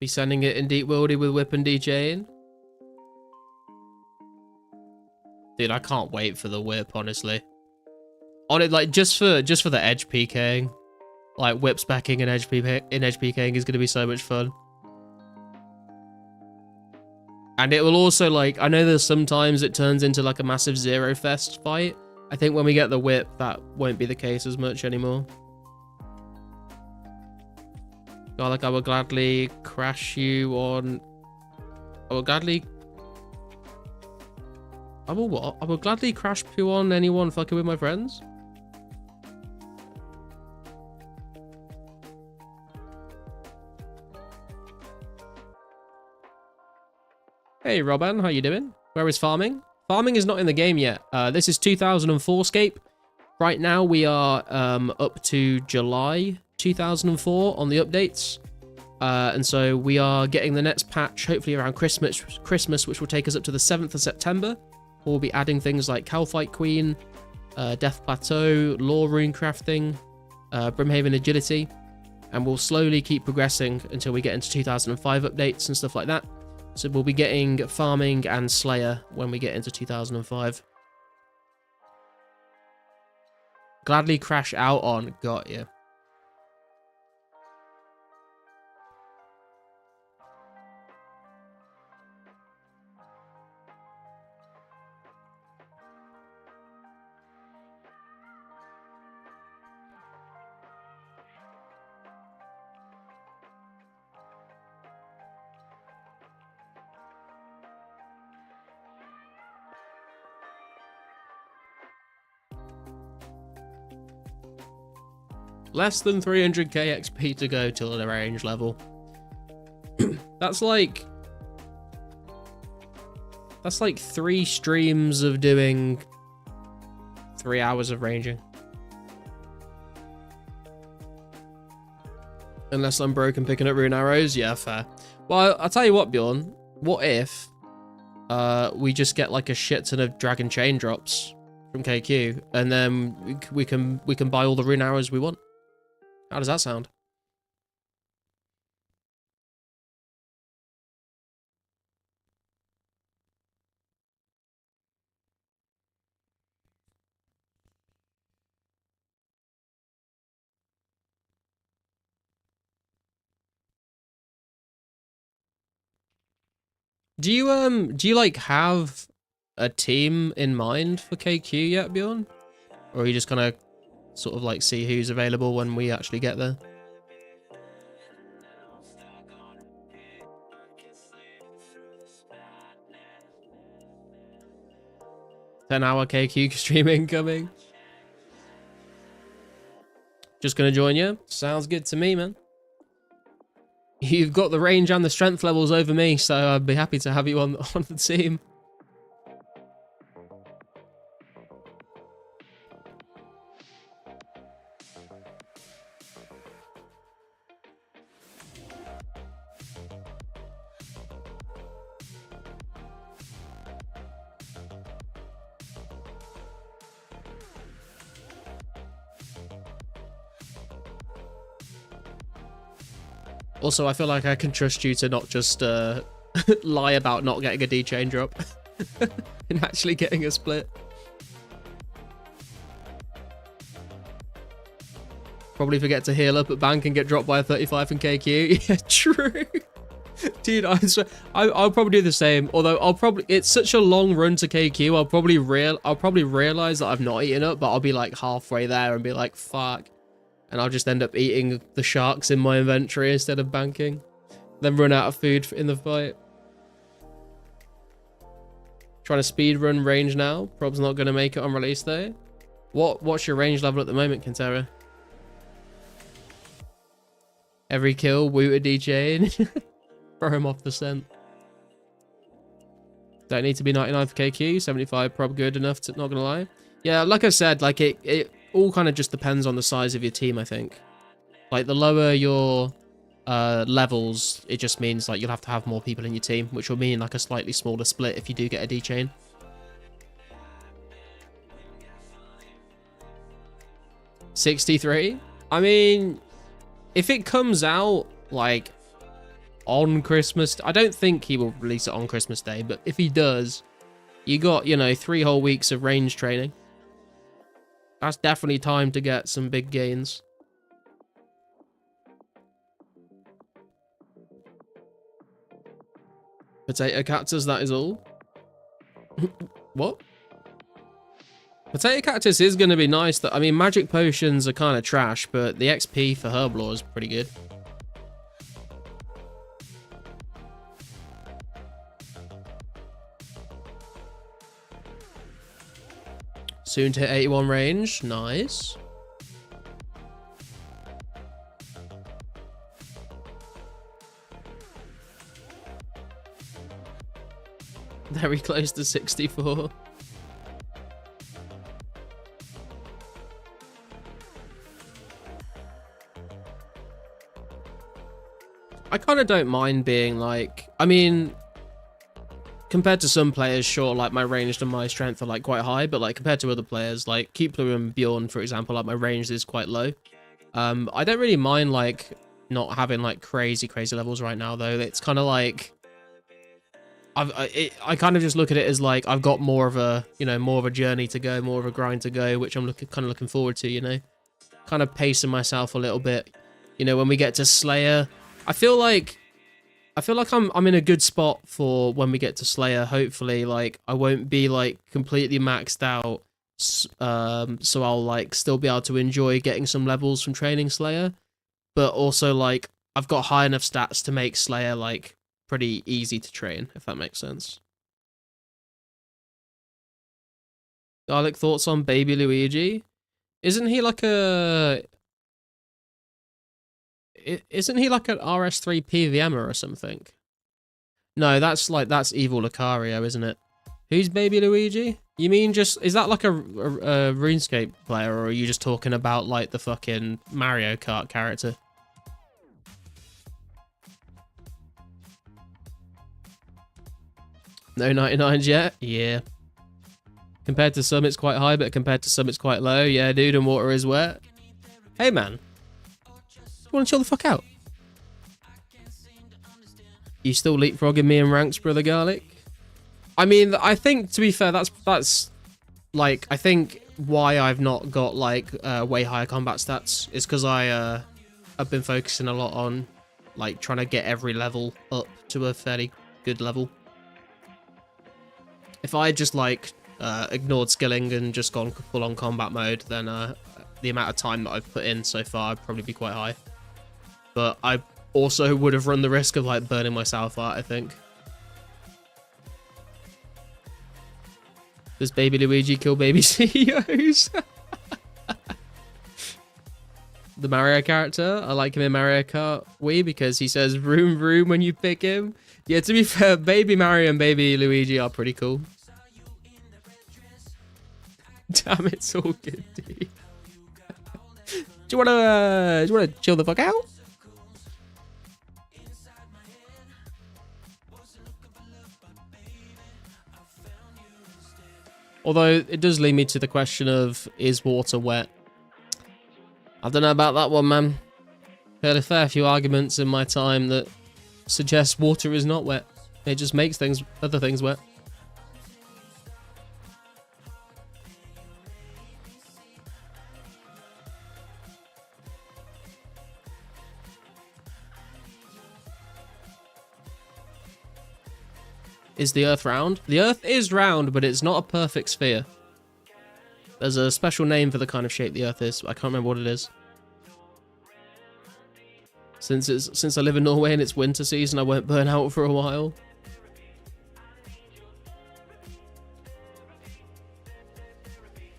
Be sending it in Deep Worldy with Whip and DJing. Dude, I can't wait for the Whip, honestly. On it, like just for the edge PKing, like Whip specking and edge PKing is gonna be so much fun. And it will also, like, I know there's sometimes it turns into like a massive Zero Fest fight. I think when we get the Whip, that won't be the case as much anymore. God, like, I will gladly crash you on... I will gladly... I will what? I will gladly crash poo on anyone fucking with my friends? Hey Robin, how you doing? Where is farming? Farming is not in the game yet. This is 2004scape. Right now we are up to July 2004 on the updates. And so we are getting the next patch hopefully around Christmas, which will take us up to the 7th of September. We'll be adding things like Calfight Queen, Death Plateau, Lore Rune Crafting, Brimhaven Agility. And we'll slowly keep progressing until we get into 2005 updates and stuff like that. So we'll be getting Farming and Slayer when we get into 2005. Gladly crash out on. Got you. Less than 300k XP to go till the range level. That's like 3 streams of doing 3 hours of ranging. Unless I'm broke and picking up rune arrows, yeah, fair. Well, I'll tell you what, Bjorn. What if we just get like a shit ton of dragon chain drops from KQ, and then we can buy all the rune arrows we want? How does that sound? Do you like have a team in mind for KQ yet, Bjorn? Or are you just gonna sort of like see who's available when we actually get there? $10-hour KQ streaming coming. Just gonna join you. Sounds good to me, man. You've got the range and the strength levels over me, so I'd be happy to have you on the team. Also, I feel like I can trust you to not just lie about not getting a D-chain drop and actually getting a split. Probably forget to heal up at bank and get dropped by a 35 in KQ. Yeah, true. Dude, I swear, I'll probably do the same. Although it's such a long run to KQ. I'll probably realize that I've not eaten up, but I'll be like halfway there and be like, fuck. And I'll just end up eating the sharks in my inventory instead of banking. Then run out of food in the fight. Trying to speed run range now. Prob's not going to make it on release day. What's your range level at the moment, Kintera? Every kill, woot a D-chain. Throw him off the scent. Don't need to be 99 for KQ. 75 prob good enough to, not gonna lie. Yeah, like I said, like it all kind of just depends on the size of your team, I think. Like the lower your levels, it just means like you'll have to have more people in your team, which will mean like a slightly smaller split if you do get a D-chain. $63? I mean, if it comes out like on Christmas, I don't think he will release it on Christmas Day, but if he does, you got, you know, 3 whole weeks of range training. That's definitely time to get some big gains. Potato cactus, that is all. What? Potato cactus is going to be nice. I mean, magic potions are kind of trash, but the XP for Herblore is pretty good. Soon to hit 81 range. Nice. Very close to 64. I kind of don't mind being like, I mean, compared to some players, sure, like my range and my strength are like quite high, but like compared to other players, like Keepler and Bjorn, for example, like my range is quite low. I don't really mind like not having like crazy levels right now though. It's kind of like I kind of just look at it as like I've got more of a, you know, more of a journey to go, more of a grind to go, which I'm kind of looking forward to, you know, kind of pacing myself a little bit. You know, when we get to Slayer, I feel like I'm in a good spot for when we get to Slayer. Hopefully, like I won't be like completely maxed out, so I'll like still be able to enjoy getting some levels from training Slayer, but also like I've got high enough stats to make Slayer like pretty easy to train, if that makes sense. Garlic, thoughts on Baby Luigi? Isn't he like an RS3 PVMer or something? No, that's Evil Lucario, isn't it? Who's Baby Luigi? You mean just, is that like a RuneScape player, or are you just talking about like the fucking Mario Kart character? No 99s yet? Yeah. Compared to some, it's quite high, but compared to some, it's quite low. Yeah, dude, and water is wet. Hey, man. You want to chill the fuck out? You still leapfrogging me in ranks, Brother Garlic? I mean, I think, to be fair, that's like, I think why I've not got, like, way higher combat stats is because I've been focusing a lot on, like, trying to get every level up to a fairly good level. If I just, like, ignored skilling and just gone full-on combat mode, then the amount of time that I've put in so far would probably be quite high. But I also would have run the risk of, like, burning myself out, I think. Does Baby Luigi kill baby CEOs? The Mario character, I like him in Mario Kart Wii because he says vroom vroom when you pick him. Yeah, to be fair, Baby Mario and Baby Luigi are pretty cool. Damn, it's all good, dude. Do you wanna chill the fuck out? Although it does lead me to the question of, is water wet? I don't know about that one, man. Heard a fair few arguments in my time that suggest water is not wet. It just makes other things wet. Is the Earth round? The Earth is round, but it's not a perfect sphere. There's a special name for the kind of shape the Earth is, but I can't remember what it is. Since I live in Norway and it's winter season, I won't burn out for a while.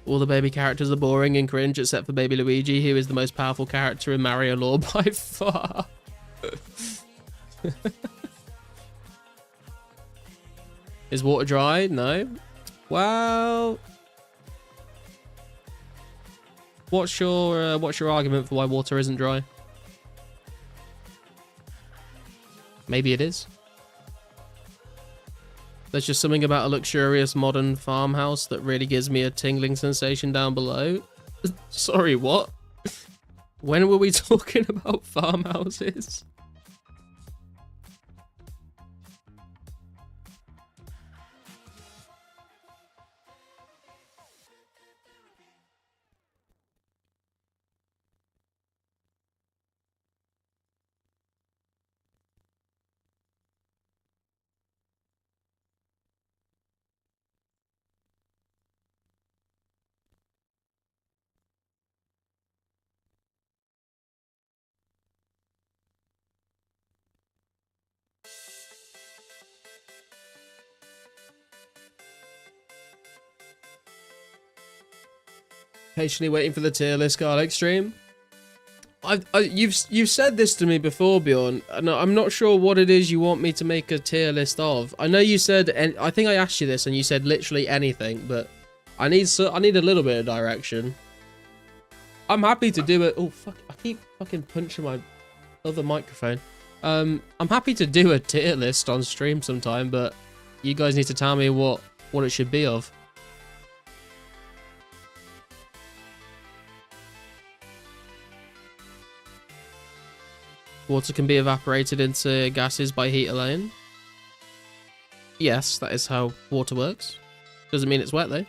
All the baby characters are boring and cringe except for baby Luigi, who is the most powerful character in Mario lore by far. Is water dry? No. Well, what's your argument for why water isn't dry? Maybe it is. There's just something about a luxurious modern farmhouse that really gives me a tingling sensation down below. Sorry, what? When were we talking about farmhouses? Patiently waiting for the tier list garlic stream. You've said this to me before, Bjorn. And I'm not sure what it is you want me to make a tier list of. I know you said, and I think I asked you this, and you said literally anything, but I need a little bit of direction. I'm happy to do it. Oh fuck! I keep fucking punching my other microphone. I'm happy to do a tier list on stream sometime, but you guys need to tell me what it should be of. Water can be evaporated into gases by heat alone. Yes, that is how water works. Doesn't mean it's wet though.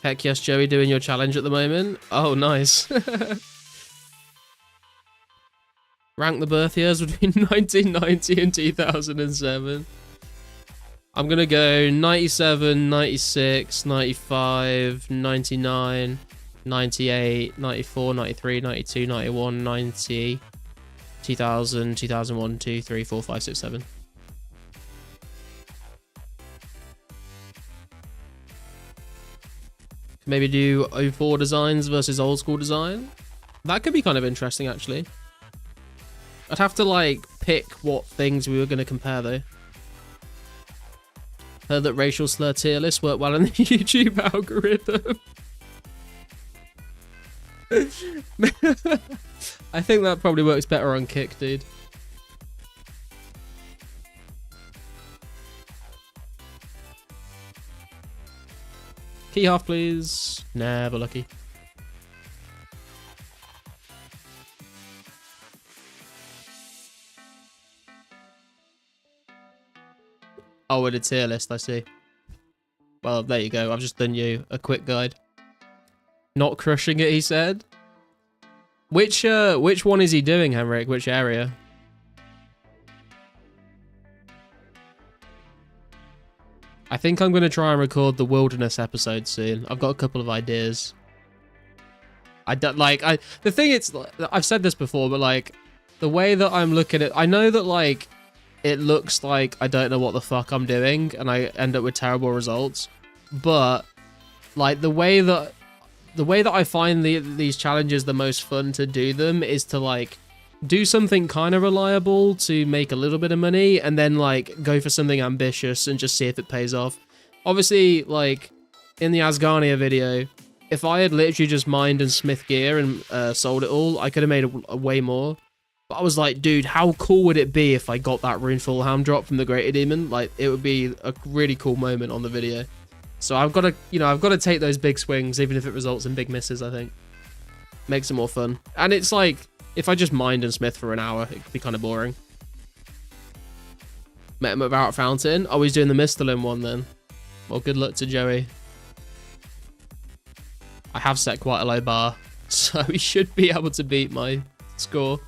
Heck yes, Joey, doing your challenge at the moment. Oh, nice. Rank the birth years between 1990 and 2007. I'm gonna go 97, 96, 95, 99... 98, 94, 93, 92, 91, 90, 2000, 2001, 2, 3, 4, 5, 6, 7. Maybe do 04 designs versus old school design. That could be kind of interesting, actually. I'd have to, like, pick what things we were going to compare, though. Heard that racial slur tier lists work well in the YouTube algorithm. I think that probably works better on Kick, dude. Key half, please. Never lucky. Oh, with a tier list, I see. Well, there you go. I've just done you a quick guide. Not crushing it, he said. Which one is he doing, Henrik? Which area? I think I'm going to try and record the wilderness episode soon. I've got a couple of ideas. I don't like the thing is, I've said this before, but like the way that I'm looking at, I know that like it looks like I don't know what the fuck I'm doing and I end up with terrible results, but like the way that I find these challenges the most fun to do them is to like do something kind of reliable to make a little bit of money and then like go for something ambitious and just see if it pays off. Obviously, like in the Asgarnia video, if I had literally just mined and smith gear and sold it all, I could have made a way more. But I was like, dude, how cool would it be if I got that runeful ham drop from the Greater Demon? Like, it would be a really cool moment on the video. So I've got to, I've got to take those big swings, even if it results in big misses, I think. Makes it more fun. And it's like, if I just mined and smith for an hour, it could be kind of boring. Met him at Barrett Fountain. Oh, he's doing the Misthalin one then. Well, good luck to Joey. I have set quite a low bar, so he should be able to beat my score.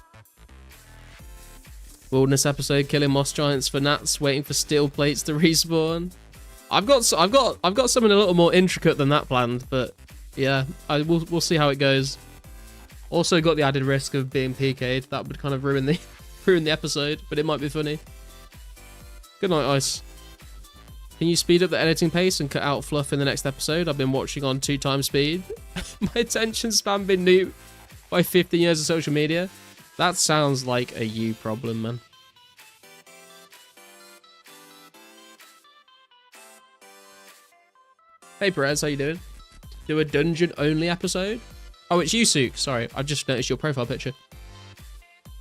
Wilderness episode, killing moss giants for gnats, waiting for steel plates to respawn. I've got something a little more intricate than that planned, but yeah, we'll see how it goes. Also got the added risk of being PK'd. That would kind of ruin the episode, but it might be funny. Good night, Ice. Can you speed up the editing pace and cut out fluff in the next episode? I've been watching on 2x speed. My attention span been nuked by 15 years of social media. That sounds like a you problem, man. Hey Perez, how you doing? Do a dungeon only episode? Oh, it's you, Sook. Sorry, I just noticed your profile picture.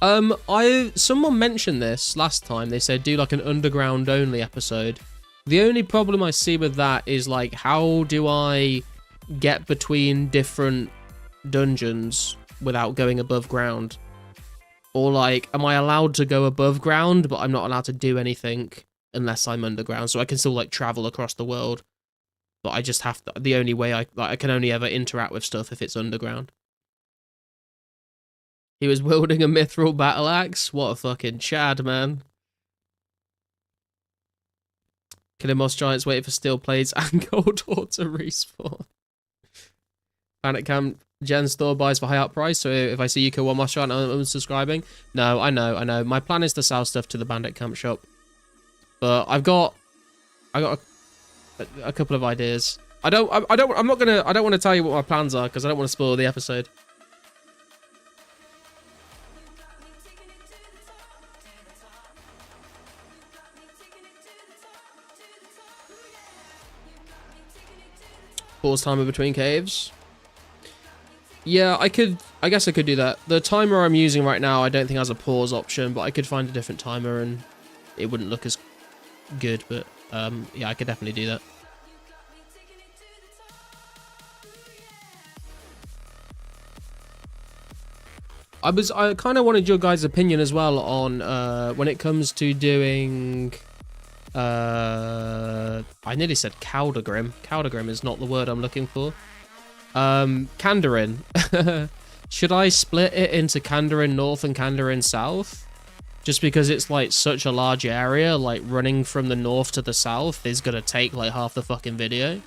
Someone mentioned this last time. They said do like an underground only episode. The only problem I see with that is like, how do I get between different dungeons without going above ground? Or like, am I allowed to go above ground, but I'm not allowed to do anything unless I'm underground? So I can still like travel across the world, but I just have to, the only way I can only ever interact with stuff if it's underground. He was wielding a mithril battle axe. What a fucking Chad, man. Killing moss giants, waiting for steel plates and gold ore to respawn. Planet Camp Gen store buys for high up price, so if I see you kill one moss giant, I'm unsubscribing. No, I know. My plan is to sell stuff to the Bandit Camp shop, but I got a couple of ideas. I don't want to tell you what my plans are because I don't want to spoil the episode. Pause timer between caves. Yeah, I guess I could do that. The timer I'm using right now, I don't think has a pause option, but I could find a different timer and it wouldn't look as good, but yeah, I could definitely do that. I kind of wanted your guys' opinion as well on when it comes to doing I nearly said Caldegrim. Caldegrim is not the word I'm looking for. Kandarin. Should I split it into Kandarin North and Kandarin South? Just because it's like such a large area, like running from the north to the south is gonna take like half the fucking video.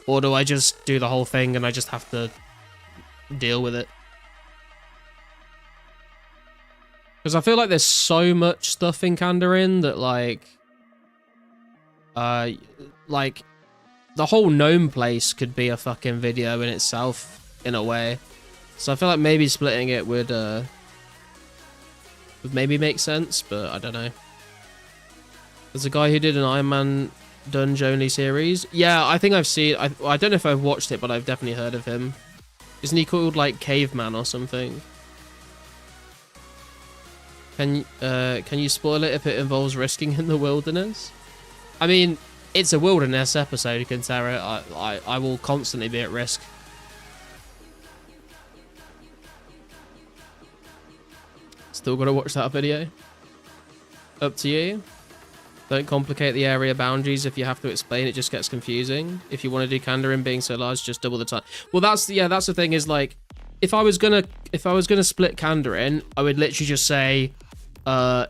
Or do I just do the whole thing and I just have to deal with it? Because I feel like there's so much stuff in Kandarin that like the whole gnome place could be a fucking video in itself in a way. So I feel like maybe splitting it would maybe make sense, but I don't know. There's a guy who did an Iron Man Dunge only series. Yeah, I think I've seen. I don't know if I've watched it, but I've definitely heard of him. Isn't he called like Caveman or something? Can you spoil it if it involves risking in the wilderness? I mean, it's a wilderness episode, Kintara. I will constantly be at risk. Still gotta watch that video. Up to you. Don't complicate the area boundaries. If you have to explain, it just gets confusing. If you want to do Kandarin being so large, just double the time. Well, that's the thing is like, if I was gonna split Kandarin, I would literally just say, I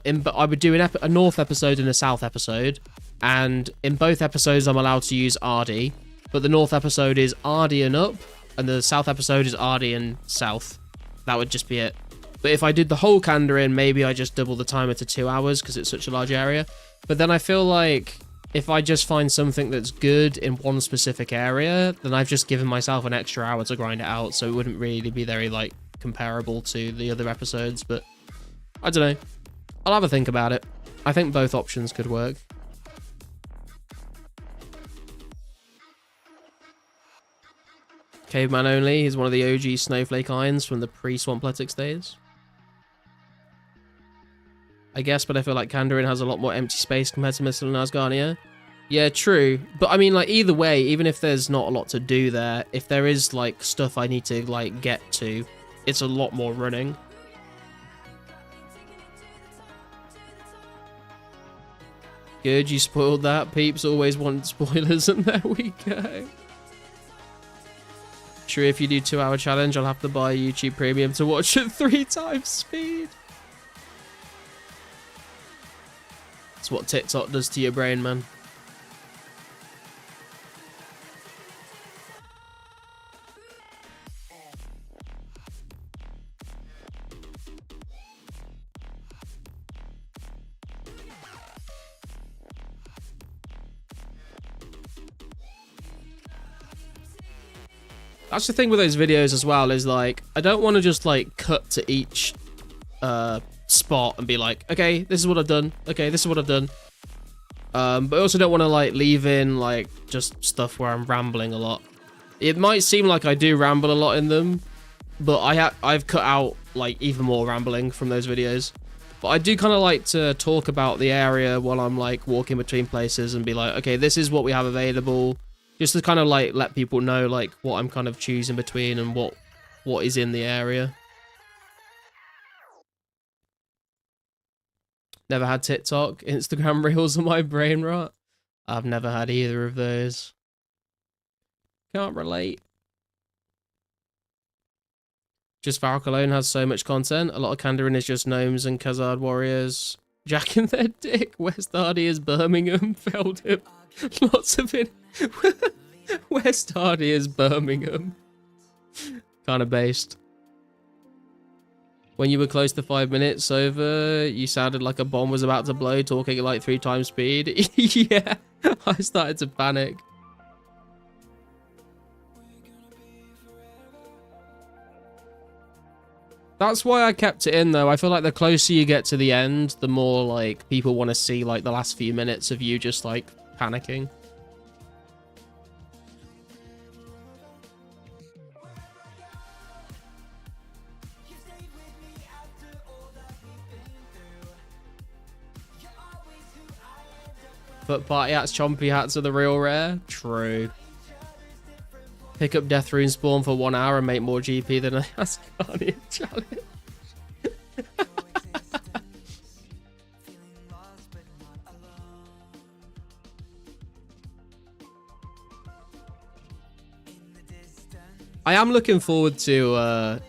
would do a north episode and a south episode, and in both episodes I'm allowed to use Ardy, but the north episode is Ardy and up, and the south episode is Ardy and south. That would just be it. But if I did the whole Kandarin, maybe I just double the timer to 2 hours because it's such a large area. But then I feel like if I just find something that's good in one specific area, then I've just given myself an extra hour to grind it out, so it wouldn't really be very like comparable to the other episodes. But I don't know. I'll have a think about it. I think both options could work. Caveman only. He's one of the OG Snowflake Irons from the pre-Swampletics days. I guess, but I feel like Kandarin has a lot more empty space compared to Misthalin and Asgarnia. Yeah, true. But I mean, like, either way, even if there's not a lot to do there, if there is, like, stuff I need to, like, get to, it's a lot more running. Good, you spoiled that. Peeps always want spoilers, and there we go. Sure, if you do 2-hour challenge, I'll have to buy YouTube Premium to watch at 3 times speed. That's what TikTok does to your brain, man. That's the thing with those videos as well, is like, I don't want to just like cut to each spot and be like, okay, this is what I've done. Okay, this is what I've done. But I also don't want to like leave in like just stuff where I'm rambling a lot. It might seem like I do ramble a lot in them, but I've cut out like even more rambling from those videos. But I do kind of like to talk about the area while I'm like walking between places and be like, okay, this is what we have available. Just to kind of like let people know like what I'm kind of choosing between and what is in the area. Never had TikTok, Instagram Reels on my brain rot. I've never had either of those. Can't relate. Just Valk alone has so much content. A lot of Kandarin is just gnomes and Khazard warriors. Jack in their dick. West Hardy is Birmingham. Failed him. Lots of it. West Hardy is Birmingham. Kind of based. When you were close to 5 minutes over, you sounded like a bomb was about to blow, talking at like 3 times speed. Yeah, I started to panic. That's why I kept it in, though. I feel like the closer you get to the end, the more like people want to see like the last few minutes of you just like panicking. But party hats, chompy hats are the real rare. True. Pick up Death Rune Spawn for 1 hour and make more GP than a Ascanian challenge. I am looking forward to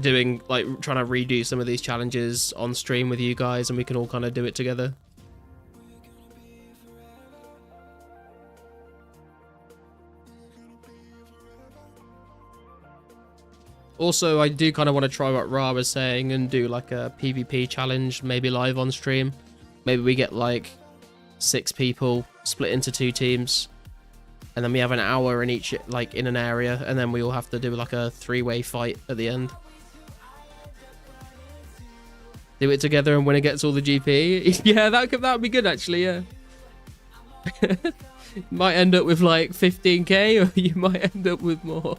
doing, like, trying to redo some of these challenges on stream with you guys, and we can all kind of do it together. Also, I do kind of want to try what Ra was saying and do like a PvP challenge, maybe live on stream. Maybe we get like 6 people split into 2 teams, and then we have an hour in each, like in an area, and then we all have to do like a 3-way fight at the end. Do it together and winner gets all the GP. Yeah, that would be good actually. Yeah. Might end up with like 15k, or you might end up with more.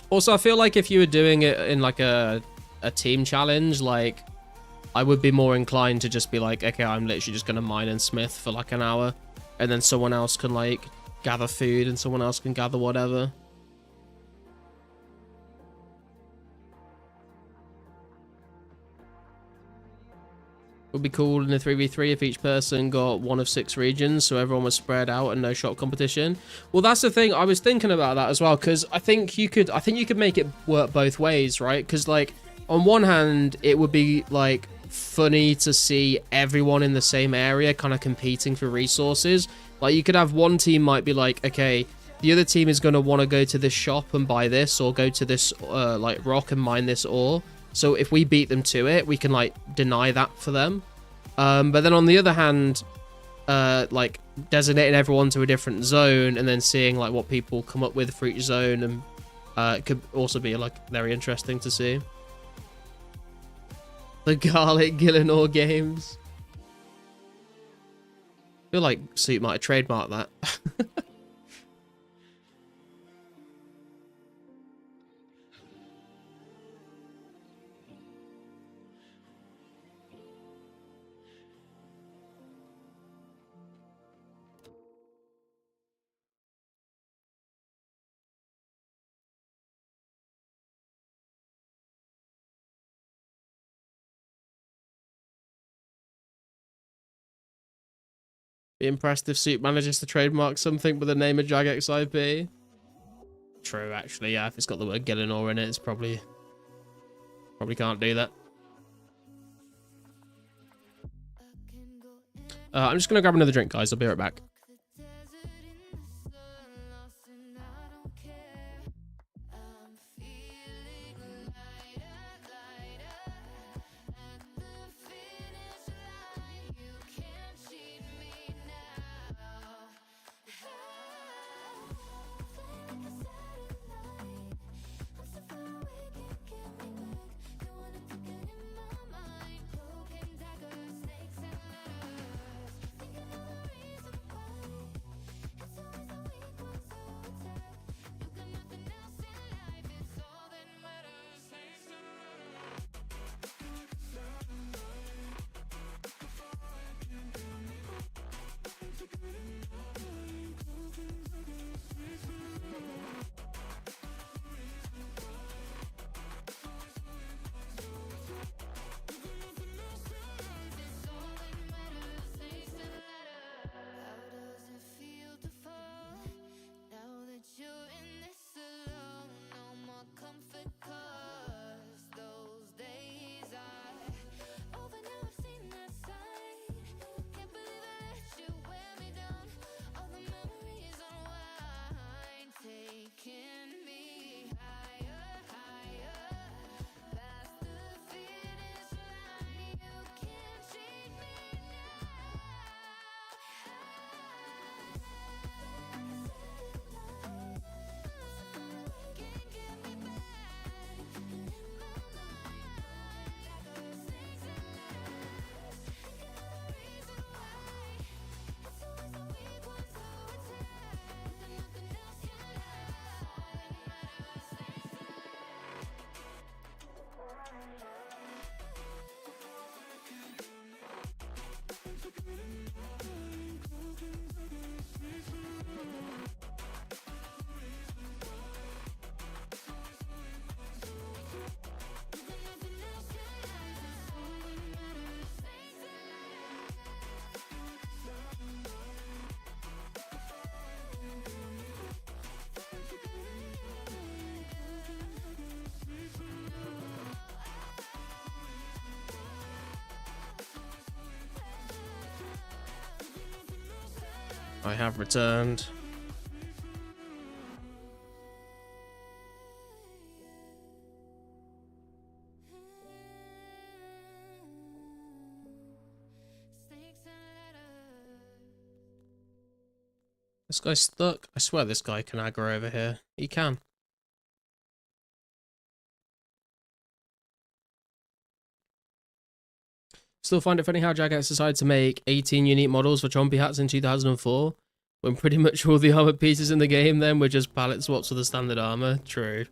Also, I feel like if you were doing it in like a team challenge, like I would be more inclined to just be like, okay, I'm literally just going to mine and smith for like an hour, and then someone else can like gather food and someone else can gather whatever. It would be cool in a 3v3 if each person got 1 of 6 regions, so everyone was spread out and no shop competition. Well, that's the thing. I was thinking about that as well, because I think you could make it work both ways, right? Because like on one hand, it would be like funny to see everyone in the same area kind of competing for resources. Like you could have one team might be like, okay, the other team is going to want to go to this shop and buy this, or go to this like rock and mine this ore. So if we beat them to it, we can like deny that for them. But then on the other hand, like designating everyone to a different zone and then seeing like what people come up with for each zone, and it could also be like very interesting to see. The Garlic Gillinor games. I feel like Suit might have trademarked that. Be impressed if Soup manages to trademark something with the name of Jagex IP. True, actually, yeah. If it's got the word Gillinor in it, it's probably can't do that. I'm just gonna grab another drink, guys. I'll be right back. I have returned. This guy's stuck. I swear this guy can aggro over here. He can. Still find it funny how Jagex decided to make 18 unique models for Chompy hats in 2004, when pretty much all the armor pieces in the game then were just palette swaps for the standard armor. True.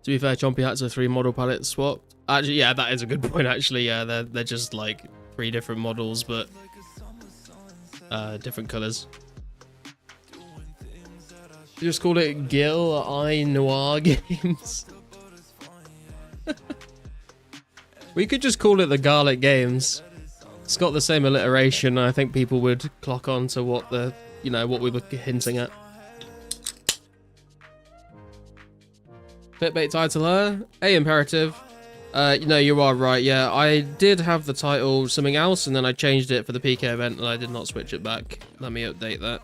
To be fair, Chompy hats are 3 model palettes swapped. Actually, yeah, that is a good point, actually. Yeah, they're just like 3 different models, but different colors. Just call it Gil I Noir Games. We could just call it the Garlic Games. It's got the same alliteration. I think people would clock on to what the, what we were hinting at. Clickbait titler. Hey, Imperative. You are right. Yeah, I did have the title something else, and then I changed it for the PK event, and I did not switch it back. Let me update that.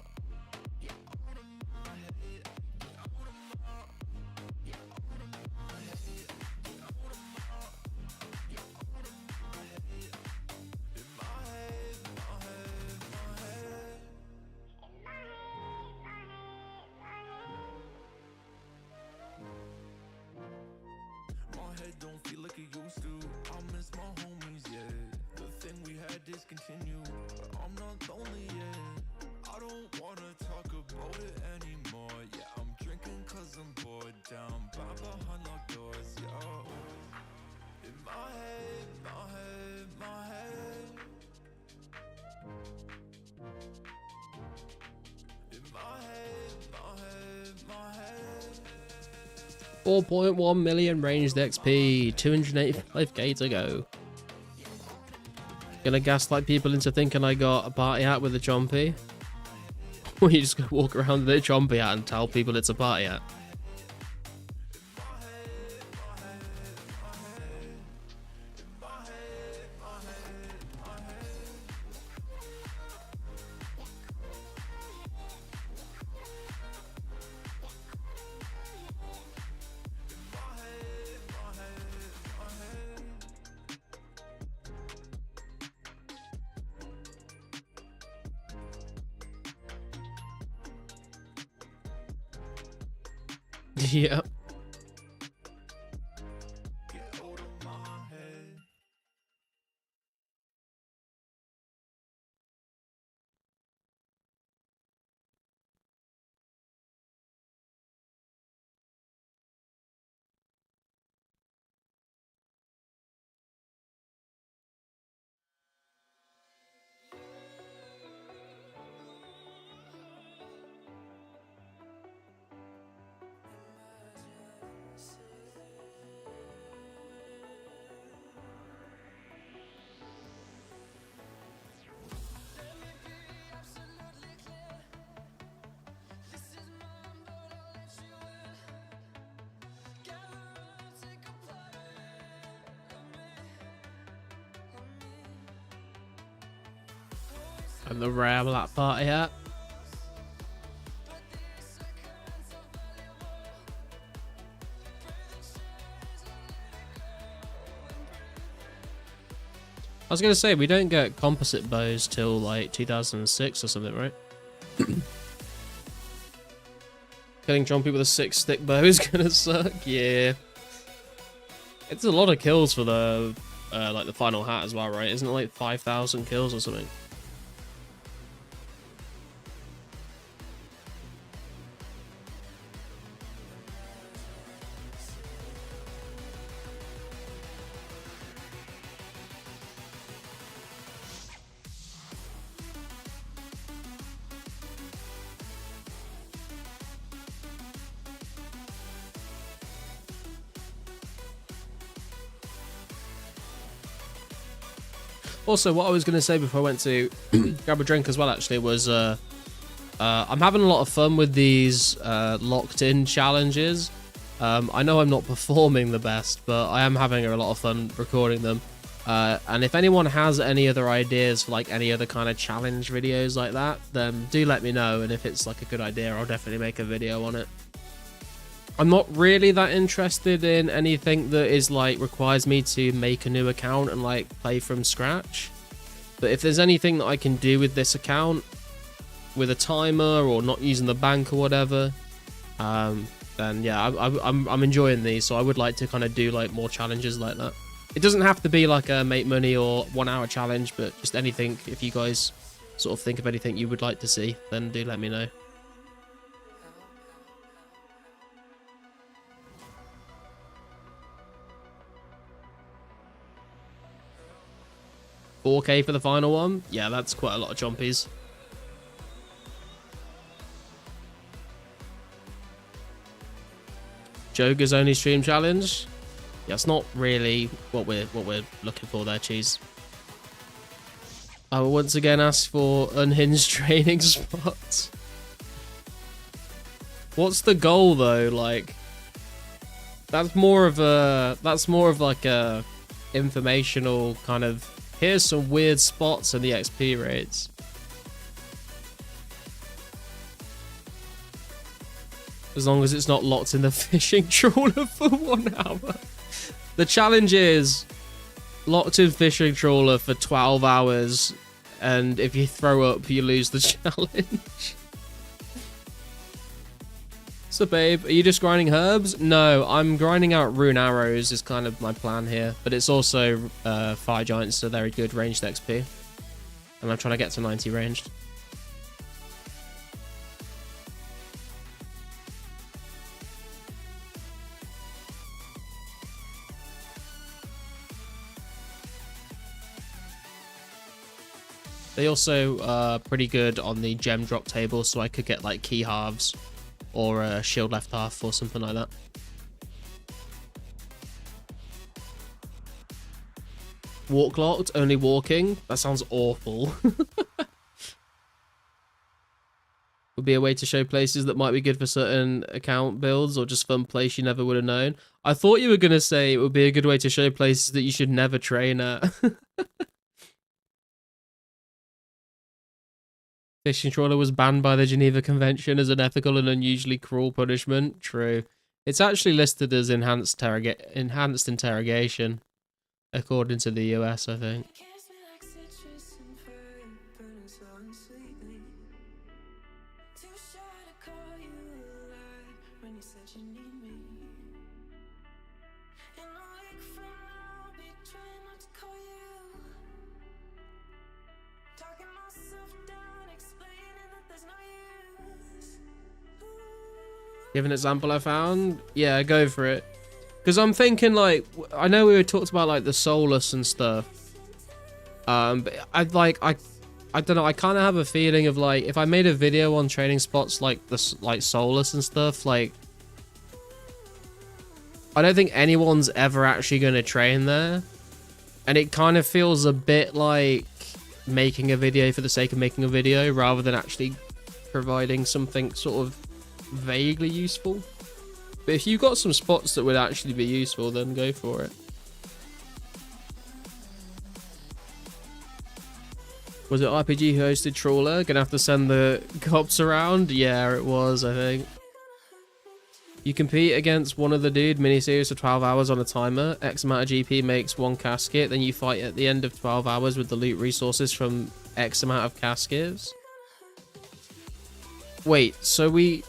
$4.1 million ranged XP, 285k to go. Gonna gaslight people into thinking I got a party hat with a chompy. Or you just gonna walk around with a chompy hat and tell people it's a party hat? Yeah. And the rare black party hat. I was gonna say, we don't get composite bows till like 2006 or something, right? Killing Chompy with a 6-stick bow is gonna suck, yeah. It's a lot of kills for the like the final hat as well, right? Isn't it like 5,000 kills or something? Also, what I was going to say before I went to grab a drink as well, actually, was I'm having a lot of fun with these locked-in challenges. I know I'm not performing the best, but I am having a lot of fun recording them. And if anyone has any other ideas for like any other kind of challenge videos like that, then do let me know. And if it's like a good idea, I'll definitely make a video on it. I'm not really that interested in anything that is like requires me to make a new account and like play from scratch. But if there's anything that I can do with this account with a timer or not using the bank or whatever, then yeah, I'm enjoying these. So I would like to kind of do like more challenges like that. It doesn't have to be like a make money or 1 hour challenge, but just anything. If you guys sort of think of anything you would like to see, then do let me know. $4K for the final one? Yeah, that's quite a lot of chompies. Joker's only stream challenge? Yeah, it's not really what we're looking for there, Cheese. I will once again ask for unhinged training spots. What's the goal though? Like, that's more of like a informational kind of, here's some weird spots and the XP rates. As long as it's not locked in the fishing trawler for 1 hour. The challenge is locked in fishing trawler for 12 hours, and if you throw up, you lose the challenge. So, babe, are you just grinding herbs? No, I'm grinding out rune arrows is kind of my plan here, but it's also fire giants, so very good ranged XP. And I'm trying to get to 90 ranged. They also are pretty good on the gem drop table, so I could get like key halves or a shield left half or something like that. Walk locked, only walking. That sounds awful. Would be a way to show places that might be good for certain account builds or just fun place you never would have known. I thought you were going to say it would be a good way to show places that you should never train at. Fishing trawler was banned by the Geneva Convention as an ethical and unusually cruel punishment. True. It's actually listed as enhanced interrogation, according to the US, I think. Give an example I found? Yeah, go for it. Because I'm thinking, like, I know we were talked about, like, the Solus and stuff. But I don't know, I kind of have a feeling of, like, if I made a video on training spots like Solus and stuff, like, I don't think anyone's ever actually going to train there. And it kind of feels a bit like making a video for the sake of making a video rather than actually providing something sort of vaguely useful. But if you've got some spots that would actually be useful, then go for it. Was it RPG who hosted Trawler? Gonna have to send the cops around? Yeah, it was, I think. You compete against one of the dude miniseries for 12 hours on a timer. X amount of GP makes one casket. Then you fight at the end of 12 hours with the loot resources from X amount of caskets. Wait, so we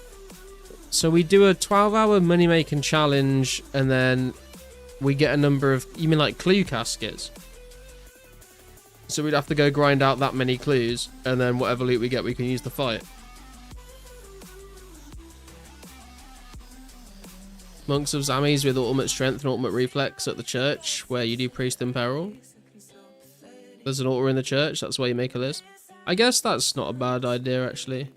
do a 12-hour money-making challenge, and then we get a number of... You mean like clue caskets? So we'd have to go grind out that many clues, and then whatever loot we get, we can use to fight. Monks of Zammies with ultimate strength and ultimate reflex at the church, where you do priest in peril. There's an altar in the church, that's why you make a list. I guess that's not a bad idea, actually.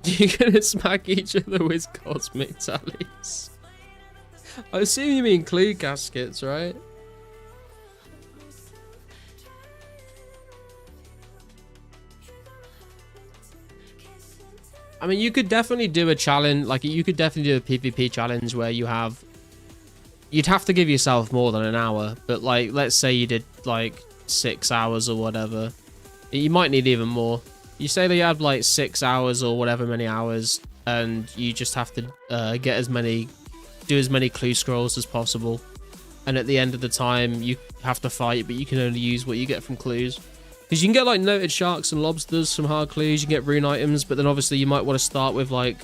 You're gonna smack each other with cosmic tallies. I assume you mean clue caskets, right? I mean, you could definitely do a challenge, like you could definitely do a PvP challenge where you have... You'd have to give yourself more than an hour, but like, let's say you did like 6 hours or whatever. You might need even more. You say that you have like 6 hours or whatever many hours, and you just have to do as many clue scrolls as possible. And at the end of the time, you have to fight, but you can only use what you get from clues. Because you can get like noted sharks and lobsters from hard clues, you can get rune items, but then obviously you might want to start with like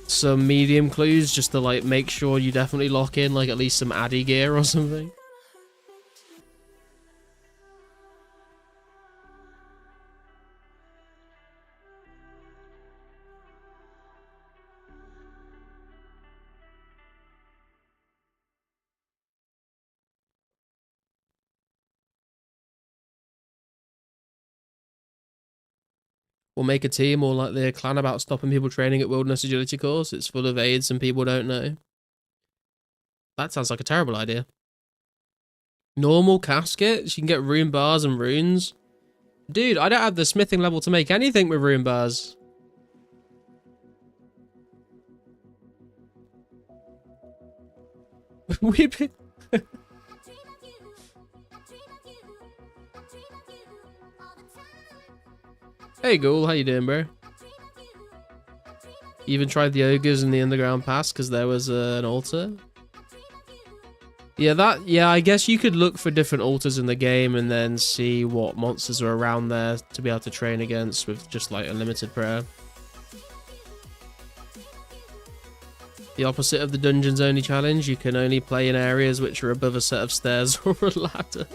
some medium clues just to like make sure you definitely lock in like at least some addy gear or something. Or make a team or like the clan about stopping people training at Wilderness Agility course. It's full of aids and people don't know. That sounds like a terrible idea. Normal caskets? You can get rune bars and runes. Dude, I don't have the smithing level to make anything with rune bars. We've been... Hey Ghoul, how you doing, bro? You even tried the ogres in the underground pass because there was an altar? Yeah, I guess you could look for different altars in the game and then see what monsters are around there to be able to train against with just like unlimited prayer. The opposite of the dungeons only challenge, you can only play in areas which are above a set of stairs or a ladder.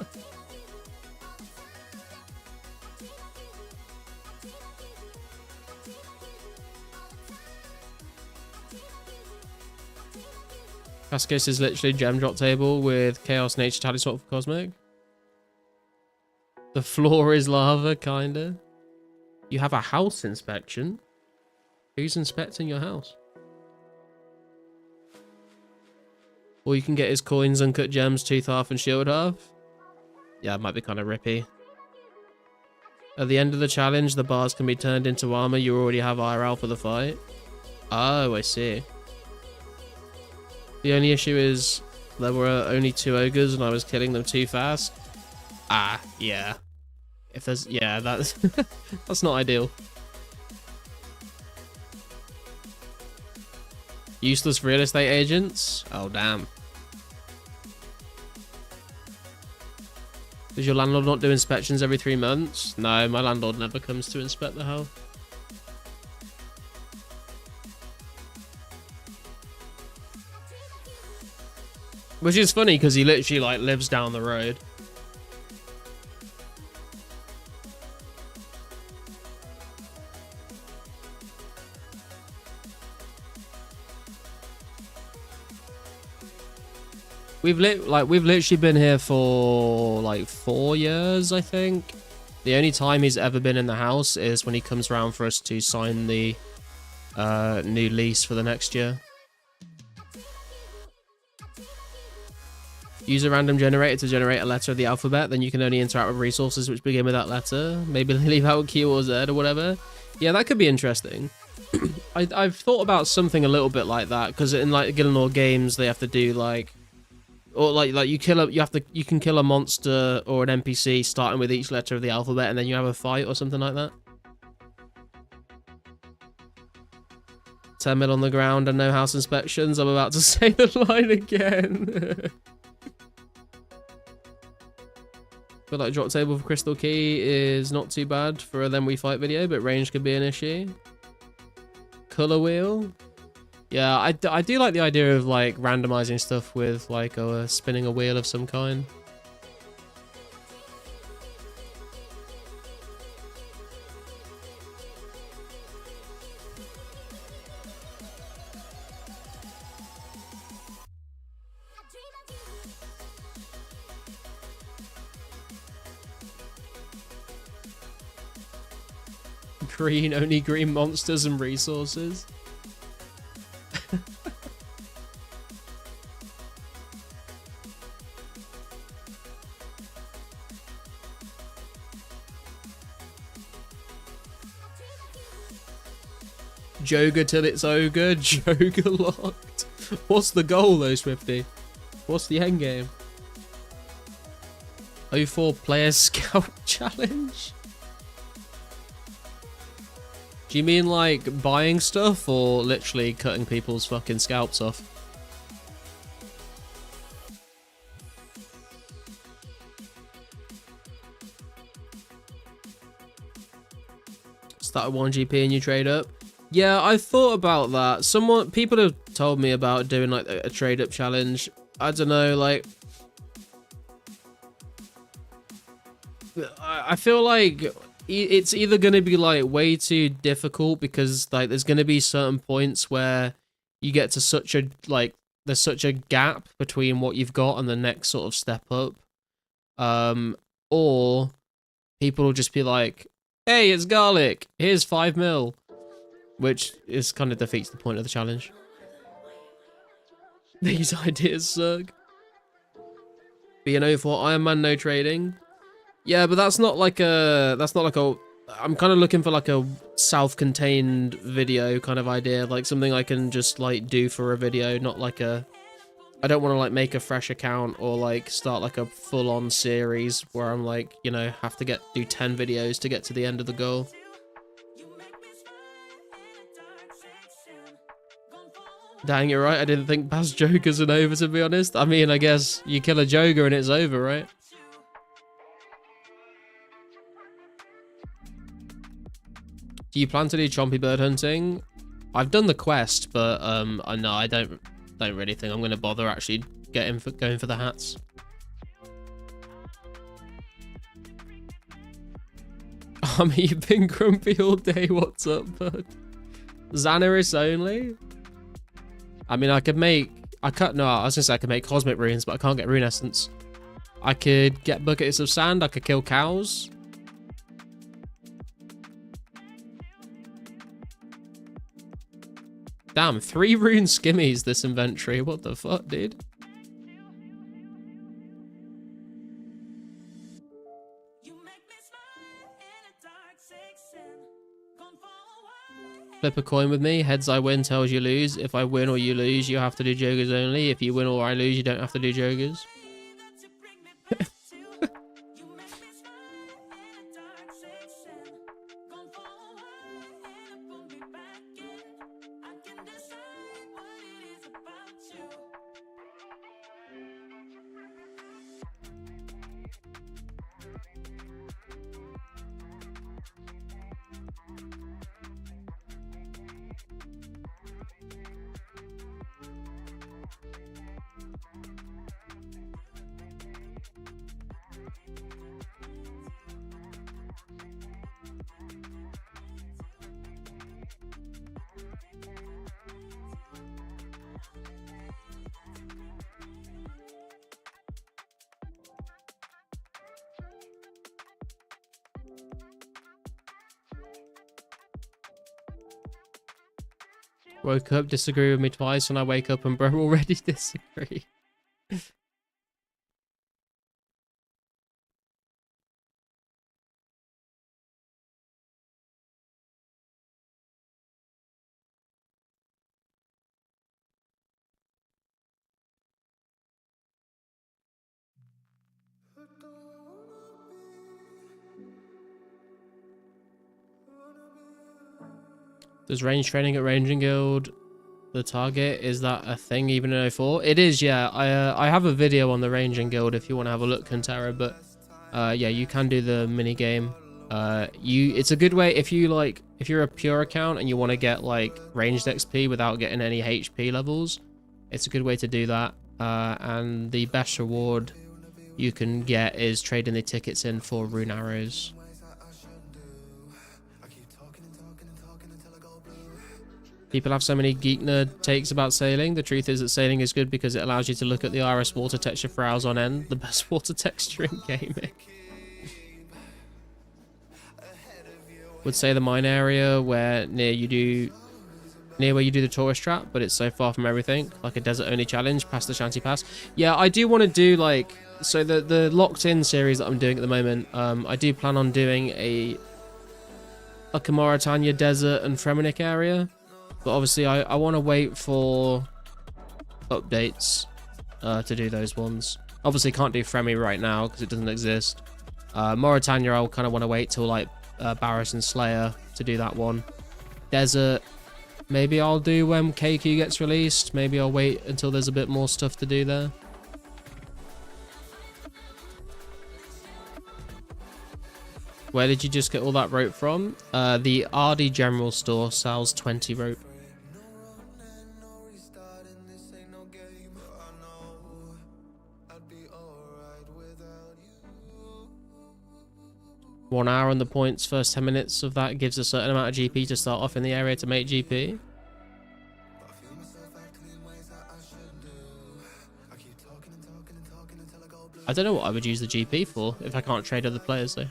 Cascos is literally a gem drop table with Chaos Nature Tally Swap for Cosmic. The floor is lava, kinda. You have a house inspection? Who's inspecting your house? Or you can get his coins, uncut gems, tooth half, and shield half. Yeah, it might be kind of rippy. At the end of the challenge, the bars can be turned into armor. You already have IRL for the fight. Oh, I see. The only issue is there were only 2 ogres and I was killing them too fast. Ah, yeah. If there's... Yeah, that's... that's not ideal. Useless real estate agents? Oh, damn. Does your landlord not do inspections every 3 months? No, my landlord never comes to inspect the house. Which is funny because he literally like lives down the road. We've literally been here for like 4 years, I think. The only time he's ever been in the house is when he comes around for us to sign the new lease for the next year. Use a random generator to generate a letter of the alphabet, then you can only interact with resources which begin with that letter. Maybe leave out Q or Z or whatever. Yeah, that could be interesting. I've thought about something a little bit like that, because in like Gillenor games they have to do like, or like you can kill a monster or an NPC starting with each letter of the alphabet, and then you have a fight or something like that. 10 mil on the ground and no house inspections. I'm about to say the line again. Feel like drop table for crystal key is not too bad for a then we fight video, but range could be an issue. Color wheel. Yeah, I do like the idea of like randomizing stuff with like spinning a wheel of some kind. Green, only green monsters and resources. Joga till it's ogre, Joga locked. What's the goal though, Swifty? What's the end game? 04 player scout challenge? Do you mean like buying stuff or literally cutting people's fucking scalps off? Start 1GP and you trade up? Yeah, I thought about that. People have told me about doing like a trade up challenge. I don't know, like I feel like it's either going to be like way too difficult because like there's going to be certain points where you get to such a like there's such a gap between what you've got and the next sort of step up, or people will just be like, hey, it's garlic, here's 5 mil, which is kind of defeats the point of the challenge. These ideas suck. B&O for Iron Man, no trading. Yeah, but that's not like a I'm kind of looking for like a self-contained video kind of idea, like something I can just like do for a video, not like I don't want to like make a fresh account or like start like a full-on series where I'm like, you know, have to do 10 videos to get to the end of the goal. Dang, you're right, I didn't think past Jokers and over, to be honest. I mean, I guess you kill a Joker and it's over, right? Do you plan to do chompy bird hunting? I've done the quest, but no, I don't really think I'm gonna bother actually going for the hats. You've been grumpy all day. What's up, bud? Xanaris only? I mean, I was gonna say I could make cosmic runes, but I can't get rune essence. I could get buckets of sand. I could kill cows. Damn, 3 rune skimmies this inventory. What the fuck, dude? Flip a coin with me. Heads I win, tails you lose. If I win or you lose, you have to do jokers only. If you win or I lose, you don't have to do jokers. Woke up, disagree with me twice, and I wake up and bro already disagree. Does range training at Ranging Guild the target? Is that a thing even in 04? It is, yeah. I have a video on the Ranging Guild if you want to have a look, Kantara, but yeah, you can do the mini game. It's a good way if you're a pure account and you want to get like ranged XP without getting any HP levels. It's a good way to do that. And the best reward you can get is trading the tickets in for rune arrows. People have so many geek nerd takes about sailing. The truth is that sailing is good because it allows you to look at the RS water texture for hours on end. The best water texture in gaming. Would say the mine area where near where you do the tourist trap, but it's so far from everything. Like a desert only challenge past the Shanty Pass. Yeah, I do want to do like the locked in series that I'm doing at the moment. I do plan on doing a Mauritania desert and Fremenic area. But obviously, I want to wait for updates to do those ones. Obviously, can't do Fremi right now because it doesn't exist. Mauritania, I'll kind of want to wait till like Barris and Slayer to do that one. Desert, maybe I'll do when KQ gets released. Maybe I'll wait until there's a bit more stuff to do there. Where did you just get all that rope from? The RD General Store sells 20 rope. One hour on the points, first 10 minutes of that gives a certain amount of GP to start off in the area to make GP. I don't know what I would use the GP for if I can't trade other players though.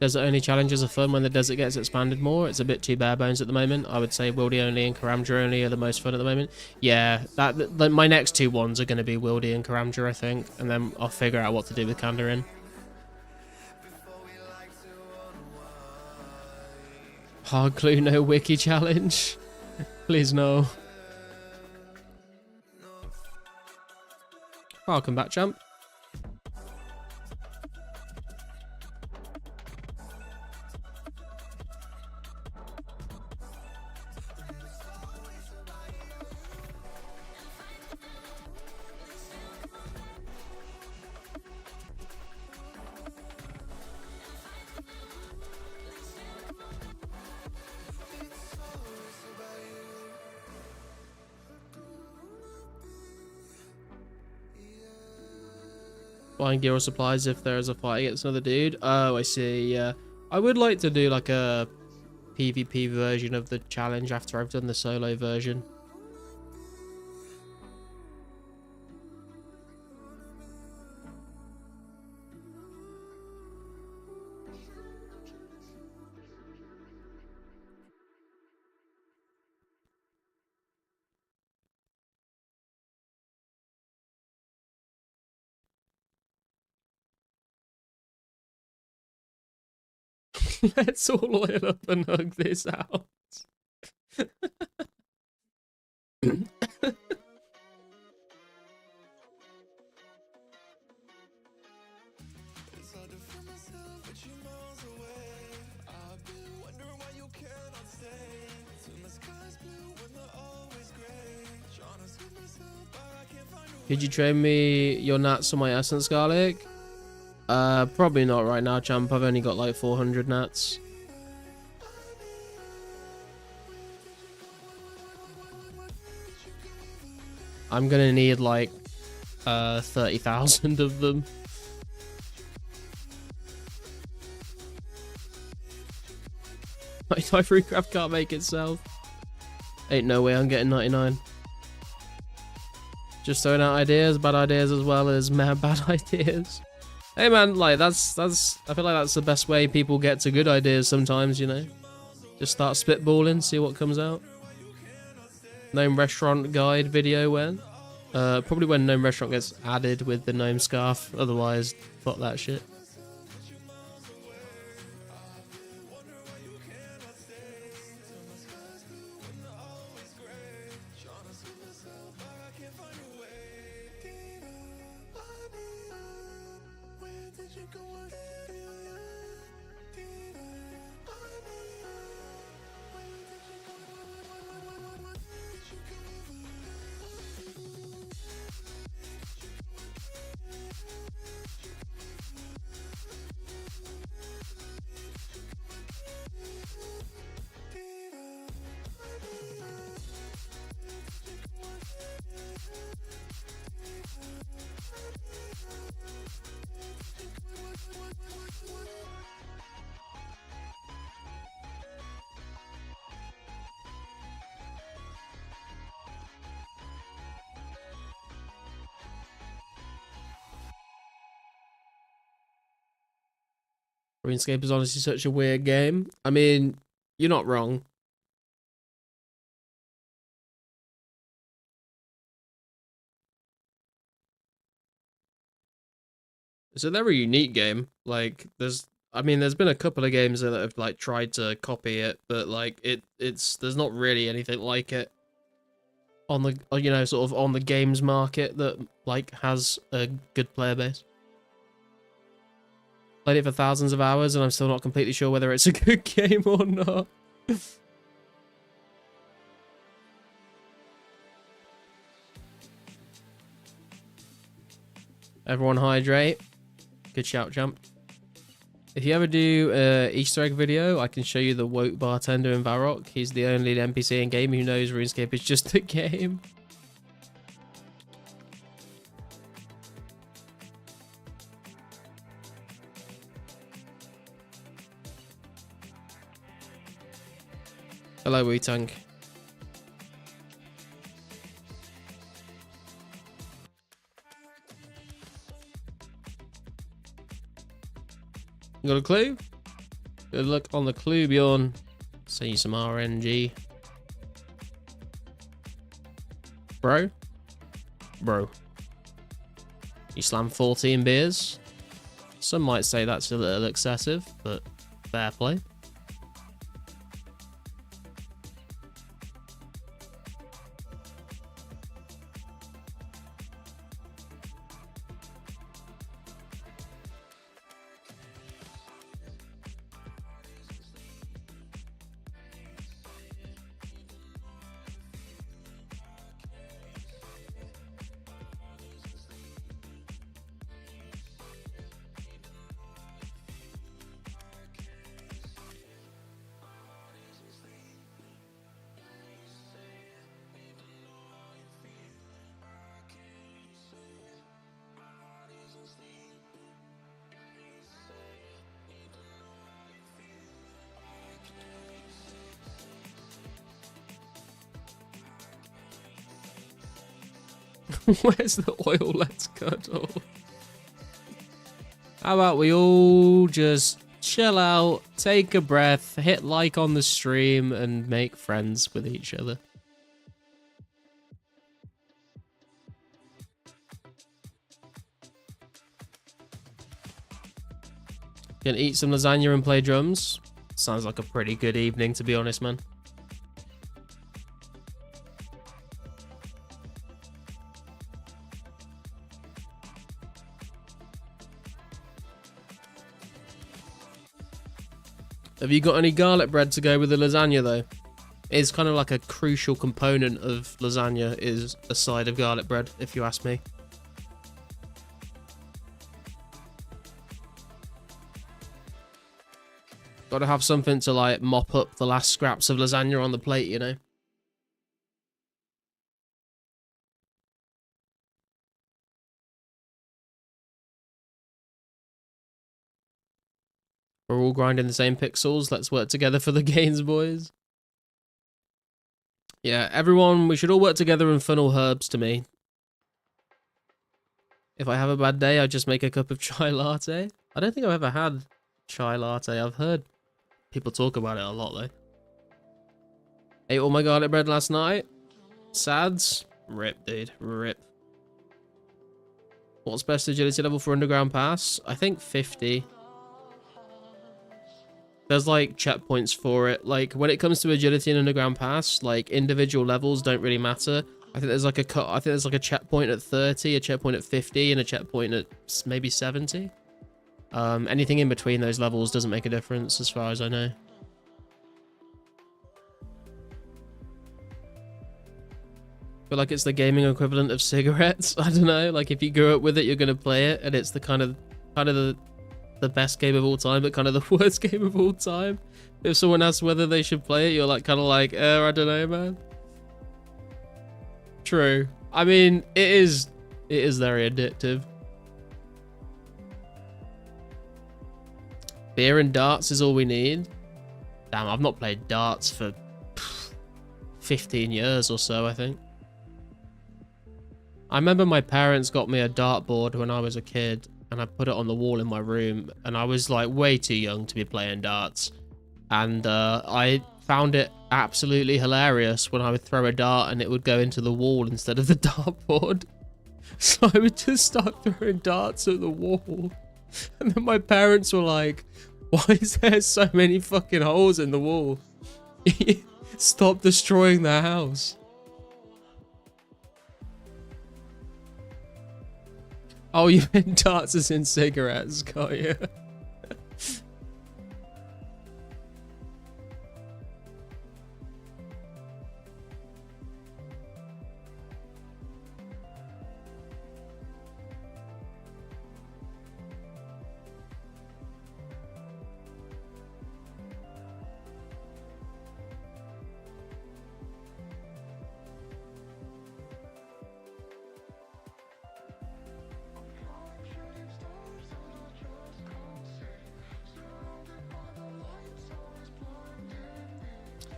Desert only challenges are fun when the desert gets expanded more. It's a bit too bare bones at the moment. I would say Wildy only and Karamja only are the most fun at the moment. Yeah, my next two ones are going to be Wildy and Karamja, I think, and then I'll figure out what to do with Kandarin. Hard clue, no wiki challenge. Please no. Welcome back, champ. Buying gear or supplies if there is a fight against another dude. Oh, I see. Yeah, I would like to do like a PvP version of the challenge after I've done the solo version. Let's all oil up and hug this out. Could you trade me your nats or my essence garlic? Probably not right now, champ. I've only got like 400 nats. I'm gonna need like 30,000 of them. My free craft can't make itself. Ain't no way I'm getting 99. Just throwing out ideas, bad ideas as well as mad bad ideas. Hey man, like that's I feel like that's the best way people get to good ideas sometimes, you know. Just start spitballing, see what comes out. Gnome restaurant guide video when? Probably when Gnome restaurant gets added with the gnome scarf, otherwise fuck that shit. RuneScape is honestly such a weird game. I mean, you're not wrong. It's a very unique game. Like, there's been a couple of games that have like tried to copy it, but like there's not really anything like it on the, you know, sort of on the games market that like has a good player base. Played it for thousands of hours and I'm still not completely sure whether it's a good game or not. Everyone hydrate. Good shout, champ. If you ever do a Easter egg video, I can show you the woke bartender in Varrock. He's the only NPC in game who knows RuneScape is just a game. Hello, Wu-Tang. You got a clue? Good luck on the clue, Bjorn. Send you some RNG. Bro? Bro. You slam 14 beers? Some might say that's a little excessive, but fair play. Where's the oil? Let's cut off. How about we all just chill out, take a breath, hit like on the stream, and make friends with each other. Gonna eat some lasagna and play drums. Sounds like a pretty good evening, to be honest, man. Have you got any garlic bread to go with the lasagna, though? It's kind of like a crucial component of lasagna is a side of garlic bread, if you ask me. Gotta have something to, like, mop up the last scraps of lasagna on the plate, you know? We're all grinding the same pixels. Let's work together for the gains, boys. Yeah, everyone, we should all work together and funnel herbs to me. If I have a bad day, I just make a cup of chai latte. I don't think I've ever had chai latte. I've heard people talk about it a lot, though. Ate all my garlic bread last night. Sads. Rip, dude. Rip. What's best agility level for underground pass? I think 50. There's like checkpoints for it. Like when it comes to agility and underground pass, like individual levels don't really matter. I think there's like a checkpoint at 30, a checkpoint at 50, and a checkpoint at maybe 70. Anything in between those levels doesn't make a difference as far as I know. I feel like it's the gaming equivalent of cigarettes. I don't know. Like if you grew up with it, you're gonna play it, and it's the kind of the best game of all time, but kind of the worst game of all time. If someone asks whether they should play it, you're like kind of like, I don't know, man. True. I mean, it is very addictive. Beer and darts is all we need. Damn, I've not played darts for 15 years or so, I think. I remember my parents got me a dartboard when I was a kid, and I put it on the wall in my room, and I was like way too young to be playing darts. And I found it absolutely hilarious when I would throw a dart and it would go into the wall instead of the dartboard. So I would just start throwing darts at the wall. And then my parents were like, why is there so many fucking holes in the wall? Stop destroying the house. Oh, you meant darts as in cigarettes, got you.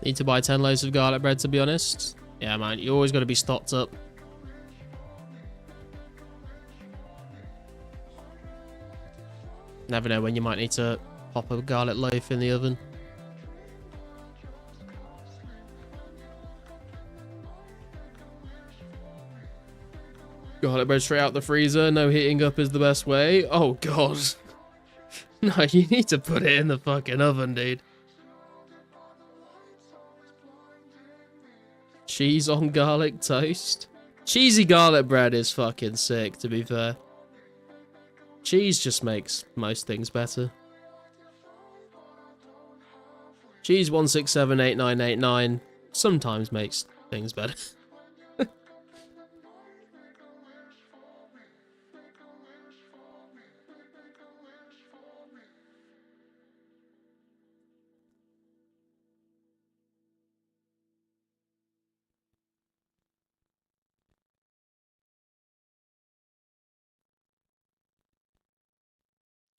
Need to buy 10 loaves of garlic bread, to be honest. Yeah, man, you always got to be stocked up. Never know when you might need to pop a garlic loaf in the oven. Garlic bread straight out the freezer. No heating up is the best way. Oh, God. No, you need to put it in the fucking oven, dude. Cheese on garlic toast. Cheesy garlic bread is fucking sick, to be fair. Cheese just makes most things better. Cheese 1678989 sometimes makes things better.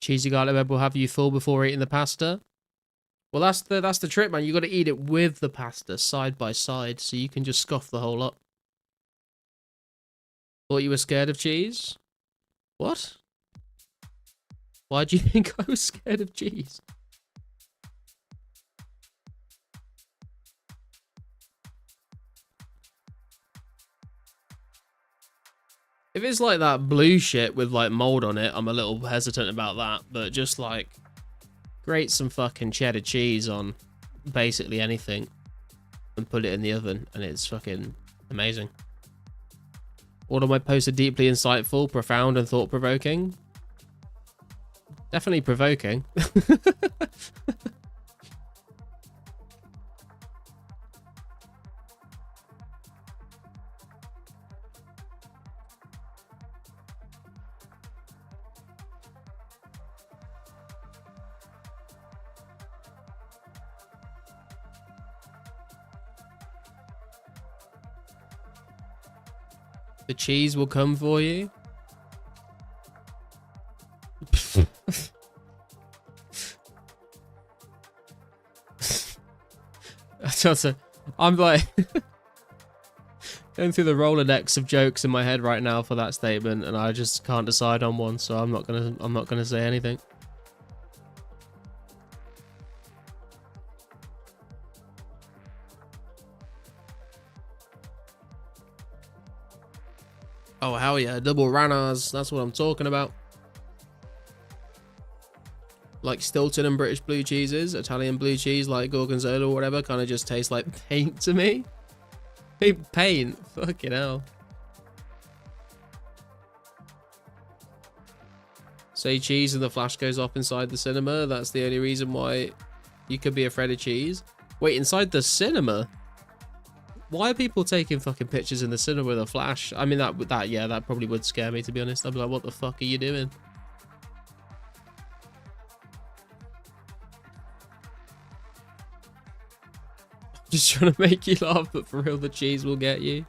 Cheesy garlic bread will have you full before eating the pasta. Well, that's the trick, man. You got to eat it with the pasta side by side, so you can just scoff the whole lot. Thought you were scared of cheese? What? Why do you think I was scared of cheese? If it's like that blue shit with like mold on it, I'm a little hesitant about that. But just like grate some fucking cheddar cheese on basically anything and put it in the oven, and it's fucking amazing. All of my posts are deeply insightful, profound, and thought-provoking. Definitely provoking. The cheese will come for you. I'm like going through the Rolodex of jokes in my head right now for that statement, and I just can't decide on one, so I'm not gonna say anything. Oh, hell yeah. Double Ranas. That's what I'm talking about. Like Stilton and British blue cheeses. Italian blue cheese like Gorgonzola or whatever kind of just tastes like paint to me. Paint? Fucking hell. Say cheese and the flash goes off inside the cinema. That's the only reason why you could be afraid of cheese. Wait, inside the cinema? Why are people taking fucking pictures in the cinema with a flash? I mean, that probably would scare me, to be honest. I'd be like, what the fuck are you doing? Just trying to make you laugh, but for real, the cheese will get you.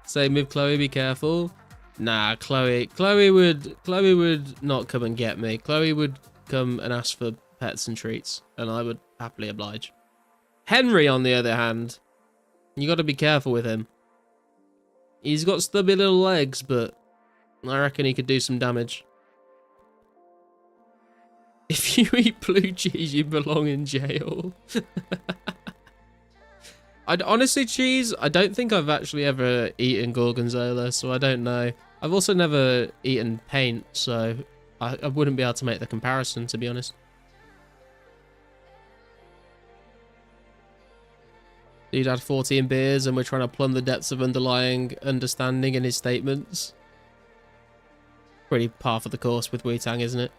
Same with Chloe, be careful. Nah, Chloe would not come and get me. Chloe would come and ask for pets and treats, and I would happily oblige. Henry, on the other hand, you got to be careful with him. He's got stubby little legs, but I reckon he could do some damage. If you eat blue cheese, you belong in jail. Honestly, cheese, I don't think I've actually ever eaten Gorgonzola, so I don't know. I've also never eaten paint, so I wouldn't be able to make the comparison, to be honest. Dude had 14 beers and we're trying to plumb the depths of underlying understanding in his statements. Pretty par for the course with Wu-Tang, isn't it?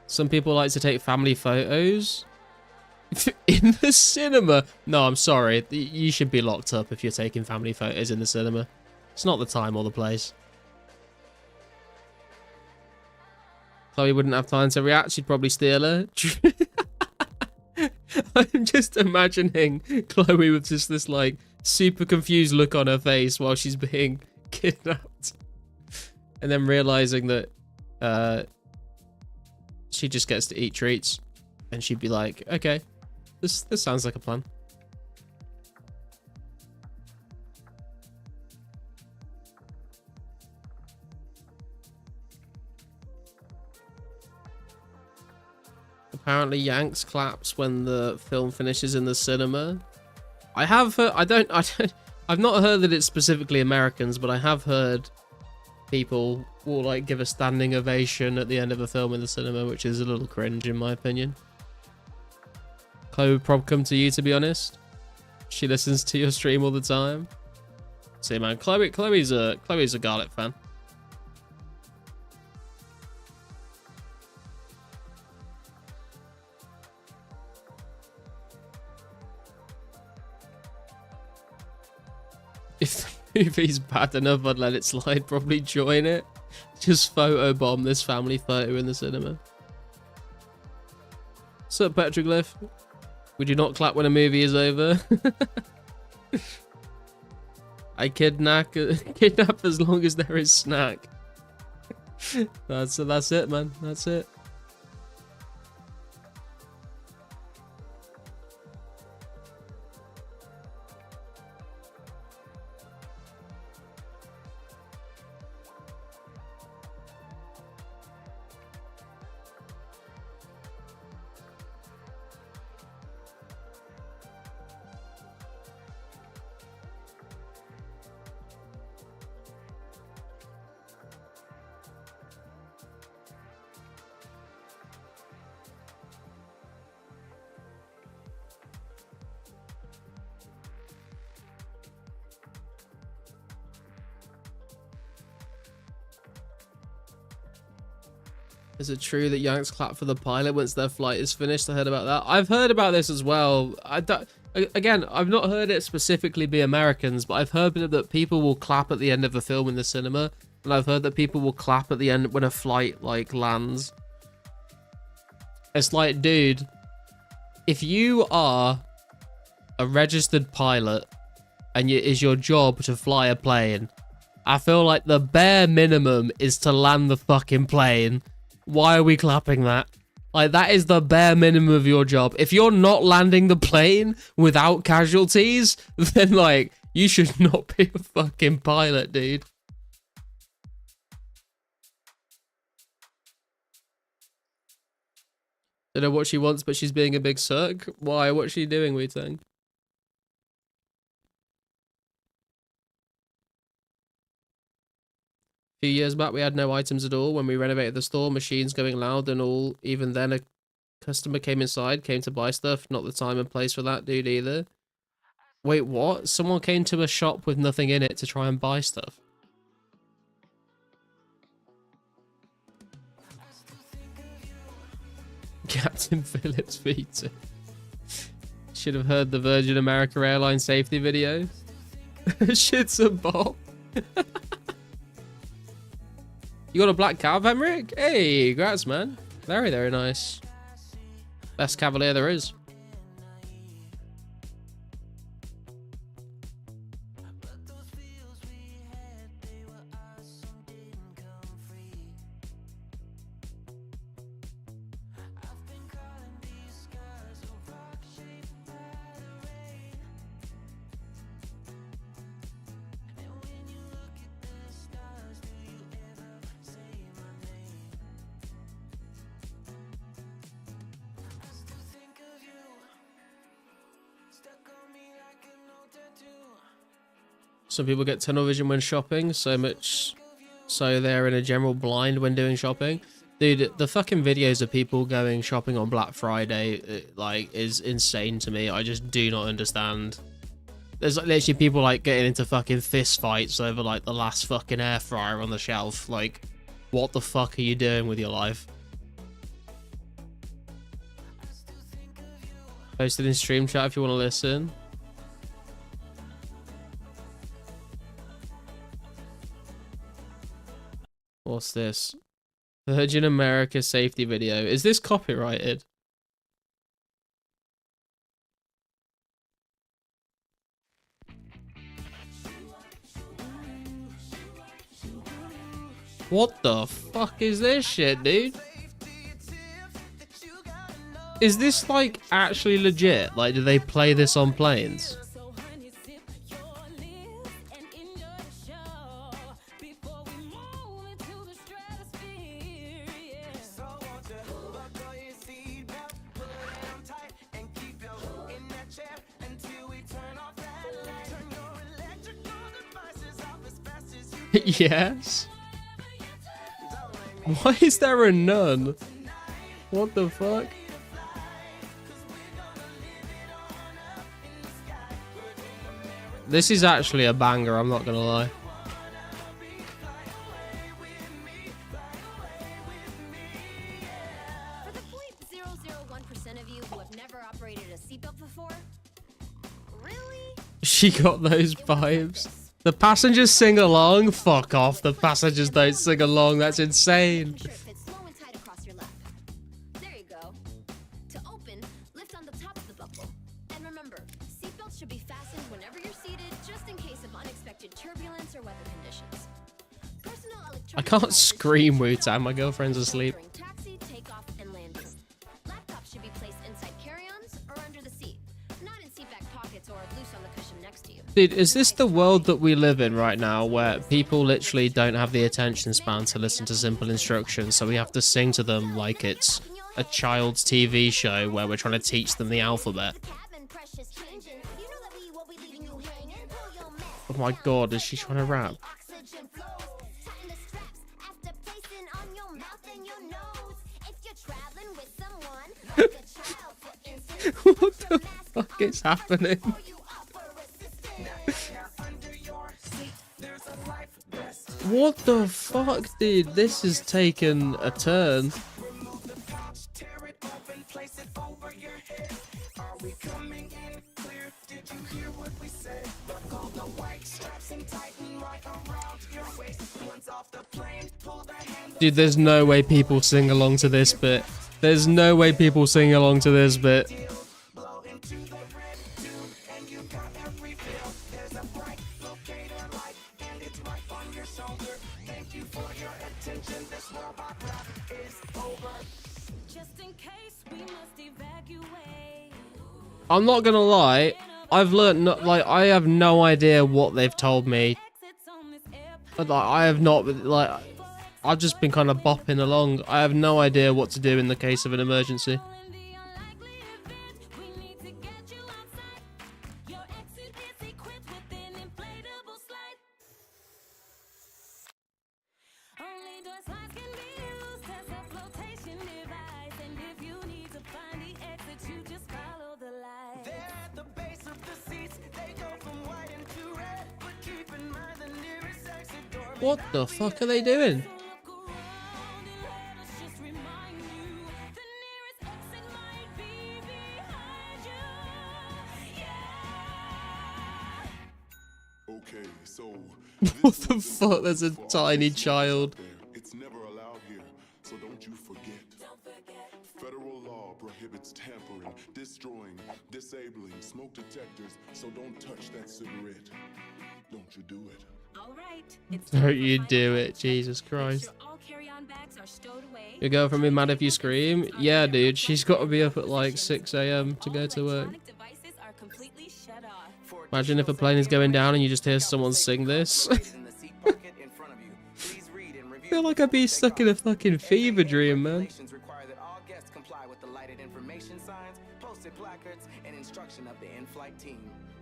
Some people like to take family photos. In the cinema? No, I'm sorry. You should be locked up if you're taking family photos in the cinema. It's not the time or the place. Chloe wouldn't have time to react. She'd probably steal her. I'm just imagining Chloe with just this like super confused look on her face while she's being kidnapped, and then realizing that she just gets to eat treats, and she'd be like, okay, this sounds like a plan. Apparently Yanks claps when the film finishes in the cinema. I have heard, I've not heard that it's specifically Americans, but I have heard people will like give a standing ovation at the end of a film in the cinema, which is a little cringe in my opinion. Chloe would probably come to you, to be honest. She listens to your stream all the time. See, man, Chloe's a Garlic fan. If the movie's bad enough, I'd let it slide, probably join it. Just photobomb this family photo in the cinema. What's up, Petroglyph? Would you not clap when a movie is over? I kidnap as long as there is snack. That's it, man. That's it. Is it true that Yanks clap for the pilot once their flight is finished? I heard about that. I've heard about this as well. Again, I've not heard it specifically be Americans, but I've heard that people will clap at the end of a film in the cinema, and I've heard that people will clap at the end when a flight like lands. It's like, dude, if you are a registered pilot and it is your job to fly a plane, I feel like the bare minimum is to land the fucking plane. Why are we clapping that? Like, that is the bare minimum of your job. If you're not landing the plane without casualties, then, like, you should not be a fucking pilot, dude. Don't know what she wants, but she's being a big suck. Why? What's she doing, Wu-Tang? A few years back, we had no items at all. When we renovated the store, machines going loud and all. Even then, a customer came inside, came to buy stuff. Not the time and place for that dude either. Wait, what? Someone came to a shop with nothing in it to try and buy stuff. Captain Phillips V2. Should have heard the Virgin America Airlines safety video. Shit's a bop. You got a black cav, Emmerich? Hey, congrats, man. Very, very nice. Best Cavalier there is. Some people get tunnel vision when shopping, so much so they're in a general blind when doing shopping. Dude, the fucking videos of people going shopping on Black Friday, like, is insane to me. I just do not understand. There's like literally people like getting into fucking fist fights over like the last fucking air fryer on the shelf. Like, what the fuck are you doing with your life? Posted in stream chat if you want to listen. What's this? Virgin America safety video. Is this copyrighted? What the fuck is this shit, dude? Is this like actually legit? Like, do they play this on planes? Yes. Why is there a nun? What the fuck? This is actually a banger, I'm not gonna lie. For the 0.001% of you who have never operated a seatbelt before, really? She got those vibes. The passengers sing along? Fuck off, the passengers don't sing along, that's insane. Make sure it fits low and tight across your lap. There you go. To open, lift on the top of the buckle. And remember, seatbelts should be fastened whenever you're seated, just in case of unexpected turbulence or weather conditions. Personal I electronic can't devices scream should be Wu-Tang, my girlfriend's asleep. during taxi, takeoff, and landing. Laptops should be placed inside carry-ons or under the seat, not in seat back pockets or loose on the cushion next to you. Dude, is this the world that we live in right now, where people literally don't have the attention span to listen to simple instructions, so we have to sing to them like it's a child's TV show where we're trying to teach them the alphabet? Oh my god, is she trying to rap? What the fuck is happening? What the fuck, dude? This has taken a turn. Dude, there's no way people sing along to this bit. There's no way people sing along to this bit. Just in case we must evacuate. I'm not gonna lie, I've learned like I have no idea what they've told me. Exits on this airplane. But like, I have not like I've just been kind of bopping along. I have no idea what to do in the case of an emergency. In the unlikely event, we need to get you outside. Your exit is equipped with an inflatable slide. Only door slides can be used as a flotation device. And if you need to find the exit, you just follow the light. They're at the base of the seats. They go from white into red. But keep in mind the nearest exit door. What the fuck are they doing? Look around and let us just remind you. The nearest exit might be behind you. Yeah. Okay, so What the fuck? There's a tiny child. it's never allowed here, so don't you forget. Federal law prohibits tampering, destroying, disabling smoke detectors, so don't touch that cigarette. Don't you do it. All right. It's Don't time for you final do count. it, Jesus Make Christ. sure all carry-on bags are stowed away. Your girlfriend be mad if you scream? Yeah, dude, she's got to be up at like 6 a.m. to go to work. Electronic devices are completely shut off. Imagine if a plane is going down and you just hear someone sing this. I feel like I'd be stuck in a fucking fever dream, man. Require that all guests comply with the lighted information signs, posted placards, and instruction of the in-flight team.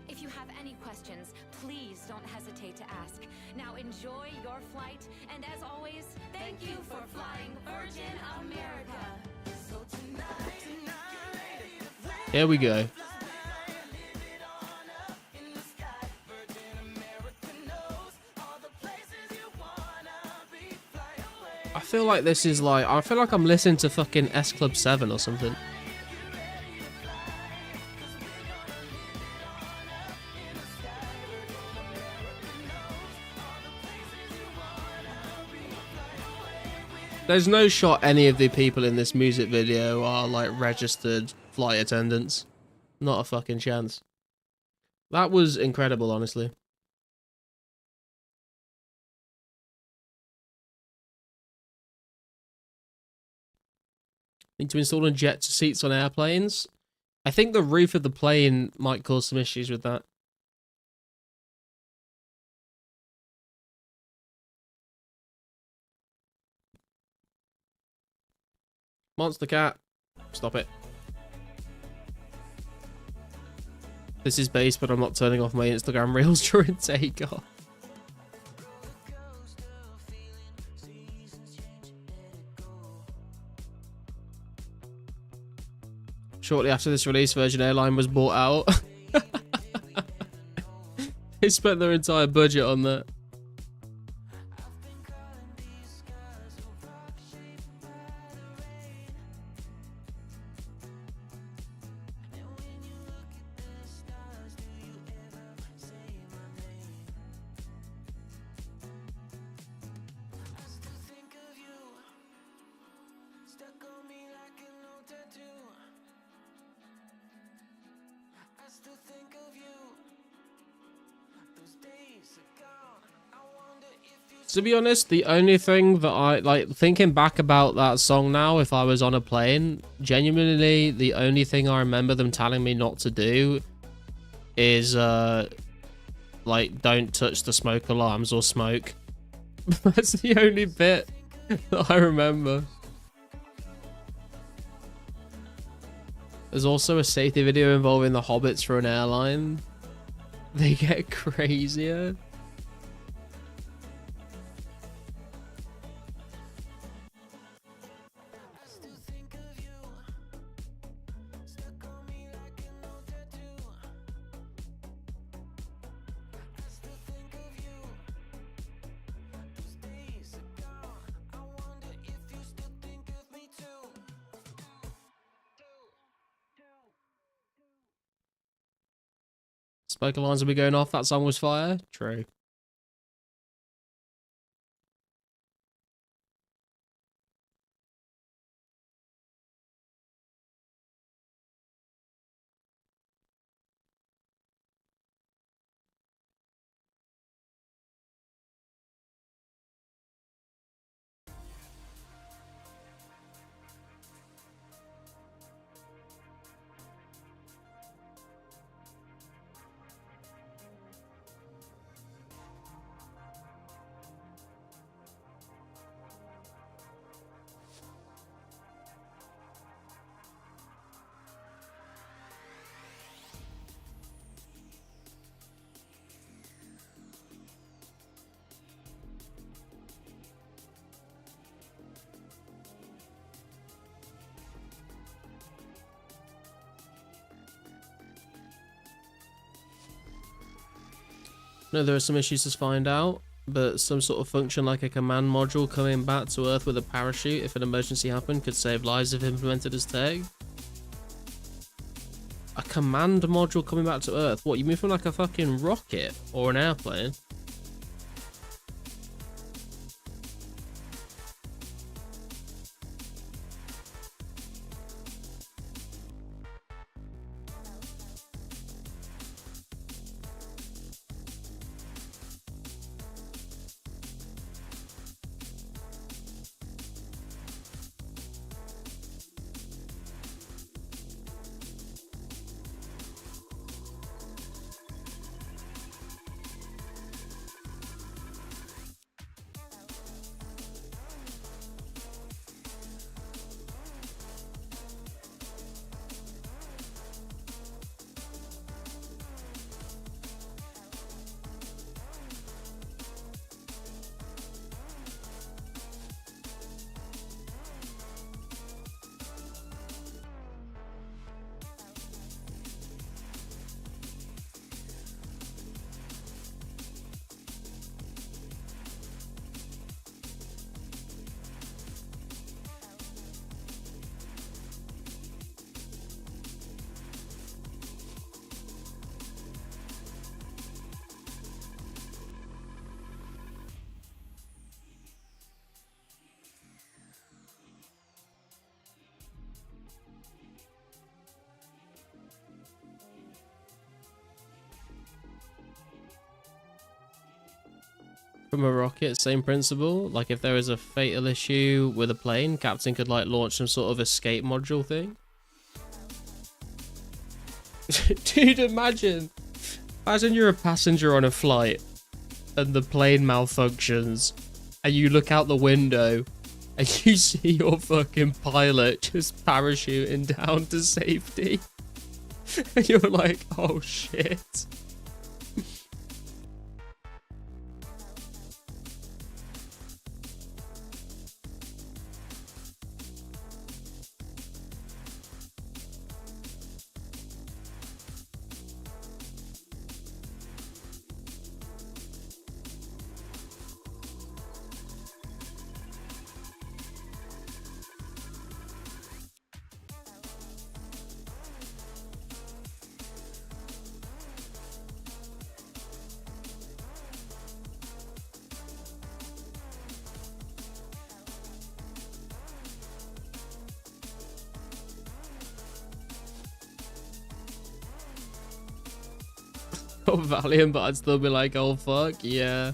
If you have any questions, please don't hesitate to ask. Now enjoy your flight, and as always, thank you for flying Virgin America. So tonight, Here we go. I feel like this is like, I feel like I'm listening to fucking S Club 7 or something. There's no shot any of the people in this music video are like registered flight attendants. Not a fucking chance. That was incredible, honestly. Need to install a jet seats on airplanes. I think the roof of the plane might cause some issues with that. Monster cat. Stop it. This is base, but I'm not turning off my Instagram reels during takeoff. Shortly after this release, Virgin Airline was bought out. They spent their entire budget on that. To be honest, the only thing that I like thinking back about that song now, if I was on a plane, genuinely the only thing I remember them telling me not to do is like don't touch the smoke alarms or smoke. That's the only bit that I remember. There's also a safety video involving the hobbits for an airline. They get crazier. Smoke alarms will be going off. That song was fire. True. No, there are some issues to find out, but some sort of function like a command module coming back to Earth with a parachute if an emergency happened could save lives if implemented as tech. A command module coming back to Earth? What, you mean from like a fucking rocket or an airplane? From a rocket, same principle. Like if there is a fatal issue with a plane, captain could like launch some sort of escape module thing. Dude, imagine you're a passenger on a flight and the plane malfunctions and you look out the window and you see your fucking pilot just parachuting down to safety. And you're like, oh shit. Oh, Valiant, but I'd still be like, oh fuck, yeah.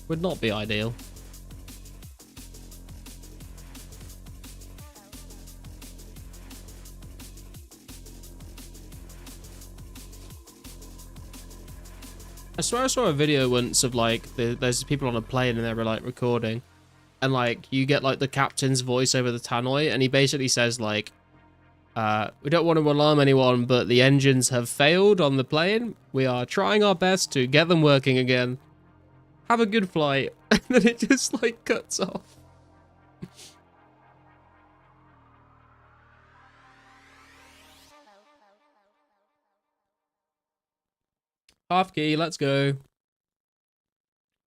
Would not be ideal. I swear I saw a video once of like, there's people on a plane and they were like recording. And like, you get like the captain's voice over the tannoy and he basically says like, we don't want to alarm anyone, but the engines have failed on the plane. We are trying our best to get them working again. Have a good flight. And then it just like cuts off. Half key, let's go.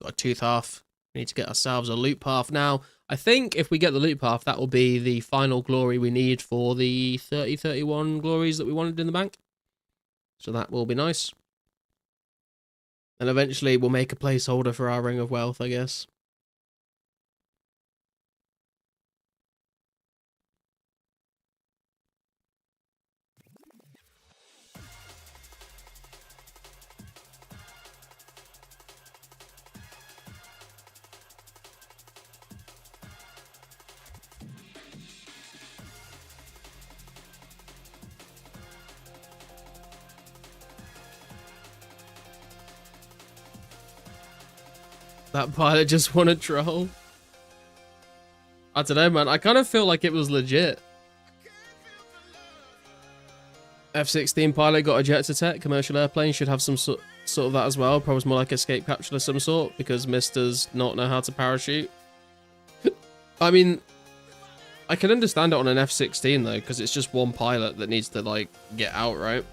Got a tooth half. We need to get ourselves a loot path now. I think if we get the loot path, that will be the final glory we need for the 30-31 glories that we wanted in the bank. So that will be nice. And eventually we'll make a placeholder for our Ring of Wealth, I guess. That pilot just won a troll. I don't know, man. I kind of feel like it was legit. F-16 pilot got a jet to tech. Commercial airplane should have some sort of that as well. Probably more like escape capsule of some sort because Mr. does not know how to parachute. I mean, I can understand it on an F-16 though, because it's just one pilot that needs to like get out, right?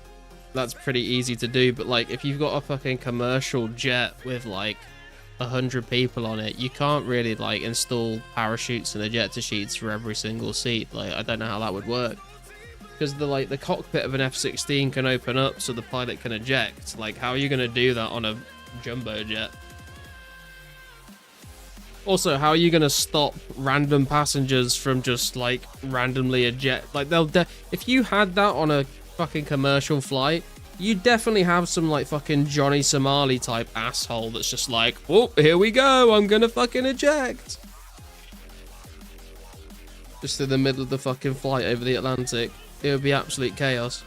That's pretty easy to do. But like, if you've got a fucking commercial jet with like 100 people on it, you can't really like install parachutes and ejector sheets for every single seat. Like, I don't know how that would work, because the cockpit of an F-16 can open up so the pilot can eject. Like, how are you going to do that on a jumbo jet? Also, how are you going to stop random passengers from just like randomly eject? Like, if you had that on a fucking commercial flight, you definitely have some like fucking Johnny Somali type asshole that's just like, oh, here we go, I'm gonna fucking eject. Just in the middle of the fucking flight over the Atlantic. It would be absolute chaos.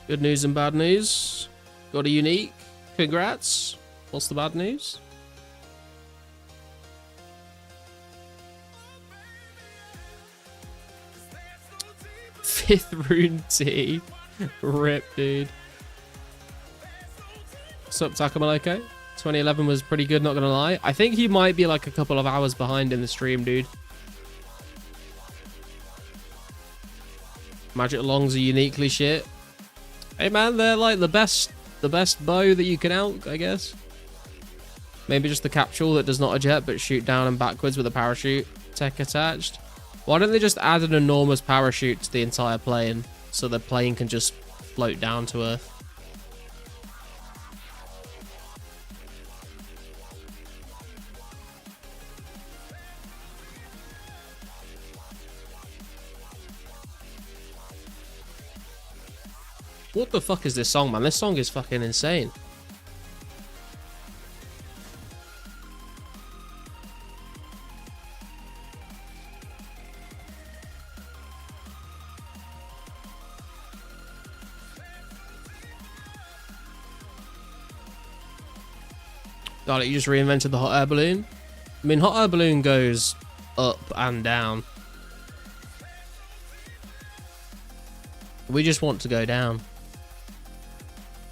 Good news and bad news. Got a unique. Congrats. What's the bad news? Fifth rune T. Rip, dude. What's up, Takamaloko? 2011 was pretty good, not gonna lie. I think he might be like a couple of hours behind in the stream, dude. Magic longs are uniquely shit. Hey man, they're like the best bow that you can out, I guess. Maybe just the capsule that does not eject but shoot down and backwards with a parachute tech attached. Why don't they just add an enormous parachute to the entire plane so the plane can just float down to Earth? What the fuck is this song, man? This song is fucking insane. Got it, you just reinvented the hot air balloon? I mean, hot air balloon goes up and down. We just want to go down.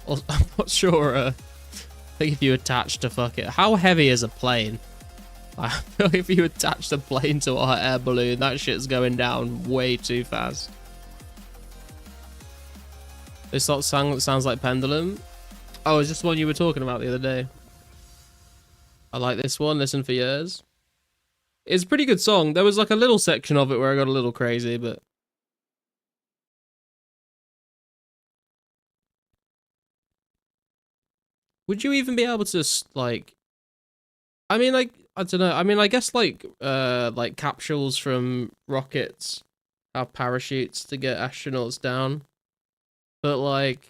I'm not sure. I think if you attach to fuck it, how heavy is a plane? I feel like if you attach the plane to a hot air balloon, that shit's going down way too fast. This sort of song sounds like Pendulum. Oh, is this one you were talking about the other day? I like this one. Listen for years. It's a pretty good song. There was like a little section of it where I got a little crazy, but. Would you even be able to, like... I mean, like, I don't know. I mean, I guess, like capsules from rockets have parachutes to get astronauts down. But, like,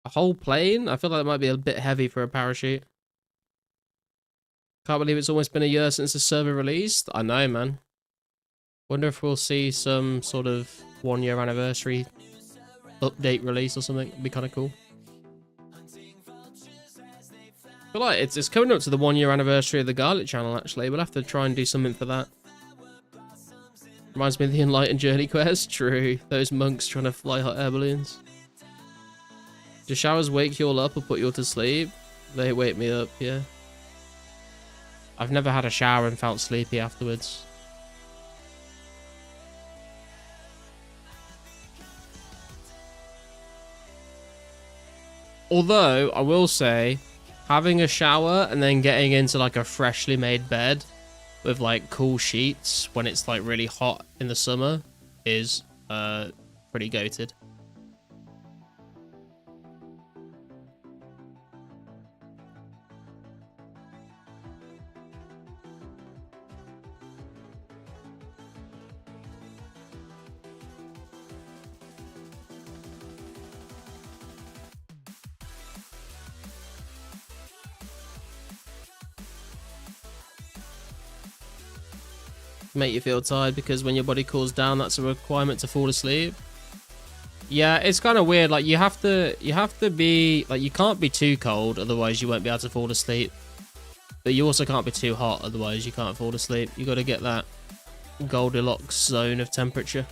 a whole plane? I feel like it might be a bit heavy for a parachute. Can't believe it's almost been a year since the server released. I know, man. Wonder if we'll see some sort of 1 year anniversary update release or something. It'd be kind of cool. But like, it's coming up to the 1 year anniversary of the Garlic channel, actually. We'll have to try and do something for that. Reminds me of the Enlightened Journey quest. True. Those monks trying to fly hot air balloons. Do showers wake you all up or put you all to sleep? They wake me up, yeah. I've never had a shower and felt sleepy afterwards. Although, I will say, having a shower and then getting into like a freshly made bed with like cool sheets when it's like really hot in the summer is pretty goated. make you feel tired because when your body cools down, that's a requirement to fall asleep. Yeah, it's kind of weird. Like you have to be like, you can't be too cold, otherwise you won't be able to fall asleep. But you also can't be too hot, otherwise you can't fall asleep. You got to get that Goldilocks zone of temperature.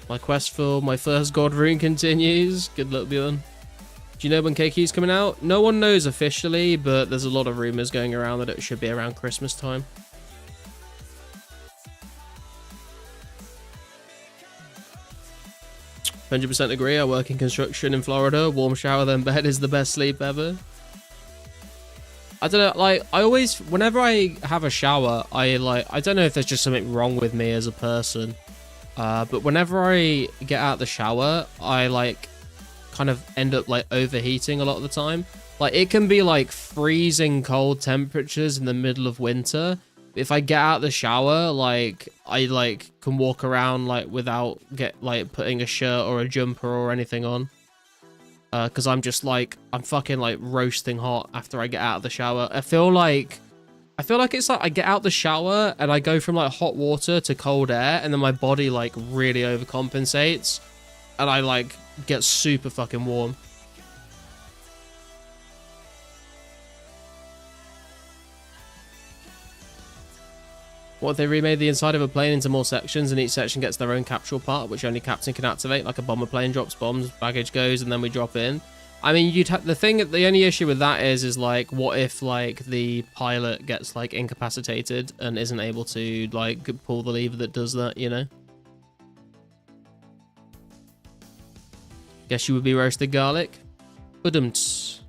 My quest for my first god rune continues. Good luck, Bjorn. Do you know when KQ's coming out? No one knows officially, but there's a lot of rumors going around that it should be around Christmas time. "100% agree. I work in construction in Florida. Warm shower then bed is the best sleep ever." I don't know, like, I always, whenever I have a shower, I don't know if there's just something wrong with me as a person, but whenever I get out the shower, I like kind of end up like overheating a lot of the time. Like it can be like freezing cold temperatures in the middle of winter. If I get out the shower, like I like can walk around like without putting a shirt or a jumper or anything on. Because I'm just like, I'm fucking like roasting hot after I get out of the shower. I feel like it's like I get out the shower and I go from like hot water to cold air, and then my body like really overcompensates and I like get super fucking warm. What if they remade the inside of a plane into more sections and each section gets their own capsule part which only captain can activate, like a bomber plane drops bombs, baggage goes, and then we drop in? I mean, the only issue with that is like, what if like the pilot gets like incapacitated and isn't able to like pull the lever that does that, you know? Guess you would be roasted garlic. Badumts.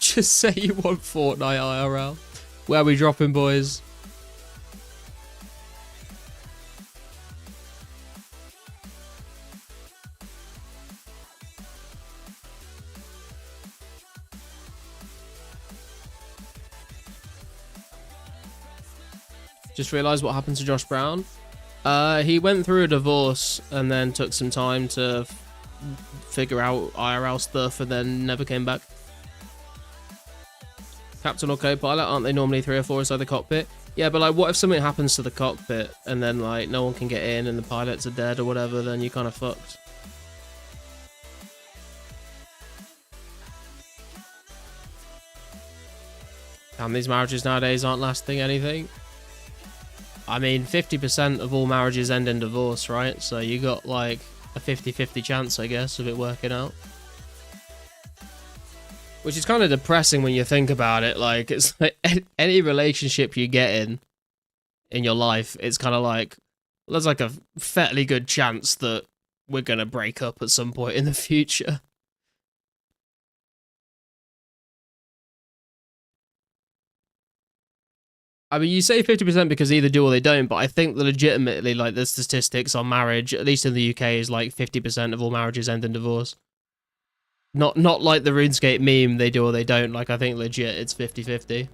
Just say you want Fortnite IRL. Where are we dropping, boys? Just realised what happened to Josh Brown. He went through a divorce and then took some time to figure out IRL stuff and then never came back. Captain or co-pilot, aren't they normally 3 or 4 inside the cockpit? Yeah, but like, what if something happens to the cockpit and then like no one can get in and the pilots are dead or whatever, then you're kind of fucked. Damn, these marriages nowadays aren't lasting anything. I mean, 50% of all marriages end in divorce, right? So you got like a 50-50 chance, I guess, of it working out. Which is kind of depressing when you think about it. Like, it's like any relationship you get in your life, it's kind of like, there's like a fairly good chance that we're going to break up at some point in the future. I mean, you say 50% because they either do or they don't, but I think that legitimately, like, the statistics on marriage, at least in the UK, is like 50% of all marriages end in divorce. Not like the RuneScape meme, they do or they don't. Like, I think legit, it's 50-50.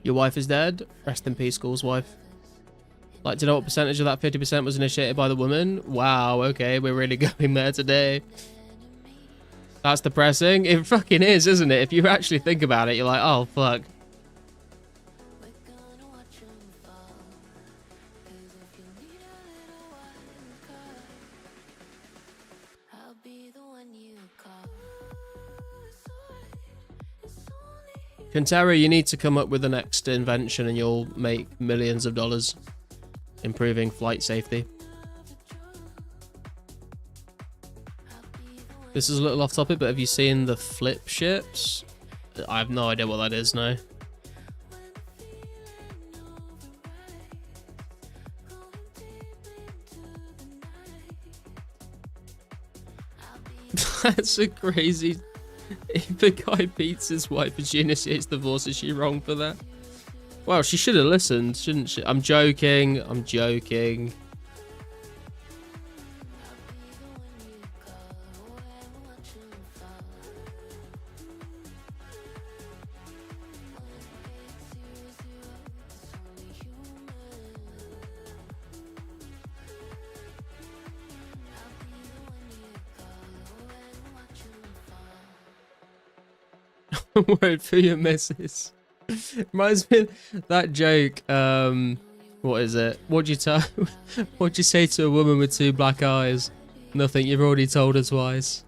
Your wife is dead? Rest in peace, School's wife. Like, do you know what percentage of that 50% was initiated by the woman? Wow, okay, we're really going there today. That's depressing. It fucking is, isn't it? If you actually think about it, you're like, oh, fuck. Kentaro, you need to come up with the next invention and you'll make millions of dollars improving flight safety. This is a little off topic, but have you seen the flip ships? I have no idea what that is, no. That's a crazy... If a guy beats his wife and she initiates divorce, is she wrong for that? Well, she should have listened, shouldn't she? I'm joking. I'm joking. Word for your missus. Reminds me of that joke. What is it? What'd you tell? What'd you say to a woman with 2 black eyes? Nothing. You've already told her twice.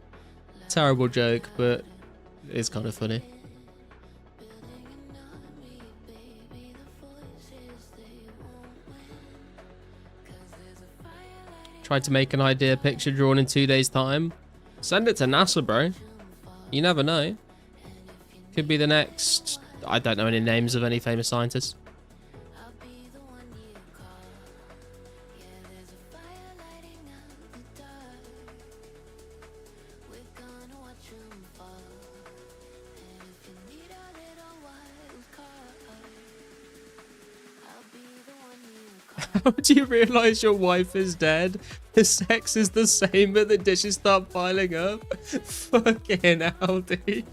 Terrible joke, but it's kind of funny. Tried to make an idea picture drawn in 2 days' time. Send it to NASA, bro. You never know. Could be the next... I don't know any names of any famous scientists. How do you realise your wife is dead? The sex is the same, but the dishes start piling up. Fucking hell, dude.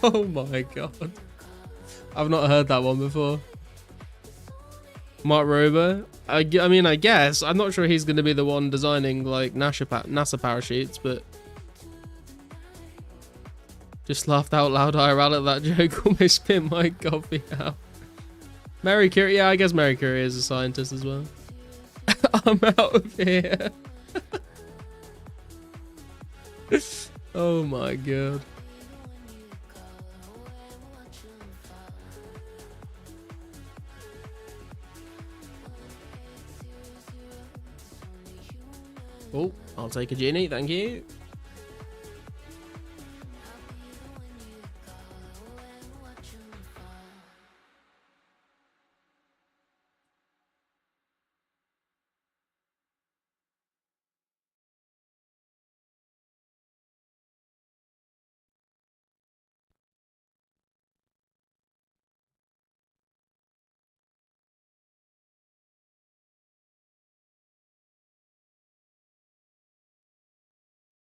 Oh my god. I've not heard that one before. Mark Rober. I mean, I guess. I'm not sure he's going to be the one designing, like, NASA parachutes, but... Just laughed out loud IRL at that joke. Almost spit my coffee out. Mary Curie. Yeah, I guess Mary Curie is a scientist as well. I'm out of here. Oh my god. Oh, I'll take a genie, thank you.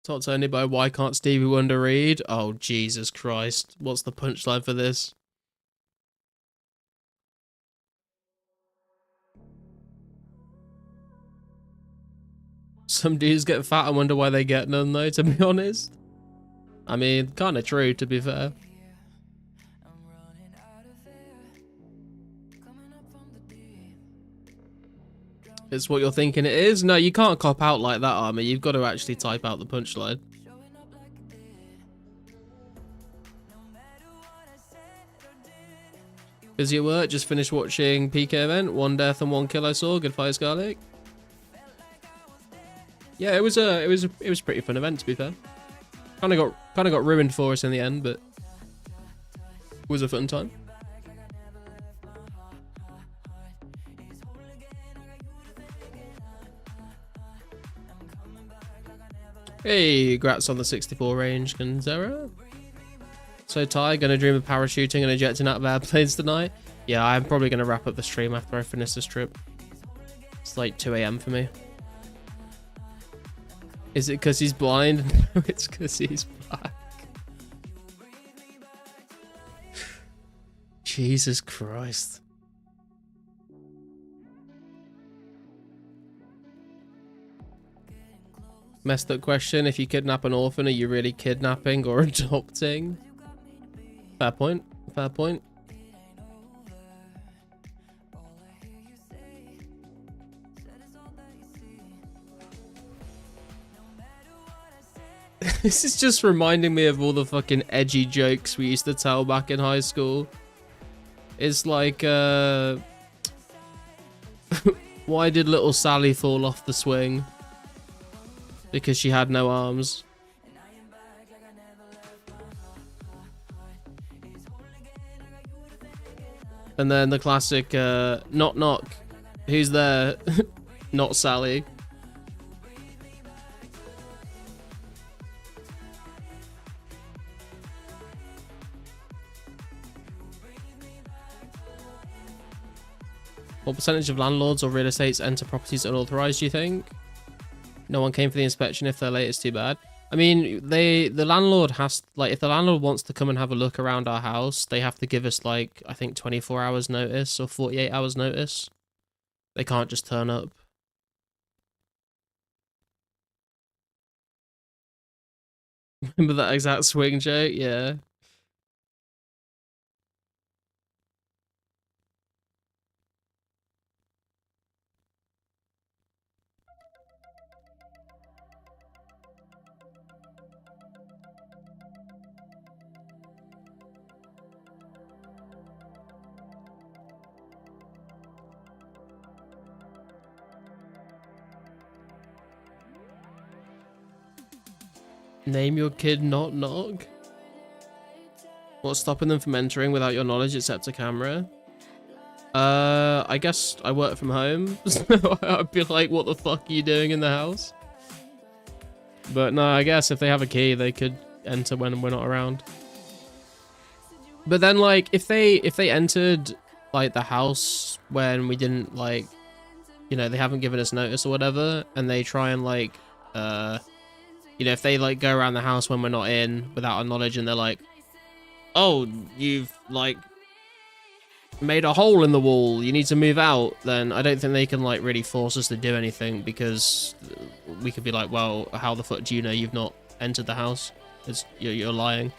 Taught only by Why Can't Stevie Wonder Read? Oh, Jesus Christ. What's the punchline for this? Some dudes get fat and wonder why they get none, though, to be honest. I mean, kind of true, to be fair. It's what you're thinking it is? No, you can't cop out like that, Army. You've got to actually type out the punchline. Busy at work, just finished watching PK event. 1 death and 1 kill I saw. Good fight, Scarlet. Yeah, it was a pretty fun event, to be fair. Kind of got ruined for us in the end, but it was a fun time. Hey, congrats on the 64 range, Kanzera. So Ty, gonna dream of parachuting and ejecting out of airplanes tonight? Yeah, I'm probably gonna wrap up the stream after I finish this trip. It's like 2 AM for me. Is it because he's blind? No, it's because he's black. Jesus Christ. Messed up question. If you kidnap an orphan, are you really kidnapping or adopting? Fair point. Fair point. This is just reminding me of all the fucking edgy jokes we used to tell back in high school. It's like, why did little Sally fall off the swing? Because she had no arms. And then the classic, knock knock. Who's there? Not Sally. What percentage of landlords or real estates enter properties unauthorized, do you think? No one came for the inspection if they're late, it's too bad. I mean, the landlord has, like, if the landlord wants to come and have a look around our house, they have to give us, like, I think 24 hours notice or 48 hours notice. They can't just turn up. Remember that exact swing joke? Yeah. Name your kid Knock Knock. What's stopping them from entering without your knowledge except a camera? I guess I work from home, so I'd be like, what the fuck are you doing in the house? But no, I guess if they have a key, they could enter when we're not around. But then, like, if they entered, like, the house when we didn't, like, you know, they haven't given us notice or whatever, and they try and, like, you know, if they, like, go around the house when we're not in without our knowledge and they're like, oh, you've, like, made a hole in the wall, you need to move out, then I don't think they can, like, really force us to do anything, because we could be like, well, how the fuck do you know you've not entered the house? You're lying.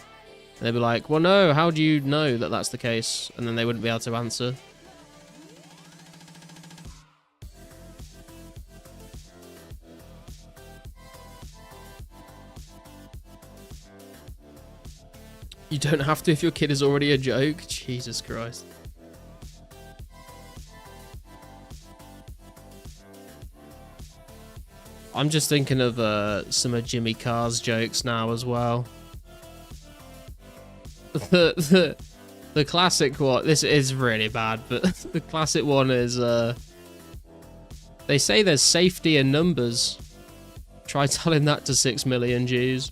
And they'd be like, well, no, how do you know that that's the case? And then they wouldn't be able to answer. You don't have to if your kid is already a joke. Jesus Christ. I'm just thinking of some of Jimmy Carr's jokes now as well. The classic one, this is really bad, but the classic one is, they say there's safety in numbers. Try telling that to 6 million Jews.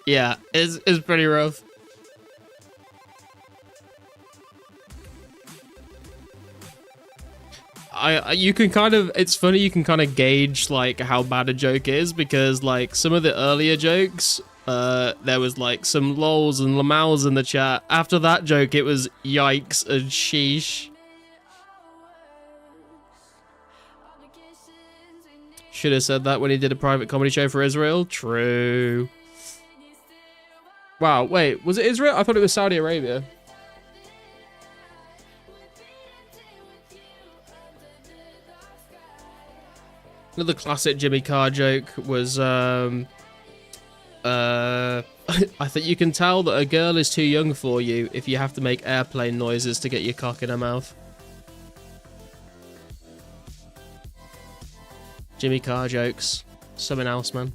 Yeah, it's pretty rough. You can kind of, it's funny, you can kind of gauge like how bad a joke is, because like some of the earlier jokes, there was like some lols and lamals in the chat. After that joke, it was yikes and sheesh. Should have said that when he did a private comedy show for Israel. True. Wow, wait, was it Israel? I thought it was Saudi Arabia. Another classic Jimmy Carr joke was, I think you can tell that a girl is too young for you if you have to make airplane noises to get your cock in her mouth. Jimmy Carr jokes. Something else, man.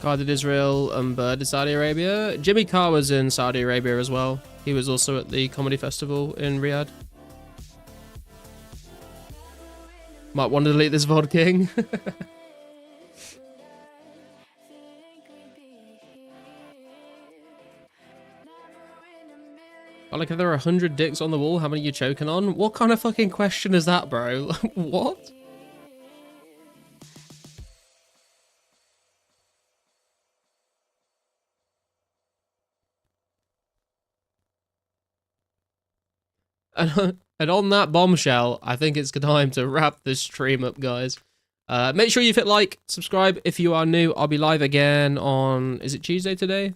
Carr did Israel and Bird did Saudi Arabia. Jimmy Carr was in Saudi Arabia as well. He was also at the comedy festival in Riyadh. Might want to delete this VOD King. But like, if there are 100 dicks on the wall, how many are you choking on? What kind of fucking question is that, bro? What? And on that bombshell, I think it's time to wrap this stream up, guys. Make sure you hit like, subscribe if you are new. I'll be live again on... Is it Tuesday today?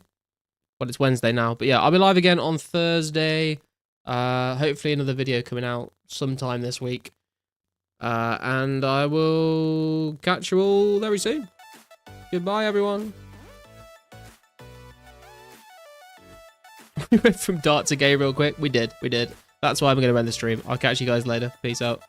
Well, it's Wednesday now. But yeah, I'll be live again on Thursday. Hopefully another video coming out sometime this week. And I will catch you all very soon. Goodbye, everyone. We went from dark to gay real quick. We did. That's why I'm going to end the stream. I'll catch you guys later. Peace out.